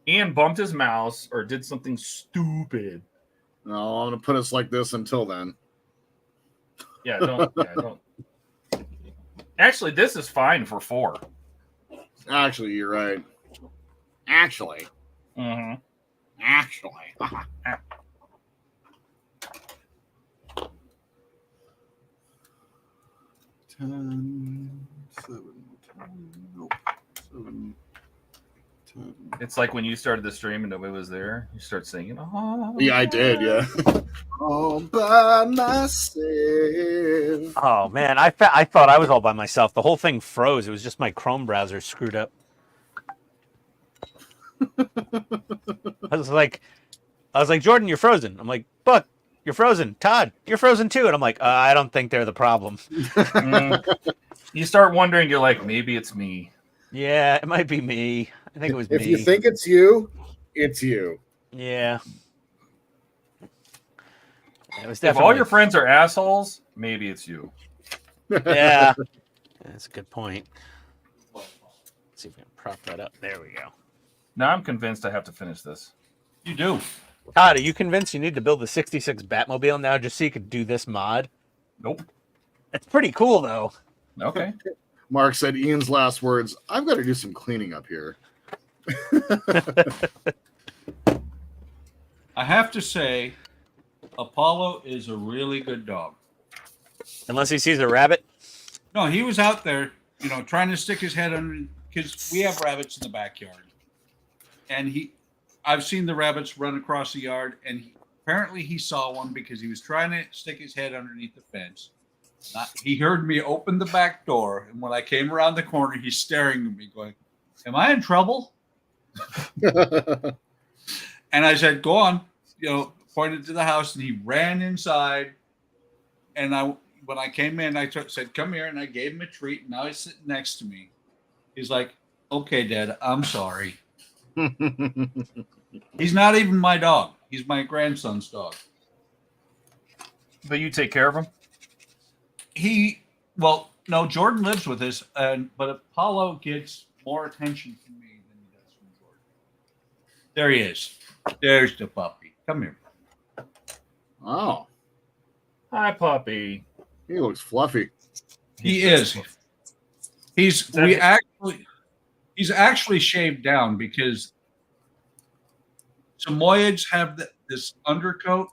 Ian bumped his mouse or did something stupid. No, I'm gonna put us like this until then. Yeah, don't. Actually, this is fine for 4. Actually, you're right. Actually. Mm-hmm. Actually. 10, 7, 10, nope. 7, 10. It's like when you started the stream and nobody was there. You start singing. Oh, Yeah, I did, yeah. All by myself. Oh man, I thought I was all by myself. The whole thing froze. It was just my Chrome browser screwed up. I was like, Jordan, you're frozen. I'm like, Buck, you're frozen. Todd, you're frozen too. And I'm like, I don't think they're the problem. You start wondering. You're like, maybe it's me. Yeah, it might be me. I think it was me. If you think it's you, it's you. Yeah. It was If definitely. all your friends are assholes, maybe it's you. Yeah. That's a good point. Let's see if we can prop that up. There we go. Now I'm convinced I have to finish this. You do. Todd, are you convinced you need to build the 66 Batmobile now just so you could do this mod? Nope. It's pretty cool, though. Okay. Mark said Ian's last words, I've got to do some cleaning up here. I have to say, Apollo is a really good dog. Unless he sees a rabbit. No, he was out there, trying to stick his head under, because we have rabbits in the backyard. And I've seen the rabbits run across the yard, and apparently he saw one because he was trying to stick his head underneath the fence. He heard me open the back door, and when I came around the corner, he's staring at me going, am I in trouble? And I said, go on, pointed to the house, and he ran inside. And when I came in, I said, come here, and I gave him a treat, and now he's sitting next to me. He's like, okay, Dad, I'm sorry. He's not even my dog. He's my grandson's dog. But you take care of him? No, Jordan lives with us, but Apollo gets more attention from me than he does from Jordan. There he is. There's the puppy. Come here. Oh, Hi, puppy. he looks fluffy. He is. He's actually shaved down because Samoyeds have this undercoat,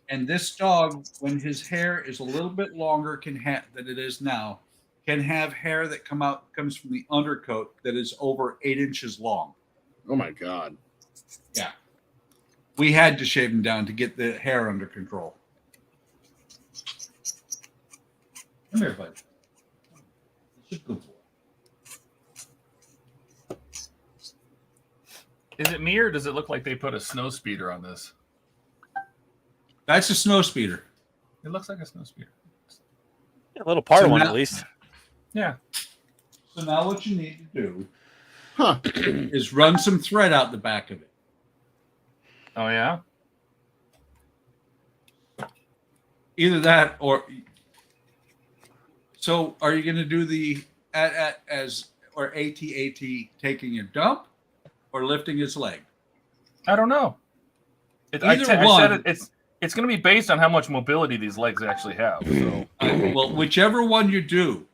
and this dog, when his hair is a little bit longer than it is now, can have hair that comes from the undercoat that is over 8 inches long. Oh my God. Yeah. We had to shave him down to get the hair under control. Come here, bud. It's a good boy. Is it me or does it look like they put a snow speeder on this? That's a snow speeder. It looks like a snow speeder. A little part So one, now- at least. Yeah. So now what you need to do is run some thread out the back of it. Oh, yeah? Either that or... So are you going to do the AT taking a dump or lifting his leg? I don't know. Either I one. said it's going to be based on how much mobility these legs actually have. So. Well, whichever one you do,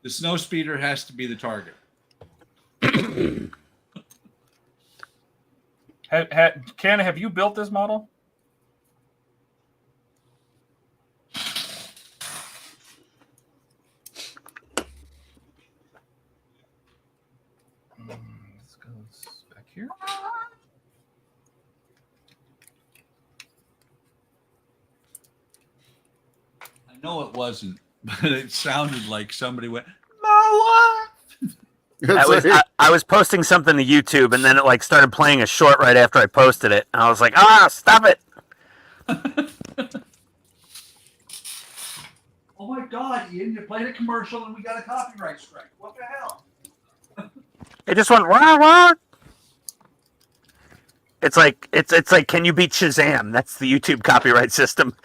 the snow speeder has to be the target. Ken, have you built this model? This goes back here. I know it wasn't, but it sounded like somebody went, "My wife." I was posting something to YouTube, and then it started playing a short right after I posted it. And I was like, stop it. Oh my God, Ian, you played a commercial and we got a copyright strike. What the hell? It just went wah wah. It's like can you beat Shazam? That's the YouTube copyright system.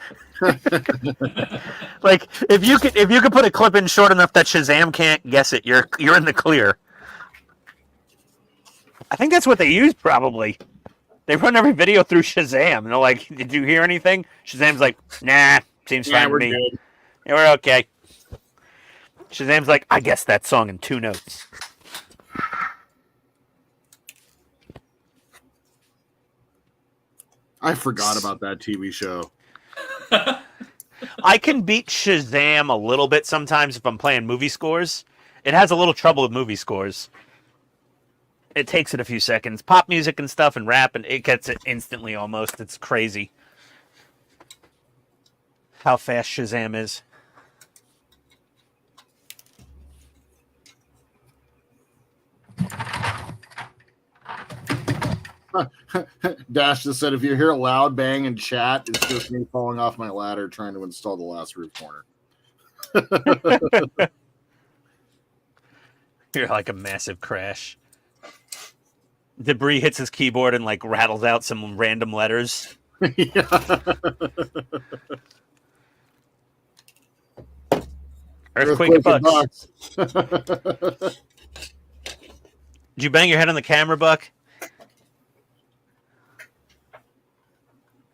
Like if you could put a clip in short enough that Shazam can't guess it, you're in the clear. I think that's what they use probably. They run every video through Shazam and they're like, "Did you hear anything?" Shazam's like, "Nah, seems fine to me. Good. Yeah, we're okay." Shazam's like, "I guessed that song in 2 notes." I forgot about that TV show. I can beat Shazam a little bit sometimes if I'm playing movie scores. It has a little trouble with movie scores. It takes it a few seconds. Pop music and stuff and rap, and it gets it instantly almost. It's crazy how fast Shazam is. Dash just said, if you hear a loud bang in chat, it's just me falling off my ladder trying to install the last roof corner. You're like a massive crash. Debris hits his keyboard and like rattles out some random letters. Earthquake Bucks. Did you bang your head on the camera, Buck?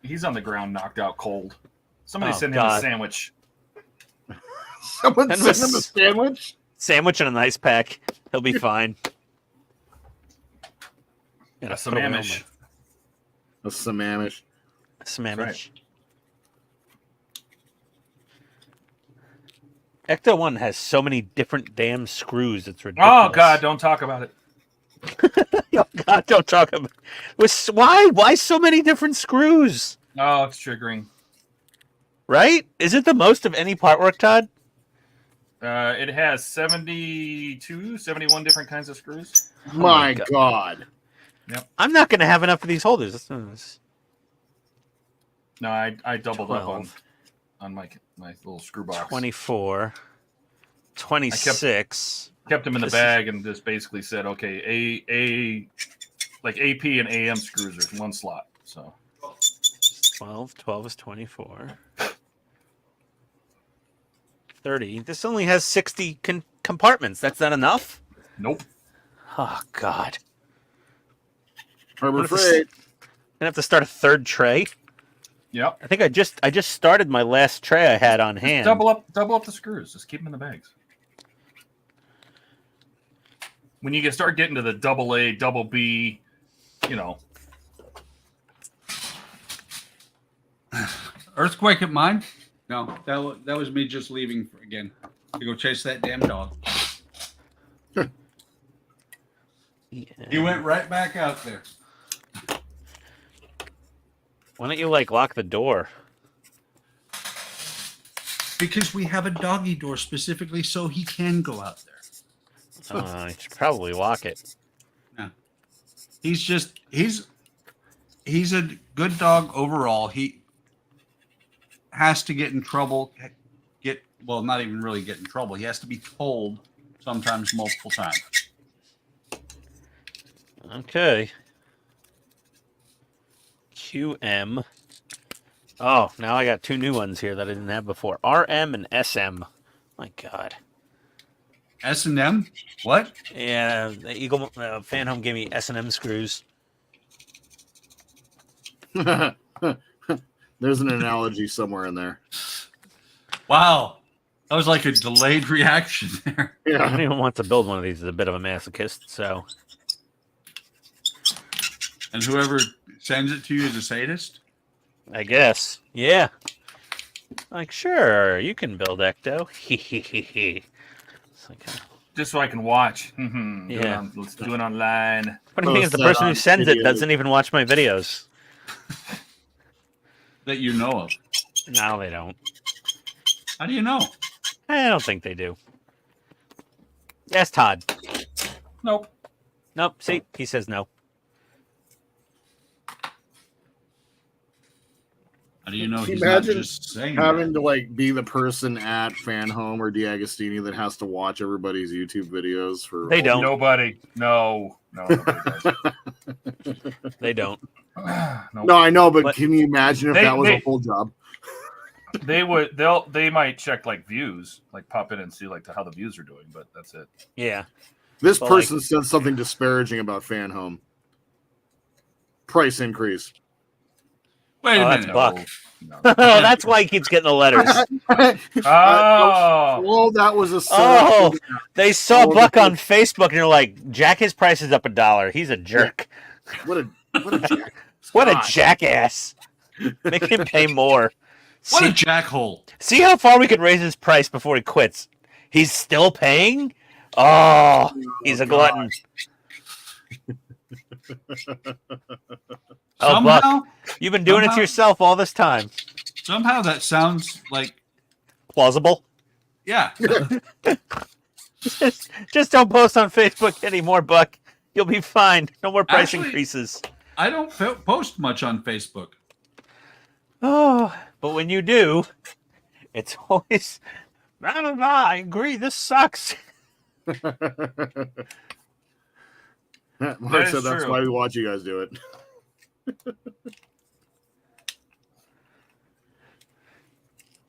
He's on the ground, knocked out cold. Somebody Oh, sent him God. a sandwich. Someone And sent was- him a sandwich? Sandwich and an ice pack. He'll be fine. A samamish. A samamish. Samamish. Right. Ecto 1 has so many different damn screws. It's ridiculous. Oh God, don't talk about it. Oh God, don't talk about it. Why so many different screws? Oh, it's triggering. Right? Is it the most of any part work, Todd? It has 72, 71 different kinds of screws. My God. I'm not going to have enough of these holders. No, I doubled up 12. on my little screw box. 24. 26. Kept them in the This bag and just basically said, okay, like AP and AM screws are in one slot. So 12. 12 is 24. 30. This only has 60 compartments. That's not enough? nope. Oh, God. Harbor What if Freight. I'm gonna have to start a third tray. Yep. I think I just started my last tray I had on hand. Double up the screws. Just keep them in the bags. When you start getting to the double A, double B, you know. Earthquake at mine? No, that was me just leaving again to go chase that damn dog. Yeah. He went right back out there. Why don't you like lock the door? Because we have a doggy door specifically so he can go out there. You should probably lock it. He's a good dog overall. He has to get in trouble. Not even really get in trouble. He has to be told sometimes multiple times. Okay. QM. Oh, now I got 2 new ones here that I didn't have before. RM and SM. My God. S&M? What? Yeah, the Eagle Fan Home gave me S&M screws. There's an analogy somewhere in there. Wow. That was like a delayed reaction there. I don't Yeah. even want to build one of these as a bit of a masochist, so. And whoever sends it to you is a sadist? I guess. Yeah. Like, sure, you can build Ecto. It's like, Just so I can watch. Yeah. Let's do it online. funny thing is, the Post that person who on sends it videos. doesn't even watch my videos. That you know of. No, they don't. How do you know? I don't think they do. Yes, Todd. Nope. Nope. See, he says no. How do you know Can you he's not imagine just saying having that? to like be the person at Fan Home or D'Agostini that has to watch everybody's YouTube videos for They don't. Nobody. No. Nobody does. They don't. Nope. No, I know, but But- can you imagine if that was a full job? They might check like views, like pop in and see like how the views are doing, but that's it. Yeah. This But, person said something disparaging about Fan Home. Price increase. Wait a that's minute. Buck. No. Oh, that's why he keeps getting the letters. Oh, Well, that was a Oh, they saw Oh, Buck the- on Facebook and they're like, Jack, his price is up $1. He's a jerk. what a jack. What a God. jackass. Make him pay more. What See, a jackhole. see how far we could raise his price before he quits. He's still paying? Oh, he's a glutton. Oh, Buck, Somehow, you've been doing it to somehow- yourself all this time. somehow that sounds like, Plausible. yeah. Just don't post on Facebook anymore, Buck. You'll be fine. No more price Actually- increases. I don't post much on Facebook. Oh, but when you do, it's always, I agree, this sucks. Mark That said is that's true. why we watch you guys do it.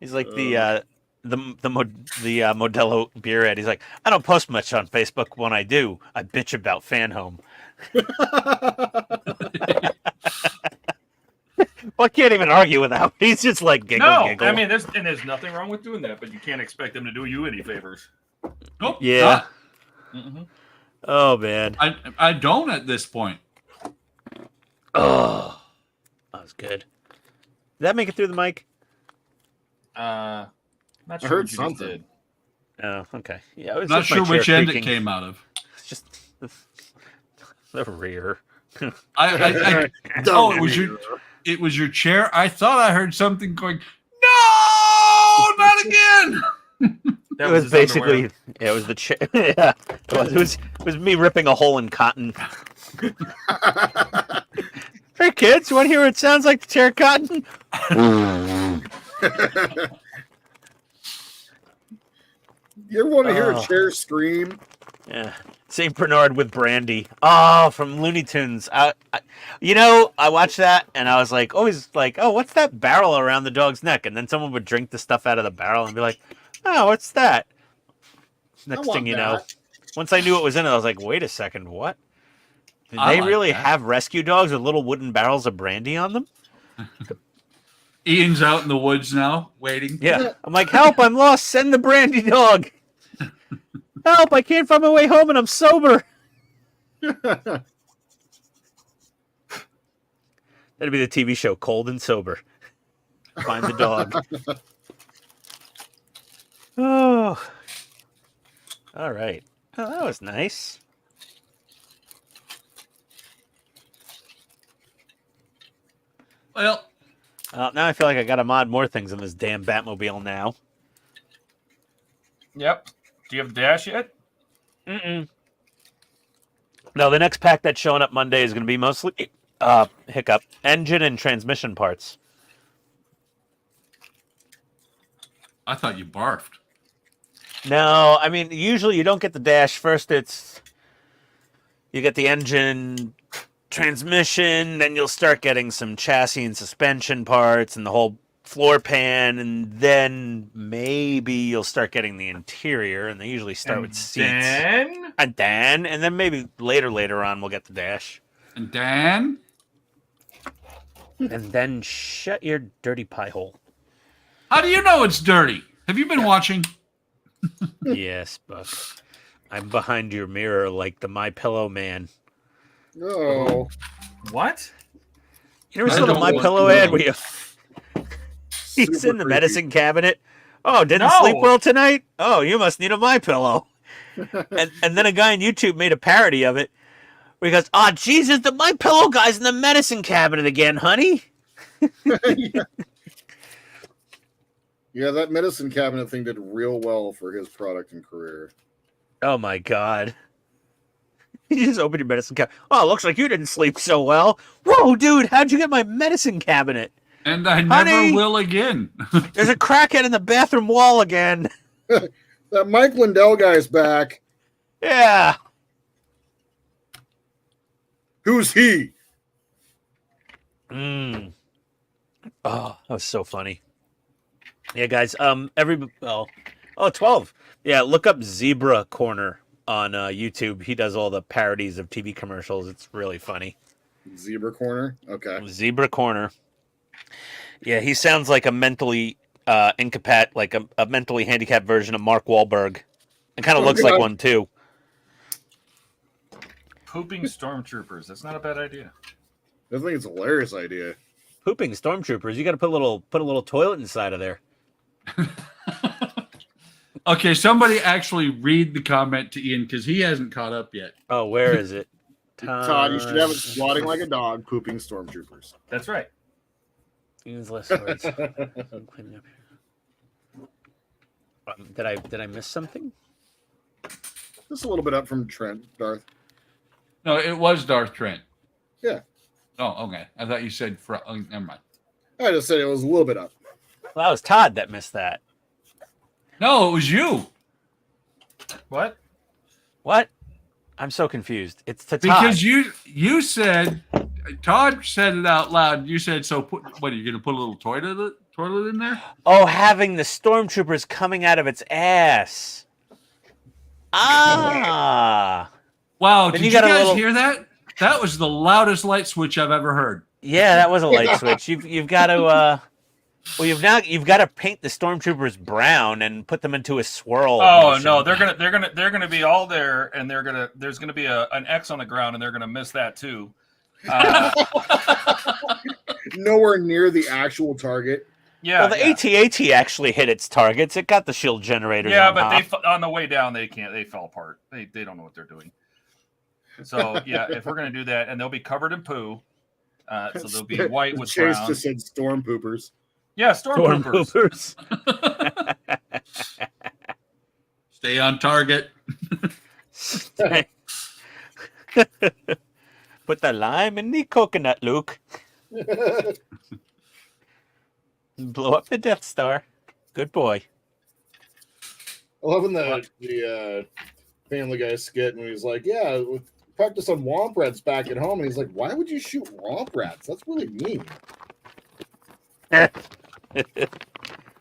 He's like the Modelo beerhead. He's like, I don't post much on Facebook. When I do, I bitch about Fan Home. Well, I can't even argue with that. He's just like giggle, no. giggle. I mean, there's nothing wrong with doing that, but you can't expect them to do you any favors. Nope. Yeah. not. Mm-hmm. Oh man. I don't at this point. Oh, that was good. Did that make it through the mic? Not I sure heard what you just something. did. Oh, okay. Yeah, it was Not just my sure which chair end it creaking. came out of. It's just the rear. I Don't it was get your- me it was your chair. I thought I heard something going, no, not again. That It was his basically, underwear. yeah, it was the chair. Yeah, it was me ripping a hole in cotton. Hey kids, you want to hear what it sounds like to tear cotton? You ever want to hear Oh. a chair scream? Yeah, Saint Bernard with brandy. Oh, from Looney Tunes. I watched that and I was like, always like, oh, what's that barrel around the dog's neck? And then someone would drink the stuff out of the barrel and be like, oh, what's that? Next want thing you know, that. once I knew what was in it, I was like, wait a second, what? Did I they like really that. have rescue dogs with little wooden barrels of brandy on them? Ian's out in the woods now, waiting. Yeah. I'm like, help, I'm lost. Send the brandy dog. Help, I can't find my way home and I'm sober. That'd be the TV show, Cold and Sober. Find the dog. Oh. All right. Oh, that was nice. Well, Now I feel like I got to mod more things in this damn Batmobile now. Yep. Do you have the dash yet? Mm-mm. No, the next pack that's showing up Monday is going to be mostly hiccup engine and transmission parts. I thought you barfed. No, I mean usually you don't get the dash first. You get the engine, transmission, then you'll start getting some chassis and suspension parts and the whole floor pan, and then maybe you'll start getting the interior. And they usually start with seats. And then maybe later on we'll get the dash. And Dan, And then shut your dirty pie hole. how do you know it's dirty? Have you been watching? Yes, Buck. I'm behind your mirror like the My Pillow man. No. What? You never I saw the don't My want Pillow to ad know. where he's Super in the creepy. medicine cabinet. Oh, didn't No. sleep well tonight? Oh, you must need a My Pillow. and then a guy on YouTube made a parody of it where he goes, "Oh, Jesus, the My Pillow guy's in the medicine cabinet again, honey." Yeah, that medicine cabinet thing did real well for his product and career. Oh my God. You just opened your medicine cabinet. Oh, looks like you didn't sleep so well. Whoa, dude, how'd you get my medicine cabinet? And I Honey! never will again. There's a crackhead in the bathroom wall again. That Mike Lindell guy's back. Yeah. Who's he? Oh, that was so funny. Yeah, guys. 12. Yeah, look up Zebra Corner on YouTube. He does all the parodies of TV commercials. It's really funny. Zebra Corner. Okay. Zebra Corner. Yeah, he sounds like a mentally like a mentally handicapped version of Mark Wahlberg. It kind of looks like one too. Pooping stormtroopers. That's not a bad idea. I think it's a hilarious idea. Pooping stormtroopers. You got to put a little toilet inside of there. Okay, somebody actually read the comment to Ian because he hasn't caught up yet. Oh, where is it? Todd, you should have it squatting like a dog, pooping stormtroopers. That's right. Use less words. Did I miss something? Just a little bit up from Trent, Darth. No, it was Darth Trent. Yeah. Oh, okay. I thought you said never mind. I just said it was a little bit up. Well, that was Todd that missed that. No, it was you. What? What? I'm so confused. It's to Todd. Because you said, Todd said it out loud. You said, so what, are you going to put a little toilet in there? Oh, having the stormtroopers coming out of its ass. Ah. Wow, Then did you you got a guys little- hear that? That was the loudest light switch I've ever heard. Yeah, that was a light switch. You've got to you've got to paint the stormtroopers brown and put them into a swirl. Oh motion. no, they're gonna be all there, and there's gonna be an X on the ground, and they're gonna miss that too. Nowhere near the actual target. Yeah. Well, the AT-AT actually hit its targets. It got the shield generators. Yeah, on but top. on the way down they fell apart. They don't know what they're doing. So yeah, if we're gonna do that, and they'll be covered in poo, so they'll be white with Chase brown. just said storm poopers. Yeah, stormtroopers. Stay on target. Put the lime in the coconut, Luke. Blow up the Death Star. Good boy. I love when the Family Guy skit when he's like, "Yeah, we practice on womp rats back at home," and he's like, "Why would you shoot womp rats? That's really mean."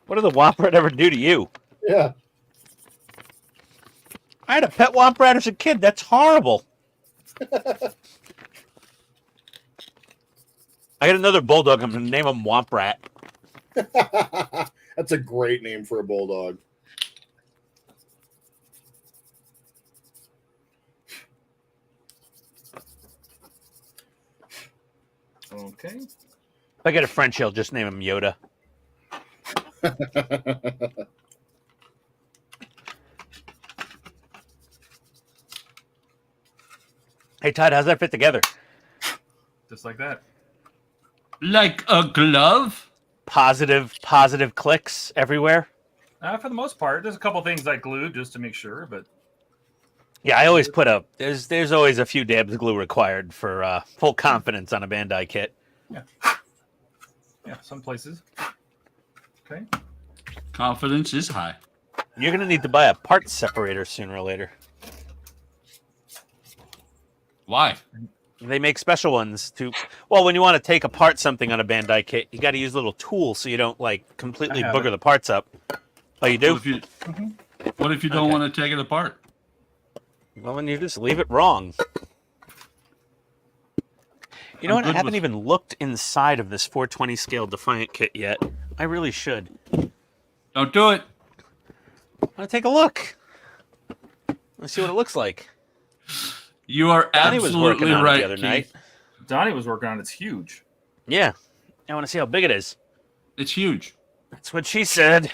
What did the womp rat ever do to you? Yeah. I had a pet womp rat as a kid. That's horrible. I got another bulldog. I'm going to name him Womp Rat. That's a great name for a bulldog. Okay. If I get a French, I'll just name him Yoda. Hey, Todd, how's that fit together? Just like that. Like a glove? Positive clicks everywhere. For the most part, there's a couple things I glued just to make sure, but Yeah, I always put there's always a few dabs of glue required for full confidence on a Bandai kit. yeah, some places. Okay. Confidence is high. You're going to need to buy a parts separator sooner or later. Why? They make special ones when you want to take apart something on a Bandai kit, you got to use a little tool so you don't like completely booger the parts up. Oh, you do? What if you don't want to take it apart? Well, then you just leave it wrong. You know what? I haven't even looked inside of this 420 scale Defiant kit yet. I really should. Don't do it. I want to take a look. Let's see what it looks like. You are Donnie was working absolutely on it right, the other night. Donnie was working on it. It's huge. Yeah. I want to see how big it is. It's huge. That's what she said.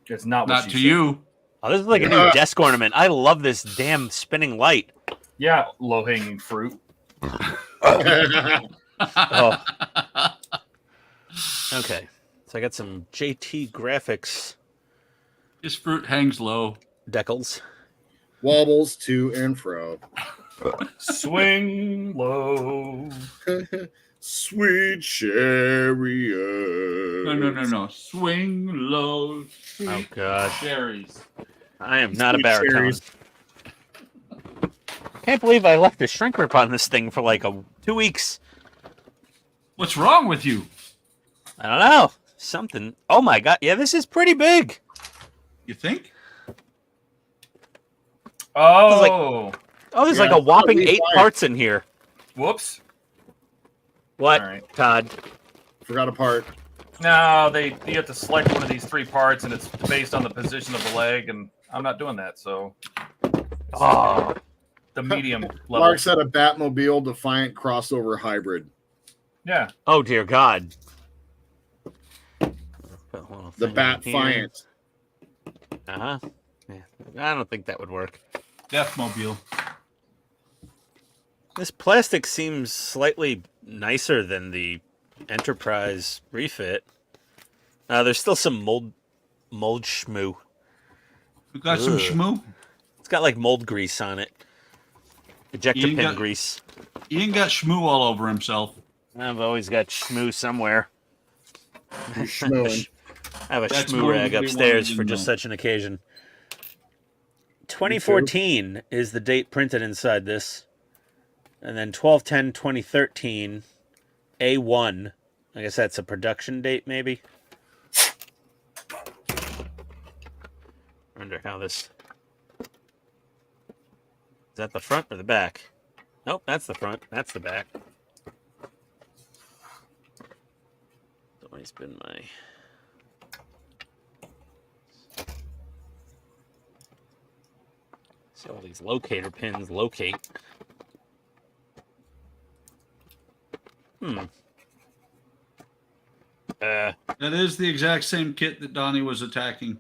It's not what Not she to said. you. Oh, this is like a new desk ornament. I love this damn spinning light. Yeah, low-hanging fruit. Oh. Okay. So I got some JT Graphics This fruit hangs low. decals. Wobbles to and fro. Swing low. Sweet chariot. No. Swing low. Oh Sweet God, cherries. I am not a Sweet baritone. cherries. Can't believe I left a shrink wrap on this thing for like 2 weeks. What's wrong with you? I don't know. Something. Oh my God. Yeah, this is pretty big. You think? Oh. Oh, there's Yeah, like a whopping it's 8 fine. parts in here. Whoops. What, All right. Todd? Forgot a part. No, you have to select one of these 3 parts, and it's based on the position of the leg, and I'm not doing that. So Oh, the medium level. Mark said a Batmobile Defiant crossover hybrid. Yeah. oh dear God. The Batfiant. Uh-huh. Yeah, I don't think that would work. Deathmobile. This plastic seems slightly nicer than the Enterprise refit. There's still some mold shmoo. We got some Ugh. schmoo. It's got like mold grease on it. Ejector You pin got- grease. Ian got schmoo all over himself. I've always got shmoo somewhere. You're schmooing. I have a That's shmoo more rag than we upstairs wanted for to just know. such an occasion. 2014 is the date printed inside this. And then 12/10/2013, A1. I guess that's a production date, maybe. I wonder how this... Is that the front or the back? Nope, that's the front. That's the back. Always been my... See all these locator pins locate. That is the exact same kit that Donnie was attacking.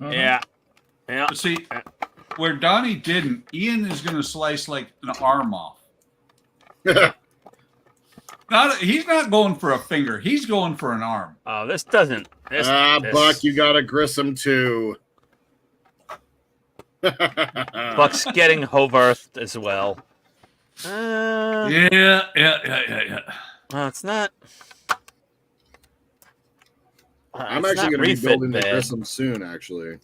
Yeah. Yeah. But see, where Donnie didn't, Ian is going to slice like an arm off. He's not going for a finger. He's going for an arm. Oh, this doesn't. This, this- Buck, you got a Grissom too. Buck's getting Hovarth as well. Yeah. Well, it's not. I'm it's actually not going to be refit building the bad. Grissom soon, actually.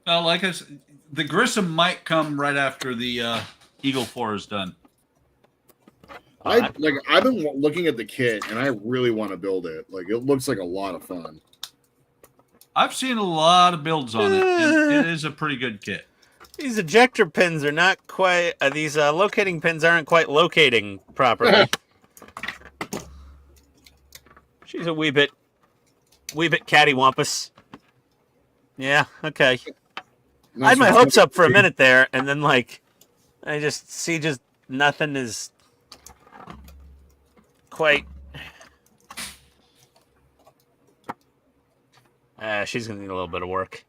Like I said, the Grissom might come right after the Eagle 4 is done. I've been looking at the kit, and I really want to build it. Like, it looks like a lot of fun. I've seen a lot of builds on it, and it is a pretty good kit. These ejector pins are not quite. These locating pins aren't quite locating properly. She's a wee bit cattywampus. Yeah. Okay. I had my hopes up for a minute there, and then like, I just see nothing is quite. She's gonna need a little bit of work.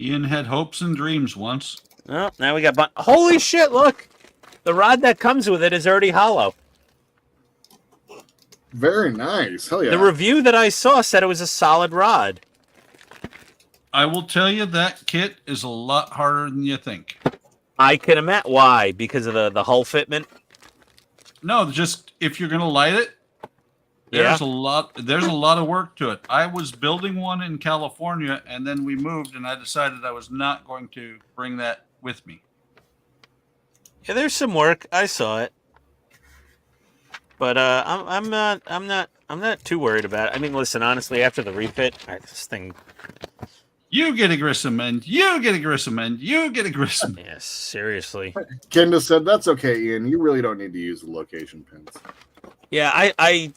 Ian had hopes and dreams once. Oh, now we got holy shit! Look, the rod that comes with it is already hollow. Very nice. Hell yeah. The review that I saw said it was a solid rod. I will tell you that kit is a lot harder than you think. I can imagine why, because of the hull fitment. No, just if you're gonna light it, there's a lot of work to it. I was building one in California, and then we moved, and I decided I was not going to bring that with me. Yeah, there's some work. I saw it, but I'm not too worried about it. I mean, listen, honestly, after the refit, this thing. You get a Grissom, and you get a Grissom, and you get a Grissom. Yes, seriously. Kenda said, that's okay, Ian. You really don't need to use the location pins. Yeah, I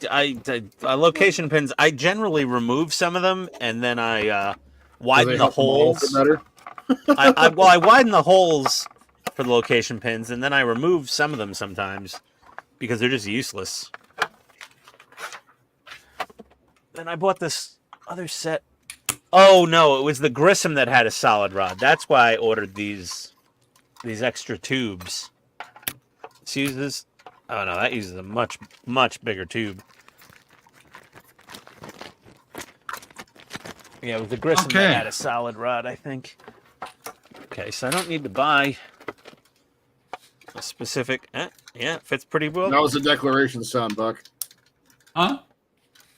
location pins. I generally remove some of them, and then I widen the holes. Better? I widen the holes for the location pins, and then I remove some of them sometimes because they're just useless. Then I bought this other set. Oh no, it was the Grissom that had a solid rod. That's why I ordered these extra tubes. This uses. Oh no, that uses a much bigger tube. Yeah, it was the Grissom that had a solid rod, I think. Okay, so I don't need to buy a specific. Yeah, fits pretty well. That was a declaration sound, Buck. Huh?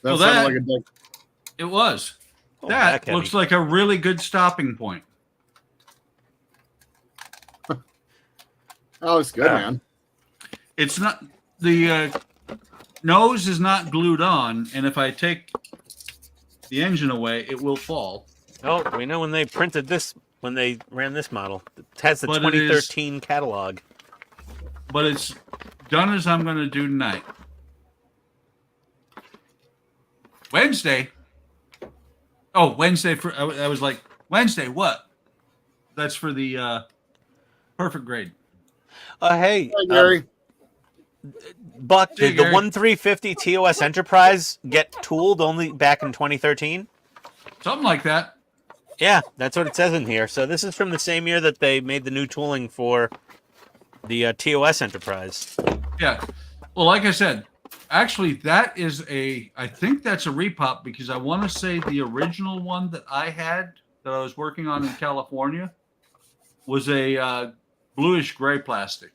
That Well, sounded that- like a It was. Oh, That back looks heavy. like a really good stopping point. Oh, it's good, man. It's not the nose is not glued on, and if I take the engine away, it will fall. Oh, we know when they printed this, when they ran this model. It has the But it is- 2013 catalog. But it's done as I'm going to do tonight. Wednesday. Oh, Wednesday for I was like, Wednesday, what? That's for the perfect grade. Hey, Hi, Gary. Buck, Hey, did the Gary. 1350 TOS Enterprise get tooled only back in 2013? Something like that. Yeah, that's what it says in here. So this is from the same year that they made the new tooling for the TOS Enterprise. Yeah. Well, like I said, actually, that is I think that's a repop because I want to say the original one that I had that I was working on in California was a bluish gray plastic.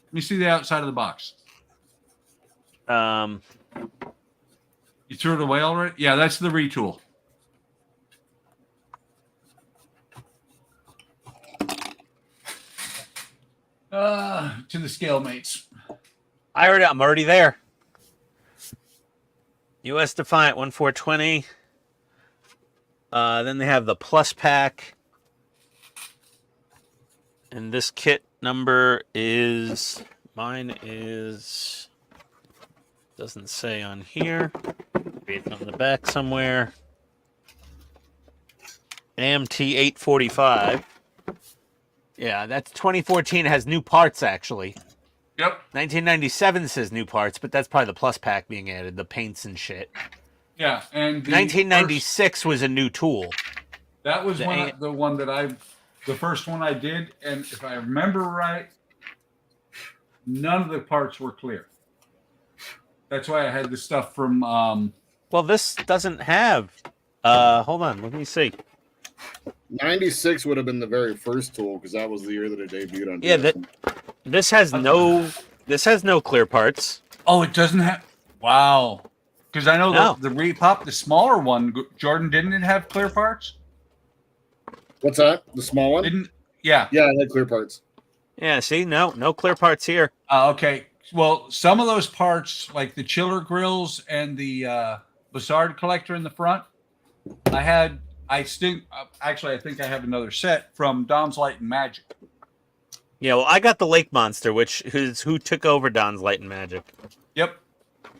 Let me see the outside of the box. Um, You threw it away already? Yeah, that's the retool. To the scale mates. I'm already there. US Defiant 1420. Then they have the Plus Pack. And this kit number is, mine is, doesn't say on here. Maybe on the back somewhere. AMT 845. Yeah, that's 2014. It has new parts, actually. Yep. 1997 says new parts, but that's probably the Plus Pack being added, the paints and shit. Yeah, and the 1996 was a new tool. that was the the one that the first one I did, and if I remember right, none of the parts were clear. That's why I had the stuff from. Well, this doesn't have. Hold on, let me see. 96 would have been the very first tool because that was the year that it debuted on. Yeah, PSN. This has no. This has no clear parts. Oh, it doesn't have. Wow. Because I know No. the repop, the smaller one, Jordan, didn't it have clear parts? What's that? The small one? Didn't? Yeah. Yeah, it had clear parts. Yeah, see, no clear parts here. Okay. Well, some of those parts, like the chiller grills and the Bussard collector in the front, I think I have another set from Dom's Light and Magic. Yeah, well, I got the Lake Monster, who took over Don's Light and Magic. Yep.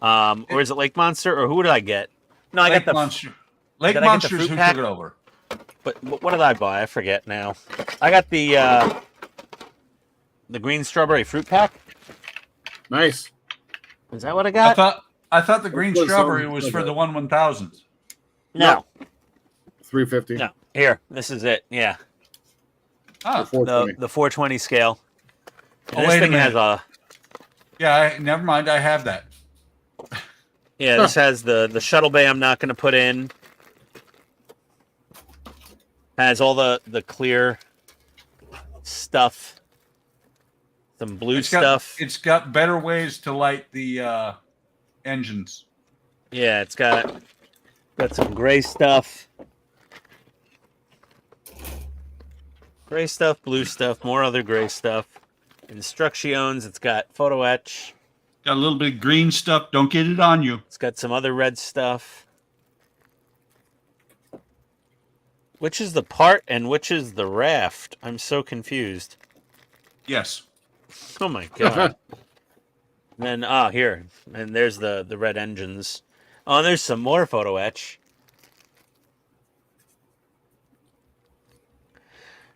Or is it Lake Monster, or who did I get? No, I Lake got the. Monster. Lake Did I get the Monsters fruit who pack? took it over. But what did I buy? I forget now. I got the green strawberry fruit pack. Nice. Is that what I got? I thought the green What's strawberry on- was for the 1/1000. No. 350. No. Here, this is it. Yeah, Ah, Or 420. the 420 scale. And Oh, this wait a thing has minute. a. never mind. I have that. Yeah, this has the shuttle bay I'm not going to put in. Has all the clear stuff. Some blue stuff. It's got better ways to light the engines. Yeah, it's got some gray stuff. Gray stuff, blue stuff, more other gray stuff. Instructions, it's got photo etch. Got a little bit of green stuff. Don't get it on you. It's got some other red stuff. Which is the part and which is the raft? I'm so confused. Yes. Oh my god. Then here. And there's the red engines. Oh, and there's some more photo etch.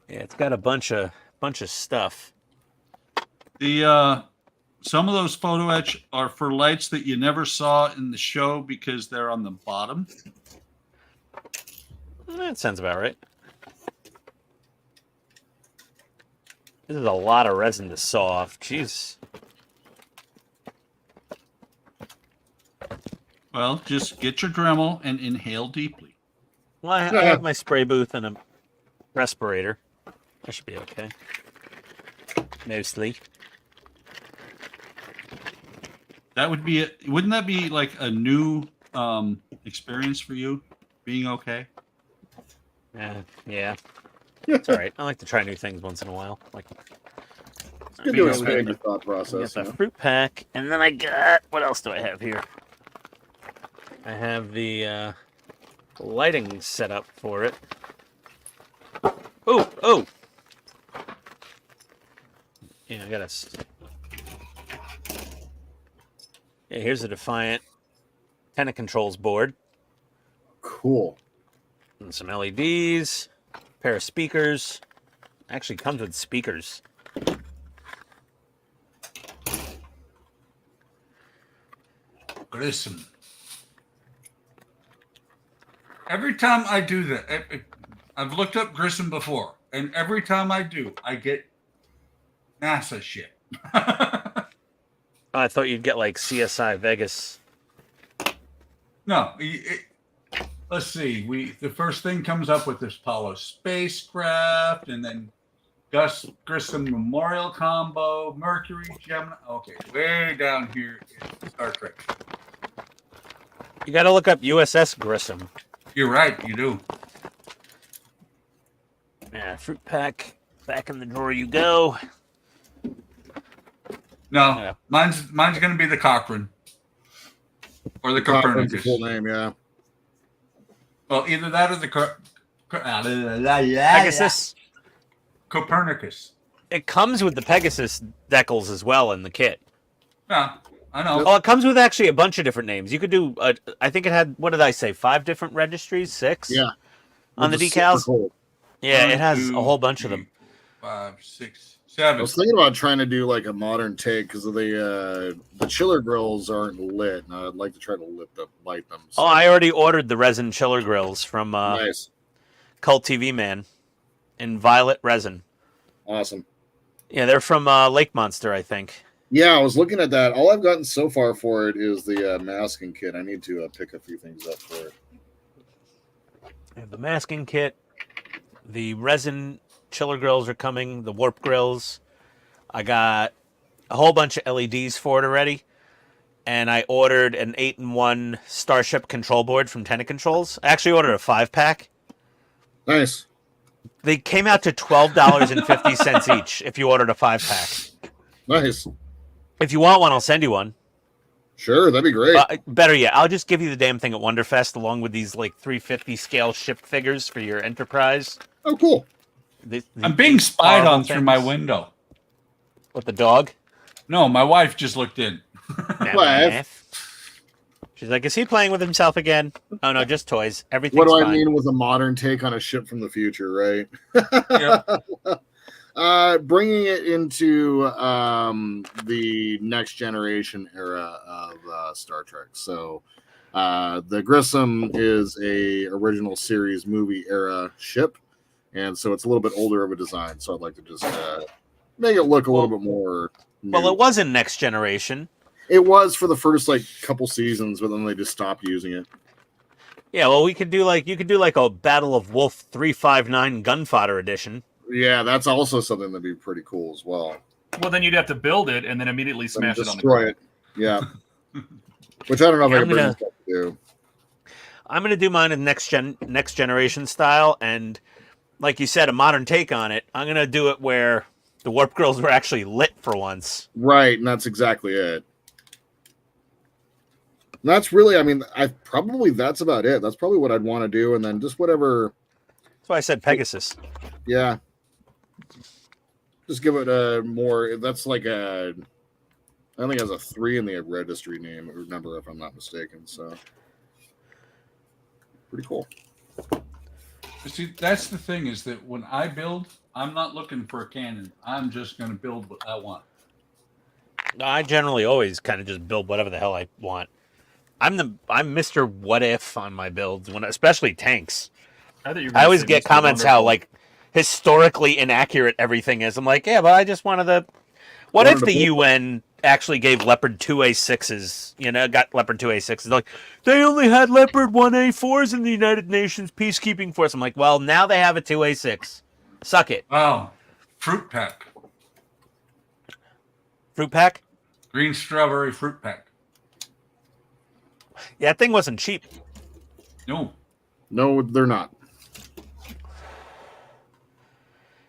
Yeah, it's got a bunch of stuff. The some of those photo etch are for lights that you never saw in the show because they're on the bottom. That sounds about right. This is a lot of resin to saw off. Jeez. Well, just get your Dremel and inhale deeply. Well, I have my spray booth and a respirator. That should be okay. mostly. That would be. Wouldn't that be like a new experience for you? Being okay. Yeah. It's all right. I like to try new things once in a while. Like It's good Being to okay. expand your thought I got process. the You know? fruit pack, and then I got what else do I have here? I have the lighting set up for it. Oh! Yeah, I got Yeah, here's a Defiant tenant controls board Cool. and some LEDs, pair of speakers. Actually comes with speakers. Grissom. Every time I do that, I've looked up Grissom before, and every time I do, I get NASA shit. I thought you'd get like CSI Vegas. No, let's see. The first thing comes up with this Apollo spacecraft, and then Gus Grissom Memorial Combo, Mercury, Gemini. Okay, way down here is Star Trek. You got to look up USS Grissom. You're right, you do. Yeah, fruit pack. Back in the drawer you go. No, Yeah. mine's going to be the Cochrane or the Cochrane's Copernicus. full name, yeah. Well, either that or the Pegasus. Copernicus. It comes with the Pegasus decals as well in the kit. Yeah, I know. Oh, it comes with actually a bunch of different names. You could do, I think it had, what did I say, 5 different registries? 6? Yeah. On the With decals? super cool. Yeah, One, it has two, a whole bunch of them. 5, 6, I 7. was thinking about trying to do like a modern take because the chiller grills aren't lit, and I'd like to try to light them. Oh, I already ordered the resin chiller grills from Nice, Cult TV Man in violet resin. awesome. Yeah, they're from Lake Monster, I think. Yeah, I was looking at that. All I've gotten so far for it is the masking kit. I need to pick a few things up for it. I have the masking kit. The resin chiller grills are coming. The warp grills. I got a whole bunch of LEDs for it already. And I ordered an 8-in-1 Starship control board from Tenant Controls. I actually ordered a 5-pack. Nice. They came out to $12.50 each if you ordered a 5-pack. Nice. If you want one, I'll send you one. Sure, that'd be great. Better yet, I'll just give you the damn thing at Wonderfest along with these like 350 scale ship figures for your Enterprise. Oh, cool. I'm being spied Marvel on through my things. window. With the dog? No, my wife just looked in. She's like, is he playing with himself again? Oh, no, just toys. Everything's What do fine. I mean with a modern take on a ship from the future, right? Yep. Bringing it into the next generation era of Star Trek. So the Grissom is a original series movie era ship, and so it's a little bit older of a design. So I'd like to just make it look a little bit more new. Well, it wasn't Next Generation. It was for the first like couple seasons, but then they just stopped using it. Yeah, well, you could do like a Battle of Wolf 359 Gunfodder edition. Yeah, that's also something that'd be pretty cool as well. Well, then you'd have to build it and then immediately smash it on the Destroy it. Yeah. Which I don't know if I can bring this up to do. I'm gonna do mine in next generation style, and like you said, a modern take on it. I'm gonna do it where the warp grills were actually lit for once. Right, and that's exactly it. And that's really, I mean, that's about it. That's probably what I'd want to do, and then just whatever. That's why I said Pegasus. Yeah. Just give it a more. That's like a. I think it has a 3 in the registry name or number, if I'm not mistaken. So, pretty cool. See, that's the thing is that when I build, I'm not looking for a cannon. I'm just going to build what I want. I generally always kind of just build whatever the hell I want. I'm Mr. What If on my builds, especially tanks. I always get comments how like historically inaccurate everything is. I'm like, yeah, but I just wanted the. What if the UN actually gave Leopard 2A6s? You know, got Leopard 2A6s. Like they only had Leopard 1A4s in the United Nations peacekeeping force. I'm like, well, now they have a 2A6. Suck it. Oh, fruit pack. Fruit pack? Green strawberry fruit pack. Yeah, that thing wasn't cheap. No, No, they're not.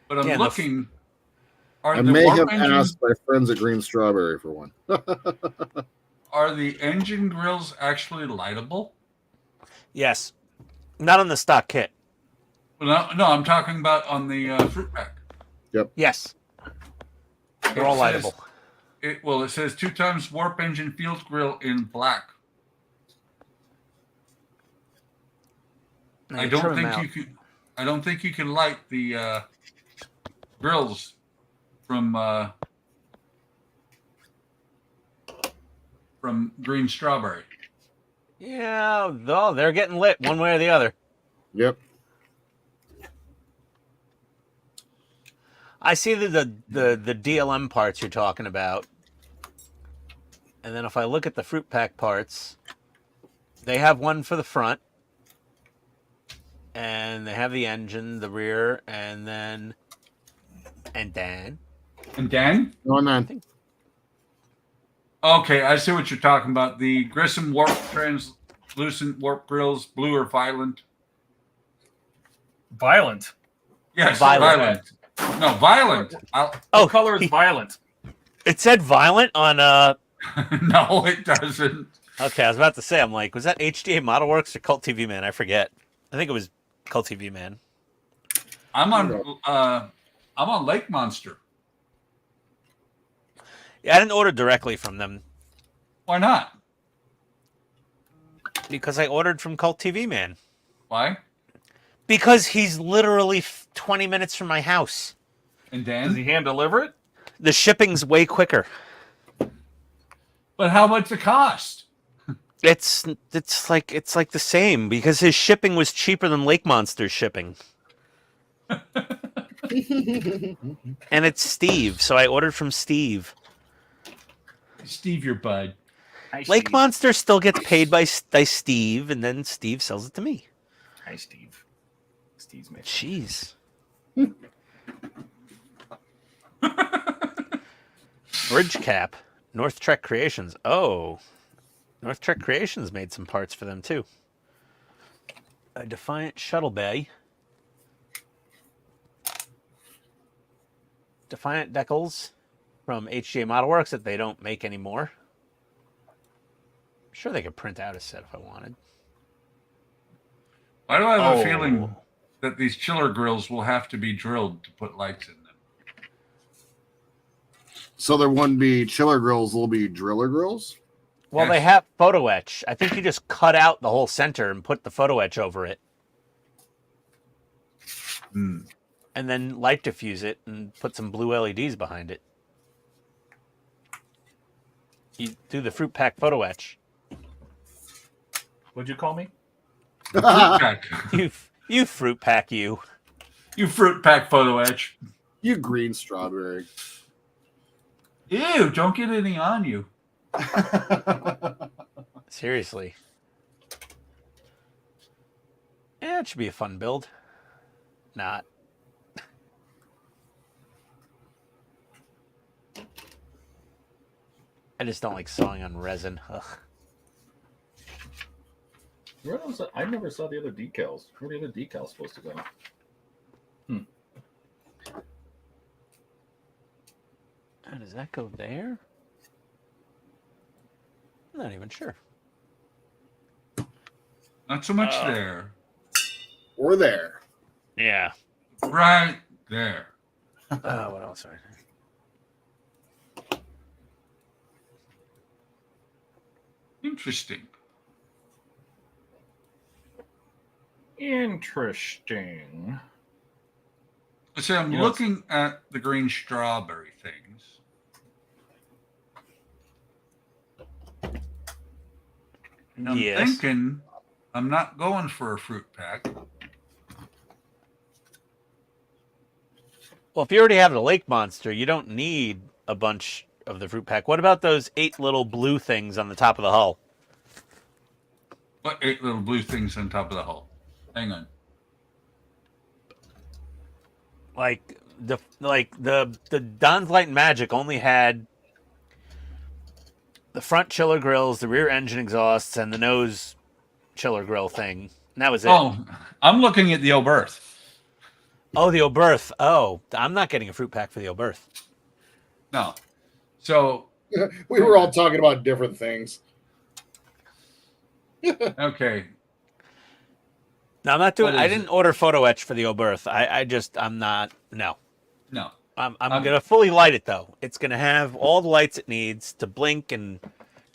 but I'm Yeah, looking. Are I the may warp have engines, asked my friends at Green Strawberry for one. are the engine grills actually lightable? Yes. Not on the stock kit. Well, no, I'm talking about on the fruit pack. Yes. They're all It says- lightable. It says 2 times warp engine field grill in black. Now I you don't trim 'em think out. you can. I don't think you can light the grills from Green Strawberry. Yeah, though they're getting lit one way or the other. Yep. I see the DLM parts you're talking about. And then if I look at the fruit pack parts, they have one for the front. And they have the engine, the rear, and then And Dan? Going on. Okay, I see what you're talking about. The Grissom warp translucent warp grills, blue or violent. Violent. Yes, Violent. violent. No, violent. What color is violent? It said violent on No, it doesn't. Okay, I was about to say, I'm like, was that HDA Model Works or Cult TV Man? I forget. I think it was Cult TV Man. I'm on Lake Monster. Yeah, I didn't order directly from them Why not? because I ordered from Cult TV Man. Why? Because he's literally 20 minutes from my house. And Does Dan? he hand deliver it? The shipping's way quicker. But how much it cost? It's like the same because his shipping was cheaper than Lake Monster's shipping. And it's Steve, so I ordered from Steve. Steve, your bud. Hi, Lake Steve. Monster still gets paid by Steve, and then Steve sells it to me. Hi, Steve. Steve's man. Jeez. Bridge cap. North Trek Creations. Oh. North Trek Creations made some parts for them, too. A Defiant Shuttle Bay. Defiant decals from HGA Model Works that they don't make anymore. I'm sure they could print out a set if I wanted. Why do I have Oh. a feeling that these chiller grills will have to be drilled to put lights in them? So there won't be chiller grills, there'll be driller grills? Well, Yes. they have photo etch. I think you just cut out the whole center and put the photo etch over it. Hmm. And then light diffuse it and put some blue LEDs behind it. You do the fruit pack photo etch. What'd you call me? Fruit pack. You fruit pack you. You fruit pack photo etch. You Green Strawberry. Ew, don't get any on you. Seriously. Yeah, it should be a fun build. Not. I just don't like sawing on resin. Ugh. Where was that? I never saw the other decals. Where are the other decals supposed to go? Oh, does that go there? I'm not even sure. Not so much there. Or there. Yeah. Right there. What else? Interesting. Interesting. So I'm Yes. looking at the green strawberry things. And I'm Yes. thinking I'm not going for a fruit pack. Well, if you already have the lake monster, you don't need a bunch of the fruit pack. What about those 8 little blue things on the top of the hull? What 8 little blue things on top of the hull? Hang on. Like the Don's Light and Magic only had the front chiller grills, the rear engine exhausts, and the nose chiller grill thing. And that was it. Oh, I'm looking at the Oberth. Oh, the Oberth. Oh, I'm not getting a fruit pack for the Oberth. No. So We were all talking about different things. okay. No, I'm not doing. What I is didn't it? order photo etch for the Oberth. I'm not. No. No. I'm gonna fully light it though. It's gonna have all the lights it needs to blink and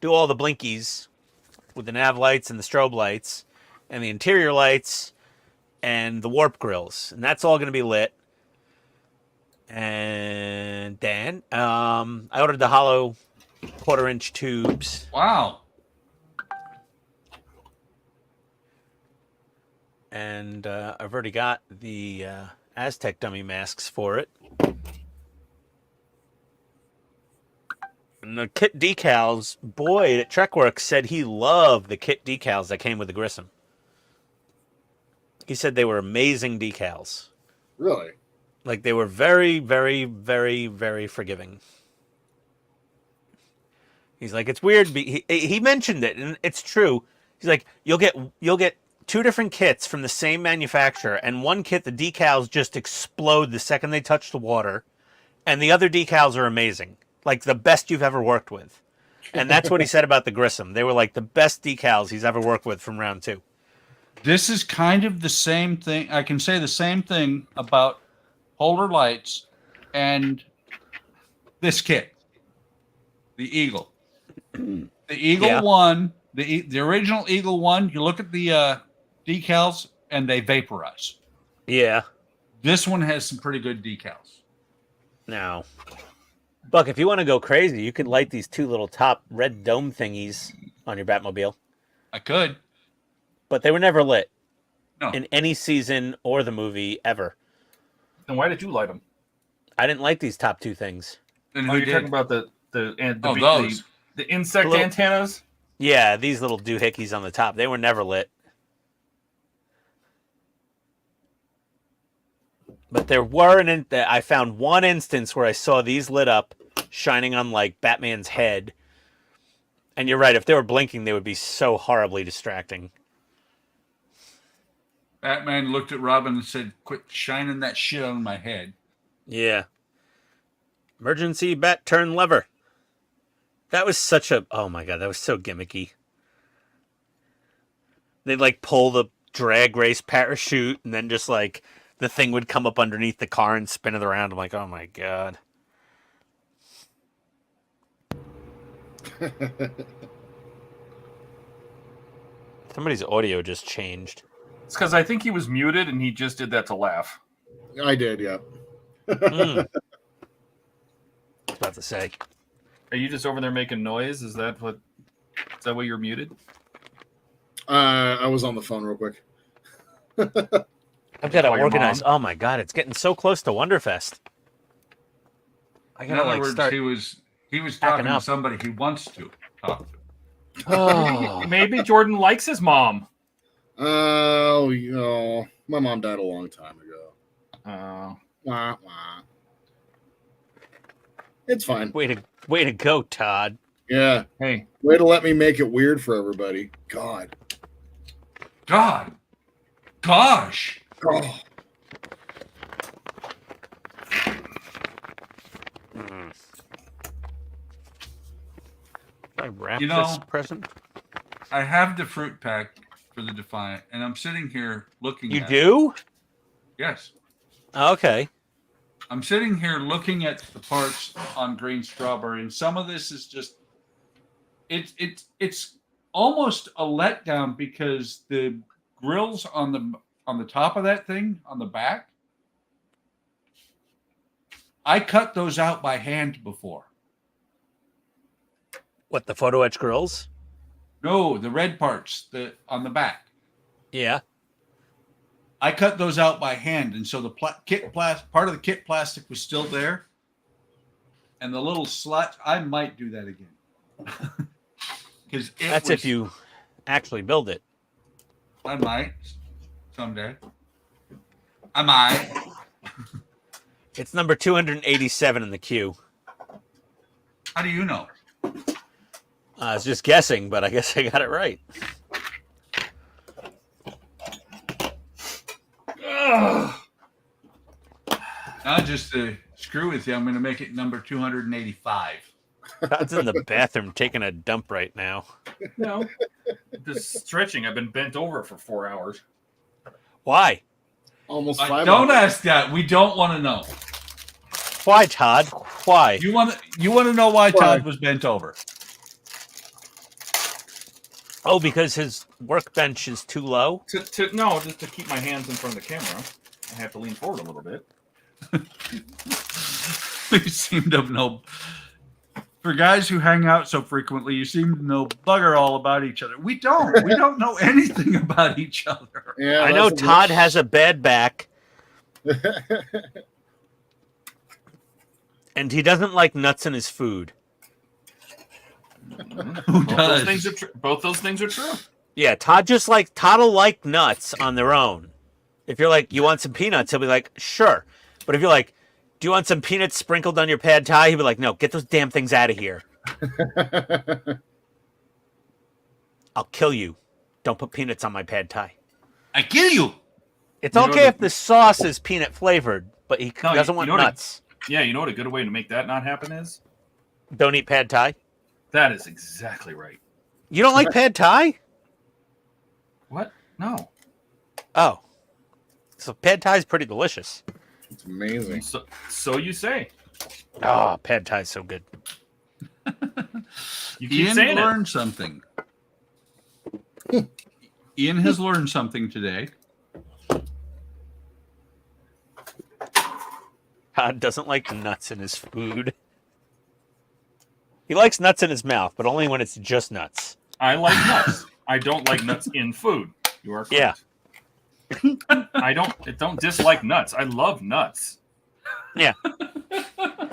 do all the blinkies with the nav lights and the strobe lights and the interior lights and the warp grills, and that's all gonna be lit. And then I ordered the hollow 1/4-inch tubes. Wow. And I've already got the Aztec dummy masks for it. And the kit decals, Boyd at Trekworks said he loved the kit decals that came with the Grissom. He said they were amazing decals. Really? Like they were very, very, very, very forgiving. He's like, it's weird. He mentioned it, and it's true. He's like, you'll get 2 different kits from the same manufacturer, and one kit the decals just explode the second they touch the water, and the other decals are amazing, like the best you've ever worked with. And that's what he said about the Grissom. They were like the best decals he's ever worked with from round 2. This is kind of the same thing. I can say the same thing about holder lights and this kit, the Eagle. The Eagle one, the original Eagle one, you look at the decals and they vaporize. Yeah. This one has some pretty good decals. Now, Buck, if you want to go crazy, you could light these 2 little top red dome thingies on your Batmobile. I could. But they were never lit. No. In any season or the movie ever. Then why did you light them? I didn't like these top 2 things. Then Oh, who you're did? talking about the those. the insect Little- antennas? Yeah, these little doohickeys on the top. They were never lit. But there were I found one instance where I saw these lit up, shining on like Batman's head. And you're right, if they were blinking, they would be so horribly distracting. Batman looked at Robin and said, "Quit shining that shit on my head." Yeah. Emergency bat turn lever. That was such a... Oh my god, that was so gimmicky. They'd like pull the drag race parachute and then just like the thing would come up underneath the car and spin it around. I'm like, oh my god. Somebody's audio just changed. It's because I think he was muted and he just did that to laugh. I did, yeah. I was about to say. Are you just over there making noise? Is that why you're muted? I was on the phone real quick. I've got to Oh, your organize. mom? Oh my god, it's getting so close to Wonderfest. I In gotta other like words, start. he was backing talking to up. somebody he wants to talk to. Oh. Maybe Jordan likes his mom. Oh, my mom died a long time ago. Oh. Wah, wah. It's fine. Way to go, Todd. Yeah. Hey, Way to let me make it weird for everybody. God. Gosh. Oh. I wrap You know- this present. I have the fruit pack for the Defiant, and I'm sitting here looking You at do? it. Yes. Okay. I'm sitting here looking at the parts on Green Strawberry, and some of this is just it's almost a letdown because the grills on the top of that thing on the back, I cut those out by hand before. What, the photo etch grills? No, the red parts on the back. Yeah. I cut those out by hand, and so the part of the kit plastic was still there, and the little slot. I might do that again because That's if you actually build it. I might someday. I might. It's number 287 in the queue. How do you know? I was just guessing, but I guess I got it right. Now, just to screw with you, I'm going to make it number 285. Todd's in the bathroom taking a dump right now. No, just stretching. I've been bent over for 4 hours. Why? Almost 5 Don't hours. ask that. We don't want to know. Why, Todd? Why? You want to know why Todd was bent over? Oh, because his workbench is too low? No, just to keep my hands in front of the camera. I have to lean forward a little bit. You seem to know. For guys who hang out so frequently, you seem to know bugger all about each other. We don't. We don't know anything about each other. Yeah, I know that's Todd has a bad back, and he doesn't like nuts in his food. Who Both does? those things are both those things are true. Yeah, Todd will like nuts on their own. If you're like, you want some peanuts, he'll be like, sure. But if you're like, do you want some peanuts sprinkled on your pad thai? He'll be like, no, get those damn things out of here. I'll kill you. Don't put peanuts on my pad thai. I kill you. It's You know okay the- if the sauce is peanut flavored, but he No, doesn't you want know what nuts. Yeah, you know what a good way to make that not happen is? Don't eat pad thai. That is exactly right. You don't like pad thai? What? No. Oh. So pad thai is pretty delicious. It's amazing. So you say. Oh, pad thai is so good. You keep Ian saying it. learned something. Ian has learned something today. Todd doesn't like nuts in his food. He likes nuts in his mouth, but only when it's just nuts. I like nuts. I don't like nuts in food. You are correct. I don't dislike nuts. I love nuts. Yeah.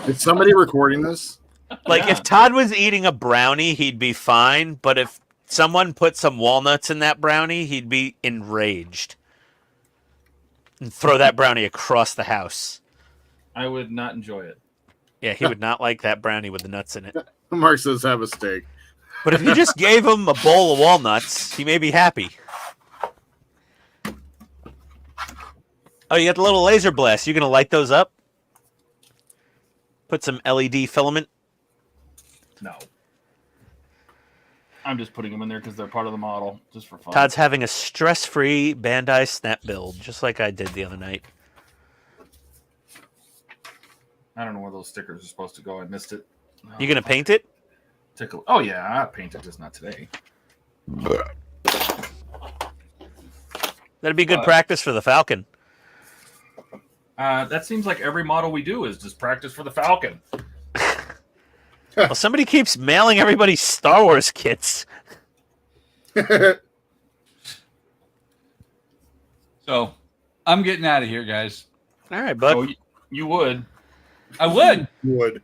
Is somebody recording this? Like, Yeah. if Todd was eating a brownie, he'd be fine. But if someone put some walnuts in that brownie, he'd be enraged. And throw that brownie across the house. I would not enjoy it. Yeah, he would not like that brownie with the nuts in it. Mark says have a steak. But if you just gave him a bowl of walnuts, he may be happy. Oh, you got the little laser blast. You gonna light those up? Put some LED filament. No. I'm just putting them in there because they're part of the model, just for fun. Todd's having a stress-free Bandai snap build, just like I did the other night. I don't know where those stickers are supposed to go. I missed it. Oh, You gonna paint it? Tickle. Oh yeah, I painted, just not today. That'd be good practice for the Falcon. That seems like every model we do is just practice for the Falcon. Well, somebody keeps mailing everybody Star Wars kits. So I'm getting out of here, guys. All right, Buck. Oh, you would. I would. Would.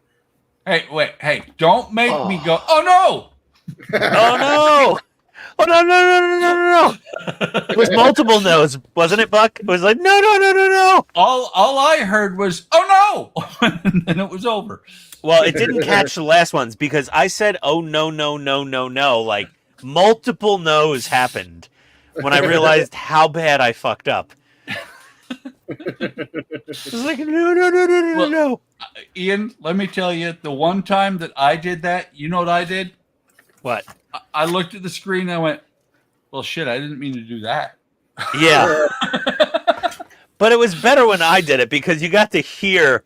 Hey, wait. Hey, don't make me go. Oh no! Oh no! Oh no! No! It was multiple no's, wasn't it, Buck? It was like no! All I heard was oh no, and then it was over. Well, it didn't catch the last ones because I said oh no! Like multiple no's happened when I realized how bad I fucked up. It was like no. Ian, let me tell you, the one time that I did that, you know what I did? What? I looked at the screen and I went, well, shit, I didn't mean to do that. Yeah. But it was better when I did it because you got to hear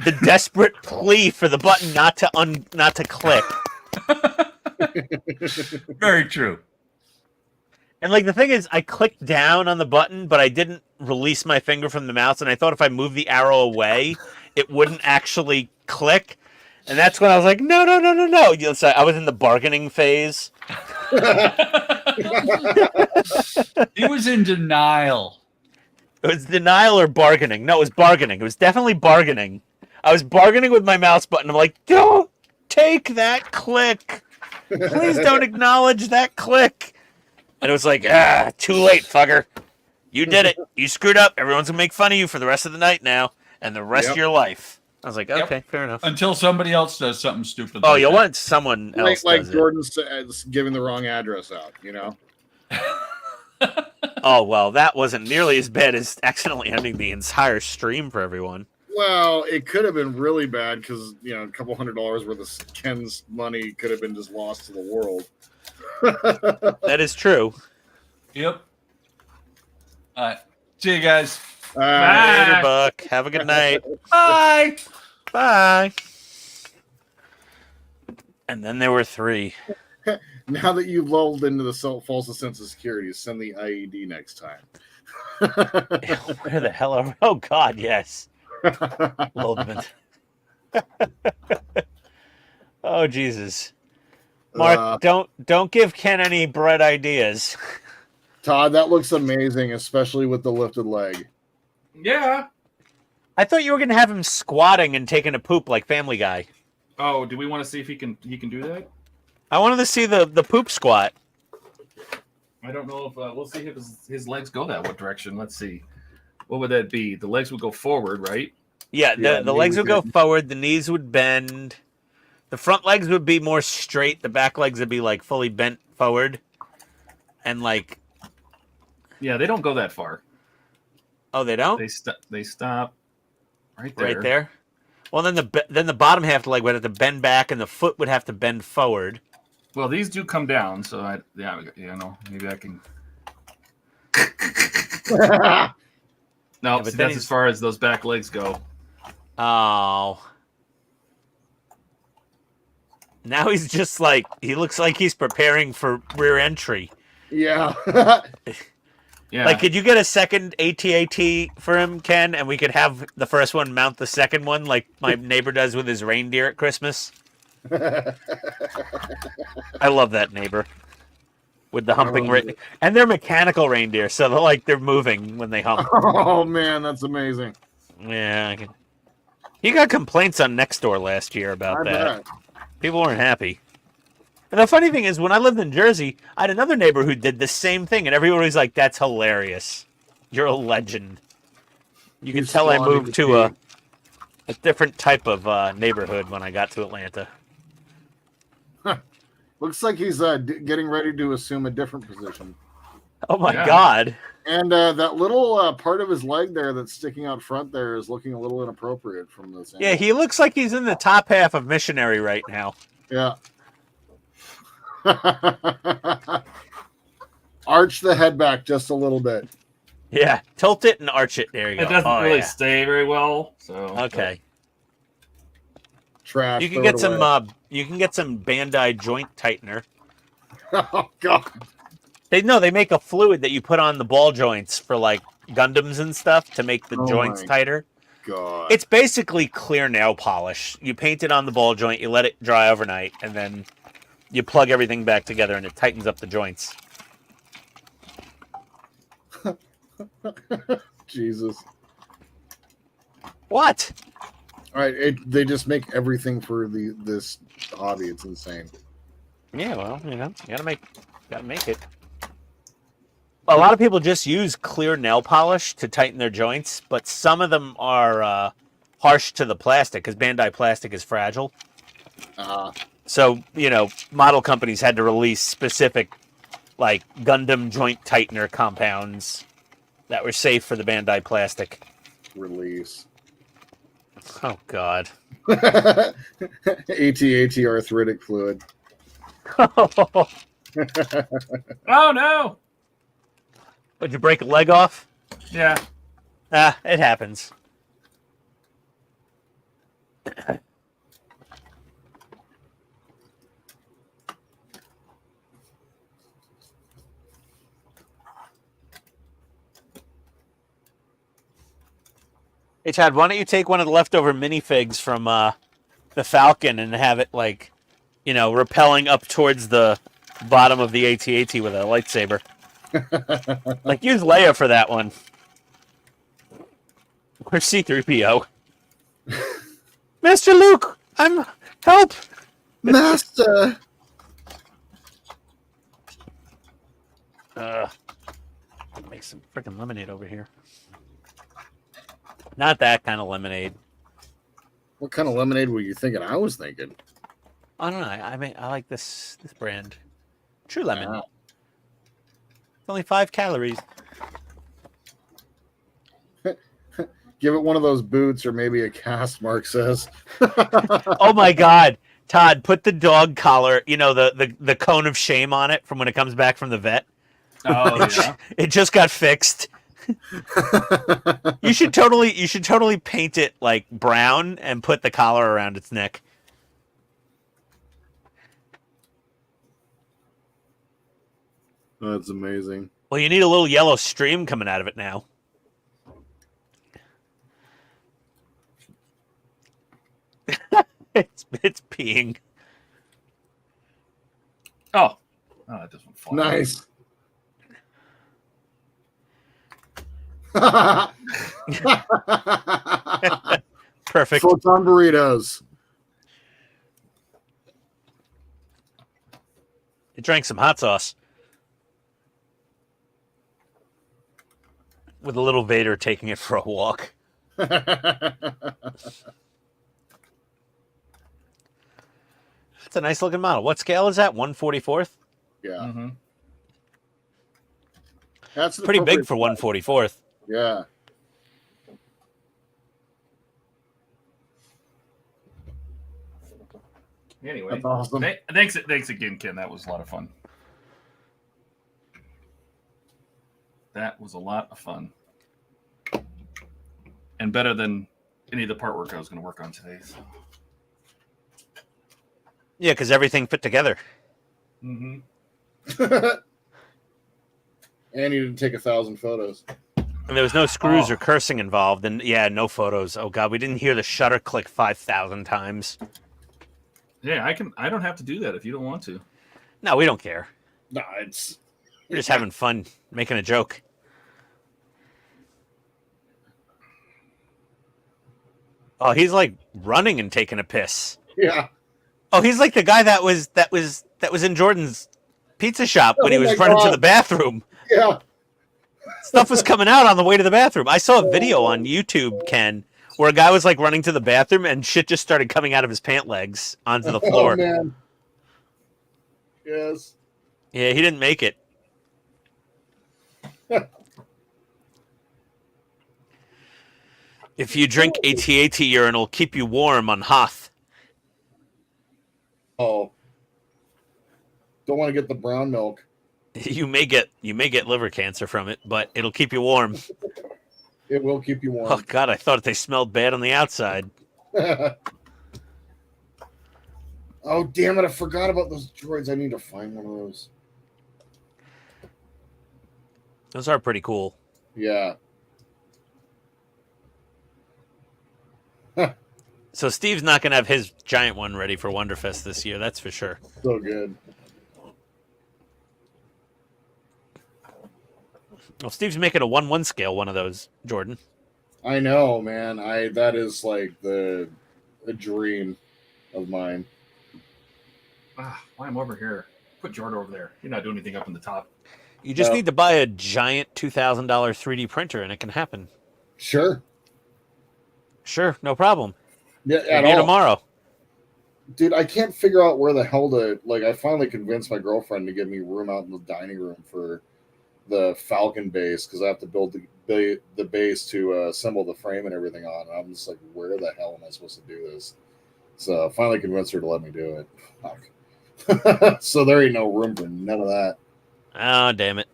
the desperate plea for the button not to click. Very true. And like the thing is, I clicked down on the button, but I didn't release my finger from the mouse, and I thought if I moved the arrow away, it wouldn't actually click. And that's when I was like, no. You know, so I was in the bargaining phase. He was in denial. It was denial or bargaining. No, it was bargaining. It was definitely bargaining. I was bargaining with my mouse button. I'm like, don't take that click. Please don't acknowledge that click. And it was like, too late, fucker. You did it. You screwed up. Everyone's going to make fun of you for the rest of the night now and the rest of your life. I was like, Yep. okay, fair enough. Until somebody else does something stupid. Oh, like you that. want someone else Like does it. Jordan says, giving the wrong address out, you know? Oh, well, that wasn't nearly as bad as accidentally ending the entire stream for everyone. Well, it could have been really bad because, you know, a couple $100 worth of Ken's money could have been just lost to the world. That is true. Yep. All right. See you guys. Later, Buck. Have a good night. Bye. Bye. And then there were 3. Now that you've lulled into the false sense of security, send the IED next time. Where the hell are we? Oh, God, yes. Loldman. Oh, Jesus. Mark, don't give Ken any bread ideas. Todd, that looks amazing, especially with the lifted leg. Yeah. I thought you were going to have him squatting and taking a poop like Family Guy. Oh, do we want to see if he can do that? I wanted to see the poop squat. I don't know if we'll see if his legs go that what direction. Let's see. What would that be? The legs would go forward, right? Yeah, Yeah, the legs would go bend. forward, the knees would bend. The front legs would be more straight, the back legs would be like fully bent forward. And like, Yeah, they don't go that far. oh, they don't? They stop right there. Right there. Well, then the bottom half of the leg would have to bend back, and the foot would have to bend forward. Well, these do come down, so no, maybe I can. No, but see, then that's as far as those back legs go. Oh. Now he's just like, he looks like he's preparing for rear entry. Yeah. Yeah. Like, could you get a second AT-AT for him, Ken? And we could have the first one mount the second one like my neighbor does with his reindeer at Christmas? I love that neighbor. With the humping and they're mechanical reindeer, so they're moving when they hump. Oh, man, that's amazing. Yeah. He got complaints on Nextdoor last year about I that. bet. People weren't happy. And the funny thing is, when I lived in Jersey, I had another neighbor who did the same thing, and everyone was like, that's hilarious. You're a legend. You can He's tell I spawned moved into to a different type of neighborhood when I got to Atlanta. Looks like he's getting ready to assume a different position. Oh, my Yeah. God. And that little part of his leg there that's sticking out front there is looking a little inappropriate from this angle. Yeah, he looks like he's in the top half of Missionary right now. Yeah. Arch the head back just a little bit. Yeah, tilt it and arch it. There you go. It doesn't Oh, really yeah. stay very well. So Okay. Trash. You can throw get it some. away. You can get some Bandai joint tightener. Oh God. They make a fluid that you put on the ball joints for like Gundams and stuff to make the Oh joints my tighter. God. It's basically clear nail polish. You paint it on the ball joint, you let it dry overnight, and then you plug everything back together, and it tightens up the joints. Jesus. What? All right. They just make everything for this hobby. It's insane. Yeah, well, you gotta make it. A lot of people just use clear nail polish to tighten their joints, but some of them are harsh to the plastic because Bandai plastic is fragile. So, model companies had to release specific, like, Gundam joint tightener compounds that were safe for the Bandai plastic. Release. Oh, God. AT arthritic fluid. Oh no! Would you break a leg off? Yeah. It happens. Hey, Chad, why don't you take one of the leftover minifigs from the Falcon and have it, like, rappelling up towards the bottom of the AT-AT with a lightsaber? Like, use Leia for that one. Where's C-3PO? Mr. Luke, help! Master. Make some freaking lemonade over here. Not that kind of lemonade. What kind of lemonade were you thinking? I was thinking. I don't know. I mean, I like this brand. True Lemon. Wow. It's only 5 calories. Give it one of those boots or maybe a cast, Mark says. Oh my God. Todd, put the dog collar, you know, the cone of shame on it from when it comes back from the vet. Oh yeah. It just got fixed. You should totally paint it like brown and put the collar around its neck. That's amazing. Well, you need a little yellow stream coming out of it now. It's peeing. Oh, that doesn't fall. Nice. Perfect. Photon burritos. It drank some hot sauce. With a little Vader taking it for a walk. That's a nice looking model. What scale is that? 1/44th? Yeah. Mm-hmm. That's an Pretty big appropriate for size. 1/44th. Yeah. Anyway, That's awesome. thanks again, Ken. That was a lot of fun. That was a lot of fun, and better than any of the part work I was going to work on today. So. Yeah, because everything fit together. Mm-hmm. And you didn't take 1,000 photos. And there was no screws or cursing involved. And yeah, no photos. Oh God, we didn't hear the shutter click 5,000 times. Yeah, I don't have to do that if you don't want to. No, we don't care. No, it's We're just having fun, making a joke. Oh, he's like running and taking a piss. yeah. Oh, he's like the guy that was in Jordan's pizza shop when he Oh was my running to God. the bathroom. Yeah. Stuff was coming out on the way to the bathroom. I saw a video on YouTube, Ken, where a guy was like running to the bathroom and shit just started coming out of his pant legs onto the floor. Oh man. Yes. Yeah, he didn't make it. If you drink AT-AT urine, it'll keep you warm on Hoth. Oh. Don't want to get the brown milk. You may get liver cancer from it, but it'll keep you warm. It will keep you warm. Oh God, I thought they smelled bad on the outside. Oh damn it! I forgot about those droids. I need to find one of those. Those are pretty cool. Yeah. So Steve's not going to have his giant one ready for Wonderfest this year, that's for sure. So good. Well, Steve's making a 1/1 scale one of those, Jordan. I know, man. That is like a dream of mine. Why I'm over here? Put Jordan over there. You're not doing anything up in the top. You just No. need to buy a giant $2,000 3D printer and it can happen. Sure. Sure, no problem. Yeah, We'll at be here all. tomorrow. Dude, I can't figure out where the hell to I finally convinced my girlfriend to give me room out in the dining room for the Falcon base because I have to build the base to assemble the frame and everything on. And I'm just like, where the hell am I supposed to do this? So I finally convinced her to let me do it. Fuck. So there ain't no room for none of that. Oh, damn it.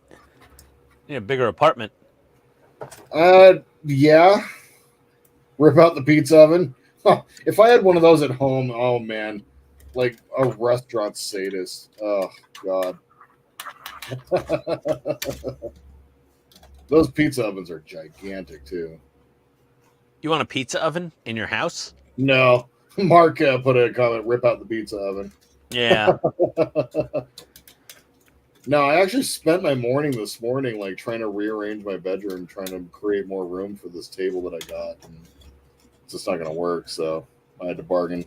You need a bigger apartment. Yeah. Rip out the pizza oven. If I had one of those at home, oh man, like a restaurant sadist. Oh God. Those pizza ovens are gigantic too. You want a pizza oven in your house? No, Mark put a comment: rip out the pizza oven. Yeah. No, I actually spent my morning this morning like trying to rearrange my bedroom, trying to create more room for this table that I got. And it's just not going to work, so I had to bargain.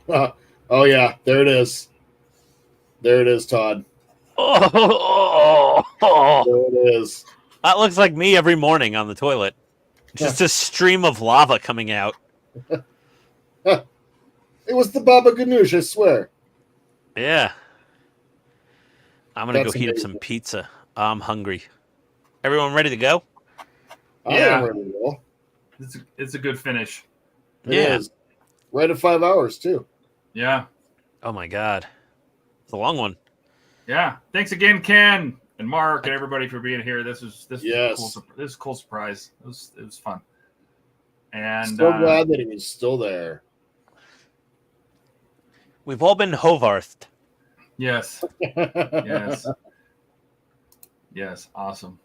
Oh yeah, there it is. There it is, Todd. Oh, There it is. that looks like me every morning on the toilet. Just a stream of lava coming out. It was the Baba Ganoush, I swear. Yeah. I'm gonna That's go heat up amazing. some pizza. I'm hungry. Everyone ready to go? I Yeah. am ready to roll. It's a good finish. It Yeah. is. Right at 5 hours, too. Yeah. Oh my god. It's a long one. Yeah. Thanks again, Ken and Mark and everybody for being here. This was Yes. a cool. This is a cool surprise. It was fun. And So glad that he was still there. We've all been Hovarthed. yes, yes, yes, awesome.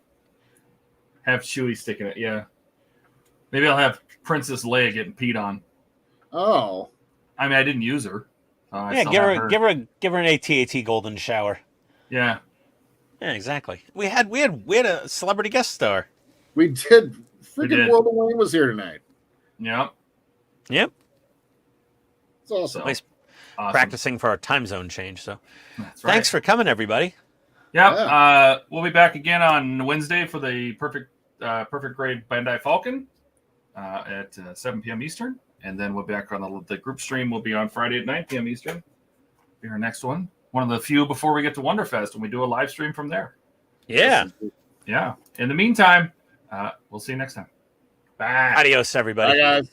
Have Chewie sticking it. Yeah. Maybe I'll have Princess Leia getting peed on. Oh. I mean, I didn't use her. I Yeah, still give have her an AT-AT golden shower. Yeah. Yeah, exactly. We had a celebrity guest star. We did. Freaking did. World of Wayne was here tonight. Yep. Yep. It's awesome. So, Nice awesome. practicing for our time zone change. So That's right. thanks for coming, everybody. Yep. Yeah. We'll be back again on Wednesday for the perfect grade Bandai Falcon at 7 p.m. Eastern, and then we'll be back on the group stream. Will be on Friday at 9 p.m. Eastern. Be our next one. One of the few before we get to Wonderfest, and we do a live stream from there. Yeah. Yeah. In the meantime, we'll see you next time. Bye. Adios, everybody. Bye, guys.